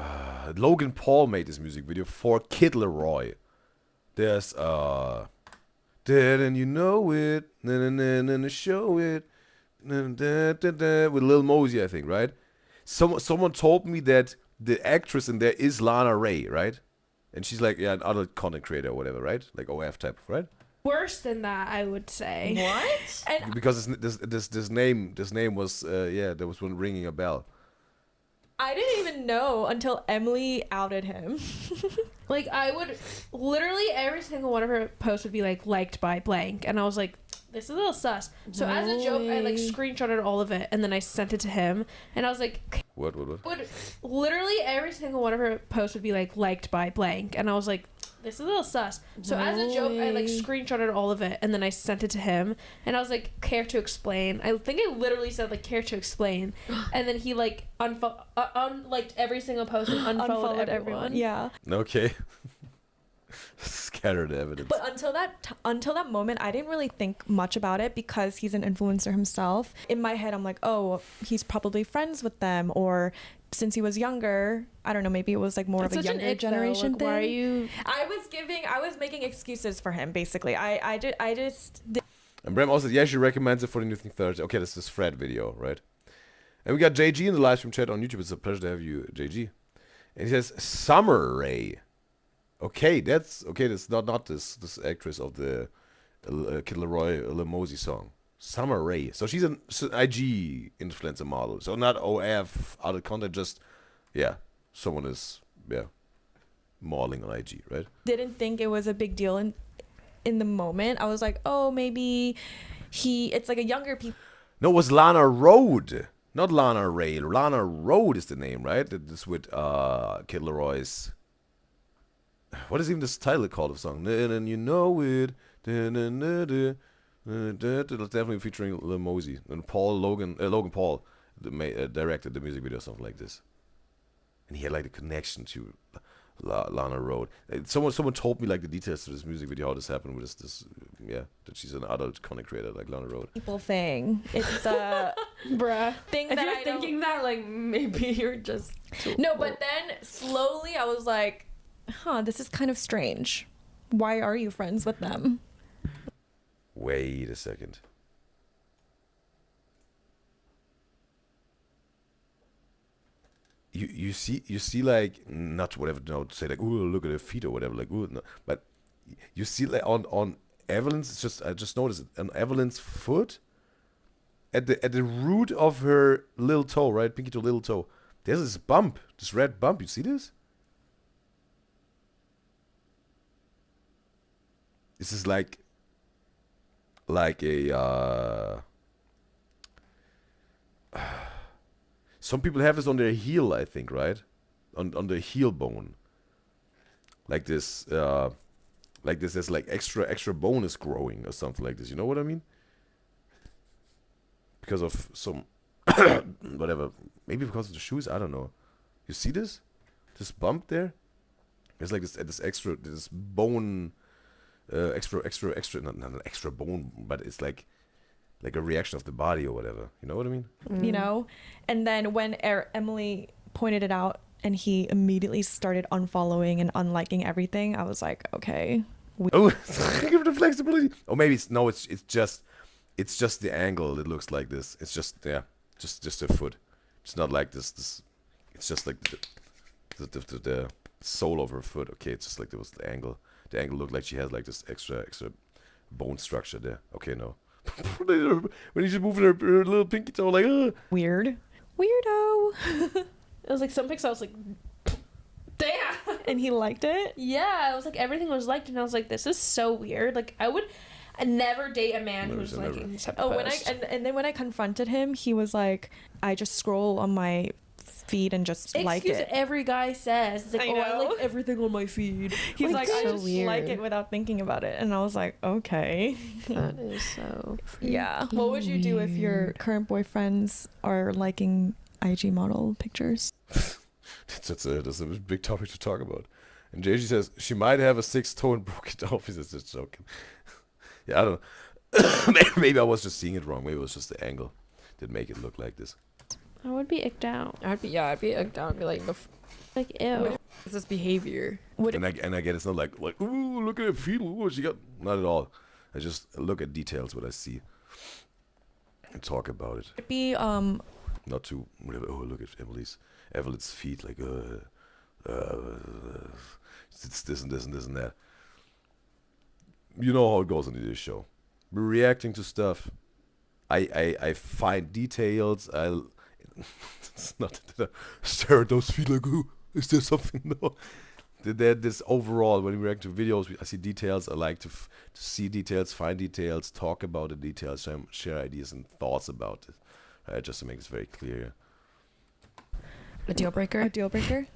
Logan Paul made this music video for Kid Leroy. There's didn't you know it? Na show it. With Lil Mosey, I think, right? Someone told me that the actress in there is Lana Ray, right? And she's like, yeah, an adult content creator or whatever, right? Like OF type, right? worse than that, I would say. What? And Because this name was there was one ringing a bell. I didn't even know until Emily outed him. like I would literally every single one of her posts would be like liked by blank, and I was like, this is a little sus. So as a joke, I like screenshotted all of it and then I sent it to him, and I was like, What? literally every single one of her posts would be like liked by blank, and I was like, this is a little sus. So as a joke, I like screenshotted all of it and then I sent it to him, and I was like, care to explain. I think I literally said like care to explain, and then he like unliked every single post and unfollowed everyone. Yeah. Okay. Scattered evidence. But until that moment, I didn't really think much about it because he's an influencer himself. In my head, I'm like, oh, he's probably friends with them, or since he was younger, I don't know, maybe it was like more That's of a such an younger ick, though. generation Like, thing. why are you? I was making excuses for him, basically. I just And Bram also, yeah, she recommends it for the New Thing Thursday. Okay, this is Fred video, right? And we got JG in the live stream chat on YouTube. It's a pleasure to have you, JG. And he says, Summer Rae. Okay, that's not this actress of the Kid Laroi Limosi song. Summer Rae. So she's an IG influencer model. So not OF, out of content, just, yeah, someone is, yeah, modeling on IG, right? Didn't think it was a big deal in the moment. I was like, oh, maybe it's like a younger people. No, it was Lana Rhoade. Not Lana Rae. Lana Rhoade is the name, right? This with Kid Laroi's. What is even this title called of the song? And you know it. Definitely featuring Lil Mosey and Logan Paul directed the music video, something like this. And he had like a connection to Lana Rhoade. Someone told me like the details to this music video, how this happened with this that she's an adult content creator like Lana Rhoade. People thing. It's bruh thing if that you're thinking that, like, maybe you're just no, but then slowly I was like, this is kind of strange. Why are you friends with them? Wait a second. You see like, not whatever, no, to say like, ooh, look at her feet or whatever, like, ooh, no, but you see like on Evelyn's, it's just, I just noticed it, on Evelyn's foot, at the root of her little toe, right, pinky toe, little toe, there's this bump, this red bump. You see this? This is like a some people have this on their heel, I think, right? On their heel bone. Like this there's like extra bone is growing or something like this. You know what I mean? Because of some whatever. Maybe because of the shoes, I don't know. You see this? This bump there? There's like this bone extra not an extra bone, but it's like a reaction of the body or whatever. You know what I mean? You know? And then when Emily pointed it out and he immediately started unfollowing and unliking everything, I was like, okay. Oh, give it the flexibility. Oh, maybe it's just the angle. It looks like this. It's just just a foot. It's not like this. It's just like the sole of her foot. Okay, it's just like there was the angle. The angle looked like she has like this extra bone structure there. Okay, no. When she's moving her little pinky toe, like, weirdo. It was like some pics I was like, damn. And he liked it? Yeah, it was like everything was liked, and I was like, this is so weird. Like, I'd never date a man who's liking these type of posts. And then when I confronted him, he was like, I just scroll on my feed and just like it. Every guy says, it's like, I like everything on my feed. He's like, I just like it without thinking about it. And I was like, okay. That is so yeah. What would you do if your current boyfriends are liking IG model pictures? That's a big topic to talk about. And JG says she might have a 6th toe and broke it off. He's just joking. Yeah, I don't know. Maybe I was just seeing it wrong. Maybe it was just the angle that make it look like this. I would be icked out. I'd be icked out and be like, ew. What's this behavior? And I get it's not like, ooh, look at her feet. Ooh, she got, not at all. I just look at details, what I see, and talk about it. It'd be not to whatever. Oh, look at Evelyn's feet. Like it's this and this and this and that. You know how it goes on this show. We're reacting to stuff. I find details. It's not that I stare at those feet like, ooh, is there something? No. This overall, when we react to videos, I see details. I like to see details, find details, talk about the details, share ideas and thoughts about it. Just to make this very clear. A deal breaker? A deal breaker?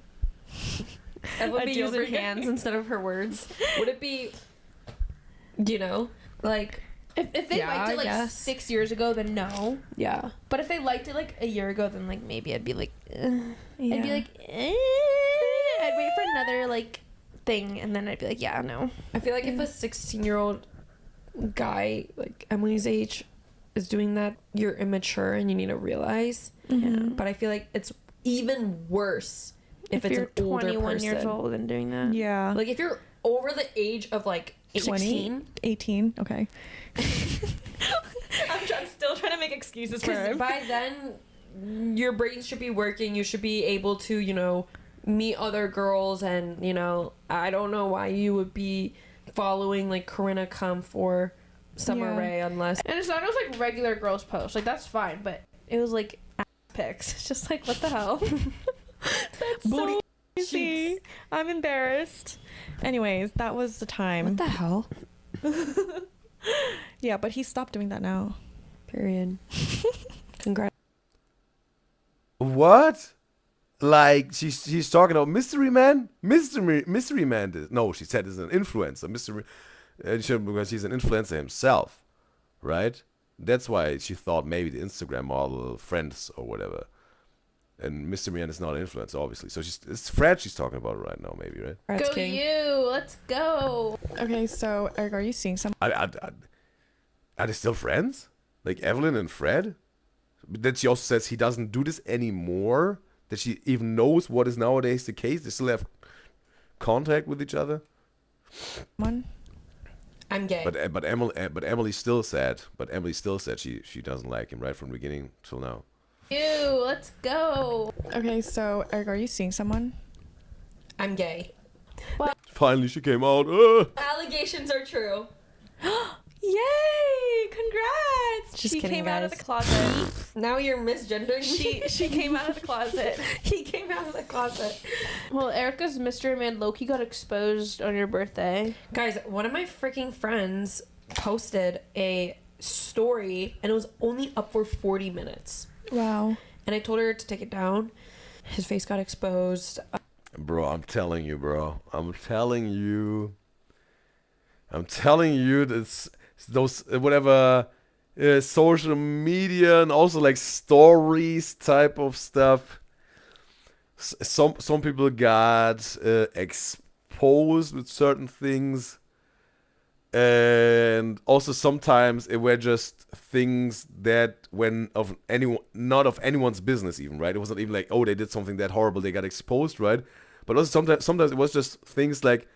Evelyn be using hands instead of her words. Would it be, like... If they liked it like 6 years ago, then no. Yeah. But if they liked it like a year ago, then like maybe I'd be like, yeah. I'd be like, I'd wait for another like thing, and then I'd be like, yeah, no. I feel like if a 16-year-old guy like Emily's age is doing that, you're immature and you need to realize. Mm-hmm. But I feel like it's even worse if it's you're an older 21 years person. old and doing that. Yeah. Like if you're over the age of like 18. 18. Okay. I'm still trying to make excuses for Because him. by then, your brain should be working. You should be able to, you know, meet other girls. And, you know, I don't know why you would be following, like, Corinna Kumpf or Summer Rae unless... And it's not just like regular girls post. Like, that's fine. But it was like ass pics. It's just like, what the hell? That's so crazy. I'm embarrassed. Anyways, that was the time. What the hell? Yeah, but he stopped doing that now. Period. Congrats. What? Like she's talking about Mystery Man? Mystery Man. No, she said is an influencer. Because he's an influencer himself, right? That's why she thought maybe the Instagram model friends or whatever. And Mystery Man is not an influencer, obviously. So it's Fred she's talking about right now, maybe, right? Fred's go king. You. Let's go. Okay, so Eric, are you seeing some? Are they still friends? Like Evelyn and Fred? That she also says he doesn't do this anymore. That she even knows what is nowadays the case. They still have contact with each other. One. I'm gay. But Emily still said. She doesn't like him right from the beginning till now. You. Let's go. Okay, so Eric, are you seeing someone? I'm gay. What? Finally, she came out. Allegations are true. Yay! Congrats! Just she kidding, came guys. out of the closet. Now you're misgendering me. She came out of the closet. He came out of the closet. Well, Erica's mystery man Loki got exposed on your birthday. Guys, one of my freaking friends posted a story and it was only up for 40 minutes. Wow. And I told her to take it down. His face got exposed. Bro, I'm telling you, bro. I'm telling you that those whatever social media and also like stories type of stuff. Some people got exposed with certain things, and also sometimes it were just things that not of anyone's business even, right? It wasn't even like, oh, they did something that horrible, they got exposed, right? But also sometimes it was just things like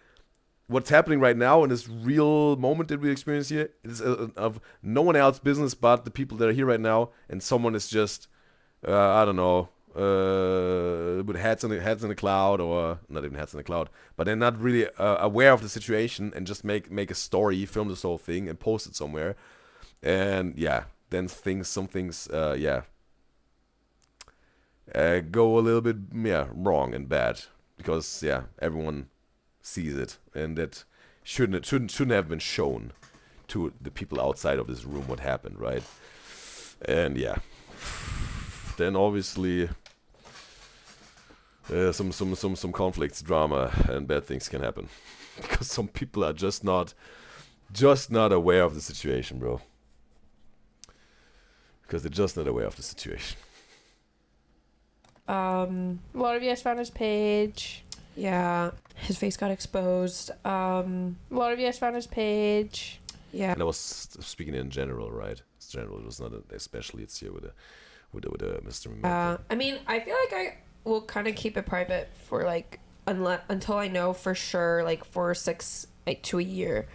what's happening right now in this real moment that we experience here is of no one else's business but the people that are here right now, and someone is just I don't know, with heads in the cloud, or not even heads in the cloud, but they're not really aware of the situation and just make a story, film this whole thing and post it somewhere, and yeah, then some things go a little bit wrong and bad because everyone sees it, and that shouldn't have been shown to the people outside of this room what happened, right? And then obviously some conflicts, drama, and bad things can happen because some people are just not aware of the situation, bro. Because they're just not aware of the situation. A lot of you guys found his page. Yeah, his face got exposed. A lot of you guys found his page. Yeah. And I was speaking in general, right? It's general. It was not especially. It's here with the Mr. I mean, I feel like I will kind of keep it private for like until I know for sure, like for 6 to a year,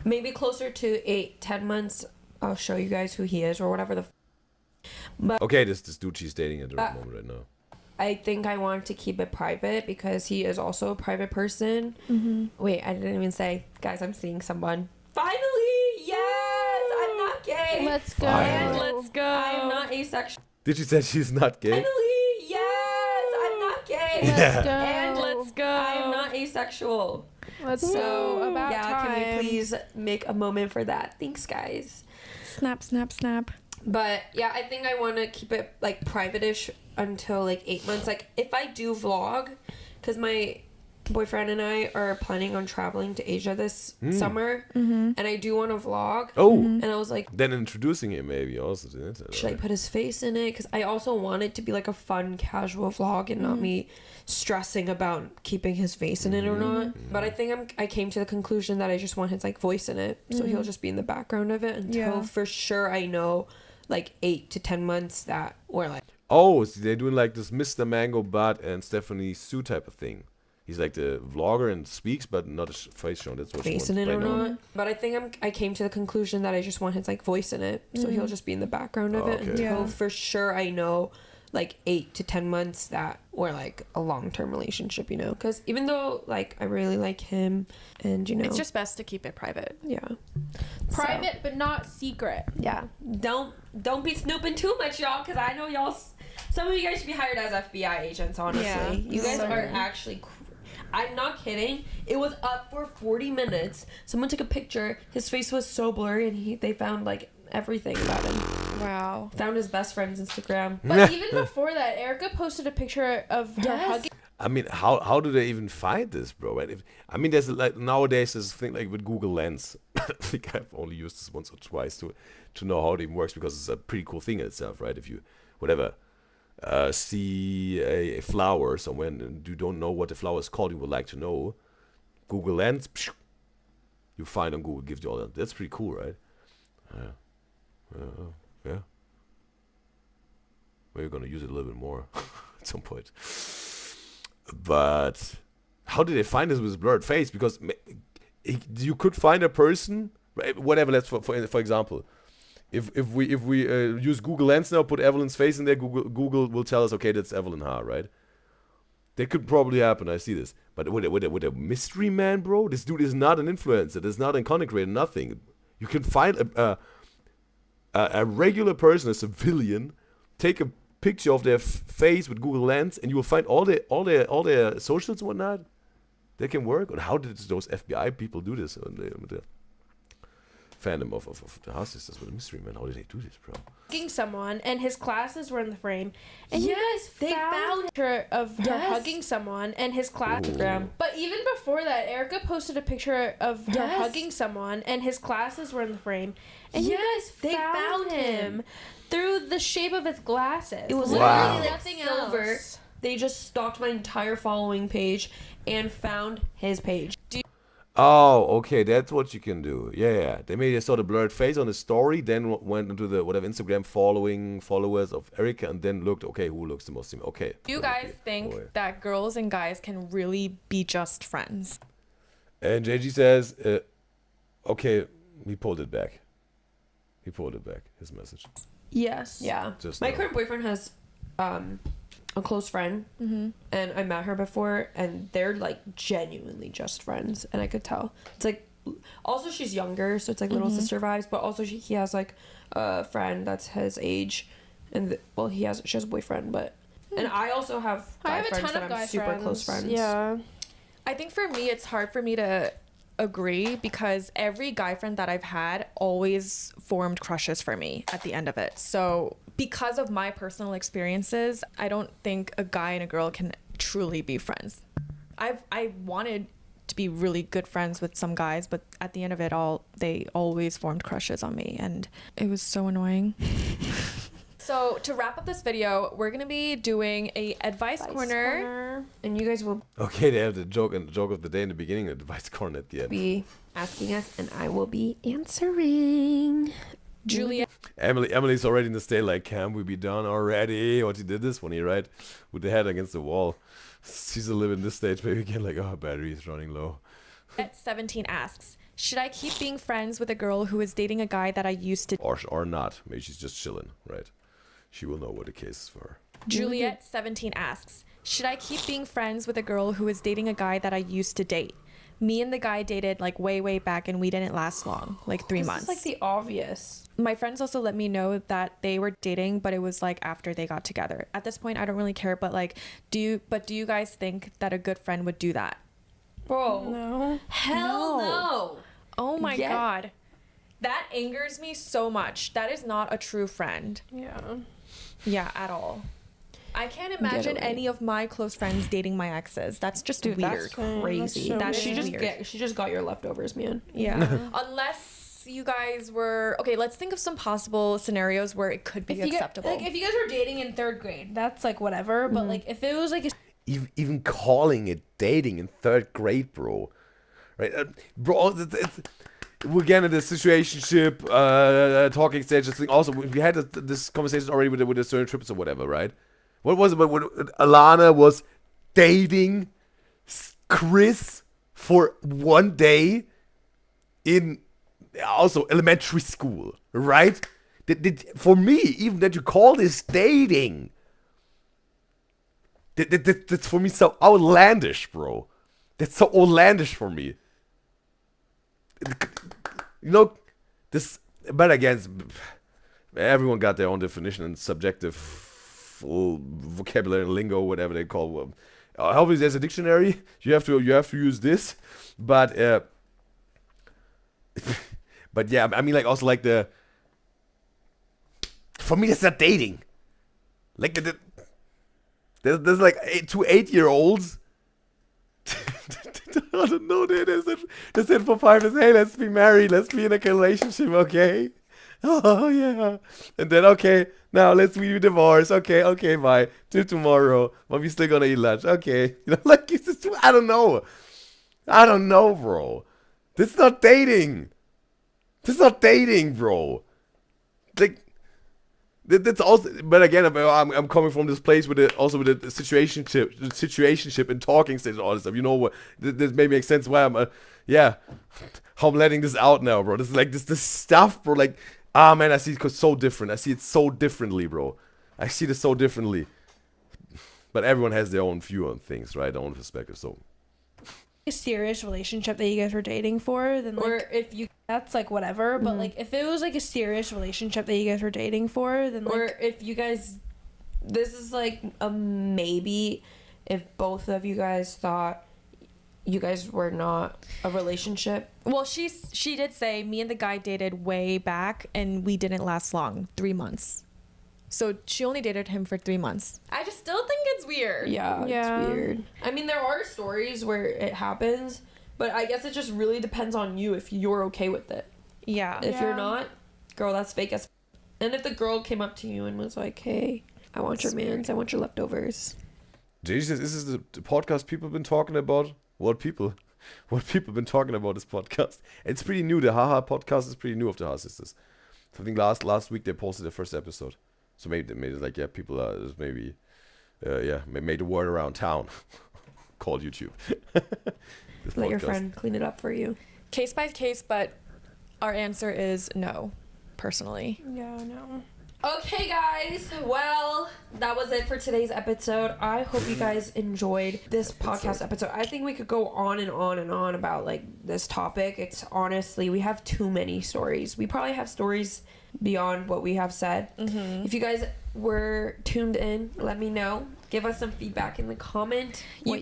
maybe closer to 8-10 months. I'll show you guys who he is or whatever But okay, this dude she's dating at the moment right now. I think I want to keep it private because he is also a private person. Wait, I didn't even say, guys, I'm seeing someone. Finally, yes, I'm not gay. Let's go. And Let's go. I am not asexual. Did she say she's not gay? Finally, yes, I'm not gay. Let's go. And Let's go. I am not asexual. Let's go. About time. Can we please make a moment for that? Thanks, guys. Snap, snap, snap. But yeah, I think I want to keep it like private-ish until like 8 months. Like if I do vlog, because my boyfriend and I are planning on traveling to Asia this summer, and I do want to vlog. And I was like, then introducing him maybe also to the internet. Should I put his face in it? Because I also want it to be like a fun, casual vlog and not me stressing about keeping his face in it or not. But I think I came to the conclusion that I just want his like voice in it, so he'll just be in the background of it until for sure I know like 8 to 10 months that we're like. Oh, so they're doing like this Mr. Mango Bud and Stephanie Sue type of thing. He's like the vlogger and speaks, but not a face shown. That's what she wants Face in to it play or now. not. But I think I came to the conclusion that I just want his like voice in it, so he'll just be in the background of it until for sure I know like 8 to 10 months that we're like a long-term relationship, you know, because even though like I really like him and you know It's just best to keep it private. yeah, Private but not secret. yeah, don't be snooping too much, y'all, because I know y'all, some of you guys should be hired as FBI agents, honestly. Yeah. You guys So are good. actually I'm not kidding. It was up for 40 minutes. Someone took a picture. His face was so blurry, and they found like everything about him. Wow. Found his best friend's Instagram. But even before that, Erica posted a picture of her hugging. I mean, how do they even find this, bro? Right? I mean, there's like nowadays this thing like with Google Lens. I think I've only used this once or twice to know how it even works, because it's a pretty cool thing in itself, right? If you see a flower somewhere and you don't know what the flower is called, you would like to know, Google Lens, you find on Google, gives you all that. That's pretty cool, right? Yeah. We're gonna use it a little bit more at some point. But how did they find this with his blurred face? Because you could find a person, right? Whatever. Let's for example, if we use Google Lens now, put Evelyn's face in there, Google will tell us, okay, that's Evelyn Ha, right? That could probably happen. I see this, but with a mystery man, bro, this dude is not an influencer. There's not a content creator. Nothing. You can find a regular person, a civilian, take a picture of their face with Google Lens, and you will find all their socials and whatnot. They can work. And how did those FBI people do this? With the fandom of the House Sisters with the mystery man. How did they do this, bro? Hugging someone, and his glasses were in the frame. And they found a picture of her hugging someone, and his class. But even before that, Erica posted a picture of her hugging someone, and his glasses were in the frame. And they found him through the shape of his glasses. It was literally nothing else. They just stalked my entire following page and found his page. Oh, okay, that's what you can do. Yeah. They made a sort of blurred face on the story, then went into the whatever Instagram followers of Erica, and then looked, okay, who looks the most similar? Okay. Do you guys think that girls and guys can really be just friends? And JG says, okay, he pulled it back. His message. Yes. Yeah. Just my now. current boyfriend has a close friend, and I met her before, and they're like genuinely just friends, and I could tell. It's like, also she's younger, so it's like little sister vibes, but also he has like a friend that's his age, and she has a boyfriend, but and I also have guy friends that I'm super close friends. Yeah. I think for me, it's hard for me to agree, because every guy friend that I've had always formed crushes for me at the end of it. So because of my personal experiences, I don't think a guy and a girl can truly be friends. I wanted to be really good friends with some guys, but at the end of it all, they always formed crushes on me, and it was so annoying. So to wrap up this video, we're gonna be doing a advice corner, and you guys will Okay, they have the joke of the day in the beginning, and the advice corner at the end. be asking us, and I will be answering. Julia. Emily's already in the state like, can we be done already? What he did this funny, right? With the head against the wall. She's a live in this stage, maybe again, like, oh, battery is running low. At 17 asks, should I keep being friends with a girl who is dating a guy that I used to... Or not. Maybe she's just chilling, right? She will know what the case is for her. Juliet, 17 asks, should I keep being friends with a girl who is dating a guy that I used to date? Me and the guy dated like way back, and we didn't last long, like 3 months. This is like the obvious. My friends also let me know that they were dating, but it was like after they got together. At this point, I don't really care, but like, do you guys think that a good friend would do that? Bro. No. Hell no. Oh my God. That angers me so much. That is not a true friend. Yeah, at all. I can't imagine any of my close friends dating my exes. That's just weird. That's crazy. That she is just weird. she just got your leftovers, man. Yeah. Unless you guys were... Okay, let's think of some possible scenarios where it could be acceptable. If you guys were dating in 3rd grade, that's like whatever. But like if it was like Even calling it dating in 3rd grade, bro. Right? Bro, we're again in the situationship, talking stages thing. Also, we had this conversation already with the certain trips or whatever, right? What was it? When Alana was dating Chris for 1 day in also elementary school, right? For me, even that you call this dating, that's for me so outlandish, bro. That's so outlandish for me. You know, this, but again, everyone got their own definition and subjective vocabulary and lingo, whatever they call. Obviously, there's a dictionary. You have to use this, but but yeah, I mean, like also like the. For me, that's not dating. Like there's like 2 8-year-olds. I don't know. They said for 5 years, hey, let's be married, let's be in a relationship, okay? Oh yeah. And then okay, now let's be divorced. Okay, bye. Till tomorrow. But we still gonna eat lunch. Okay. You know, like it's just, I don't know, bro. This is not dating. Bro. Like. That's also, but again, I'm coming from this place with the situationship and talking stage and all this stuff. You know what? This may make sense why I'm, how I'm letting this out now, bro. This is like this stuff, bro. Like, man, I see it so different. I see it so differently, bro. I see this so differently. But everyone has their own view on things, right? Their own perspective. So. A serious relationship that you guys were dating for, then like, or if you that's like whatever, but like if it was like a serious relationship that you guys were dating for, then like, or if you guys, this is like a maybe if both of you guys thought you guys were not a relationship. Well, she did say me and the guy dated way back and we didn't last long, 3 months. So she only dated him for 3 months. I just still think it's weird. Yeah, it's weird. I mean, there are stories where it happens, but I guess it just really depends on you if you're okay with it. Yeah. If you're not, girl, that's fake as. And if the girl came up to you and was like, "Hey, I want your mans, I want your leftovers." Jesus, this is the podcast people have been talking about. What people been talking about this podcast? It's pretty new. The Haha podcast is pretty new of the Haha Sisters. I think last week they posted the first episode. So maybe it like, yeah, people maybe, made the word around town called YouTube. Let your friend clean it up for you. Case by case, but our answer is no, personally. Yeah, no. Okay, guys. Well, that was it for today's episode. I hope you guys enjoyed this podcast episode. I think we could go on and on and on about like this topic. It's honestly, we have too many stories. We probably have stories beyond what we have said. If you guys were tuned in, let me know. Give us some feedback in the comment. You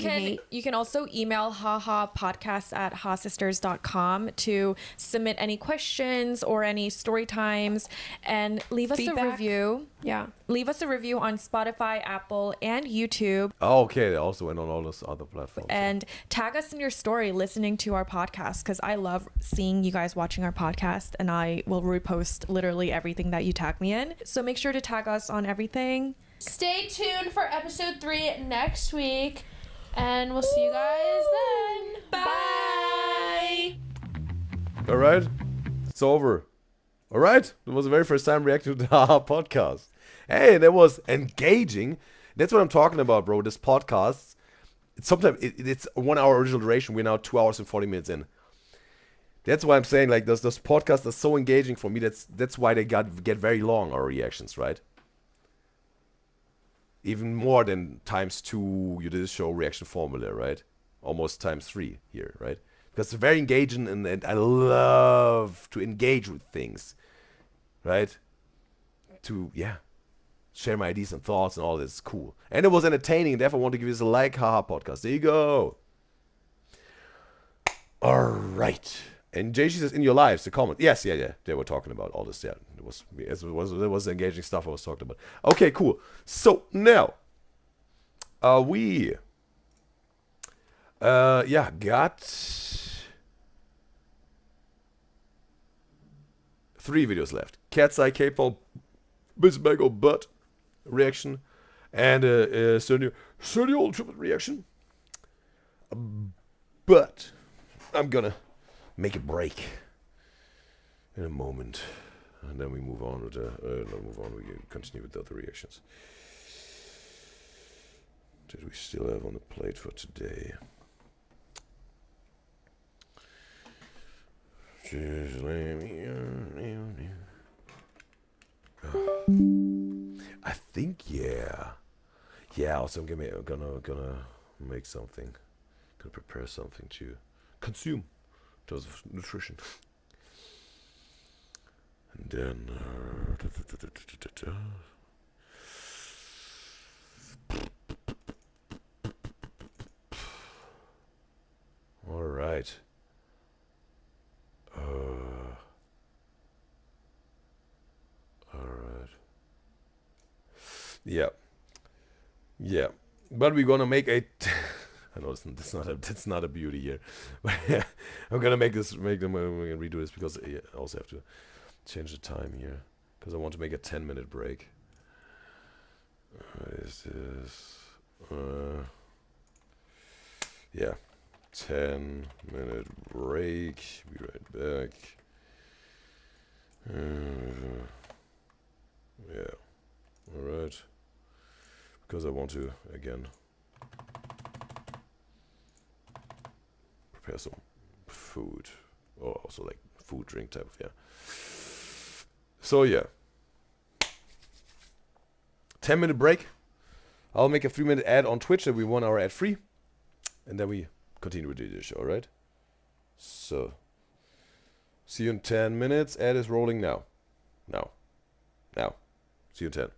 can also email hahapodcast@hasisters.com to submit any questions or any story times and leave us a review. Yeah. Leave us a review on Spotify, Apple, and YouTube. Oh, okay. They also went on all those other platforms. And tag us in your story listening to our podcast, because I love seeing you guys watching our podcast, and I will repost literally everything that you tag me in. So make sure to tag us on everything. Stay tuned for episode 3 next week, and we'll see you guys then. Bye. All right. It's over. All right. It was the very first time reacting to the Haha podcast. Hey, that was engaging. That's what I'm talking about, bro. This podcast, sometimes it's 1 hour original duration. We're now 2 hours and 40 minutes in. That's why I'm saying, like, those podcasts are so engaging for me. That's why they get very long, our reactions, right? Even more than ×2 you did this show reaction formula, right? Almost ×3 here, right? Because it's very engaging, and I love to engage with things, right? To, share my ideas and thoughts and all this is cool. And it was entertaining, and therefore I want to give this a like. Haha podcast. There you go. All right. And JC says, in your lives, the comment. Yes, yeah. They were talking about all this. Yeah, it was engaging stuff I was talking about. Okay, cool. So now, we, got 3 videos left. Cat's Eye K-pop, Bisbago Butt reaction, and Situationships reaction. But I'm gonna make a break in a moment. And then we move on with the, not move on, we continue with the other reactions. That we still have on the plate for today. Just let me, I think, yeah. Yeah, also I'm gonna make something. Gonna prepare something to consume in terms of nutrition. And then all right. All right. Yeah. Yeah. But we're gonna make a I know that's not a beauty here. But yeah, I'm gonna make them redo this because I also have to change the time here because I want to make a 10-minute break. What is this? Yeah, 10-minute break. Be right back. Yeah, all right. Because I want to again prepare some food, or also like food drink type of, yeah. So yeah, 10-minute break. I'll make a 3-minute ad on Twitch that we 1 hour ad free, and then we continue with the show. All right. So see you in 10 minutes. Ad is rolling now. Now. See you in 10.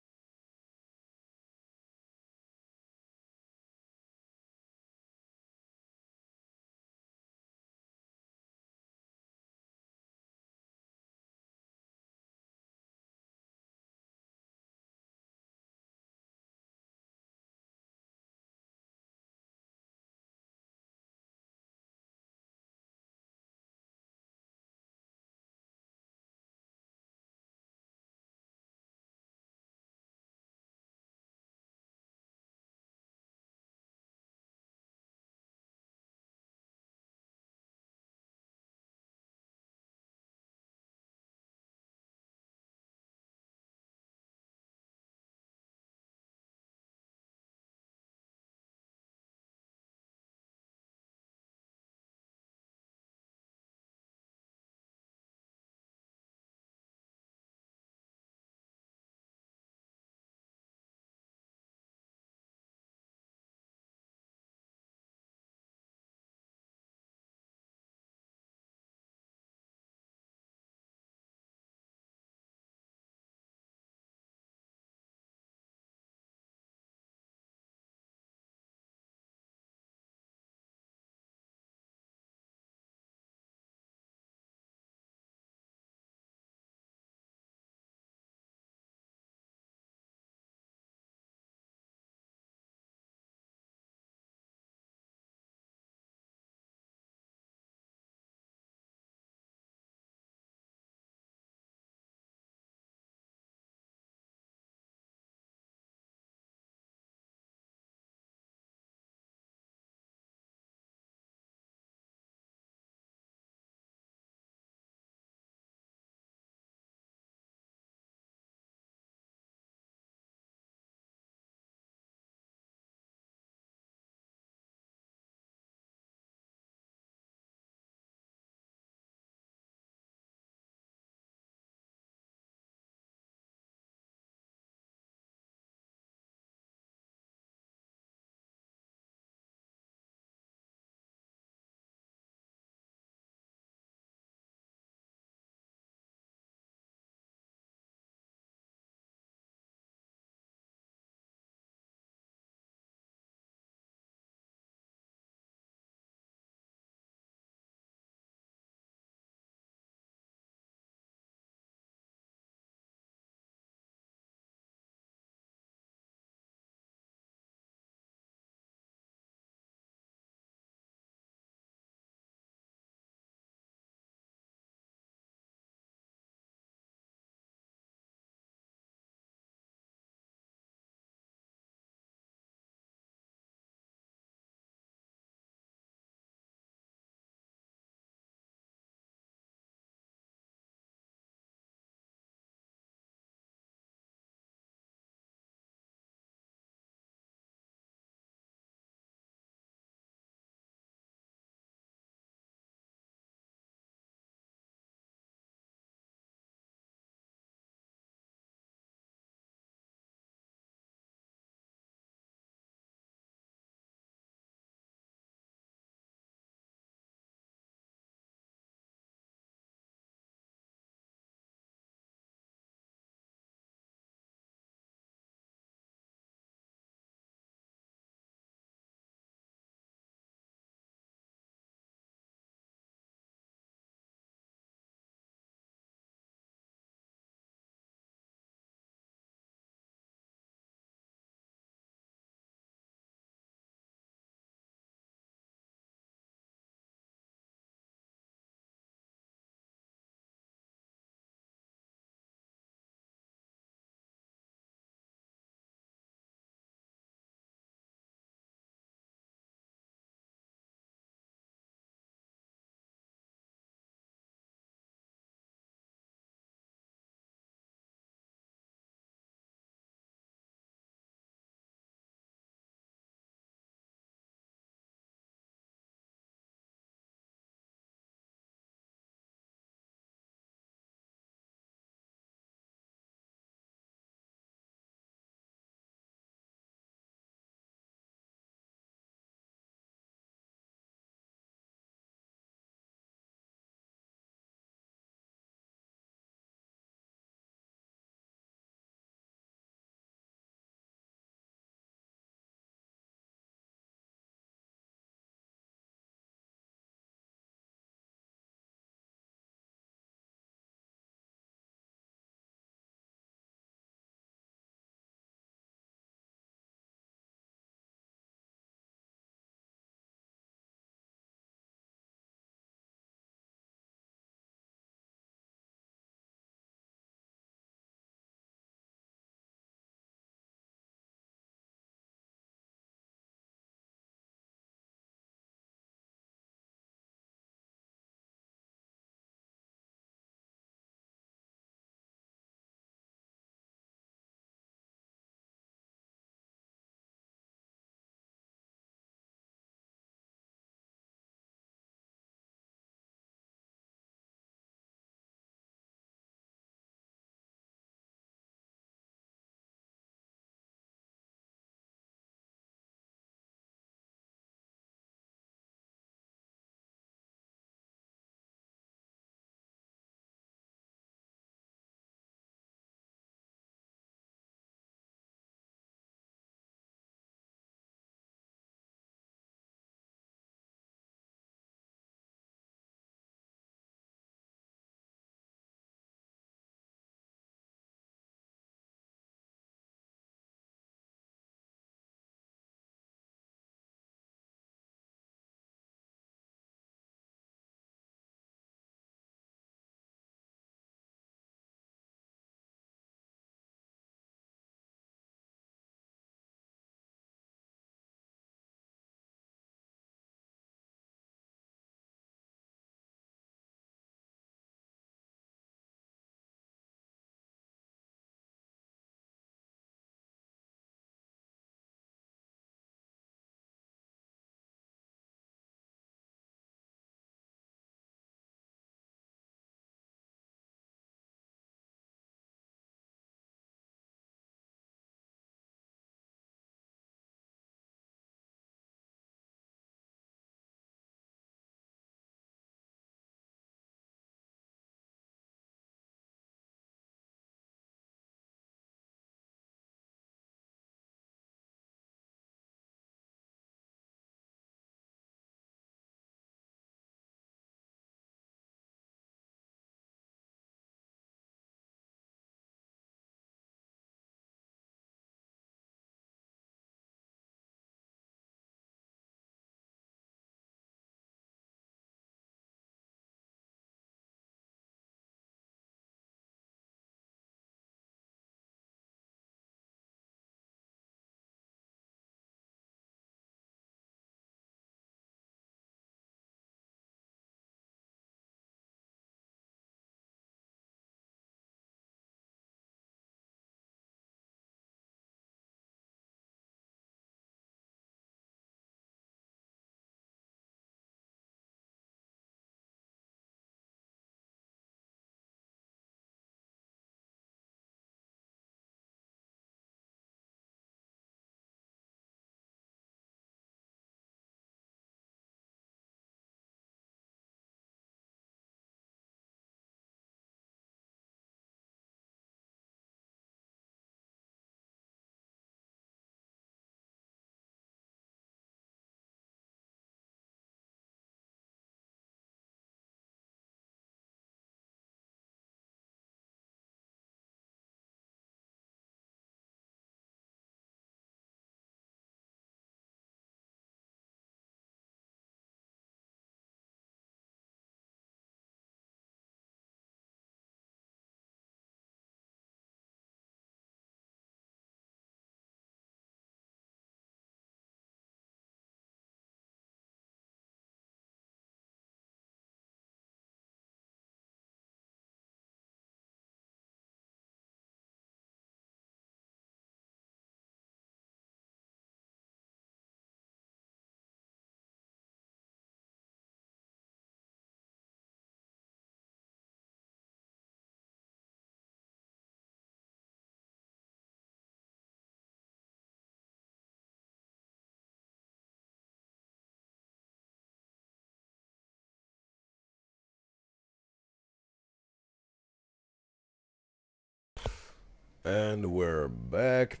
And we're back.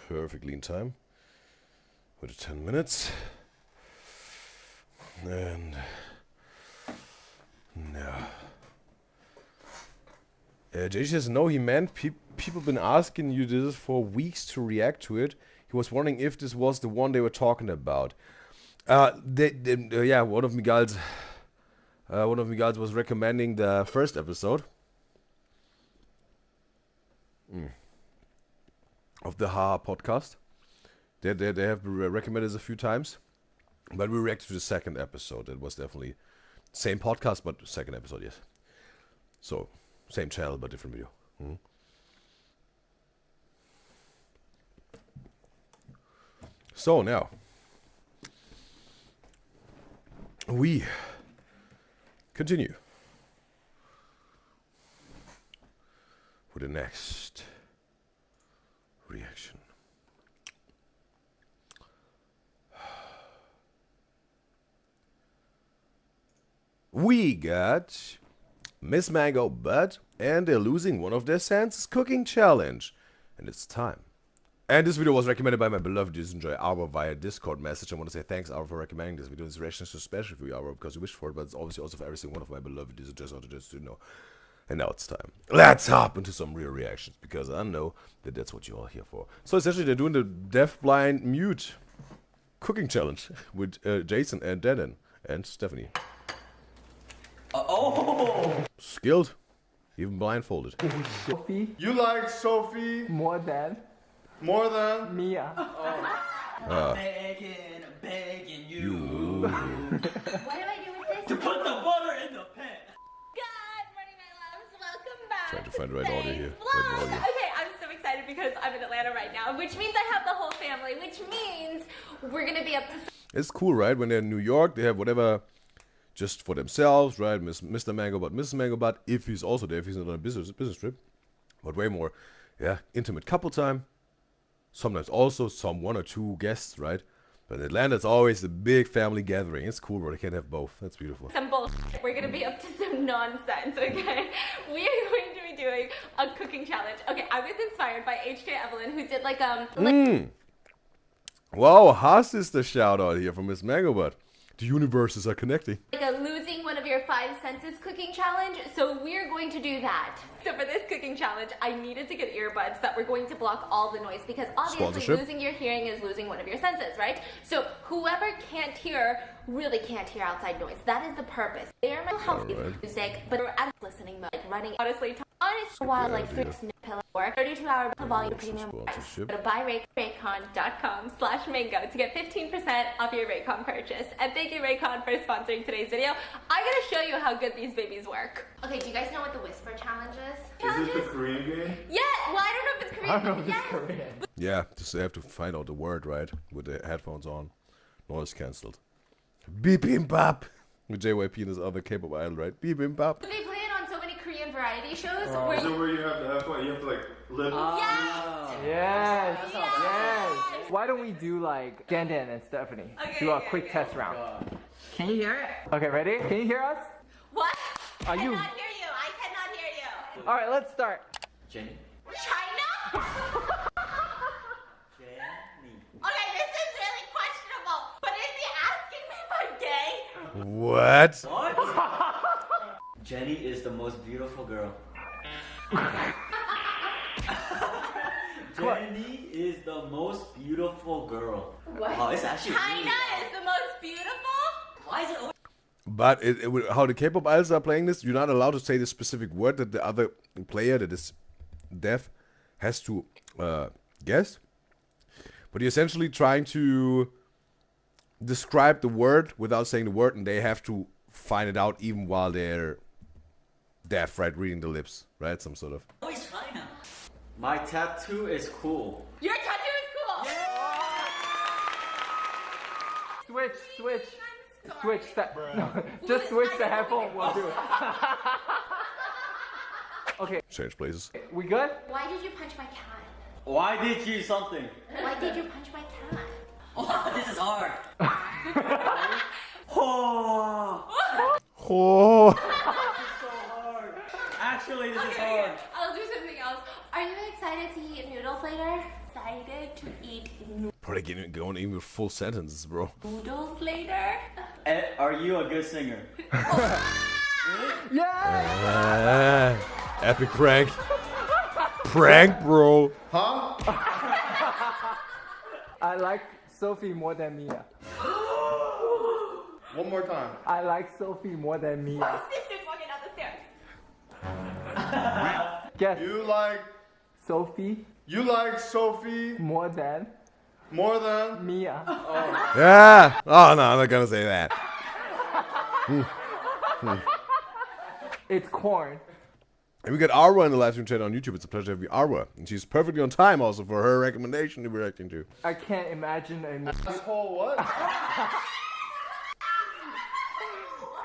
Perfectly in time. With 10 minutes. And no. JJ says no, he meant people been asking you this for weeks to react to it. He was wondering if this was the one they were talking about. Yeah, one of Miguel's was recommending the first episode of the Ha podcast. They have recommended this a few times, but we reacted to the second episode. It was definitely same podcast, but second episode, yes. So same channel, but different video. So now we continue with the next reaction. We got Miss Mango Butt, and they're losing one of their senses cooking challenge. And it's time. And this video was recommended by my beloved UDYZYZ Arbor via Discord message. I want to say thanks, Arbor, for recommending this video. This reaction is so special for you, Arbor, because you wished for it, but it's obviously also for every single one of my beloved UDYZYZ out there, just to know. And now it's time. Let's hop into some real reactions, because I know that that's what you're all here for. So essentially, they're doing the deaf, blind, mute cooking challenge with Jason and Denon and Stephanie. Skilled, even blindfolded. Sophie? You like Sophie More than Mia. Begging you. What do I do with this? To put the butter in the pan. Good morning, my loves. Welcome back. Trying to find the right audio here. Vlog. Okay, I'm so excited because I'm in Atlanta right now, which means I have the whole family, which means we're gonna be up to. It's cool, right? When they're in New York, they have whatever just for themselves, right? Mr. Mango Butt, Mrs. Mango Butt, if he's also there, if he's not on a business trip. But way more, yeah, intimate couple time. Sometimes also one or two guests, right? But in Atlanta, it's always a big family gathering. It's cool, bro. They can't have both. That's beautiful. Some bullshit. We're gonna be up to some nonsense, okay? We are going to be doing a cooking challenge. Okay, I was inspired by HK Evelyn, who did like Wow, Haas is the shout out here from Miss Mango Butt. The universes are connecting. Like a losing one of your 5 senses cooking challenge. So we're going to do that. So for this cooking challenge, I needed to get earbuds that were going to block all the noise, because obviously losing your hearing is losing one of your senses, right? So whoever can't hear really can't hear outside noise. That is the purpose. They are healthy music, but we're out of listening mode, like running honestly while like 3 pillow or 32-hour volume premium price. Go to buyraycon.com/mango to get 15% off your Raycon purchase. And thank you, Raycon, for sponsoring today's video. I'm gonna show you how good these babies work. Okay, do you guys know what the whisper challenge is? Is it the Korean game? Yeah, well, I don't know if it's Korean. I don't know if it's Korean. Yeah, just they have to find out the word, right? With the headphones on. Noise cancelled. Bibimbap! With JYP and his other K-pop idol, right? Bibimbap. They play it on so many Korean variety shows. Is it where you have the headphone, you have to like lip? Yes. Why don't we do like Dandan and Stephanie? Do a quick test round. Can you hear it? Okay, ready? Can you hear us? What? Are you? I cannot hear you. I cannot hear you. All right, let's start. Jenny. China? Jenny. Okay, this is really questionable. But is he asking me if I'm gay? What? What? Jenny is the most beautiful girl. Jenny is the most beautiful girl. What? Oh, it's actually China is the most beautiful? Why is it always... But how the K-pop idols are playing this, you're not allowed to say the specific word that the other player that is deaf has to guess. But you're essentially trying to describe the word without saying the word, and they have to find it out even while they're deaf, right? Reading the lips, right? Some sort of. Always China. My tattoo is cool. Your tattoo is cool! Switch. No, just switch the headphone. We'll do it. Okay. Change places. We good? Why did you punch my cat? Why did you something? Why did you punch my cat? Oh, this is hard. Oh. Oh. This is so hard. Action. Actually, this is Okay, hard. I'll do something else. Are you excited to eat noodles later? Excited to eat Probably going even with full sentences, bro. noodles later? Are you a good singer? Epic prank. Prank, bro. Huh? I like Sophie more than Mia. One more time. I like Sophie more than Mia. My sister's walking down the stairs. Guess. You like Sophie Sophie more than Mia. Yeah. Oh, no, I'm not gonna say that. It's corn. And we got Arwa in the live stream chat on YouTube. It's a pleasure to have you, Arwa. And she's perfectly on time also for her recommendation to be reacting to. I can't imagine a Asshole what?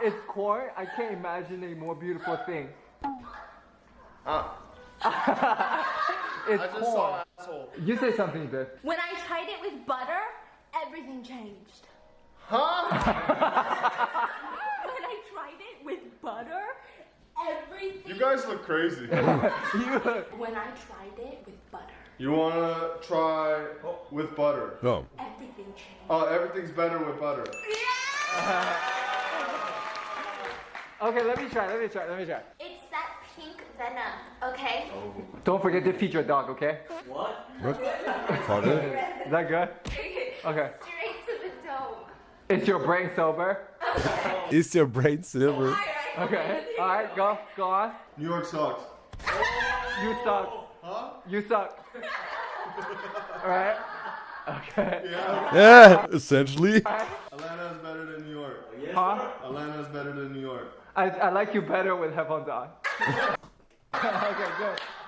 It's corn. I can't imagine a more beautiful thing. It's I just corn. saw asshole. You say something, Viv. When I tried it with butter, everything changed. Huh? When I tried it with butter, everything. You guys look crazy. When I tried it with butter, You wanna try with butter? Oh. everything changed. Oh, everything's better with butter. Okay, let me try. It's that pink venom, okay? Don't forget to feed your dog, okay? What? Pardon? Is that good? Okay. Straight to the dome. Is your brain sober? Is your brain silver? Okay. Alright, go on. New York sucks. You suck. Huh? You suck. Alright? Okay. Yeah, essentially. Atlanta is better than New York. Huh? Atlanta is better than New York. I like you better with headphones on. Okay,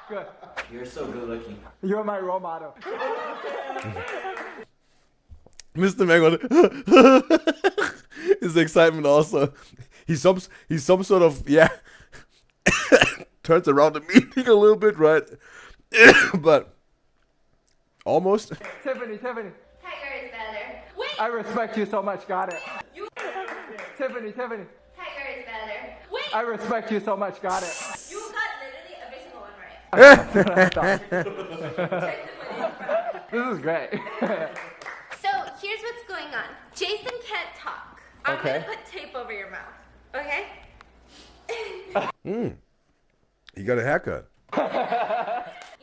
good. You're so good looking. You're my role model. Mr. Meg, his excitement also. He's some sort of, turns around the meeting a little bit, right? But almost. Tiffany. Tiger is better. Wait! I respect you so much, got it. Tiffany. Tiger is better. Wait! I respect you so much, got it. You got literally every single one right. This is great. So here's what's going on. Jason can't talk. I'm Okay. gonna put tape over your mouth. Okay? He got a haircut.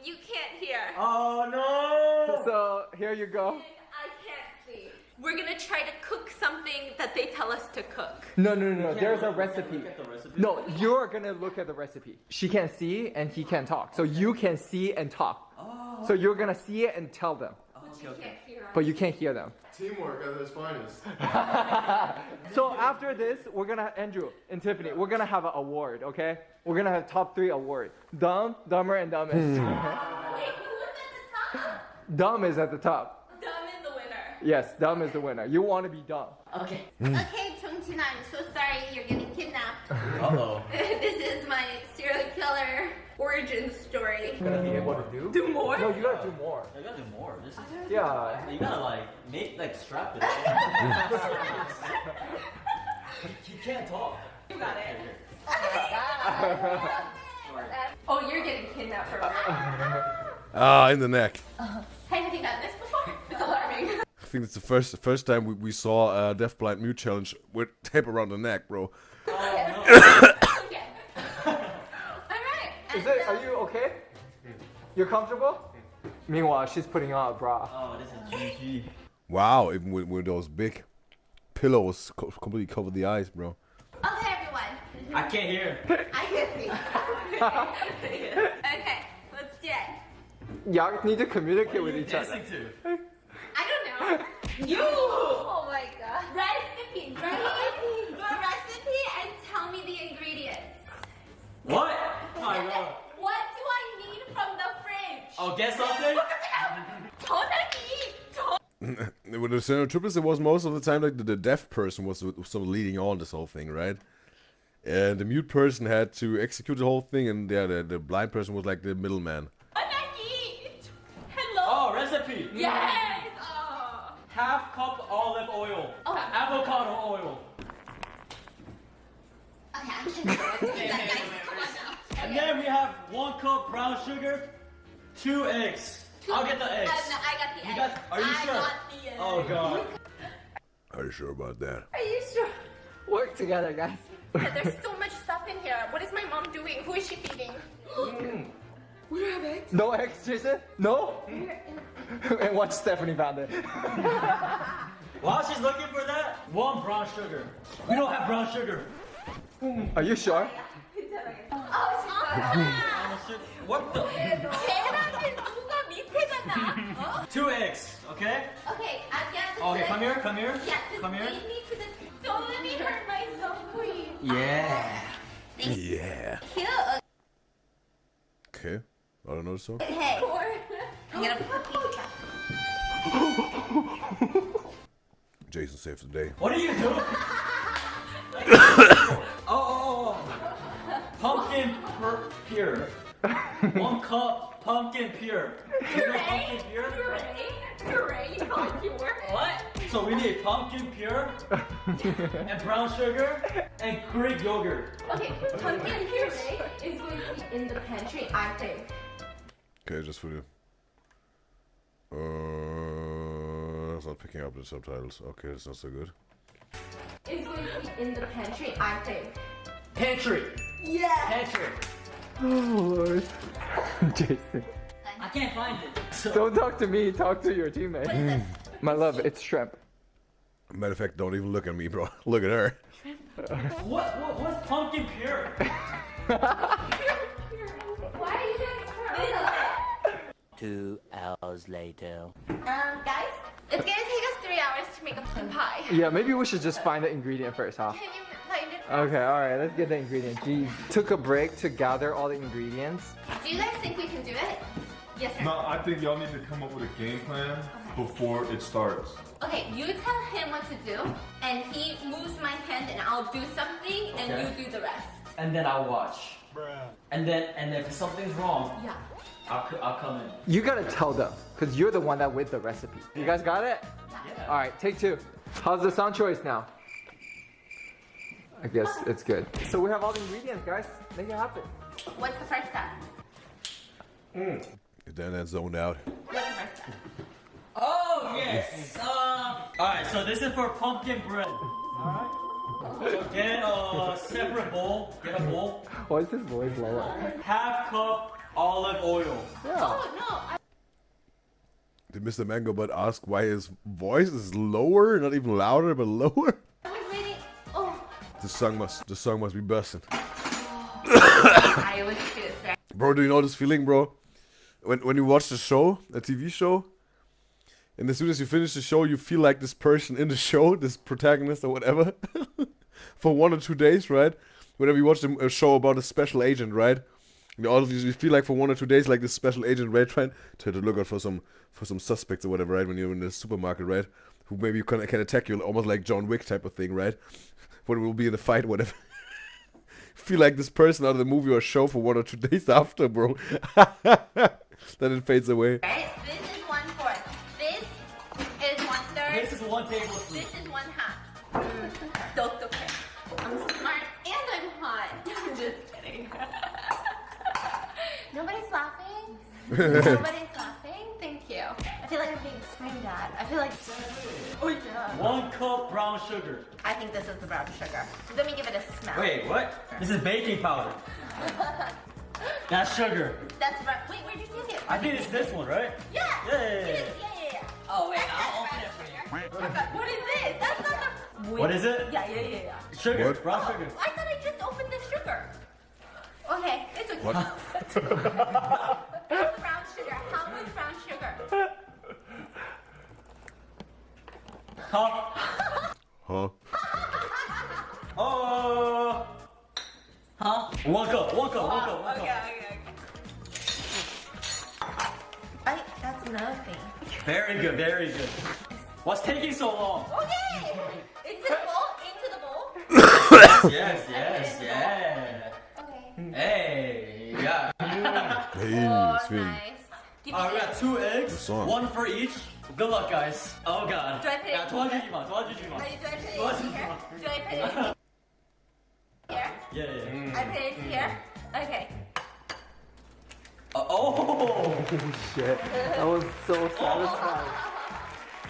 You can't hear. Oh no! So here you go. I can't see. We're gonna try to cook something that they tell us to cook. No. There's a recipe. Look at the recipe. No, you're gonna look at the recipe. She can't see and he can't talk. So you can see and talk. So you're gonna see it and tell them. But you can't hear them. Teamwork at its finest. So after this, we're gonna, Andrew and Tiffany, we're gonna have an award, okay? We're gonna have top 3 award. Dumb, dumber, and dumbest. Wait, who's at the top? Dumb is at the top. Dumb is the winner. Yes, dumb is the winner. You want to be dumb. Okay. Okay, Chongqing, I'm so sorry you're getting kidnapped. Uh-oh. This is my serial killer origin story. Gonna be able to do? Do more? No, you gotta do more. I gotta do more. This is. Yeah. You gotta strap it. You can't talk. You got it. Oh, you're getting kidnapped for real. Ah, in the neck. Hey, have you done this before? It's alarming. I think it's the first time we saw a Deaf Blind Mute challenge with tape around the neck, bro. Is it? Are you okay? You're comfortable? Meanwhile, she's putting on a bra. Oh, this is GG. Wow, even with those big pillows completely cover the eyes, bro. Okay, everyone. I can't hear. I can see. Okay, let's do it. Y'all need to communicate with each other. I don't know. You! Oh my god. Recipe. Ready? Your recipe and tell me the ingredients. What? Oh my god. What do I need from the fridge? Oh, get something? With the Situationships, it was most of the time like the deaf person was sort of leading on this whole thing, right? And the mute person had to execute the whole thing, and the blind person was like the middleman. Hello. Oh, recipe. Yes. Oh. Half cup olive oil. Oh. Avocado oil. Okay, I can do it. Guys, come on now. And then we have 1 cup brown sugar, 2 eggs. I'll get the eggs. No, I got the eggs. Are you sure? I got the eggs. Oh god. Are you sure about that? Are you sure? Work together, guys. Yeah, there's so much stuff in here. What is my mom doing? Who is she feeding? We don't have eggs. No eggs, Jason? No? And watch Stephanie found it. While she's looking for that, 1 brown sugar. We don't have brown sugar. Are you sure? Oh, she's got What the? 계란을 누가 밑에다 놔? 2 eggs, okay? Okay, I guess. Okay, come here, come here. Yeah, just Come here. lead me to the. Don't let me hurt myself, please. Yeah. Yeah. Cute. Okay. I don't know the song. Hey. I'm gonna put these back. Jason saved the day. What are you doing? Oh. Pumpkin pure. 1 cup pumpkin pure. You know pumpkin pure? Puree, you call it pure. What? So we need pumpkin pure and brown sugar and Greek yogurt. Okay, pumpkin puree is going to be in the pantry, I think. Okay, just for you. It's not picking up the subtitles. Okay, that's not so good. It's going to be in the pantry, I think. Pantry. Yeah. Pantry. Oh, Lord. Jason. I can't find it. Don't talk to me, talk to your teammate. My love, it's shrimp. Matter of fact, don't even look at me, bro. Look at her. What's pumpkin pure? Why are you doing this? 2 hours later. Guys, it's gonna take us 3 hours to make a pumpkin pie. Yeah, maybe we should just find the ingredient first, huh? Can you find it? Okay, alright, let's get the ingredient. Jeez. Took a break to gather all the ingredients. Do you guys think we can do it? Yes, sir. No, I think y'all need to come up with a game plan before it starts. Okay, you tell him what to do, and he moves my hand, and I'll do something, and Okay. you do the rest. And then I'll watch. And if something's wrong, Yeah. I'll come in. You gotta tell them, because you're the one that with the recipe. You guys got it? Yeah. Alright, take 2. How's the sound choice now? I guess it's good. So we have all the ingredients, guys. Make it happen. What's the first step? Then that zoned out. What's the first step? Oh yes. Alright, so this is for pumpkin bread. Alright. So get a separate bowl. Get a bowl. Why is this voice lower? 1/2 cup olive oil. Oh, no. Did Mr. Mango Butt ask why his voice is lower? Not even louder, but lower? I was waiting. Oh. The song must be busting. I was cute, sir. Bro, do you know this feeling, bro? When you watch the show, a TV show, and as soon as you finish the show, you feel like this person in the show, this protagonist or whatever, for 1 or 2 days, right? Whenever you watch a show about a special agent, right? And all of you feel like for 1 or 2 days, like this special agent, right? Trying to look out for some suspects or whatever, right? When you're in the supermarket, right? Who maybe can attack you, almost like John Wick type of thing, right? When we'll be in a fight, whatever. Feel like this person out of the movie or show for 1 or 2 days after, bro. Then it fades away. Right? This is 1/4. This is 1/3. This is 1 tablespoon. This is 1/2. Don't okay. I'm smart and I'm hot. I'm just kidding. Nobody's laughing. Nobody's laughing. Thank you. I feel like I'm being screamed at. I feel like. Oh yeah. 1 cup brown sugar. I think this is the brown sugar. Let me give it a smell. Wait, what? This is baking powder. That's sugar. That's right. Wait, where'd you take it? I think it's this one, right? Yeah. Yeah. Yeah. Oh wait, I'll open it for you. What is this? That's not the. Wait. What is it? Yeah. Sugar. What? Brown sugar. I thought I just opened the sugar. Okay, it's okay. What? That's the brown sugar. How much brown sugar? Huh? Huh? Oh. Huh? 1 cup. Okay. That's another thing. Very good. What's taking so long? Okay. Into the bowl. Yes. Okay. Hey, yeah. Hey, Sven. Nice. We got 2 eggs, Good song. 1 for each. Good luck, guys. Oh god. Do I put it in 도와주지 마. Do I put it in here? Do I put it in here? Yeah. I put it in here? Okay. Oh shit! I was so satisfied.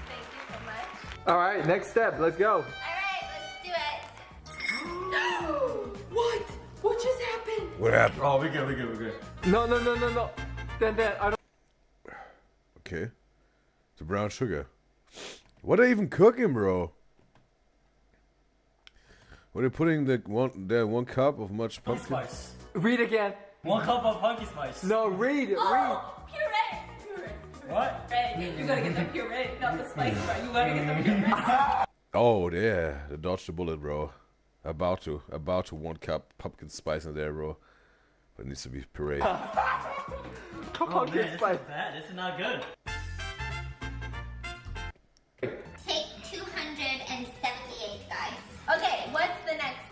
Thank you so much. All right, next step. Let's go. All right, let's do it. What? What just happened? What happened? Oh, we're good. No. Then I don't. Okay. It's a brown sugar. What are they even cooking, bro? What are they putting the one cup of much pumpkin? Spice. Read again. 1 cup of pumpkin spice. No, read. Puree. What? Puree. You gotta get the puree, not the spice, right? You gotta get the puree. Oh, yeah. They dodged the bullet, bro. About to 1 cup pumpkin spice in there, bro. But it needs to be puree. Pumpkin This spice. is bad. This is not good. Take 278, guys. Okay, what's the next?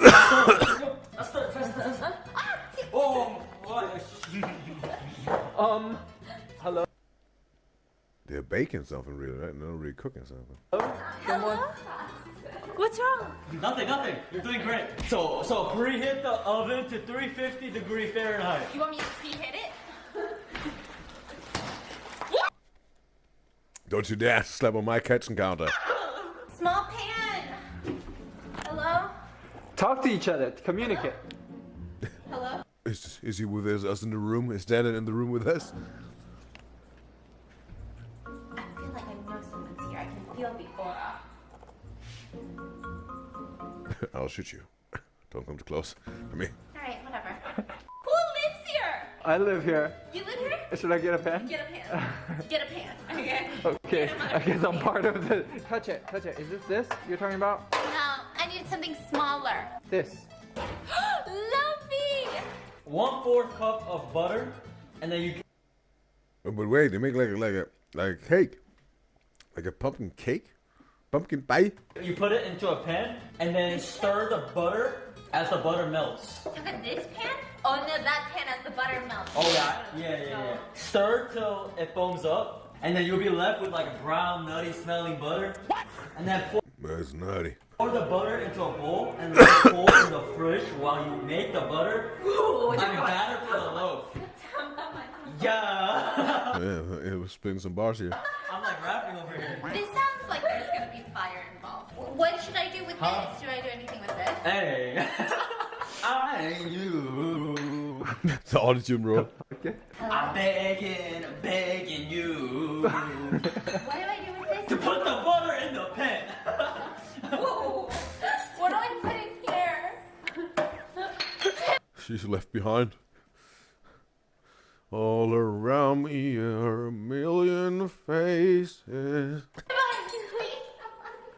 Oh, what? Hello. They're baking something, really, right? They're not really cooking something. Someone. What's wrong? Nothing. You're doing great. So preheat the oven to 350 Fahrenheit. You want me to preheat it? Don't you dare slap on my kitchen counter. Small pan. Hello? Talk to each other. Communicate. Hello? Is he with us in the room? Is Dad in the room with us? I feel like I know someone's here. I can feel the aura. I'll shoot you. Don't come too close for me. Alright, whatever. Who lives here? I live here. You live here? Should I get a pen? Get a pan. Get a pan. Okay. Okay. I guess I'm part of the. Touch it. Is this you're talking about? No, I need something smaller. This. Lumpy! 1/4 cup of butter, and then you. Oh, but wait, they make like a cake, like a pumpkin cake, pumpkin pie. You put it into a pan, and then stir the butter as the butter melts. Okay, this pan? Oh no, that pan has the butter melts. Oh yeah. Stir till it foams up, and then you'll be left with like a brown, nutty smelling butter. What? And then That's nutty. pour the butter into a bowl and let it cool in the fridge while you make the butter. And batter for the loaf. Yeah. Yeah, it was spinning some bars here. I'm like rapping over here. This sounds like there's gonna be fire involved. What should I do with this? Should I do anything with this? Hey. I ain't you. The auto-tune, bro. Okay. I'm begging you. What do I do with this? To put the butter in the pan. Whoa! What do I put in here? She's left behind. All around me are a million faces.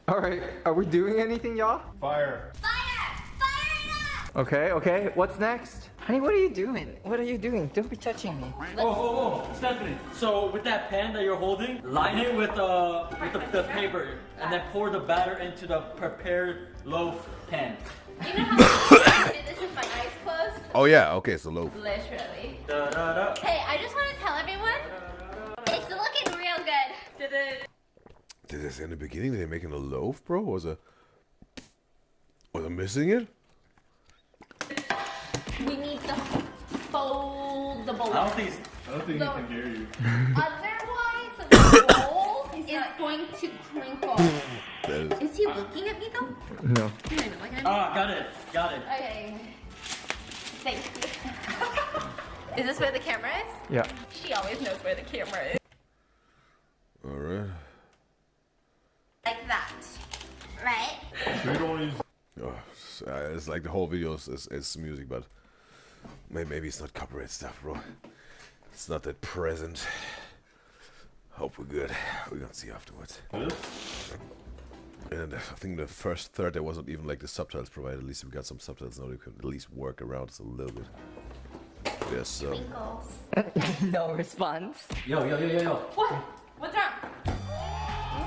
All right. Are we doing anything, y'all? Fire. Okay. What's next? Honey, what are you doing? Don't be touching me. Oh, Stephanie. So with that pan that you're holding, line it with the paper, and then pour the batter into the prepared loaf pan. You know how I did this with my eyes closed? Oh yeah, okay, so loaf. Literally. Da, da, da. Hey, I just want to tell everyone, it's looking real good. Did they say in the beginning that they're making a loaf, bro? Was I missing it? We need to fold the bowl. I don't think he can hear you. Otherwise, the bowl is going to crinkle. Is he looking at me though? No. He's not looking at me. Got it. Okay. Thank you. Is this where the camera is? Yeah. She always knows where the camera is. All right. Like that. Right? Oh, it's like the whole video is music, but maybe it's not copyright stuff, bro. It's not that present. Hope we're good. We're gonna see afterwards. And I think the first third there wasn't even like the subtitles provided. At least we got some subtitles now. We can at least work around this a little bit. Yes, so. No response. Yo. What? What's wrong?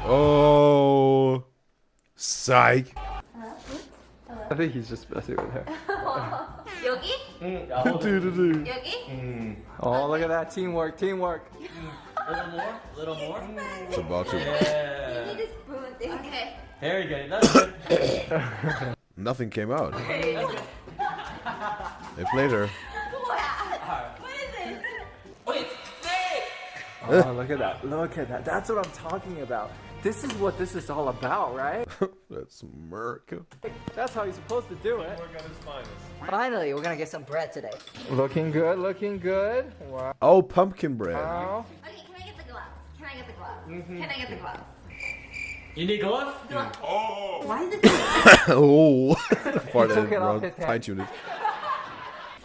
Oh, psych. I think he's just messing with her. Yogi? Yogi? Oh, look at that teamwork. A little more. It's about to. You need a spoon. Okay. There you go. That's good. Nothing came out. Okay. They played her. What is this? Wait, Oh, look at that. Look at that. That's what I'm talking about. This is what this is all about, right? That's America. That's how you're supposed to do it. Work at his finest. Finally, we're gonna get some bread today. Looking good, looking good. Wow. Oh, pumpkin bread. Wow. Okay, can I get the glove? Can I get the glove? Can I get the glove? You need gloves? Oh. Why is it? Oh. Fart took it it off wrong. his hand. Fine-tuned it.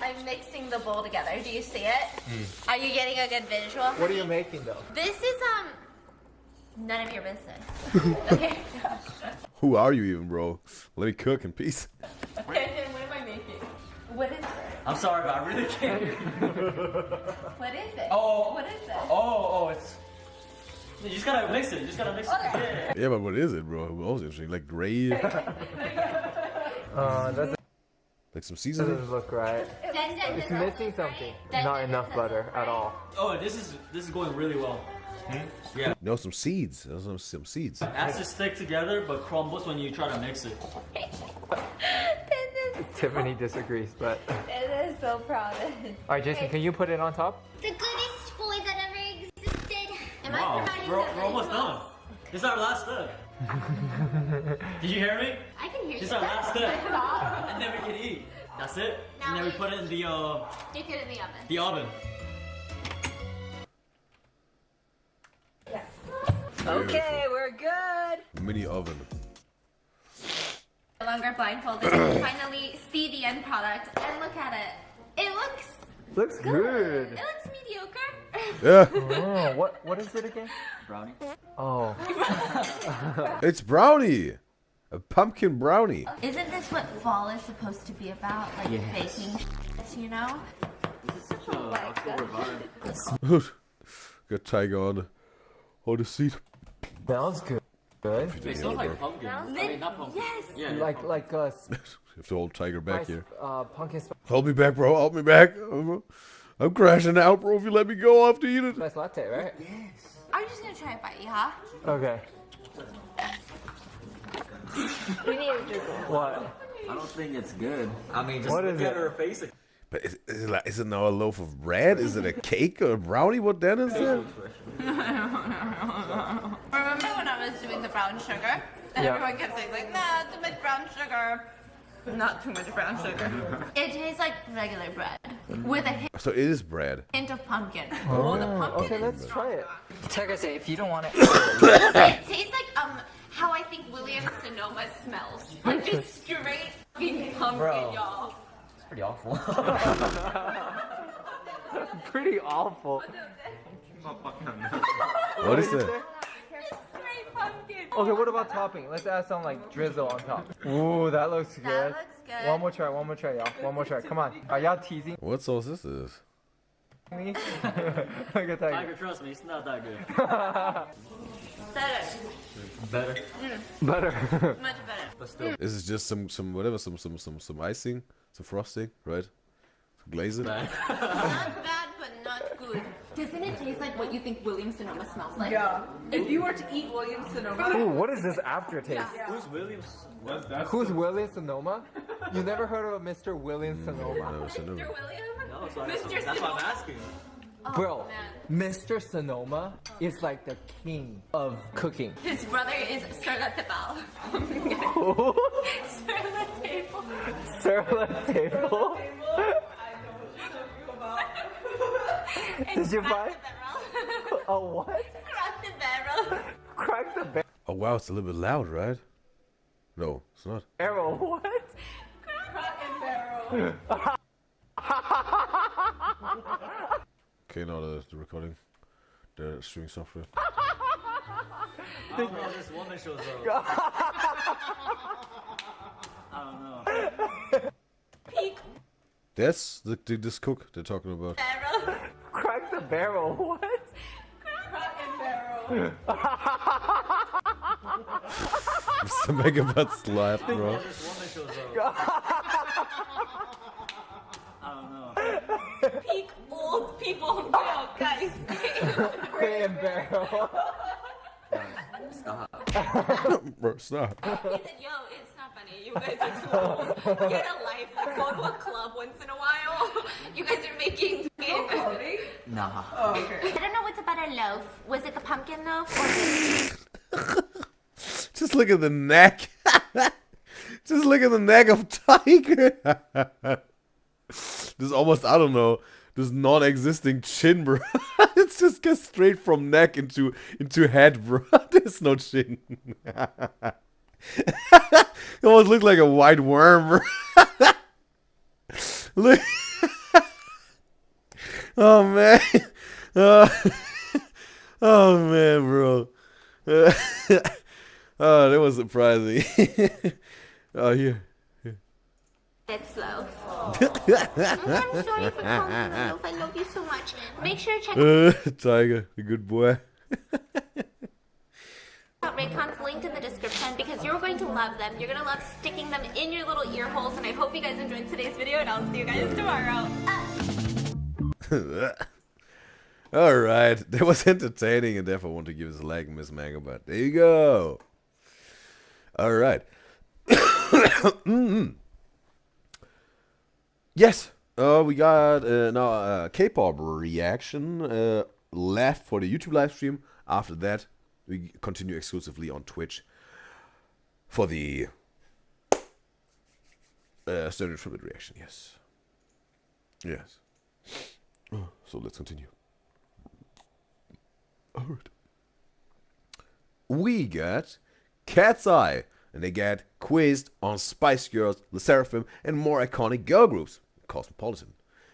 I'm mixing the bowl together. Do you see it? Are you getting a good visual? What are you making though? This is none of your business. Okay. Who are you even, bro? Let me cook in peace. Okay, then what am I making? What is it? I'm sorry, but I really can't. What is it? Oh. What is it? Oh, it's. You just gotta mix it. You just gotta mix it. Okay. Yeah, but what is it, bro? What was interesting? Like gray? That's Like some seasoning? doesn't look right. It's missing something. Not enough butter at all. Oh, this is going really well. Yeah. No, some seeds. There's some seeds. It has to stick together, but crumbles when you try to mix it. Tiffany disagrees, but. It is so proud of it. Alright, Jason, can you put it on top? The goodest boy that ever existed. Am I Wow, providing we're the almost visuals? done. This is our last step. Did you hear me? I can hear This is you. our last step. And then we can eat. That's it. Now And then we put it in Stick it in the oven. the oven. Okay, we're good. Mini oven. No longer blindfolded and finally see the end product and look at it. It looks good. It looks mediocre. Yeah. Oh, what is it again? Brownie. Oh. It's brownie. A pumpkin brownie. Isn't this what fall is supposed to be about? Like Yes. baking shit, you know? This is such a October vibe. Got tiger on the seat. Smells good. Good. It smells like pumpkin. I mean, not pumpkin. Yes. Yeah. Like You have to hold tiger back nice, here. pumpkin spice Hold me back, bro. Hold me back. I'm crashing out, bro. If you let me go, I'll have to eat it. latte, right? I'm just gonna try a bite, yeah? Okay. We need to do What? I don't think it's good. I mean, just What look is at it? her face. But is it now a loaf of bread? Is it a cake or a brownie? What then is it? Remember when I was doing the brown sugar? And Yeah. everyone kept saying like, nah, too much brown sugar. Not too much brown sugar. It tastes like regular bread with a So it is bread. hint of pumpkin. Oh, the pumpkin okay, is let's try it. Take say if you don't want it. It tastes like how I think William Sonoma smells. Like just straight fucking pumpkin, Bro. y'all. It's pretty awful. Pretty awful. What is that? Straight pumpkin. Okay, what about topping? Let's add some like drizzle on top. Ooh, that looks good. That looks good. One more try, y'all. One more try. Come on. Are y'all teasing What sauce this is? me? Look at that. Tiger, trust me, it's not that good. Better. Better. Better. Much better. But still. This is just some whatever, some icing, some frosting, right? Glaze it. Bad. Not bad, but not good. Doesn't it taste like what you think William Sonoma smells like? Yeah. If you were to eat William Sonoma. Ooh, what is this aftertaste? Who's Williams? Who's William Sonoma? You never heard of Mr. William Sonoma? No, so no. Mr. William? No, so Mr. that's why I'm asking. Bro, Mr. Sonoma is like the king of cooking. His brother is Sir Latebal. Sir Latebal. Sir Latebal? Did you find? A what? Crack the barrel. Crack the Oh wow, it's a little bit loud, right? No, it's not. barrel. What? Crack and barrel. Okay, now the recording, the streaming software. I don't know, this woman shows up. I don't know. Peak That's this cook they're talking about. barrel. Crack the barrel. What? Crack and barrel. Mr. Megabutt's laugh, bro. This woman shows up. I don't know. Peak old people. No, guys. Crate and barrel. Stop. Bro, stop. He said, yo, it's not funny. You guys are too old. Get a life. Like, go to a club once in a while. You guys are making... Nah. I don't know what's a better loaf. Was it the pumpkin loaf or Just look at the neck. Just look at the neck of Tiger. This almost, I don't know, this non-existing chin, bro. It's just goes straight from neck into head, bro. There's no chin. It almost looks like a white worm, bro. Look. Oh man. Oh man, bro. Oh, that was surprising. Oh, here. it's loaf? I'm sorry for calling you a loaf. I love you so much. Make sure to check Tiger, a good boy. out Raycon's link in the description because you're going to love them. You're going to love sticking them in your little ear holes. And I hope you guys enjoyed today's video, and I'll see you guys tomorrow. Alright, that was entertaining, and therefore I want to give us a like, Miss Mango, but there you go. Alright. Yes, we got now a K-pop reaction left for the YouTube live stream. After that, we continue exclusively on Twitch for the Stereo Triplet reaction. Yes. Yes. So let's continue. Alright. We got Cat's Eye, and they get quizzed on Spice Girls, Le Seraphim, and more iconic girl groups, Cosmopolitan.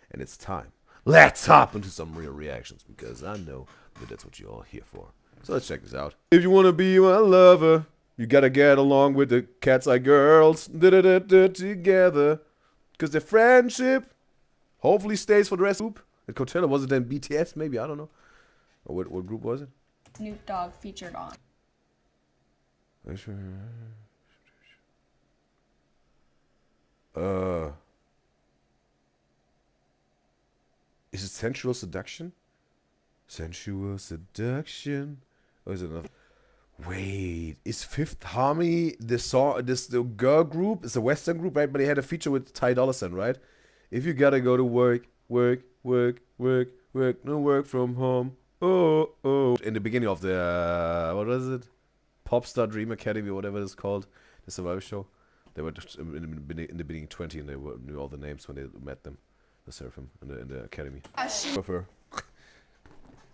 And it's time. Let's hop into some real reactions, because I know that that's what you're all here for. So let's check this out. If you want to be my lover, you gotta get along with the Cat's Eye girls together. Because their friendship hopefully stays for the rest of the group. At Coachella, was it then BTS maybe? I don't know. Or what group was it? Snoop Dogg featured on. Is it Sensual Seduction? Sensual Seduction? Or is it another? Wait, is Fifth Harmony the girl group? It's a Western group, right? But they had a feature with Ty Dolla $ign, right? If you gotta go to work, no work from home. Oh. In the beginning of the, what was it? Popstar Dream Academy, or whatever it's called. The Survivor show. They were just in the beginning 20, and they knew all the names when they met them. The Seraphim in the academy.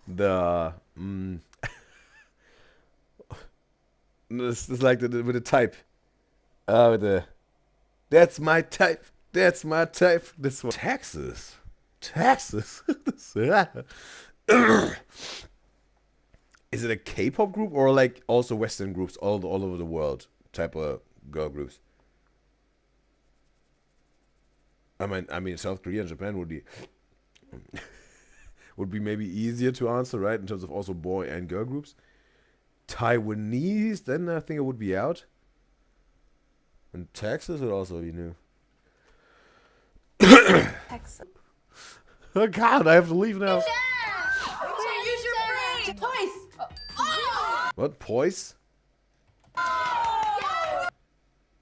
The, this is like with the type. With the, that's my type. That's my type. This one. Texas. Is it a K-pop group or like also Western groups all over the world type of girl groups? I mean, South Korea and Japan would be maybe easier to answer, right? In terms of also boy and girl groups. Taiwanese, then I think it would be out. And Texas would also be new. Texas. Oh God, I have to leave now. Use your brain. Twice. What? Poise?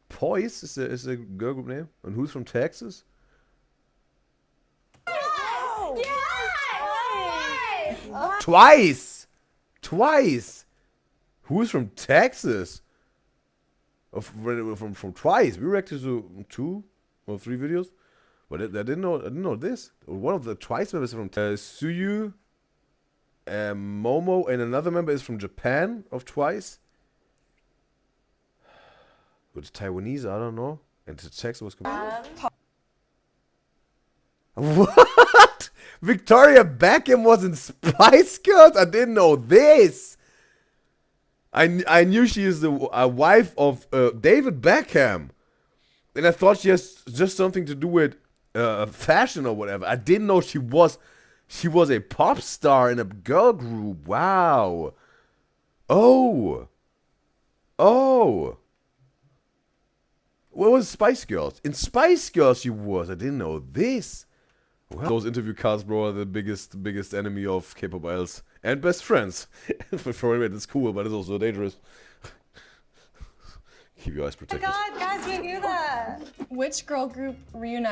Poise is a girl group name? And who's from Texas? Twice! Who's from Texas? From Twice. We reacted to 2 or 3 videos. But I didn't know this. One of the Twice members is from Suyu, Momo, and another member is from Japan of Twice. With Taiwanese, I don't know. And the text was what? Victoria Beckham was in Spice Girls? I didn't know this. I knew she is the wife of David Beckham. And I thought she has just something to do with fashion or whatever. I didn't know she was a pop star in a girl group. Wow. Oh. What was Spice Girls? In Spice Girls she was. I didn't know this. Well, those interview cards, bro, are the biggest enemy of K-pop idols and best friends. For me, it's cool, but it's also dangerous. Keep your eyes protected. Oh my God, guys, we knew that. Which girl group reunited?